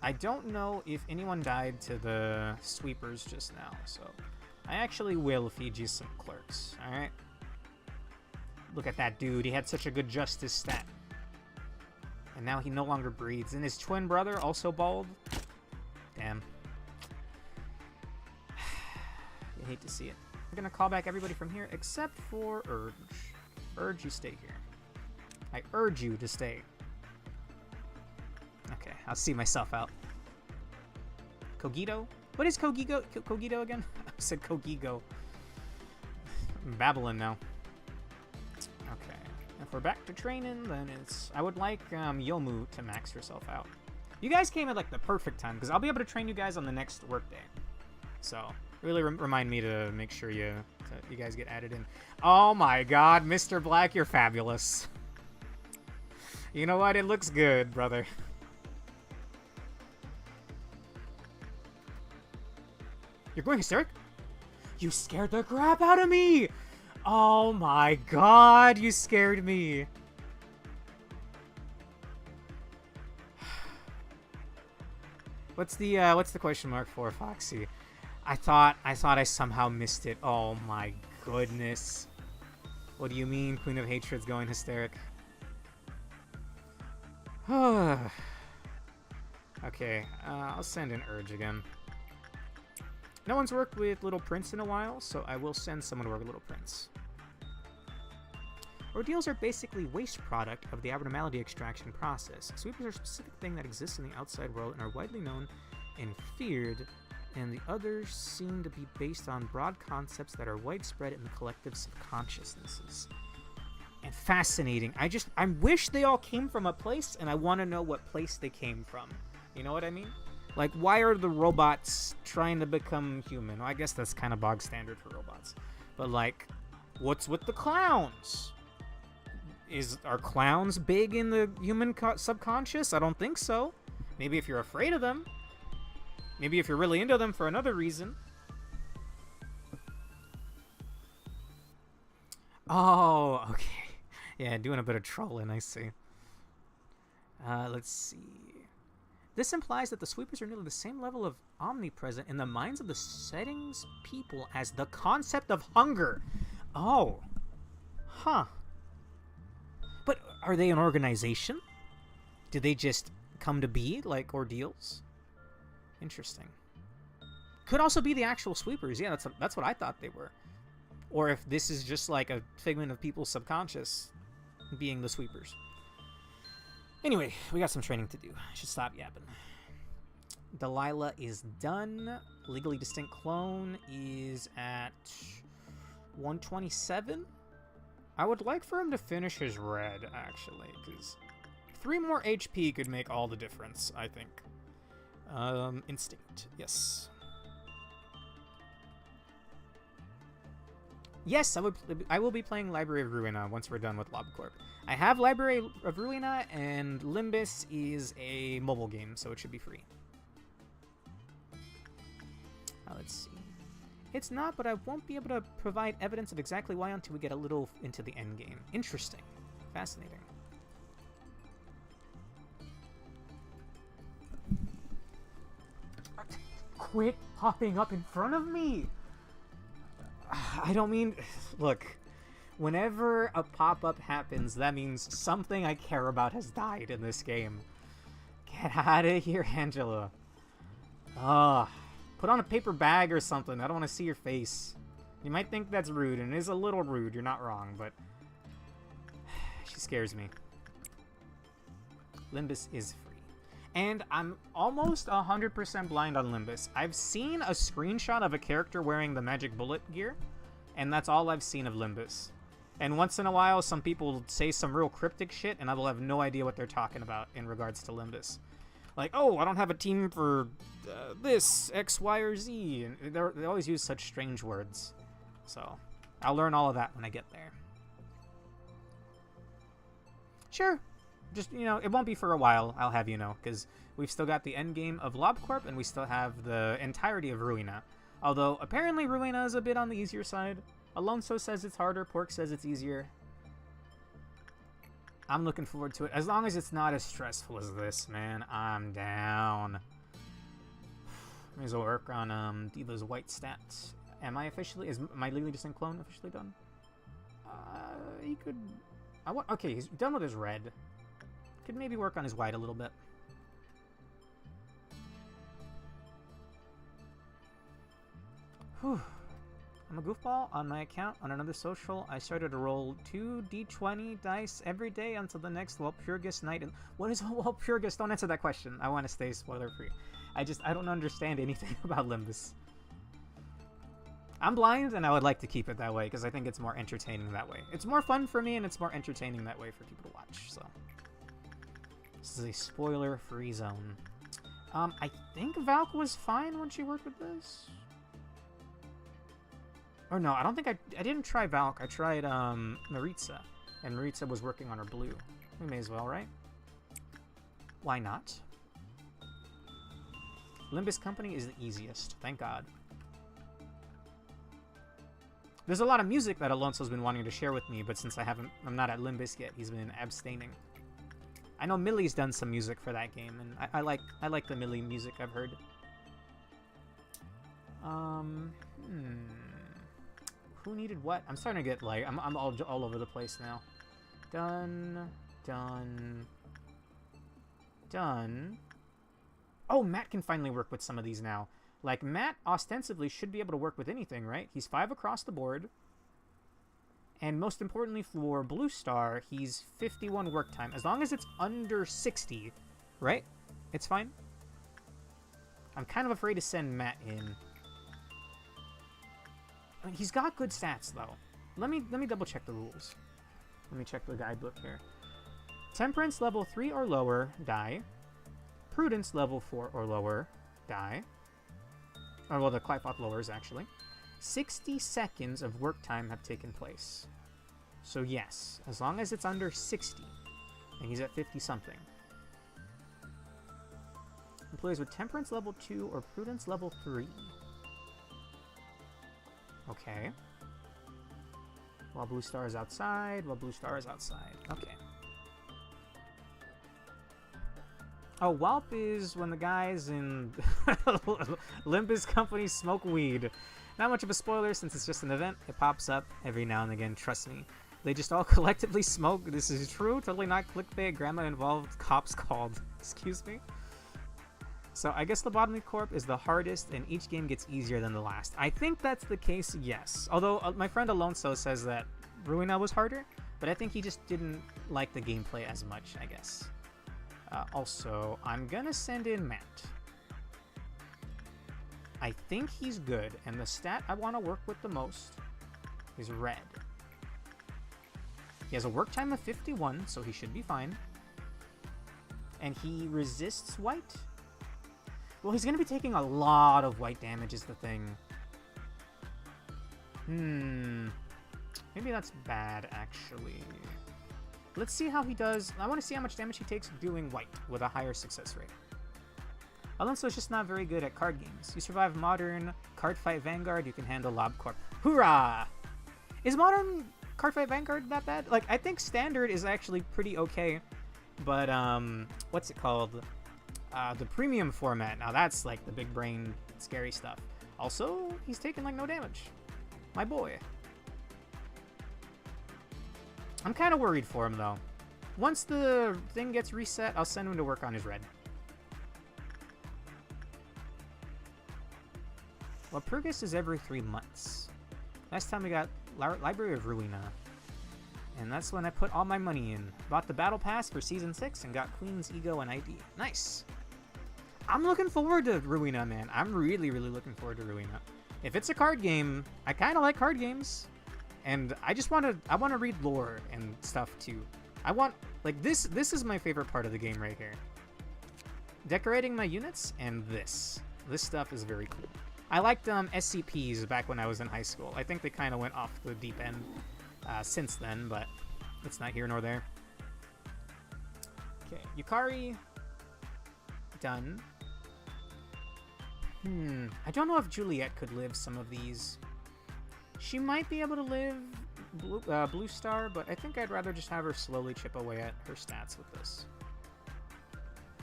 I don't know if anyone died to the sweepers just now, so I actually will feed you some clerks. All right. Look at that dude. He had such a good justice stat. And now he no longer breathes. And his twin brother, also bald. Damn. You hate to see it. We're going to call back everybody from here except for Urge. Urge, you stay here. I urge you to stay. Okay, I'll see myself out. Kogito? What is Kogito again? I said Kogigo. I'm babbling now. Okay, if we're back to training, then it's... I would like Yomu to max herself out. You guys came at like the perfect time, because I'll be able to train you guys on the next workday. So, Really remind me to make sure you guys get added in. Oh my god, Mr. Black, you're fabulous. You know what? It looks good, brother. You're going hysteric? You scared the crap out of me! Oh my god, you scared me. What's the question mark for, Foxy? I thought I somehow missed it. Oh my goodness. What do you mean Queen of Hatred's going hysteric? Okay, I'll send an Urge again. No one's worked with Little Prince in a while, so I will send someone to work with Little Prince. Ordeals are basically waste product of the abnormality extraction process. Sweepers are a specific thing that exists in the outside world and are widely known and feared, and the others seem to be based on broad concepts that are widespread in the collective subconsciousnesses. And fascinating. I wish they all came from a place, and I want to know what place they came from. You know what I mean? Like, why are the robots trying to become human? Well, I guess that's kind of bog standard for robots. But, like, what's with the clowns? Are clowns big in the human subconscious? I don't think so. Maybe if you're afraid of them. Maybe if you're really into them for another reason. Oh, okay. Yeah, doing a bit of trolling, I see. Let's see. This implies that the sweepers are nearly the same level of omnipresent in the minds of the settings people as the concept of hunger. Oh. Huh. But are they an organization? Do they just come to be like ordeals? Interesting. Could also be the actual sweepers. Yeah, that's what I thought they were. Or if this is just like a figment of people's subconscious being the sweepers. Anyway, we got some training to do. I should stop yapping. Delilah is done. Legally Distinct Clone is at 127. I would like for him to finish his red, actually, because 3 more HP could make all the difference, I think. Instinct, yes. Yes, I will be playing Library of Ruina once we're done with Lobotomy. I have Library of Ruina, and Limbus is a mobile game, so it should be free. Let's see. It's not, but I won't be able to provide evidence of exactly why until we get a little into the end game. Interesting. Fascinating. Quit popping up in front of me! I don't mean... Look, whenever a pop-up happens, that means something I care about has died in this game. Get out of here, Angela. Put on a paper bag or something. I don't want to see your face. You might think that's rude, and it is a little rude. You're not wrong, but... she scares me. Limbus is free. And I'm almost 100% blind on Limbus. I've seen a screenshot of a character wearing the magic bullet gear, and that's all I've seen of Limbus. And once in a while, some people say some real cryptic shit, and I will have no idea what they're talking about in regards to Limbus. Like, oh, I don't have a team for this, X, Y, or Z. And they always use such strange words. So, I'll learn all of that when I get there. Sure. Just, you know, it won't be for a while, I'll have you know, because we've still got the end game of Lobotomy, and we still have the entirety of Ruina. Although, apparently Ruina is a bit on the easier side. Alonso says it's harder, Pork says it's easier. I'm looking forward to it. As long as it's not as stressful as this, man, I'm down. May as well work on Diva's white stats. Is my Legally Distinct Clone officially done? He could... okay, he's done with his red. Could maybe work on his white a little bit. Whew. I'm a goofball. On my account, on another social, I started to roll 2 d20 dice every day until the next Walpurgis night. What is Walpurgis? Don't answer that question. I want to stay spoiler-free. I don't understand anything about Limbus. I'm blind, and I would like to keep it that way, because I think it's more entertaining that way. It's more fun for me, and it's more entertaining that way for people to watch, so... This is a spoiler-free zone. I think Valk was fine when she worked with this. Or no, I don't think I didn't try Valk. I tried Maritza, and Maritza was working on her blue. We may as well, right? Why not? Limbus Company is the easiest, thank God. There's a lot of music that Alonso's been wanting to share with me, but since I'm not at Limbus yet, he's been abstaining. I know Millie's done some music for that game, and I like the Millie music I've heard. Who needed what? I'm starting to get like I'm all over the place now. Done. Oh, Matt can finally work with some of these now. Like, Matt ostensibly should be able to work with anything, right? He's 5 across the board. And most importantly for Blue Star, he's 51 work time. As long as it's under 60, right? It's fine. I'm kind of afraid to send Matt in. I mean, he's got good stats, though. Let me double check the rules. Let me check the guidebook here. Temperance level 3 or lower, die. Prudence level 4 or lower, die. Or, well, the Clifoth lowers, actually. 60 seconds of work time have taken place. So, yes, as long as it's under 60, and he's at 50-something. Employees with Temperance level 2 or Prudence level 3. Okay. While Blue Star is outside, Okay. Oh, Whelp is when the guys in Limbus Company smoke weed. Not much of a spoiler since it's just an event. It pops up every now and again, trust me. They just all collectively smoke. This is true, totally not clickbait. Grandma involved, cops called. Excuse me? So I guess Lobotomy Corp is the hardest and each game gets easier than the last. I think that's the case, yes. Although my friend Alonso says that Ruina was harder, but I think he just didn't like the gameplay as much, I guess. Also, I'm gonna send in Matt. I think he's good, and the stat I want to work with the most is red. He has a work time of 51, so he should be fine. And he resists white? Well, he's gonna be taking a lot of white damage is the thing. Maybe that's bad, actually. Let's see how he does. I want to see how much damage he takes doing white with a higher success rate. Alonso's just not very good at card games. You survive Modern, Card Fight Vanguard, you can handle Lob Corp. Hoorah! Is Modern Card Fight Vanguard that bad? Like, I think Standard is actually pretty okay. But, what's it called? The Premium format. Now that's, like, the big brain, scary stuff. Also, he's taking, like, no damage. My boy. I'm kind of worried for him, though. Once the thing gets reset, I'll send him to work on his red. Well, Purgus is every 3 months. Last time we got Library of Ruina. And that's when I put all my money in. Bought the Battle Pass for Season 6 and got Queen's Ego and ID. Nice! I'm looking forward to Ruina, man. I'm really, really looking forward to Ruina. If it's a card game, I kind of like card games. And I just want to read lore and stuff too. I want, like, this is my favorite part of the game right here. Decorating my units and this stuff is very cool. I liked SCPs back when I was in high school. I think they kind of went off the deep end since then, but it's not here nor there. Okay, Yukari, done. I don't know if Juliet could live some of these. She might be able to live Blue Star, but I think I'd rather just have her slowly chip away at her stats with this.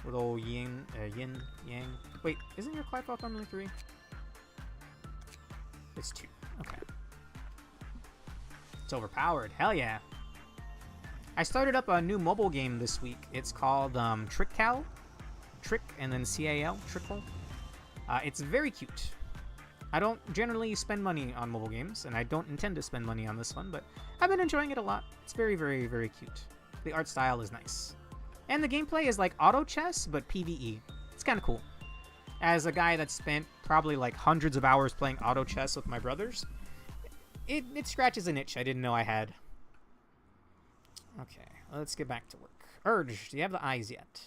With old Yin, Yang. Wait, isn't your Clifoth normally 3? It's 2. Okay. It's overpowered. Hell yeah. I started up a new mobile game this week. It's called Trickcal. Trick and then C-A-L. Trickle. It's very cute. I don't generally spend money on mobile games, and I don't intend to spend money on this one, but I've been enjoying it a lot. It's very, very, very cute. The art style is nice. And the gameplay is like auto chess, but PvE. It's kind of cool. As a guy that spent probably like hundreds of hours playing auto chess with my brothers, it scratches an itch I didn't know I had. Okay, let's get back to work. Urge, do you have the eyes yet?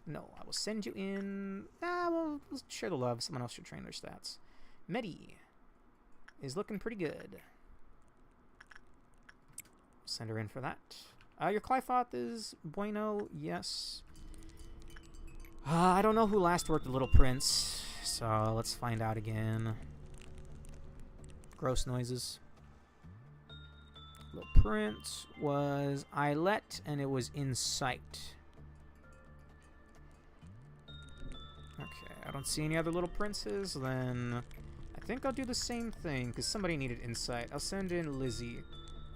No, I will send you in. Well, share the love. Someone else should train their stats. Medi. is looking pretty good. Send her in for that. Your Clyfoth is bueno, yes. I don't know who last worked the Little Prince, so let's find out again. Gross noises. Little Prince was Islet, and it was Insight. Okay, I don't see any other Little Princes, then I think I'll do the same thing, because somebody needed Insight. I'll send in Lizzie,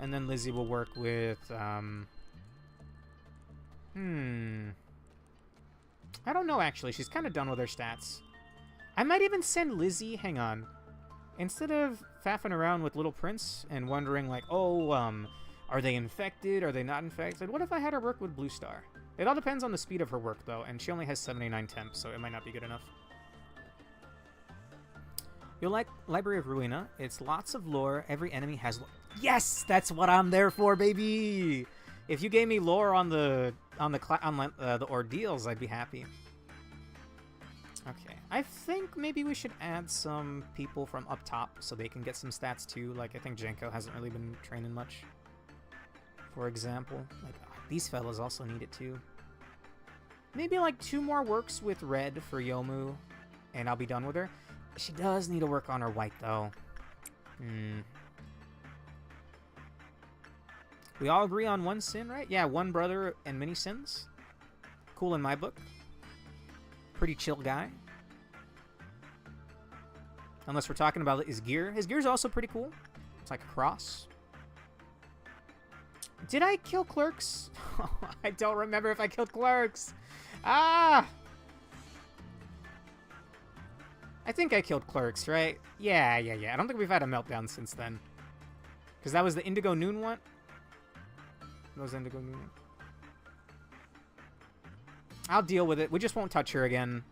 and then Lizzie will work with, I don't know, actually. She's kind of done with her stats. I might even send Lizzie... Hang on. Instead of faffing around with Little Prince and wondering, like, oh, are they infected? Are they not infected? What if I had her work with Blue Star? It all depends on the speed of her work, though, and she only has 79 temp, so it might not be good enough. You'll like Library of Ruina. It's lots of lore. Every enemy has... Yes! That's what I'm there for, baby! If you gave me lore on the ordeals, I'd be happy. Okay, I think maybe we should add some people from up top so they can get some stats too. Like, I think Jenko hasn't really been training much. For example, like, these fellas also need it too. Maybe like 2 more works with red for Yomu, and I'll be done with her. She does need to work on her white though. We all agree on 1 sin, right? Yeah, 1 brother and many sins. Cool in my book. Pretty chill guy. Unless we're talking about his gear. His gear's also pretty cool. It's like a cross. Did I kill Clerks? I don't remember if I killed Clerks. Ah! I think I killed Clerks, right? Yeah. I don't think we've had a meltdown since then. Because that was the Indigo Noon one. That was Indigo Noon. I'll deal with it. We just won't touch her again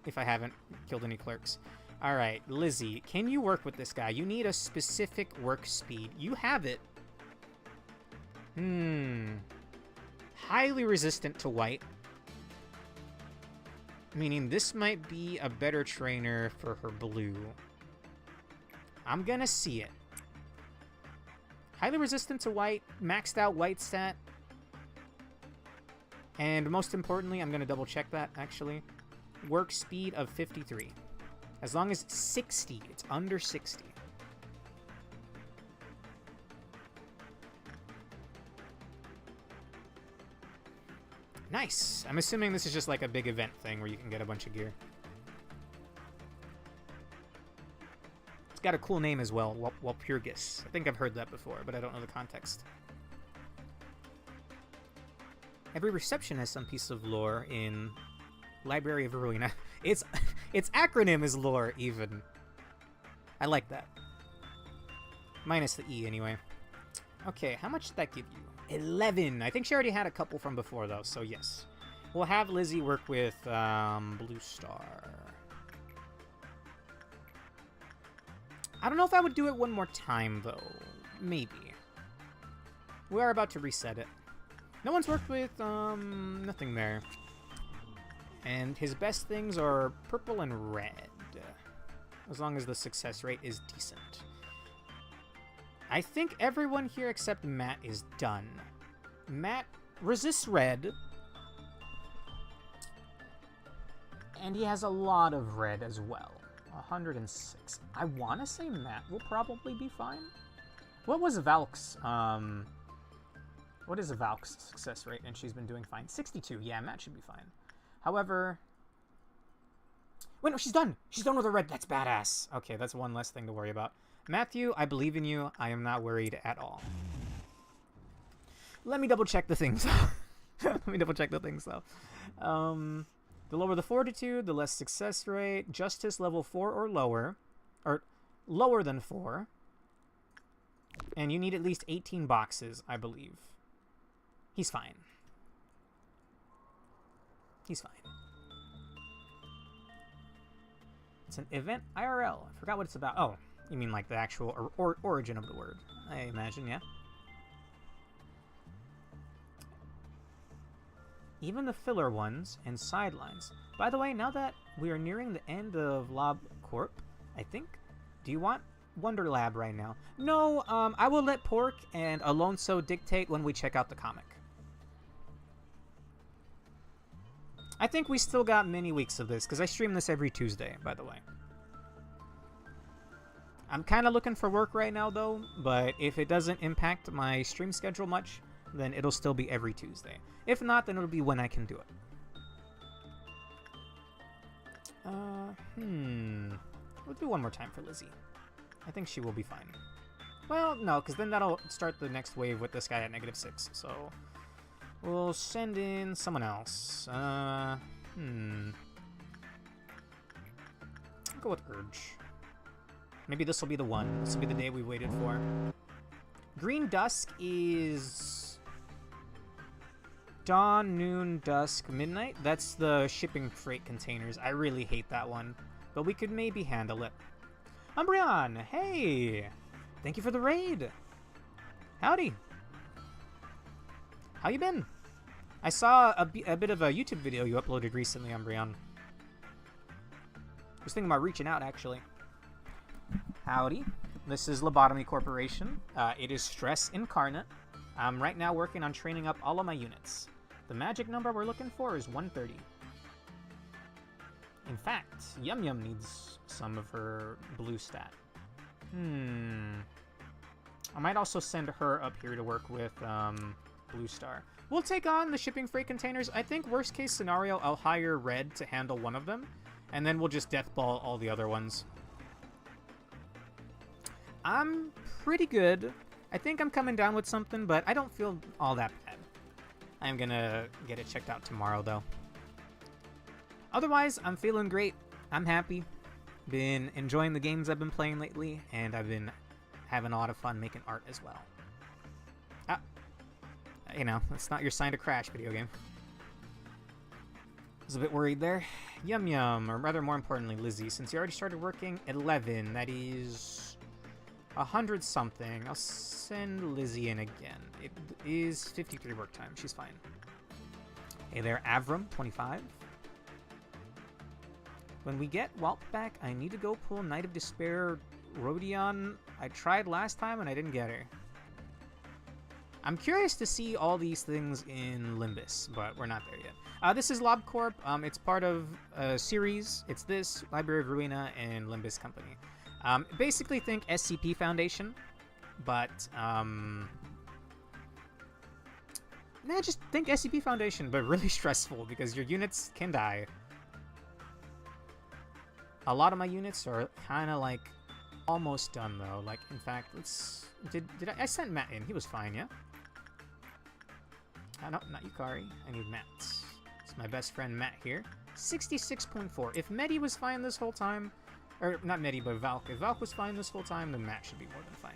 if I haven't killed any Clerks. Alright, Lizzie, can you work with this guy? You need a specific work speed. You have it. Highly resistant to white. Meaning this might be a better trainer for her blue. I'm gonna see it. Highly resistant to white, maxed out white stat. And most importantly, I'm gonna double check that actually. Work speed of 53. As long as 60, it's under 60. Nice! I'm assuming this is just like a big event thing where you can get a bunch of gear. It's got a cool name as well, Walpurgis. I think I've heard that before, but I don't know the context. Every reception has some piece of lore in Library of Ruina. Its acronym is lore, even. I like that. Minus the E, anyway. Okay, how much did that give you? 11! I think she already had a couple from before, though, so yes. We'll have Lizzie work with Blue Star. I don't know if I would do it one more time, though. Maybe. We are about to reset it. No one's worked with, nothing there. And his best things are purple and red. As long as the success rate is decent. I think everyone here except Matt is done. Matt resists red. And he has a lot of red as well. 106. I want to say Matt will probably be fine. What was Valk's, what is a Valk's success rate? And she's been doing fine. 62. Yeah, Matt should be fine. However... Wait, no, she's done! She's done with her red. That's badass. Okay, that's one less thing to worry about. Matthew, I believe in you. I am not worried at all. Let me double check the things. Let me double check the things, though. The lower the fortitude, the less success rate. Justice level 4 or lower. Or lower than 4. And you need at least 18 boxes, I believe. He's fine. He's fine. It's an event IRL. I forgot what it's about. Oh, you mean like the actual origin of the word, I imagine, yeah? Even the filler ones and sidelines. By the way, now that we are nearing the end of Lob Corp, I think, do you want Wonder Lab right now. No, I will let Pork and Alonso dictate when we check out the comic. I think we still got many weeks of this, because I stream this every Tuesday, by the way. I'm kind of looking for work right now, though, but if it doesn't impact my stream schedule much, then it'll still be every Tuesday. If not, then it'll be when I can do it. We'll do one more time for Lizzie. I think she will be fine. Well, no, because then that'll start the next wave with this guy at -6, so... We'll send in someone else. I'll go with Urge. Maybe this will be the one. This will be the day we waited for. Green Dusk is... Dawn, noon, dusk, midnight? That's the shipping freight containers. I really hate that one. But we could maybe handle it. Umbreon! Hey! Thank you for the raid! Howdy! How you been? I saw a bit of a YouTube video you uploaded recently, Umbreon. I was thinking about reaching out, actually. Howdy. This is Lobotomy Corporation. It is Stress Incarnate. I'm right now working on training up all of my units. The magic number we're looking for is 130. In fact, Yum Yum needs some of her blue stat. I might also send her up here to work with Blue Star. We'll take on the shipping freight containers. I think worst case scenario, I'll hire Red to handle one of them, and then we'll just deathball all the other ones. I'm pretty good. I think I'm coming down with something, but I don't feel all that bad. I'm gonna get it checked out tomorrow, though. Otherwise, I'm feeling great. I'm happy. Been enjoying the games I've been playing lately, and I've been having a lot of fun making art as well. You know, that's not your sign to crash, video game. I was a bit worried there. Yum Yum, or rather more importantly, Lizzie. Since you already started working, 11. That is 100 something. I'll send Lizzie in again. It is 53 work time. She's fine. Hey there, Avram, 25. When we get Walt back, I need to go pull Knight of Despair Rodion. I tried last time and I didn't get her. I'm curious to see all these things in Limbus, but we're not there yet. This is Lob Corp. It's part of a series. It's this, Library of Ruina, and Limbus Company. Basically think SCP Foundation, but just think SCP Foundation, but really stressful because your units can die. A lot of my units are kind of like almost done though. Like, in fact, I sent Matt in. He was fine, yeah? No, not Yukari. I need Matt. It's my best friend Matt here. 66.4. If Medi was fine this whole time, or not Medi, but Valk. If Valk was fine this whole time, then Matt should be more than fine.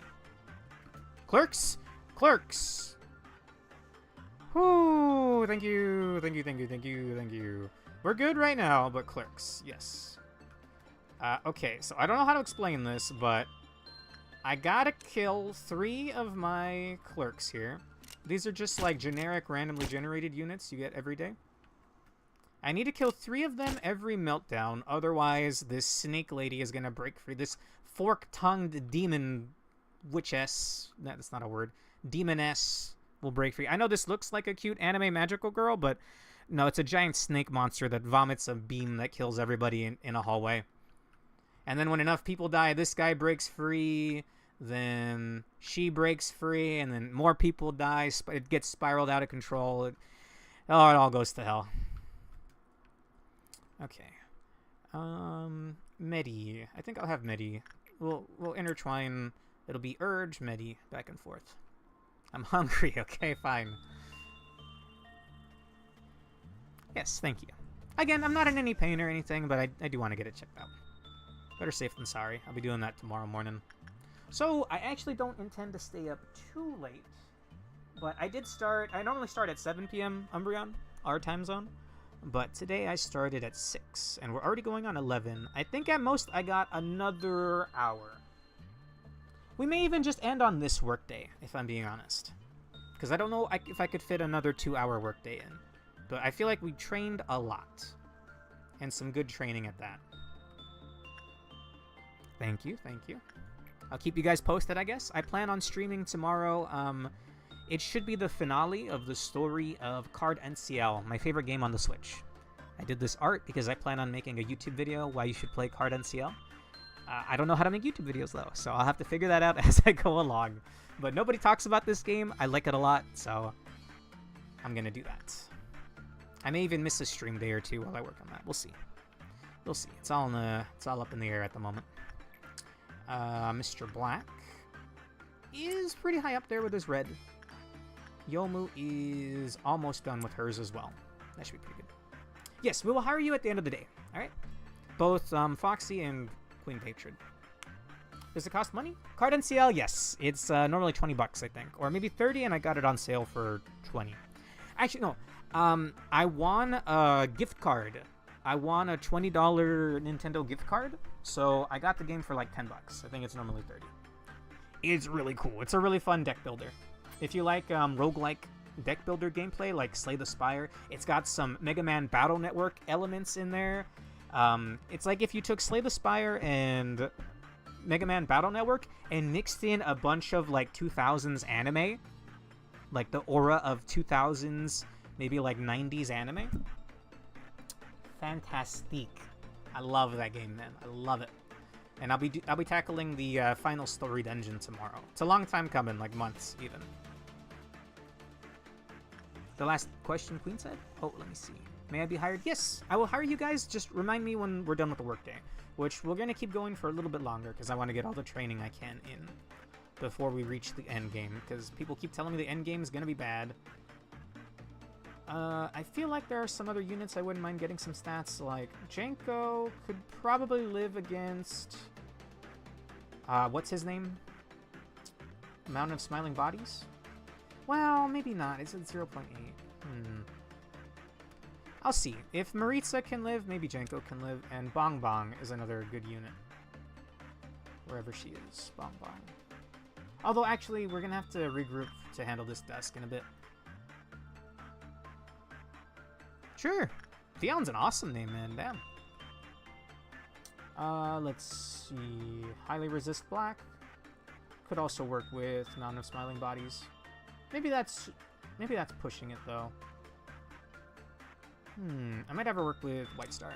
Clerks! Clerks! Whoo! Thank you, thank you, thank you, thank you, thank you. We're good right now, but clerks, yes. Okay, so I don't know how to explain this, but I gotta kill 3 of my clerks here. These are just like generic randomly generated units you get every day. I need to kill 3 of them every meltdown, otherwise this snake lady is gonna break free. This fork-tongued demon witchess, that's not a word, demoness will break free. I know this looks like a cute anime magical girl, but no, it's a giant snake monster that vomits a beam that kills everybody in a hallway. And then when enough people die, this guy breaks free, then she breaks free, and then more people die. It gets spiraled out of control. It all goes to hell. Okay. Medi. I think I'll have Medi. We'll intertwine. It'll be Urge, Medi, back and forth. I'm hungry. Okay, fine. Yes, thank you. Again, I'm not in any pain or anything, but I do want to get it checked out. Better safe than sorry. I'll be doing that tomorrow morning. So, I actually don't intend to stay up too late. But I normally start at 7 p.m. Umbreon, our time zone. But today I started at 6, and we're already going on 11. I think at most I got another hour. We may even just end on this workday, if I'm being honest. Because I don't know if I could fit another 2-hour workday in. But I feel like we trained a lot. And some good training at that. Thank you, thank you. I'll keep you guys posted, I guess. I plan on streaming tomorrow. It should be the finale of the story of Card NCL, my favorite game on the Switch. I did this art because I plan on making a YouTube video why you should play Card NCL. I don't know how to make YouTube videos, though, so I'll have to figure that out as I go along. But nobody talks about this game. I like it a lot, so I'm going to do that. I may even miss a stream day or two while I work on that. We'll see. We'll see. It's all up in the air at the moment. Mr. Black is pretty high up there with his red. Yomu is almost done with hers as well. That should be pretty good. Yes, we will hire you at the end of the day. All right? Both Foxy and Queen Patron. Does it cost money? Card NCL, yes. It's normally 20 bucks, I think. Or maybe 30, and I got it on sale for 20. Actually, no. I won a gift card. I won a $20 Nintendo gift card. So I got the game for like 10 bucks. I think it's normally 30. It's really cool. It's a really fun deck builder. If you like roguelike deck builder gameplay, like Slay the Spire, it's got some Mega Man Battle Network elements in there. It's like if you took Slay the Spire and Mega Man Battle Network and mixed in a bunch of like 2000s anime, like the aura of 2000s, maybe like 90s anime. Fantastic. I love that game, man. I love it. And I'll be tackling the final story dungeon tomorrow. It's a long time coming, like months even. The last question Queen said? Oh, let me see. May I be hired? Yes, I will hire you guys. Just remind me when we're done with the workday, which we're going to keep going for a little bit longer because I want to get all the training I can in before we reach the end game, because people keep telling me the end game is going to be bad. I feel like there are some other units I wouldn't mind getting some stats, like Janko could probably live against... what's his name? Mountain of Smiling Bodies? Well, maybe not. It's at 0.8. I'll see. If Maritza can live, maybe Janko can live, and Bong Bong is another good unit. Wherever she is. Bong Bong. Although, actually, we're going to have to regroup to handle this desk in a bit. Sure. Theon's an awesome name, man. Damn. Let's see. Highly resist black. Could also work with Mountain of Smiling Bodies. Maybe that's pushing it, though. I might have her work with White Star.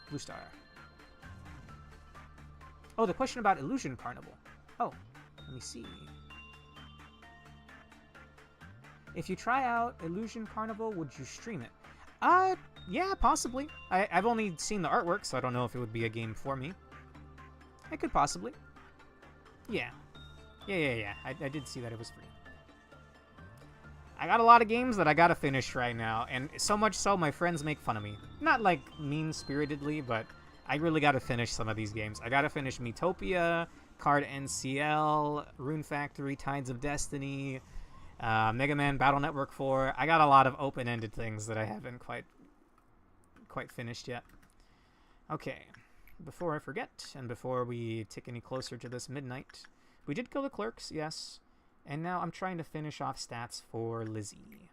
Blue Star. Oh, the question about Illusion Carnival. Oh, let me see. If you try out Illusion Carnival, would you stream it? Yeah, possibly. I've only seen the artwork, so I don't know if it would be a game for me. I could possibly. Yeah. Yeah. I did see that it was free. I got a lot of games that I gotta finish right now, and so much so my friends make fun of me. Not like mean-spiritedly, but I really gotta finish some of these games. I gotta finish Miitopia, Card NCL, Rune Factory, Tides of Destiny, Mega Man Battle Network 4. I got a lot of open-ended things that I haven't quite finished yet. Okay, before I forget, and before we tick any closer to this midnight, we did kill the clerks, yes. And now I'm trying to finish off stats for Lizzie.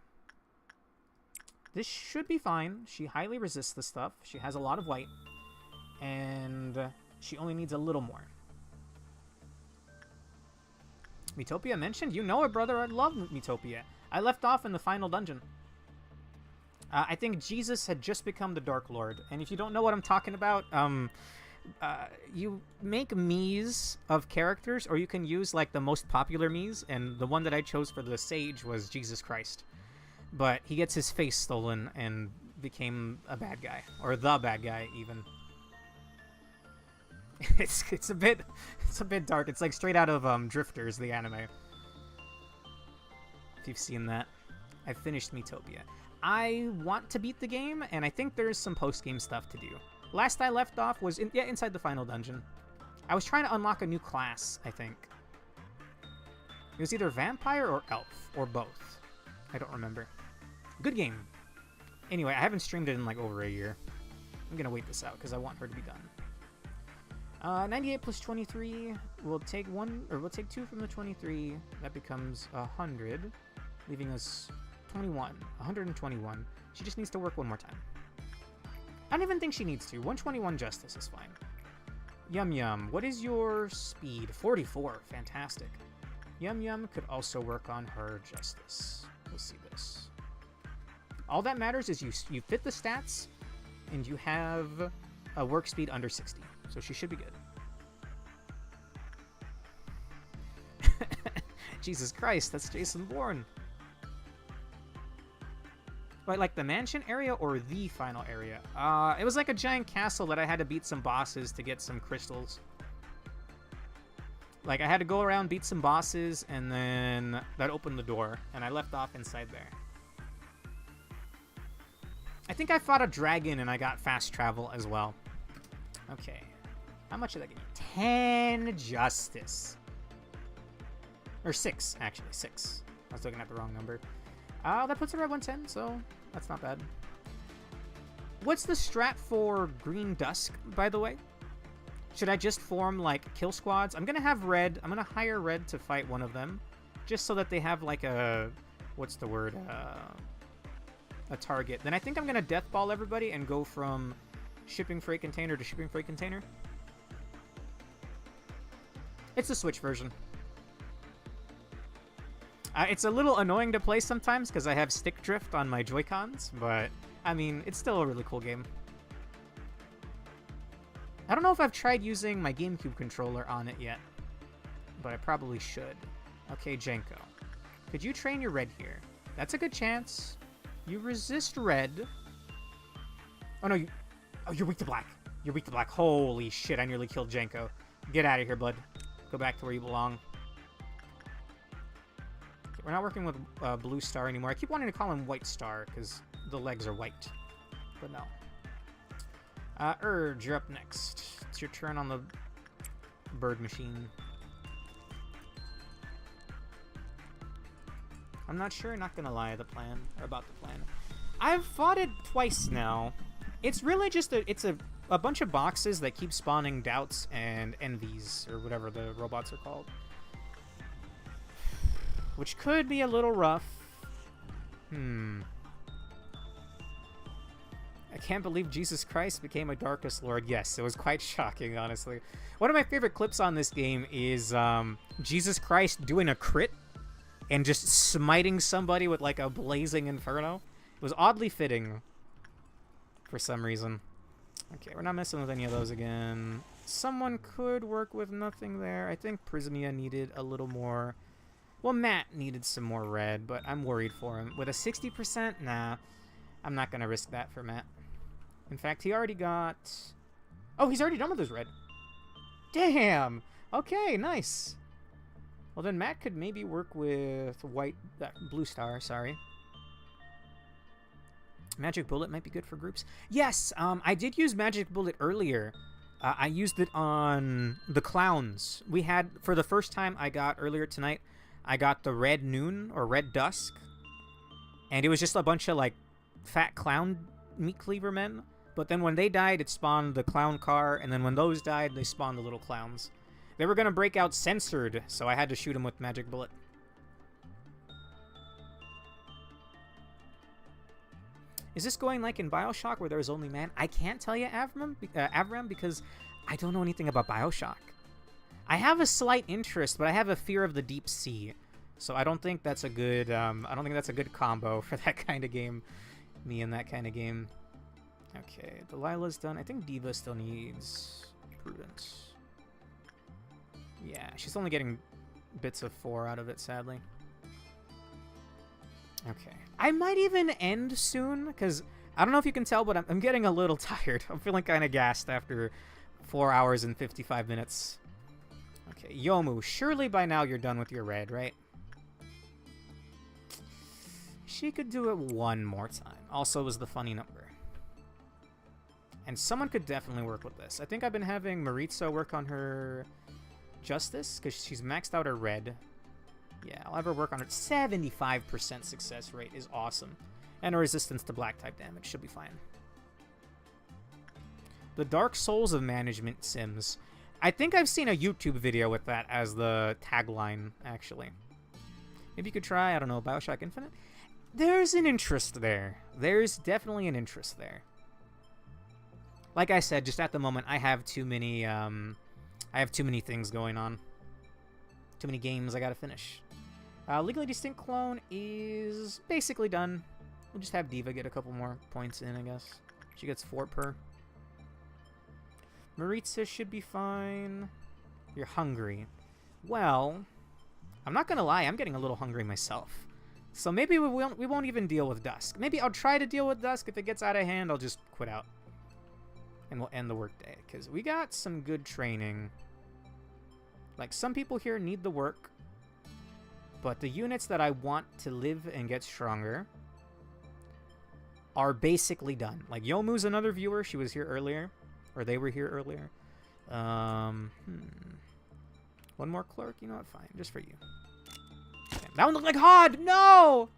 This should be fine. She highly resists the stuff. She has a lot of white. And she only needs a little more. Miitopia mentioned? You know it, brother. I love Miitopia. I left off in the final dungeon. I think Jesus had just become the Dark Lord. And if you don't know what I'm talking about, you make Miis of characters, or you can use like the most popular Miis, and the one that I chose for the Sage was Jesus Christ. But he gets his face stolen and became a bad guy, or the bad guy even. It's a bit dark. It's like straight out of Drifters, the anime. If you've seen that. I've finished Miitopia. I want to beat the game, and I think there's some post-game stuff to do. Last I left off was inside the final dungeon. I was trying to unlock a new class, I think. It was either vampire or elf, or both. I don't remember. Good game. Anyway, I haven't streamed it in like over a year. I'm gonna wait this out because I want her to be done. 98 plus 23. We'll take 2 from the 23. That becomes 100, leaving us 21. 121. She just needs to work one more time. I don't even think she needs to. 121 justice is fine. Yum Yum, what is your speed? 44. Fantastic. Yum Yum could also work on her justice. We'll see this. All that matters is you fit the stats, and you have a work speed under 60. So she should be good. Jesus Christ, that's Jason Bourne. But like the mansion area or the final area? It was like a giant castle that I had to beat some bosses to get some crystals. Like I had to go around, beat some bosses, and then that opened the door, and I left off inside there. I think I fought a dragon and I got fast travel as well. Okay. How much did that give me? 10 justice. Or 6, actually. 6. I was looking at the wrong number. That puts her at 110, so that's not bad. What's the strat for Green Dusk, by the way? Should I just form, like, kill squads? I'm going to have Red. I'm going to hire Red to fight one of them. Just so that they have, like, a... What's the word? A target. Then I think I'm going to death ball everybody and go from shipping freight container to shipping freight container. It's the Switch version. It's a little annoying to play sometimes because I have stick drift on my Joy-Cons, but, I mean, it's still a really cool game. I don't know if I've tried using my GameCube controller on it yet, but I probably should. Okay, Jenko. Could you train your Red here? That's a good chance. You resist Red. Oh, no. You're weak to Black. You're weak to Black. Holy shit, I nearly killed Jenko. Get out of here, bud. Go back to where you belong. We're not working with Blue Star anymore. I keep wanting to call him White Star because the legs are white. But no. Urge, you're up next. It's your turn on the bird machine. I'm not sure, not gonna lie, about the plan. I've fought it twice now. It's really just a bunch of boxes that keep spawning doubts and envies, or whatever the robots are called. Which could be a little rough. I can't believe Jesus Christ became a Darkest Lord. Yes, it was quite shocking, honestly. One of my favorite clips on this game is Jesus Christ doing a crit and just smiting somebody with like a blazing inferno. It was oddly fitting for some reason. Okay, we're not messing with any of those again. Someone could work with nothing there. I think Prismia needed a little more. Well, Matt needed some more red, but I'm worried for him. With a 60%? Nah, I'm not going to risk that for Matt. In fact, he already got... Oh, he's already done with his red. Damn! Okay, nice. Well, then Matt could maybe work with Blue Star, sorry. Magic Bullet might be good for groups. Yes, I did use Magic Bullet earlier. I used it on the clowns. We had, for the first time I got earlier tonight, I got the Red Noon, or Red Dusk. And it was just a bunch of, like, fat clown meat cleaver men. But then when they died, it spawned the clown car. And then when those died, they spawned the little clowns. They were going to break out censored, so I had to shoot them with Magic Bullet. Is this going like in Bioshock, where there's only man? I can't tell you, Avram, because I don't know anything about Bioshock. I have a slight interest, but I have a fear of the deep sea, so I don't think that's a good. I don't think that's a good combo for that kind of game. Me and that kind of game. Okay, Delilah's done. I think Diva still needs Prudence. Yeah, she's only getting bits of 4 out of it, sadly. Okay, I might even end soon because I don't know if you can tell, but I'm getting a little tired. I'm feeling kind of gassed after 4 hours and 55 minutes. Okay, Yomu, surely by now you're done with your red, right? She could do it one more time. Also, was the funny number. And someone could definitely work with this. I think I've been having Maritza work on her Justice, because she's maxed out her red. Yeah, I'll have her work on her. 75% success rate is awesome. And a resistance to black type damage should be fine. The Dark Souls of Management Sims. I think I've seen a YouTube video with that as the tagline, actually. Maybe you could try, I don't know, Bioshock Infinite? There's an interest there. There's definitely an interest there. Like I said, just at the moment, I have too many things going on. Too many games I gotta finish. Legally Distinct Clone is basically done. We'll just have Diva get a couple more points in, I guess. She gets 4 per. Maritza should be fine. You're hungry. Well, I'm not gonna lie, I'm getting a little hungry myself. So maybe we won't even deal with Dusk. Maybe I'll try to deal with Dusk. If it gets out of hand, I'll just quit out. And we'll end the workday. Because we got some good training. Like, some people here need the work. But the units that I want to live and get stronger are basically done. Like, Yomu's another viewer. She was here earlier. Or they were here earlier. One more clerk? You know what? Fine. Just for you. Okay. That one looked like Hod! No!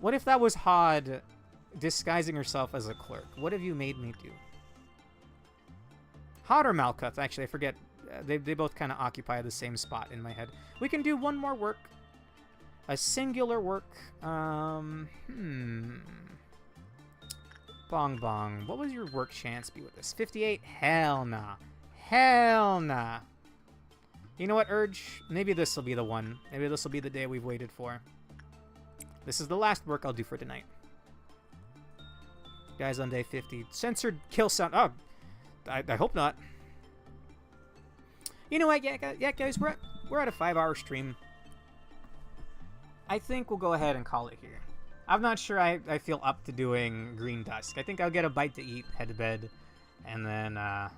What if that was Hod disguising herself as a clerk? What have you made me do? Hod or Malkuth? Actually, I forget. They both kind of occupy the same spot in my head. We can do one more work. A singular work. Bong Bong. What was your work chance be with this? 58? Hell nah. Hell nah. You know what, Urge? Maybe this will be the one. Maybe this will be the day we've waited for. This is the last work I'll do for tonight. Guys on day 50. Censored kill sound. Oh, I hope not. You know what? Yeah, guys, we're at a 5-hour stream. I think we'll go ahead and call it here. I'm not sure I feel up to doing Green Dusk. I think I'll get a bite to eat, head to bed, and then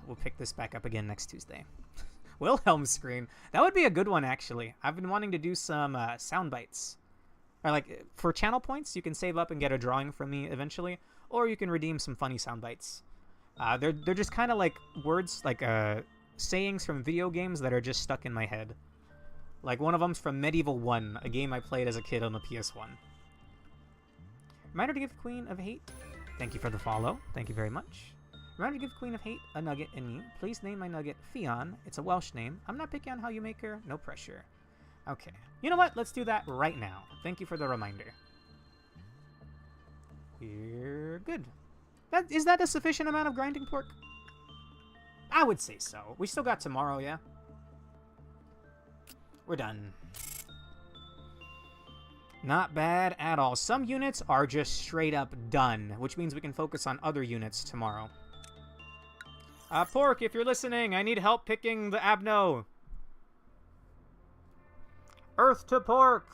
we'll pick this back up again next Tuesday. Wilhelm scream. That would be a good one, actually. I've been wanting to do some sound bites. Or like, for channel points, you can save up and get a drawing from me eventually, or you can redeem some funny sound bites. They're just kind of like words, like sayings from video games that are just stuck in my head. Like one of them's from Medieval 1, a game I played as a kid on the PS1. Reminder to give Queen of Hate. Thank you for the follow. Thank you very much. Reminder to give Queen of Hate a nugget in me. Please name my nugget Fionn. It's a Welsh name. I'm not picky on how you make her. No pressure. Okay. You know what? Let's do that right now. Thank you for the reminder. We're good. Is that a sufficient amount of grinding pork? I would say so. We still got tomorrow, yeah? We're done. Not bad at all. Some units are just straight up done, which means we can focus on other units tomorrow. Pork, if you're listening, I need help picking the Abno. Earth to Pork.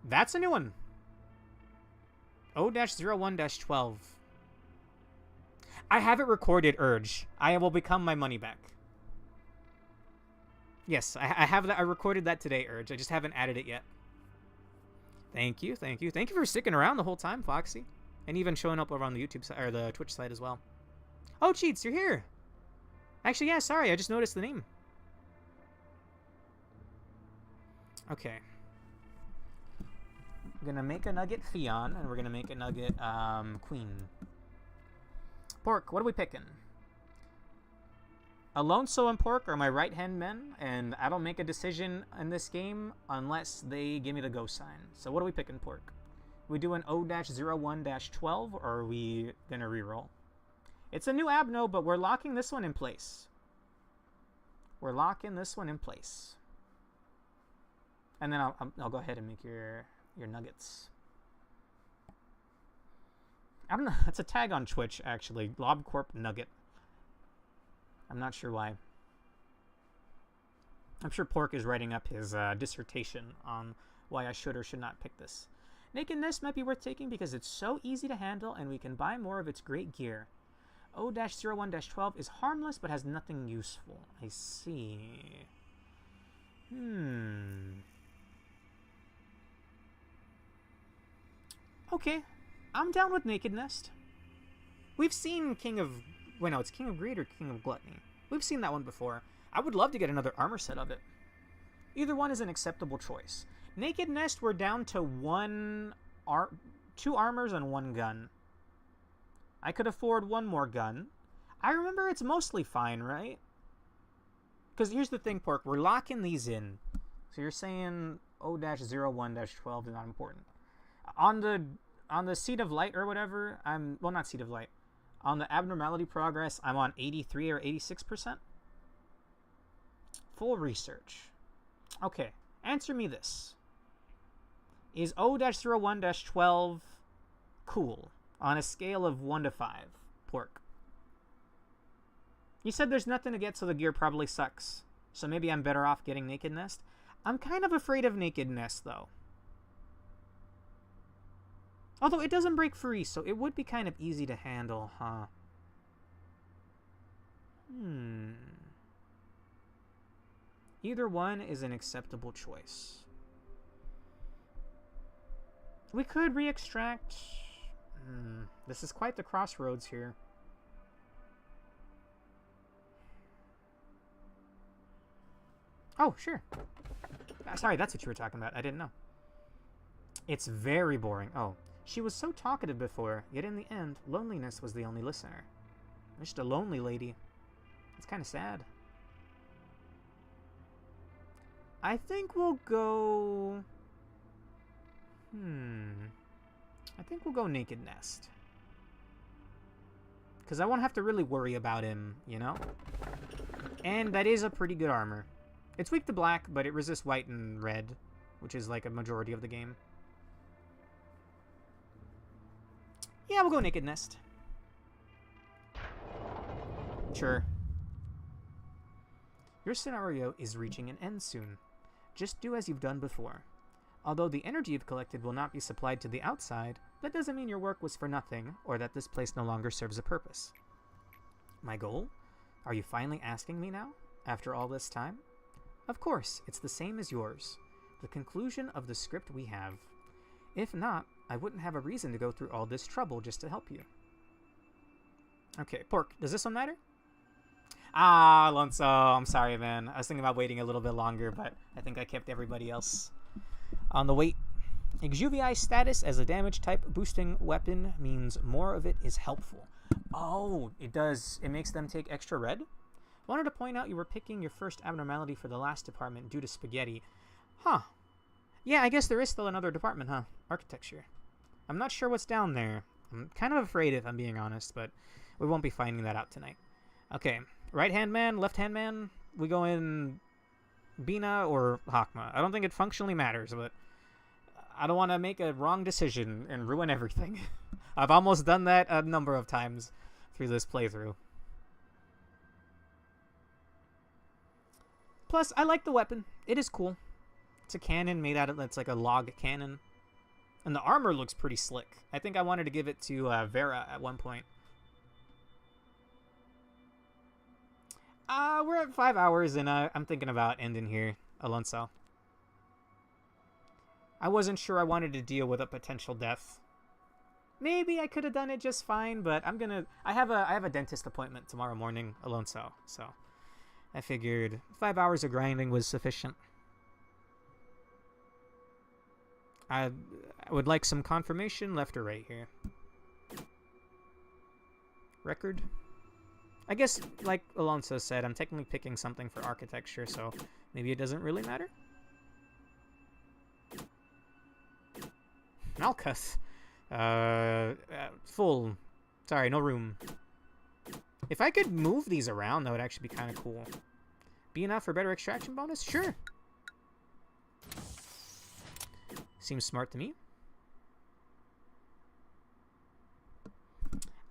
That's a new one. O-01-12. I have it recorded, Urge. I will become my money back. Yes, I have that. I recorded that today, Urge. I just haven't added it yet. Thank you, thank you. Thank you for sticking around the whole time, Foxy. And even showing up over on the YouTube side, or the Twitch side as well. Oh, Cheats, you're here. Actually, yeah, sorry. I just noticed the name. Okay. We're going to make a nugget Fionn, and we're going to make a nugget Queen. Pork, what are we picking? Alonso and Pork are my right-hand men, and I don't make a decision in this game unless they give me the go sign. So what are we picking, Pork? We do an O-01-12, or are we going to reroll? It's a new Abno, but we're locking this one in place. We're locking this one in place. And then I'll go ahead and make your nuggets. I don't know. It's a tag on Twitch, actually. Corp Nugget. I'm not sure why. I'm sure Pork is writing up his dissertation on why I should or should not pick this. Nakedness might be worth taking because it's so easy to handle and we can buy more of its great gear. O-01-12 is harmless but has nothing useful. I see. Okay. I'm down with Naked Nest. We've seen King of... Wait, no, it's King of Greed or King of Gluttony. We've seen that one before. I would love to get another armor set of it. Either one is an acceptable choice. Naked Nest, we're down to 2 armors and 1 gun. I could afford 1 more gun. I remember it's mostly fine, right? Because here's the thing, Pork. We're locking these in. So you're saying O-01-12 is not important. On the on the Seed of Light or whatever, well, not Seed of Light. On the abnormality progress, I'm on 83 or 86%. Full research. Okay, answer me this. Is O-01-12 cool on a scale of 1 to 5? Pork. You said there's nothing to get, so the gear probably sucks. So maybe I'm better off getting Naked Nest. I'm kind of afraid of Naked Nest, though. Although it doesn't break free, so it would be kind of easy to handle, huh? Either one is an acceptable choice. We could re-extract... This is quite the crossroads here. Oh, sure. Sorry, that's what you were talking about. I didn't know. It's very boring. Oh, she was so talkative before, yet in the end, loneliness was the only listener. Just a lonely lady. It's kind of sad. I think we'll go... I think we'll go Naked Nest. Because I won't have to really worry about him, you know? And that is a pretty good armor. It's weak to black, but it resists white and red, which is like a majority of the game. Yeah, we'll go Naked Nest. Sure. Your scenario is reaching an end soon. Just do as you've done before. Although the energy you've collected will not be supplied to the outside, that doesn't mean your work was for nothing, or that this place no longer serves a purpose. My goal? Are you finally asking me now, after all this time? Of course, it's the same as yours. The conclusion of the script we have. If not, I wouldn't have a reason to go through all this trouble just to help you. Okay, Pork, does this one matter? Ah, Alonso, I'm sorry, man. I was thinking about waiting a little bit longer, but I think I kept everybody else on the wait. Exuvii status as a damage type boosting weapon means more of it is helpful. Oh, it does. It makes them take extra red? Wanted to point out you were picking your first abnormality for the last department due to spaghetti. Huh. Yeah, I guess there is still another department, huh? Architecture. I'm not sure what's down there. I'm kind of afraid if I'm being honest, but we won't be finding that out tonight. Okay. Right-hand man, left-hand man. We go in Bina or Hakma. I don't think it functionally matters, but I don't want to make a wrong decision and ruin everything. I've almost done that a number of times through this playthrough. Plus, I like the weapon. It is cool. It's a cannon made out of... It's like a log cannon. And the armor looks pretty slick. I think I wanted to give it to Vera at one point. We're at 5 hours, and I'm thinking about ending here, Alonso. I wasn't sure I wanted to deal with a potential death. Maybe I could have done it just fine, but I'm gonna... I have a dentist appointment tomorrow morning, Alonso, so... I figured 5 hours of grinding was sufficient. I would like some confirmation, left or right here. Record. I guess, like Alonso said, I'm technically picking something for architecture, so maybe it doesn't really matter. Malkuth. Full. Sorry, no room. If I could move these around, that would actually be kind of cool. Be enough for better extraction bonus? Sure. Seems smart to me.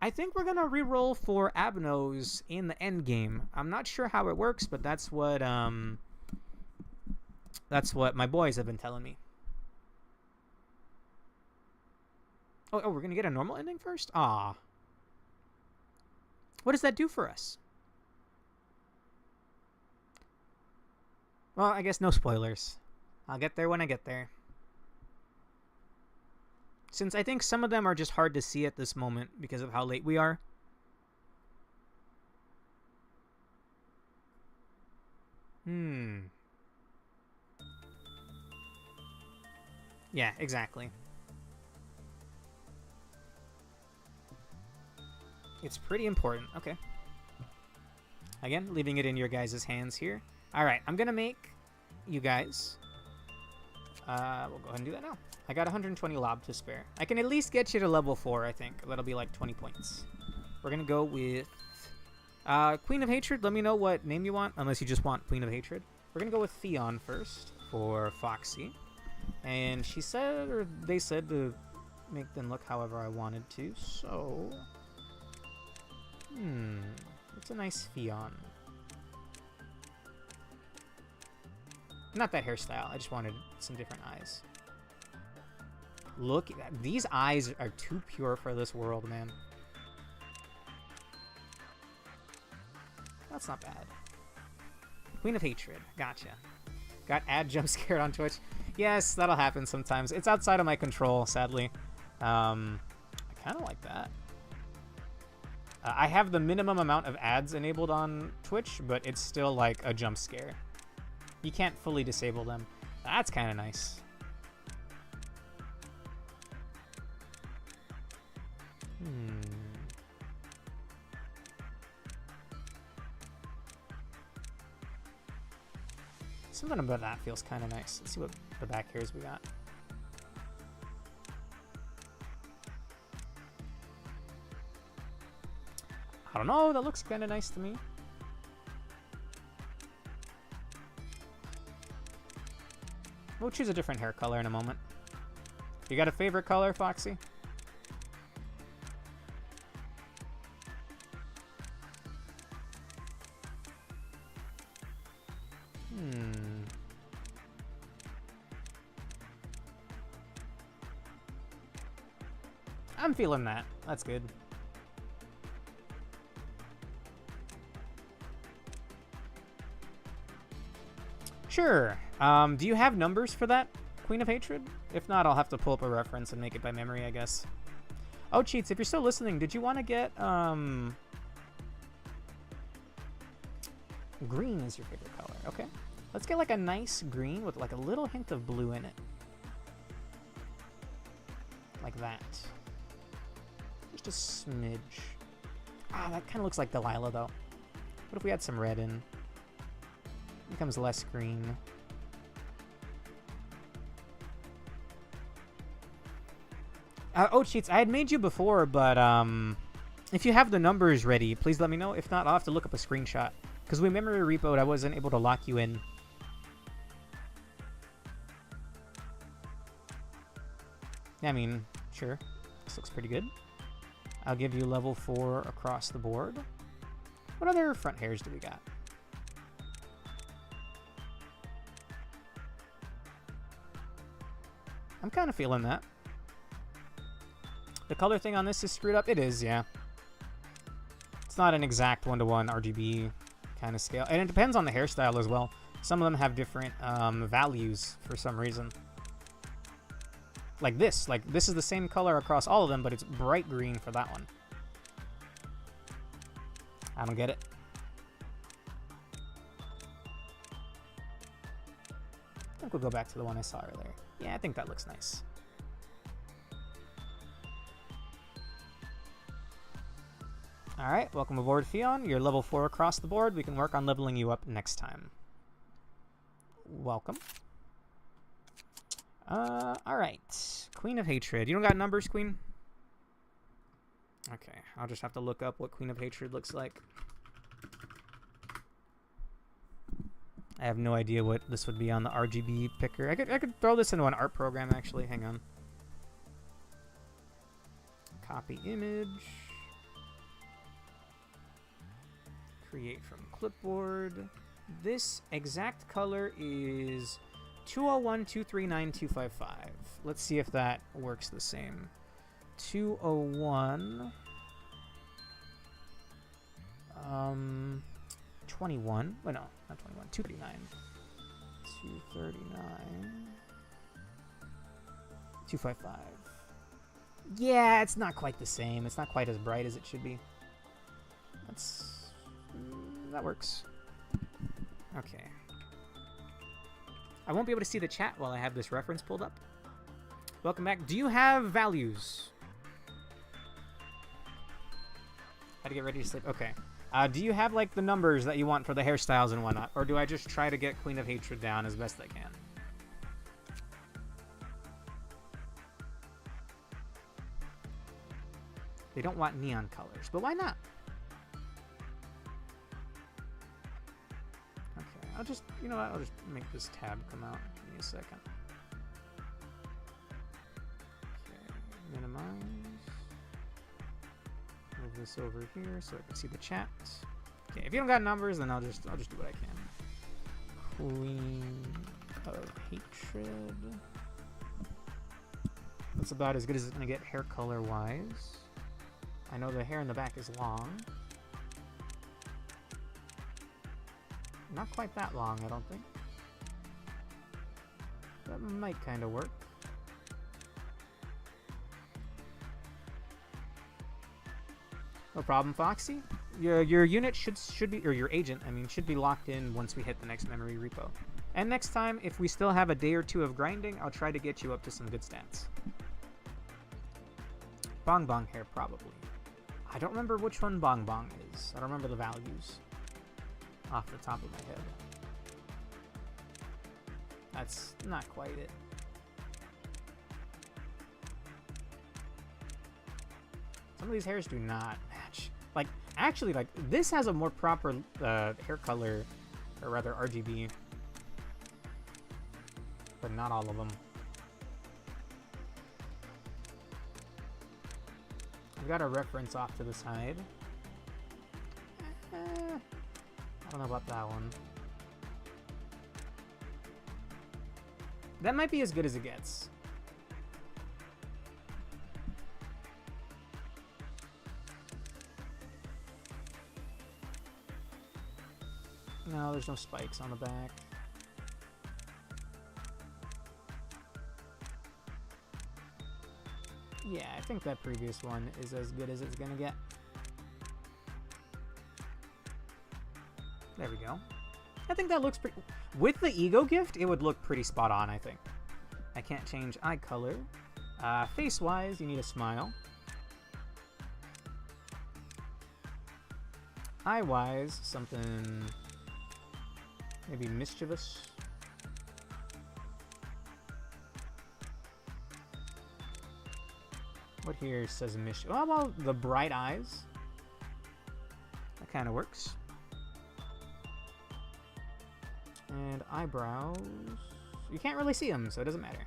I think we're gonna reroll for Abnos in the end game. I'm not sure how it works, but that's what my boys have been telling me. Oh, we're gonna get a normal ending first? Ah. What does that do for us? Well, I guess no spoilers. I'll get there when I get there. Since I think some of them are just hard to see at this moment because of how late we are. Yeah, exactly. It's pretty important. Okay. Again, leaving it in your guys' hands here. Alright, I'm gonna make you guys We'll go ahead and do that now. I got 120 lob to spare. I can at least get you to level 4, I think. That'll be like 20 points. We're going to go with Queen of Hatred. Let me know what name you want, unless you just want Queen of Hatred. We're going to go with Theon first for Foxy. And she said, or they said, to make them look however I wanted to. So, it's a nice Theon. Not that hairstyle. I just wanted some different eyes. Look, these eyes are too pure for this world, man. That's not bad. Queen of Hatred. Gotcha. Got ad jump scared on Twitch. Yes, that'll happen sometimes. It's outside of my control, sadly. I kind of like that. I have the minimum amount of ads enabled on Twitch, but it's still like a jump scare. You can't fully disable them. That's kind of nice. Something about that feels kind of nice. Let's see what the back hairs we got. I don't know. That looks kind of nice to me. We'll choose a different hair color in a moment. You got a favorite color, Foxy? I'm feeling that. That's good. Sure. Do you have numbers for that, Queen of Hatred? If not, I'll have to pull up a reference and make it by memory, I guess. Oh, Cheats, if you're still listening, did you want to get, green is your favorite color. Okay. Let's get like a nice green with like a little hint of blue in it. Like that. Just a smidge. Ah, that kind of looks like Delilah, though. What if we had some red in? It becomes less green. Oh, Cheats, I had made you before, but if you have the numbers ready, please let me know. If not, I'll have to look up a screenshot. Because we memory repoed, I wasn't able to lock you in. I mean, sure. This looks pretty good. I'll give you level 4 across the board. What other front hairs do we got? I'm kind of feeling that. The color thing on this is screwed up. It is, yeah. It's not an exact one-to-one RGB kind of scale. And it depends on the hairstyle as well. Some of them have different values for some reason. Like this is the same color across all of them, but it's bright green for that one. I don't get it. I think we'll go back to the one I saw earlier. Yeah, I think that looks nice. Alright, welcome aboard, Theon. You're level 4 across the board. We can work on leveling you up next time. Welcome. Alright. Queen of Hatred. You don't got numbers, Queen? Okay, I'll just have to look up what Queen of Hatred looks like. I have no idea what this would be on the RGB picker. I could throw this into an art program, actually. Hang on. Copy image. Create from clipboard. This exact color is 201-239-255. Let's see if that works the same. 201. 21. Well, no, not 21. 239. 239. 255. Yeah, it's not quite the same. It's not quite as bright as it should be. That works. Okay. I won't be able to see the chat while I have this reference pulled up. Welcome back. Do you have values? How to get ready to sleep? Okay. Do you have, like, the numbers that you want for the hairstyles and whatnot? Or do I just try to get Queen of Hatred down as best I can? They don't want neon colors, but why not? Okay, I'll just, you know what, I'll just make this tab come out. Give me a second. Okay, minimize. Move this over here so I can see the chat. Okay, if you don't got numbers, then I'll just do what I can. Queen of Hatred. That's about as good as it's gonna get hair color wise. I know the hair in the back is long. Not quite that long, I don't think. That might kind of work. No problem, Foxy. Your unit should be, or your agent, I mean, should be locked in once we hit the next memory repo. And next time, if we still have a day or two of grinding, I'll try to get you up to some good stats. Bong Bong hair, probably. I don't remember which one Bong Bong is. I don't remember the values off the top of my head. That's not quite it. Some of these hairs do not match. Like, actually, like, this has a more proper hair color, or rather RGB. But not all of them. I've got a reference off to the side. I don't know about that one. That might be as good as it gets. No, there's no spikes on the back. Yeah, I think that previous one is as good as it's gonna get. There we go. I think that looks pretty... With the ego gift, it would look pretty spot on, I think. I can't change eye color. Face-wise, you need a smile. Eye-wise, something... maybe mischievous. What here says mischievous? Oh, well, the bright eyes. That kind of works. And eyebrows. You can't really see them, so it doesn't matter.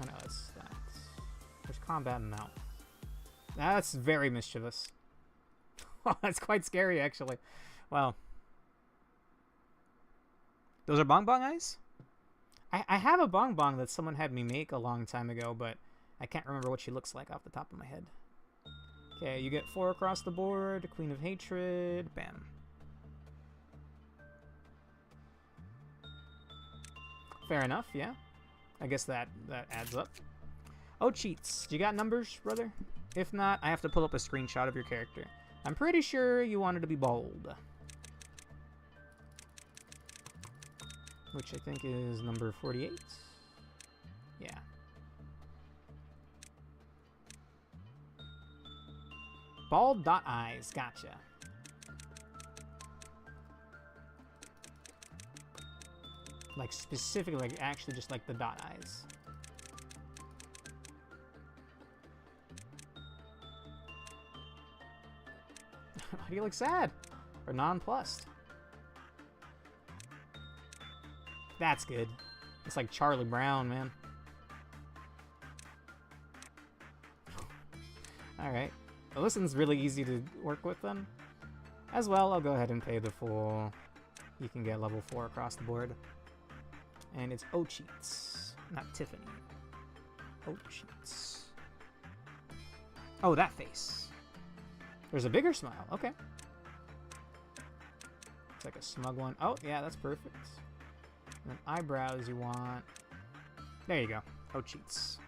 I know, that's... There's combat in mouth. That's very mischievous. That's quite scary, actually. Wow. Those are Bong Bong eyes? I have a Bong Bong that someone had me make a long time ago, but I can't remember what she looks like off the top of my head. Okay, you get 4 across the board. Queen of Hatred. Bam. Fair enough, yeah. I guess that adds up. Oh, cheats. You got numbers, brother? If not, I have to pull up a screenshot of your character. I'm pretty sure you wanted to be bold. Which I think is number 48. Yeah. Bald dot eyes. Gotcha. Like specifically, like actually just like the dot eyes. Why do you look sad? Or nonplussed? That's good. It's like Charlie Brown, man. Alright. Well, this one's really easy to work with then. As well, I'll go ahead and pay the full... You can get level 4 across the board. And it's O-Cheats, not Tiffany. O-Cheats. Oh, that face. There's a bigger smile. Okay. It's like a smug one. Oh, yeah, that's perfect. And then eyebrows you want. There you go. O-Cheats.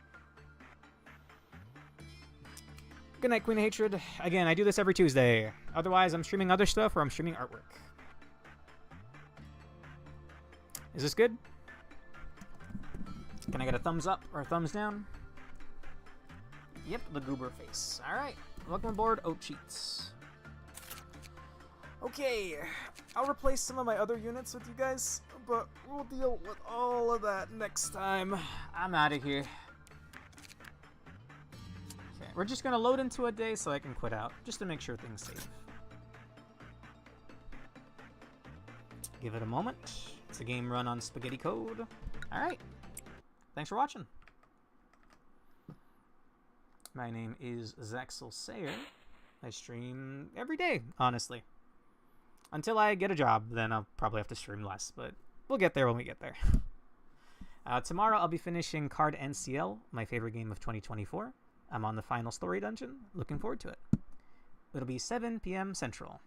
Good night, Queen of Hatred. Again, I do this every Tuesday. Otherwise, I'm streaming other stuff or I'm streaming artwork. Is this good? Can I get a thumbs up or a thumbs down? Yep, the goober face. Alright, welcome aboard, O-Cheats. Okay, I'll replace some of my other units with you guys, but we'll deal with all of that next time. I'm out of here. Alright, we're just gonna load into a day so I can quit out, just to make sure things save. Give it a moment. It's a game run on spaghetti code. Alright. Thanks for watching. My name is Zaxel Sayer. I stream every day, honestly. Until I get a job, then I'll probably have to stream less, but we'll get there when we get there. Tomorrow I'll be finishing Card NCL, my favorite game of 2024. I'm on the final story dungeon. Looking forward to it. It'll be 7 p.m. Central.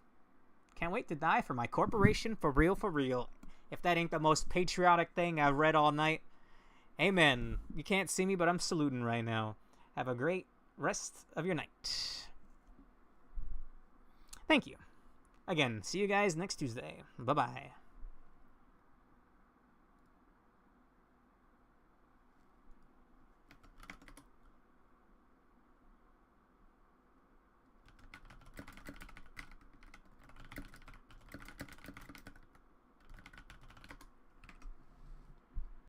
Can't wait to die for my corporation for real, for real. If that ain't the most patriotic thing I've read all night. Amen. You can't see me, but I'm saluting right now. Have a great rest of your night. Thank you. Again, see you guys next Tuesday. Bye-bye.